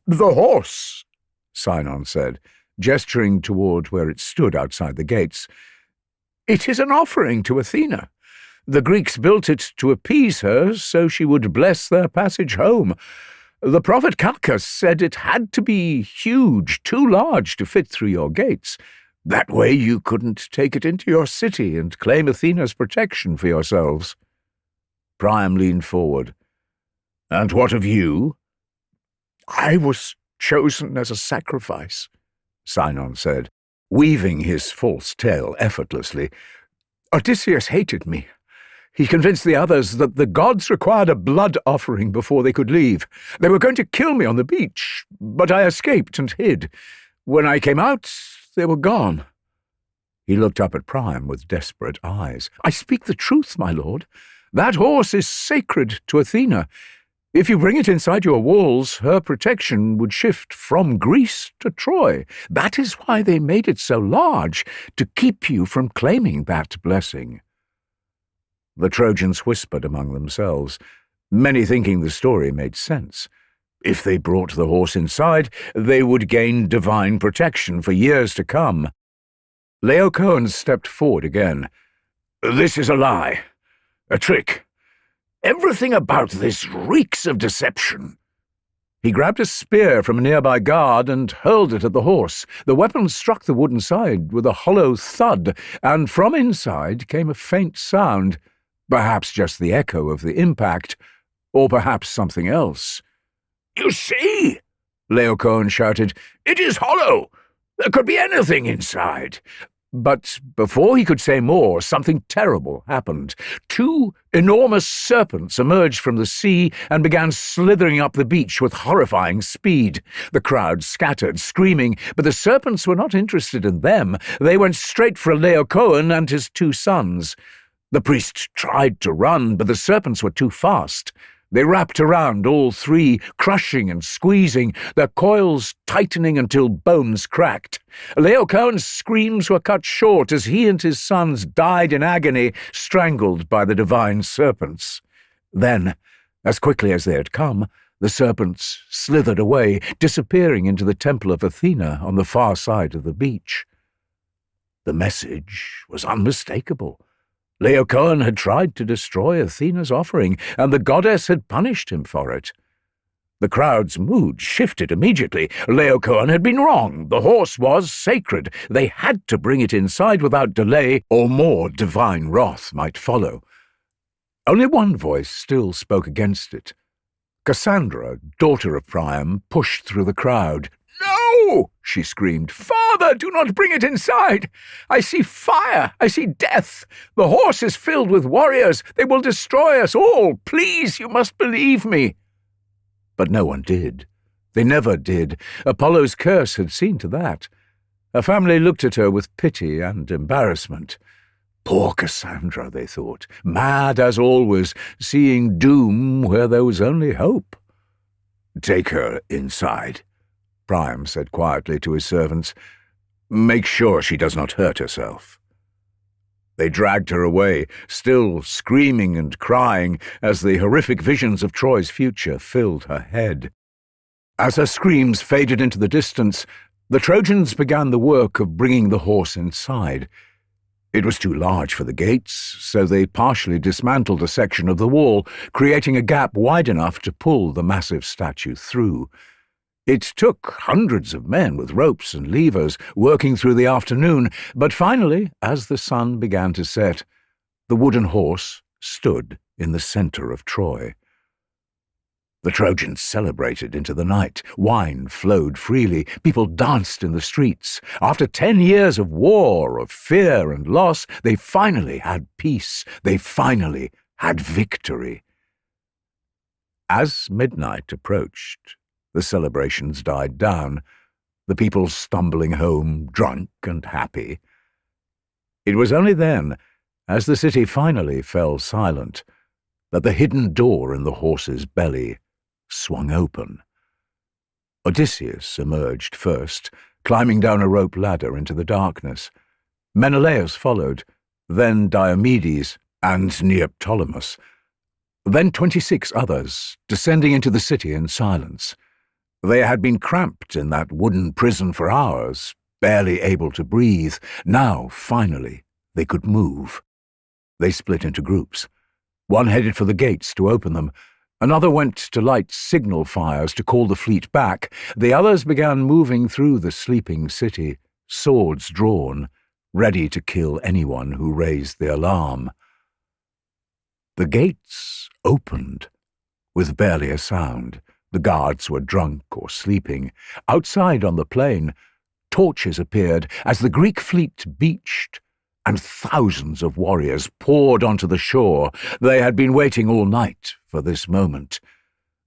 "The horse," Sinon said, gesturing toward where it stood outside the gates. "It is an offering to Athena. The Greeks built it to appease her so she would bless their passage home. The prophet Calchas said it had to be huge, too large to fit through your gates. That way you couldn't take it into your city and claim Athena's protection for yourselves." Priam leaned forward. "And what of you?" "I was chosen as a sacrifice," Sinon said, weaving his false tale effortlessly. "Odysseus hated me. He convinced the others that the gods required a blood offering before they could leave. They were going to kill me on the beach, but I escaped and hid. When I came out, they were gone." He looked up at Priam with desperate eyes. "I speak the truth, my lord. That horse is sacred to Athena. If you bring it inside your walls, her protection would shift from Greece to Troy. That is why they made it so large, to keep you from claiming that blessing." The Trojans whispered among themselves, many thinking the story made sense. If they brought the horse inside, they would gain divine protection for years to come. Laocoon stepped forward again. "This is a lie, a trick. Everything about this reeks of deception." He grabbed a spear from a nearby guard and hurled it at the horse. The weapon struck the wooden side with a hollow thud, and from inside came a faint sound. Perhaps just the echo of the impact, or perhaps something else. "You see," Laocoon shouted, "it is hollow. There could be anything inside." But before he could say more, something terrible happened. 2 enormous serpents emerged from the sea and began slithering up the beach with horrifying speed. The crowd scattered, screaming, but the serpents were not interested in them. They went straight for Laocoon and his 2 sons. The priest tried to run, but the serpents were too fast. They wrapped around all 3, crushing and squeezing, their coils tightening until bones cracked. Laocoon's screams were cut short as he and his sons died in agony, strangled by the divine serpents. Then, as quickly as they had come, the serpents slithered away, disappearing into the temple of Athena on the far side of the beach. The message was unmistakable. Laocoon had tried to destroy Athena's offering, and the goddess had punished him for it. The crowd's mood shifted immediately. Laocoon had been wrong. The horse was sacred. They had to bring it inside without delay, or more divine wrath might follow. Only one voice still spoke against it. Cassandra, daughter of Priam, pushed through the crowd. "No!" she screamed. "Father, do not bring it inside! I see fire! I see death! The horse is filled with warriors! They will destroy us all! Please, you must believe me!" But no one did. They never did. Apollo's curse had seen to that. Her family looked at her with pity and embarrassment. Poor Cassandra, they thought, mad as always, seeing doom where there was only hope. "Take her inside," Priam said quietly to his servants. "Make sure she does not hurt herself." They dragged her away, still screaming and crying as the horrific visions of Troy's future filled her head. As her screams faded into the distance, the Trojans began the work of bringing the horse inside. It was too large for the gates, so they partially dismantled a section of the wall, creating a gap wide enough to pull the massive statue through. It took hundreds of men with ropes and levers working through the afternoon, but finally, as the sun began to set, the wooden horse stood in the center of Troy. The Trojans celebrated into the night. Wine flowed freely. People danced in the streets. After 10 years of war, of fear and loss, they finally had peace. They finally had victory. As midnight approached, the celebrations died down, the people stumbling home, drunk and happy. It was only then, as the city finally fell silent, that the hidden door in the horse's belly swung open. Odysseus emerged first, climbing down a rope ladder into the darkness. Menelaus followed, then Diomedes and Neoptolemus, then 26 others, descending into the city in silence. They had been cramped in that wooden prison for hours, barely able to breathe. Now, finally, they could move. They split into groups. One headed for the gates to open them. Another went to light signal fires to call the fleet back. The others began moving through the sleeping city, swords drawn, ready to kill anyone who raised the alarm. The gates opened, with barely a sound. The guards were drunk or sleeping. Outside on the plain, torches appeared as the Greek fleet beached, and thousands of warriors poured onto the shore. They had been waiting all night for this moment.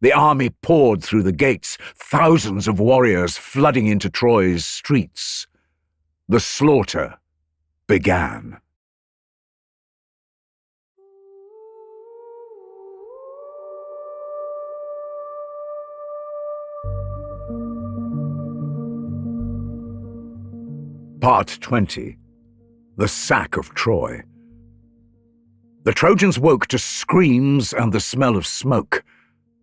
The army poured through the gates, thousands of warriors flooding into Troy's streets. The slaughter began. Part 20. The Sack of Troy. The Trojans woke to screams and the smell of smoke.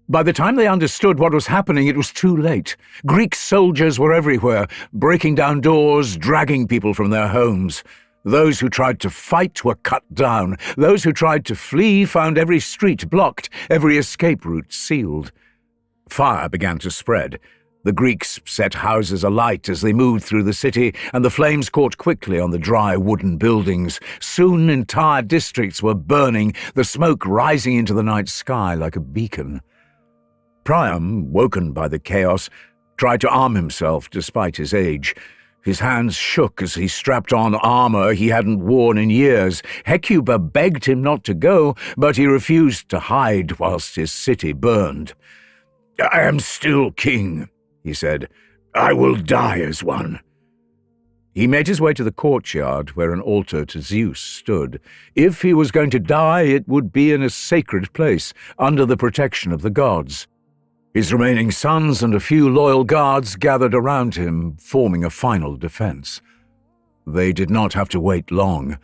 By the time they understood what was happening, it was too late. Greek soldiers were everywhere, breaking down doors, dragging people from their homes. Those who tried to fight were cut down. Those who tried to flee found every street blocked, every escape route sealed. Fire began to spread. The Greeks set houses alight as they moved through the city, and the flames caught quickly on the dry wooden buildings. Soon entire districts were burning, the smoke rising into the night sky like a beacon. Priam, woken by the chaos, tried to arm himself despite his age. His hands shook as he strapped on armor he hadn't worn in years. Hecuba begged him not to go, but he refused to hide whilst his city burned. "I am still king," he said. "I will die as one." He made his way to the courtyard where an altar to Zeus stood. If he was going to die, it would be in a sacred place, under the protection of the gods. His remaining sons and a few loyal guards gathered around him, forming a final defense. They did not have to wait long.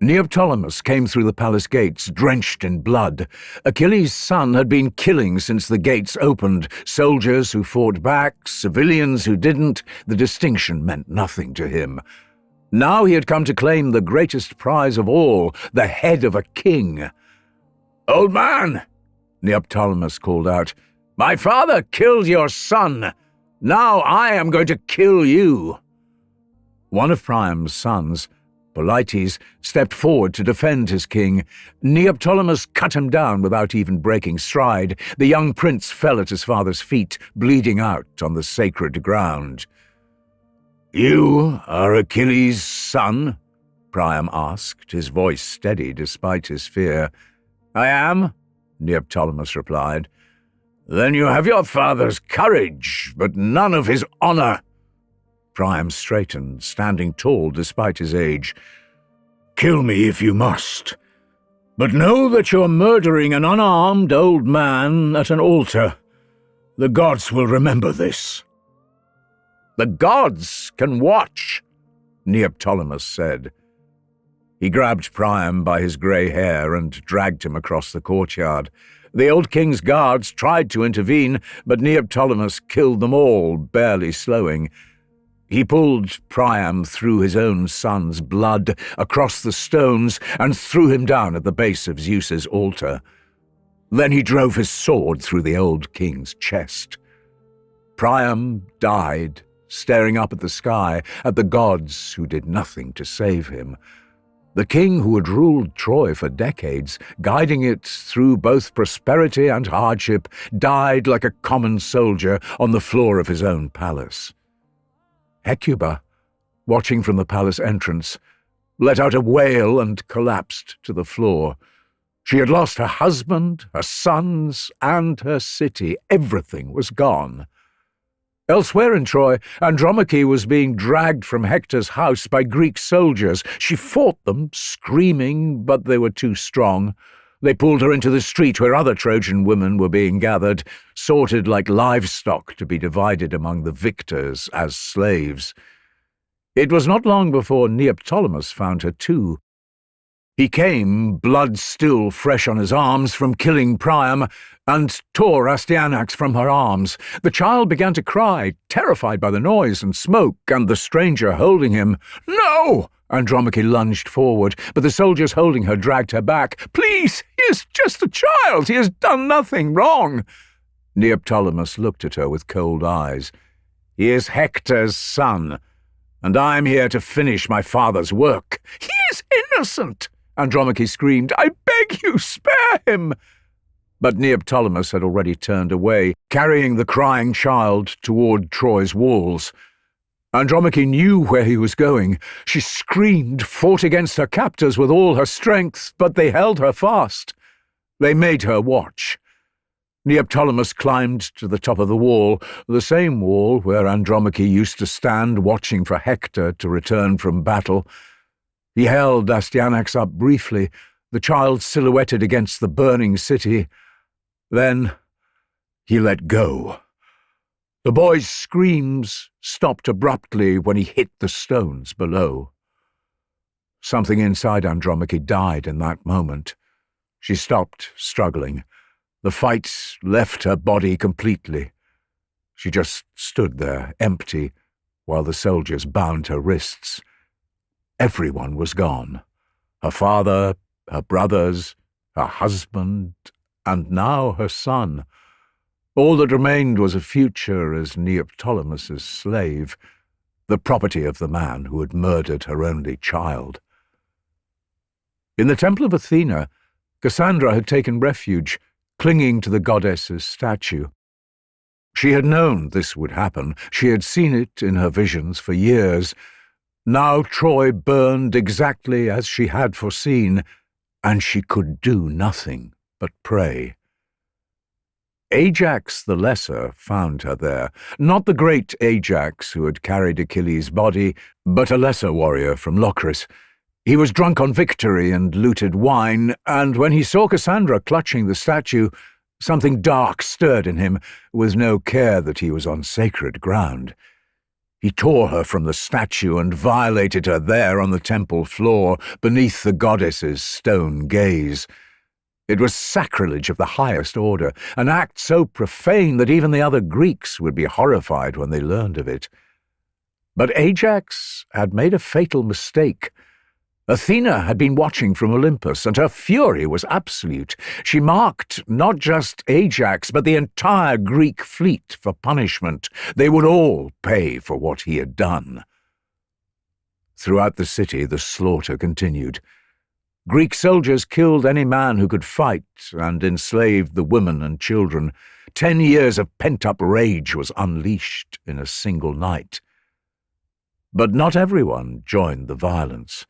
Neoptolemus came through the palace gates, drenched in blood. Achilles' son had been killing since the gates opened. Soldiers who fought back, civilians who didn't. The distinction meant nothing to him. Now he had come to claim the greatest prize of all, the head of a king. "Old man," Neoptolemus called out, "my father killed your son. Now I am going to kill you." One of Priam's sons, Polites, stepped forward to defend his king. Neoptolemus cut him down without even breaking stride. The young prince fell at his father's feet, bleeding out on the sacred ground. "You are Achilles' son?" Priam asked, his voice steady despite his fear. "I am," Neoptolemus replied. "Then you have your father's courage, but none of his honor." Priam straightened, standing tall despite his age. "Kill me if you must, but know that you're murdering an unarmed old man at an altar. The gods will remember this." "The gods can watch," Neoptolemus said. He grabbed Priam by his grey hair and dragged him across the courtyard. The old king's guards tried to intervene, but Neoptolemus killed them all, barely slowing. He pulled Priam through his own son's blood across the stones and threw him down at the base of Zeus's altar. Then he drove his sword through the old king's chest. Priam died, staring up at the sky, at the gods who did nothing to save him. The king who had ruled Troy for decades, guiding it through both prosperity and hardship, died like a common soldier on the floor of his own palace. Hecuba, watching from the palace entrance, let out a wail and collapsed to the floor. She had lost her husband, her sons, and her city. Everything was gone. Elsewhere in Troy, Andromache was being dragged from Hector's house by Greek soldiers. She fought them, screaming, but they were too strong. They pulled her into the street where other Trojan women were being gathered, sorted like livestock to be divided among the victors as slaves. It was not long before Neoptolemus found her too. He came, blood still fresh on his arms from killing Priam, and tore Astyanax from her arms. The child began to cry, terrified by the noise and smoke and the stranger holding him. "No!" Andromache lunged forward, but the soldiers holding her dragged her back. "Please, he is just a child. He has done nothing wrong." Neoptolemus looked at her with cold eyes. "He is Hector's son, and I am here to finish my father's work." "He is innocent!" Andromache screamed. "I beg you, spare him!" But Neoptolemus had already turned away, carrying the crying child toward Troy's walls. Andromache knew where he was going. She screamed, fought against her captors with all her strength, but they held her fast. They made her watch. Neoptolemus climbed to the top of the wall, the same wall where Andromache used to stand watching for Hector to return from battle. He held Astyanax up briefly, the child silhouetted against the burning city. Then he let go. The boy's screams stopped abruptly when he hit the stones below. Something inside Andromache died in that moment. She stopped struggling. The fight left her body completely. She just stood there, empty, while the soldiers bound her wrists. Everyone was gone. Her father, her brothers, her husband, and now her son. All that remained was a future as Neoptolemus's slave, the property of the man who had murdered her only child. In the temple of Athena, Cassandra had taken refuge, clinging to the goddess's statue. She had known this would happen. She had seen it in her visions for years. Now Troy burned exactly as she had foreseen, and she could do nothing but pray. Ajax the Lesser found her there, not the great Ajax who had carried Achilles' body, but a lesser warrior from Locris. He was drunk on victory and looted wine, and when he saw Cassandra clutching the statue, something dark stirred in him, with no care that he was on sacred ground. He tore her from the statue and violated her there on the temple floor, beneath the goddess's stone gaze. It was sacrilege of the highest order, an act so profane that even the other Greeks would be horrified when they learned of it. But Ajax had made a fatal mistake. Athena had been watching from Olympus, and her fury was absolute. She marked not just Ajax, but the entire Greek fleet for punishment. They would all pay for what he had done. Throughout the city, the slaughter continued. Greek soldiers killed any man who could fight and enslaved the women and children. 10 years of pent-up rage was unleashed in a single night. But not everyone joined the violence.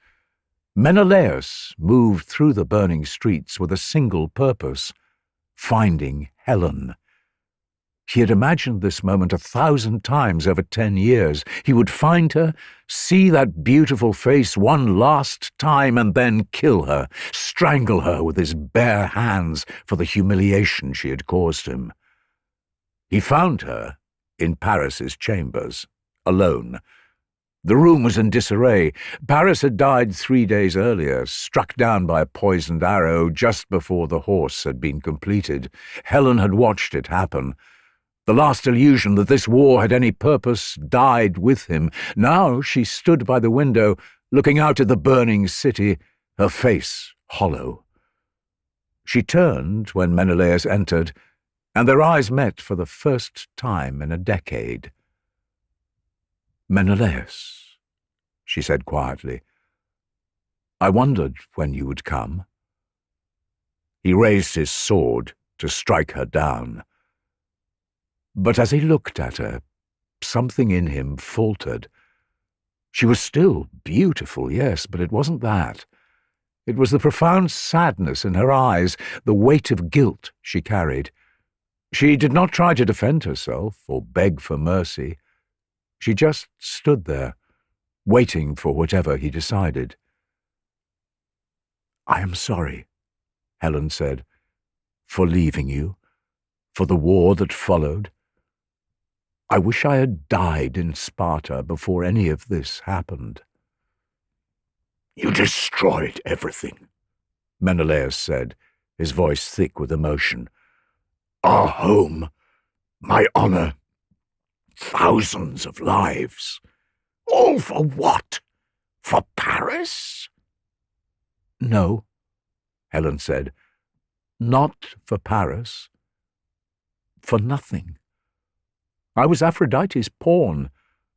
Menelaus moved through the burning streets with a single purpose: finding Helen. He had imagined this moment 1,000 times over 10 years. He would find her, see that beautiful face one last time, and then kill her, strangle her with his bare hands for the humiliation she had caused him. He found her in Paris's chambers, alone. The room was in disarray. Paris had died 3 days earlier, struck down by a poisoned arrow just before the horse had been completed. Helen had watched it happen. The last illusion that this war had any purpose died with him. Now she stood by the window, looking out at the burning city, her face hollow. She turned when Menelaus entered, and their eyes met for the first time in a decade. "Menelaus," she said quietly, "I wondered when you would come." He raised his sword to strike her down. But as he looked at her, something in him faltered. She was still beautiful, yes, but it wasn't that. It was the profound sadness in her eyes, the weight of guilt she carried. She did not try to defend herself or beg for mercy. She just stood there, waiting for whatever he decided. "I am sorry," Helen said, "for leaving you, for the war that followed. I wish I had died in Sparta before any of this happened." "You destroyed everything," Menelaus said, his voice thick with emotion. "Our home, my honor, thousands of lives. All for what? For Paris?" "No," Helen said, "not for Paris. For nothing. I was Aphrodite's pawn,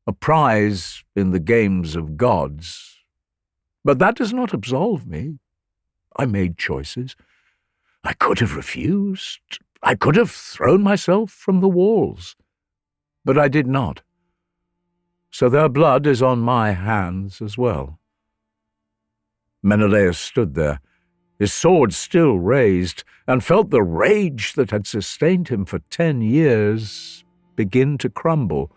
a prize in the games of gods. But that does not absolve me. I made choices. I could have refused. I could have thrown myself from the walls. But I did not. So their blood is on my hands as well." Menelaus stood there, his sword still raised, and felt the rage that had sustained him for 10 years begin to crumble.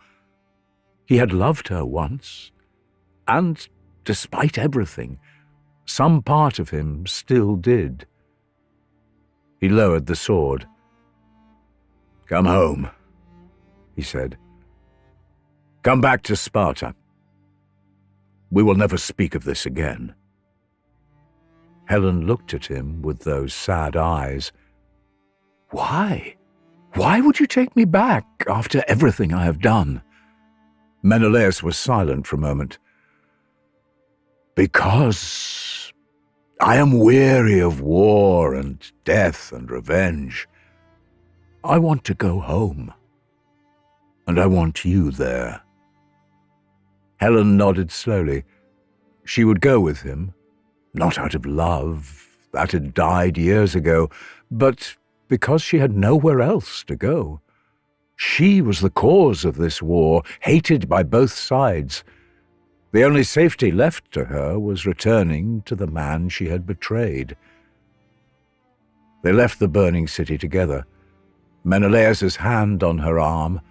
He had loved her once, and, despite everything, some part of him still did. He lowered the sword. "Come home," he said. "Come back to Sparta. We will never speak of this again." Helen looked at him with those sad eyes. "Why? Why would you take me back after everything I have done?" Menelaus was silent for a moment. "Because I am weary of war and death and revenge. I want to go home, and I want you there." Helen nodded slowly. She would go with him, not out of love, that had died years ago, but because she had nowhere else to go. She was the cause of this war, hated by both sides. The only safety left to her was returning to the man she had betrayed. They left the burning city together, Menelaus's hand on her arm,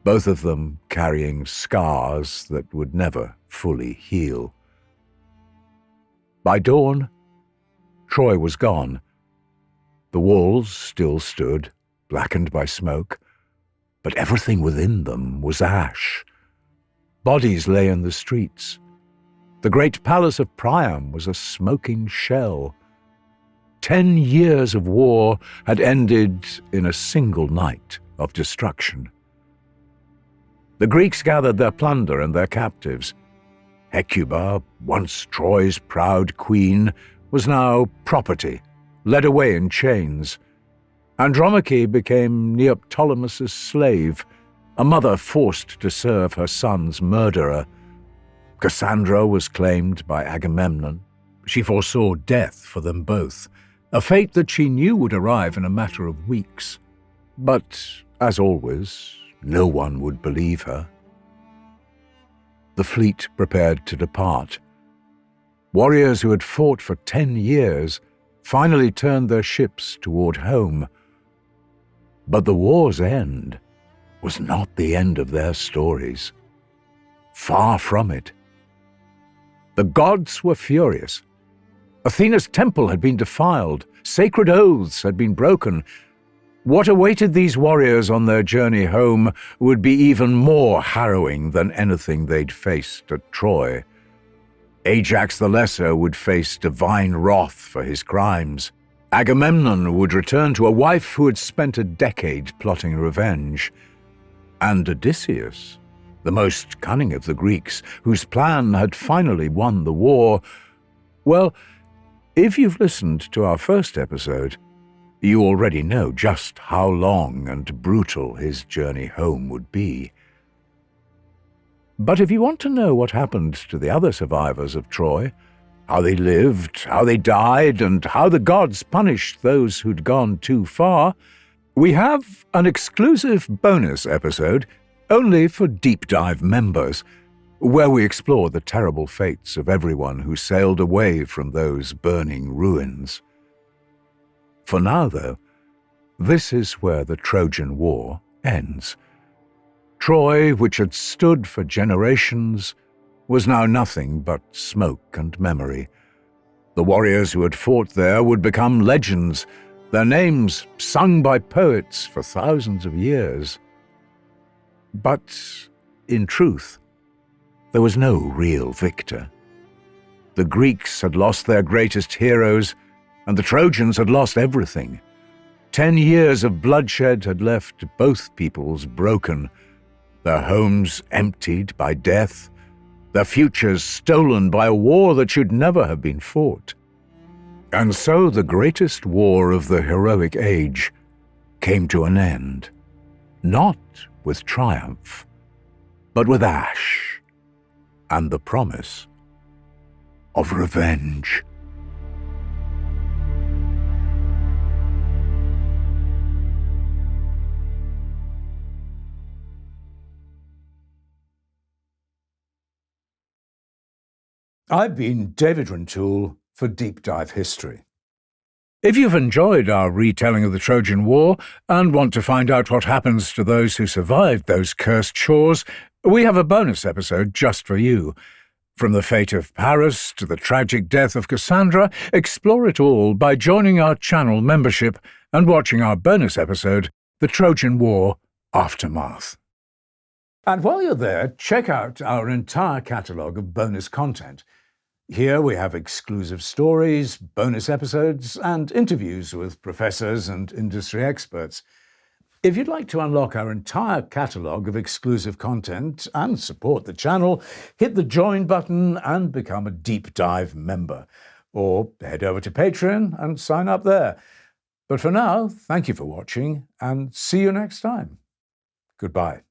both of them carrying scars that would never fully heal. By dawn, Troy was gone. The walls still stood, blackened by smoke, but everything within them was ash. Bodies lay in the streets. The great palace of Priam was a smoking shell. 10 years of war had ended in a single night of destruction. The Greeks gathered their plunder and their captives. Hecuba, once Troy's proud queen, was now property, led away in chains. Andromache became Neoptolemus's slave, a mother forced to serve her son's murderer. Cassandra was claimed by Agamemnon. She foresaw death for them both, a fate that she knew would arrive in a matter of weeks. But, as always, no one would believe her. The fleet prepared to depart. Warriors who had fought for 10 years finally turned their ships toward home. But the war's end was not the end of their stories. Far from it. The gods were furious. Athena's temple had been defiled, sacred oaths had been broken. What awaited these warriors on their journey home would be even more harrowing than anything they'd faced at Troy. Ajax the Lesser would face divine wrath for his crimes. Agamemnon would return to a wife who had spent a decade plotting revenge. And Odysseus, the most cunning of the Greeks, whose plan had finally won the war, well, if you've listened to our first episode, you already know just how long and brutal his journey home would be. But if you want to know what happened to the other survivors of Troy, how they lived, how they died, and how the gods punished those who'd gone too far, we have an exclusive bonus episode only for Deep Dive members, where we explore the terrible fates of everyone who sailed away from those burning ruins. For now, though, this is where the Trojan War ends. Troy, which had stood for generations, was now nothing but smoke and memory. The warriors who had fought there would become legends, their names sung by poets for thousands of years. But, in truth, there was no real victor. The Greeks had lost their greatest heroes, and the Trojans had lost everything. 10 years of bloodshed had left both peoples broken, their homes emptied by death, their futures stolen by a war that should never have been fought. And so the greatest war of the heroic age came to an end, not with triumph, but with ash and the promise of revenge. I've been David Rintoul for Deep Dive History. If you've enjoyed our retelling of the Trojan War and want to find out what happens to those who survived those cursed shores, we have a bonus episode just for you. From the fate of Paris to the tragic death of Cassandra, explore it all by joining our channel membership and watching our bonus episode, The Trojan War Aftermath. And while you're there, check out our entire catalogue of bonus content. Here we have exclusive stories, bonus episodes, and interviews with professors and industry experts. If you'd like to unlock our entire catalogue of exclusive content and support the channel, hit the join button and become a Deep Dive member. Or head over to Patreon and sign up there. But for now, thank you for watching and see you next time. Goodbye.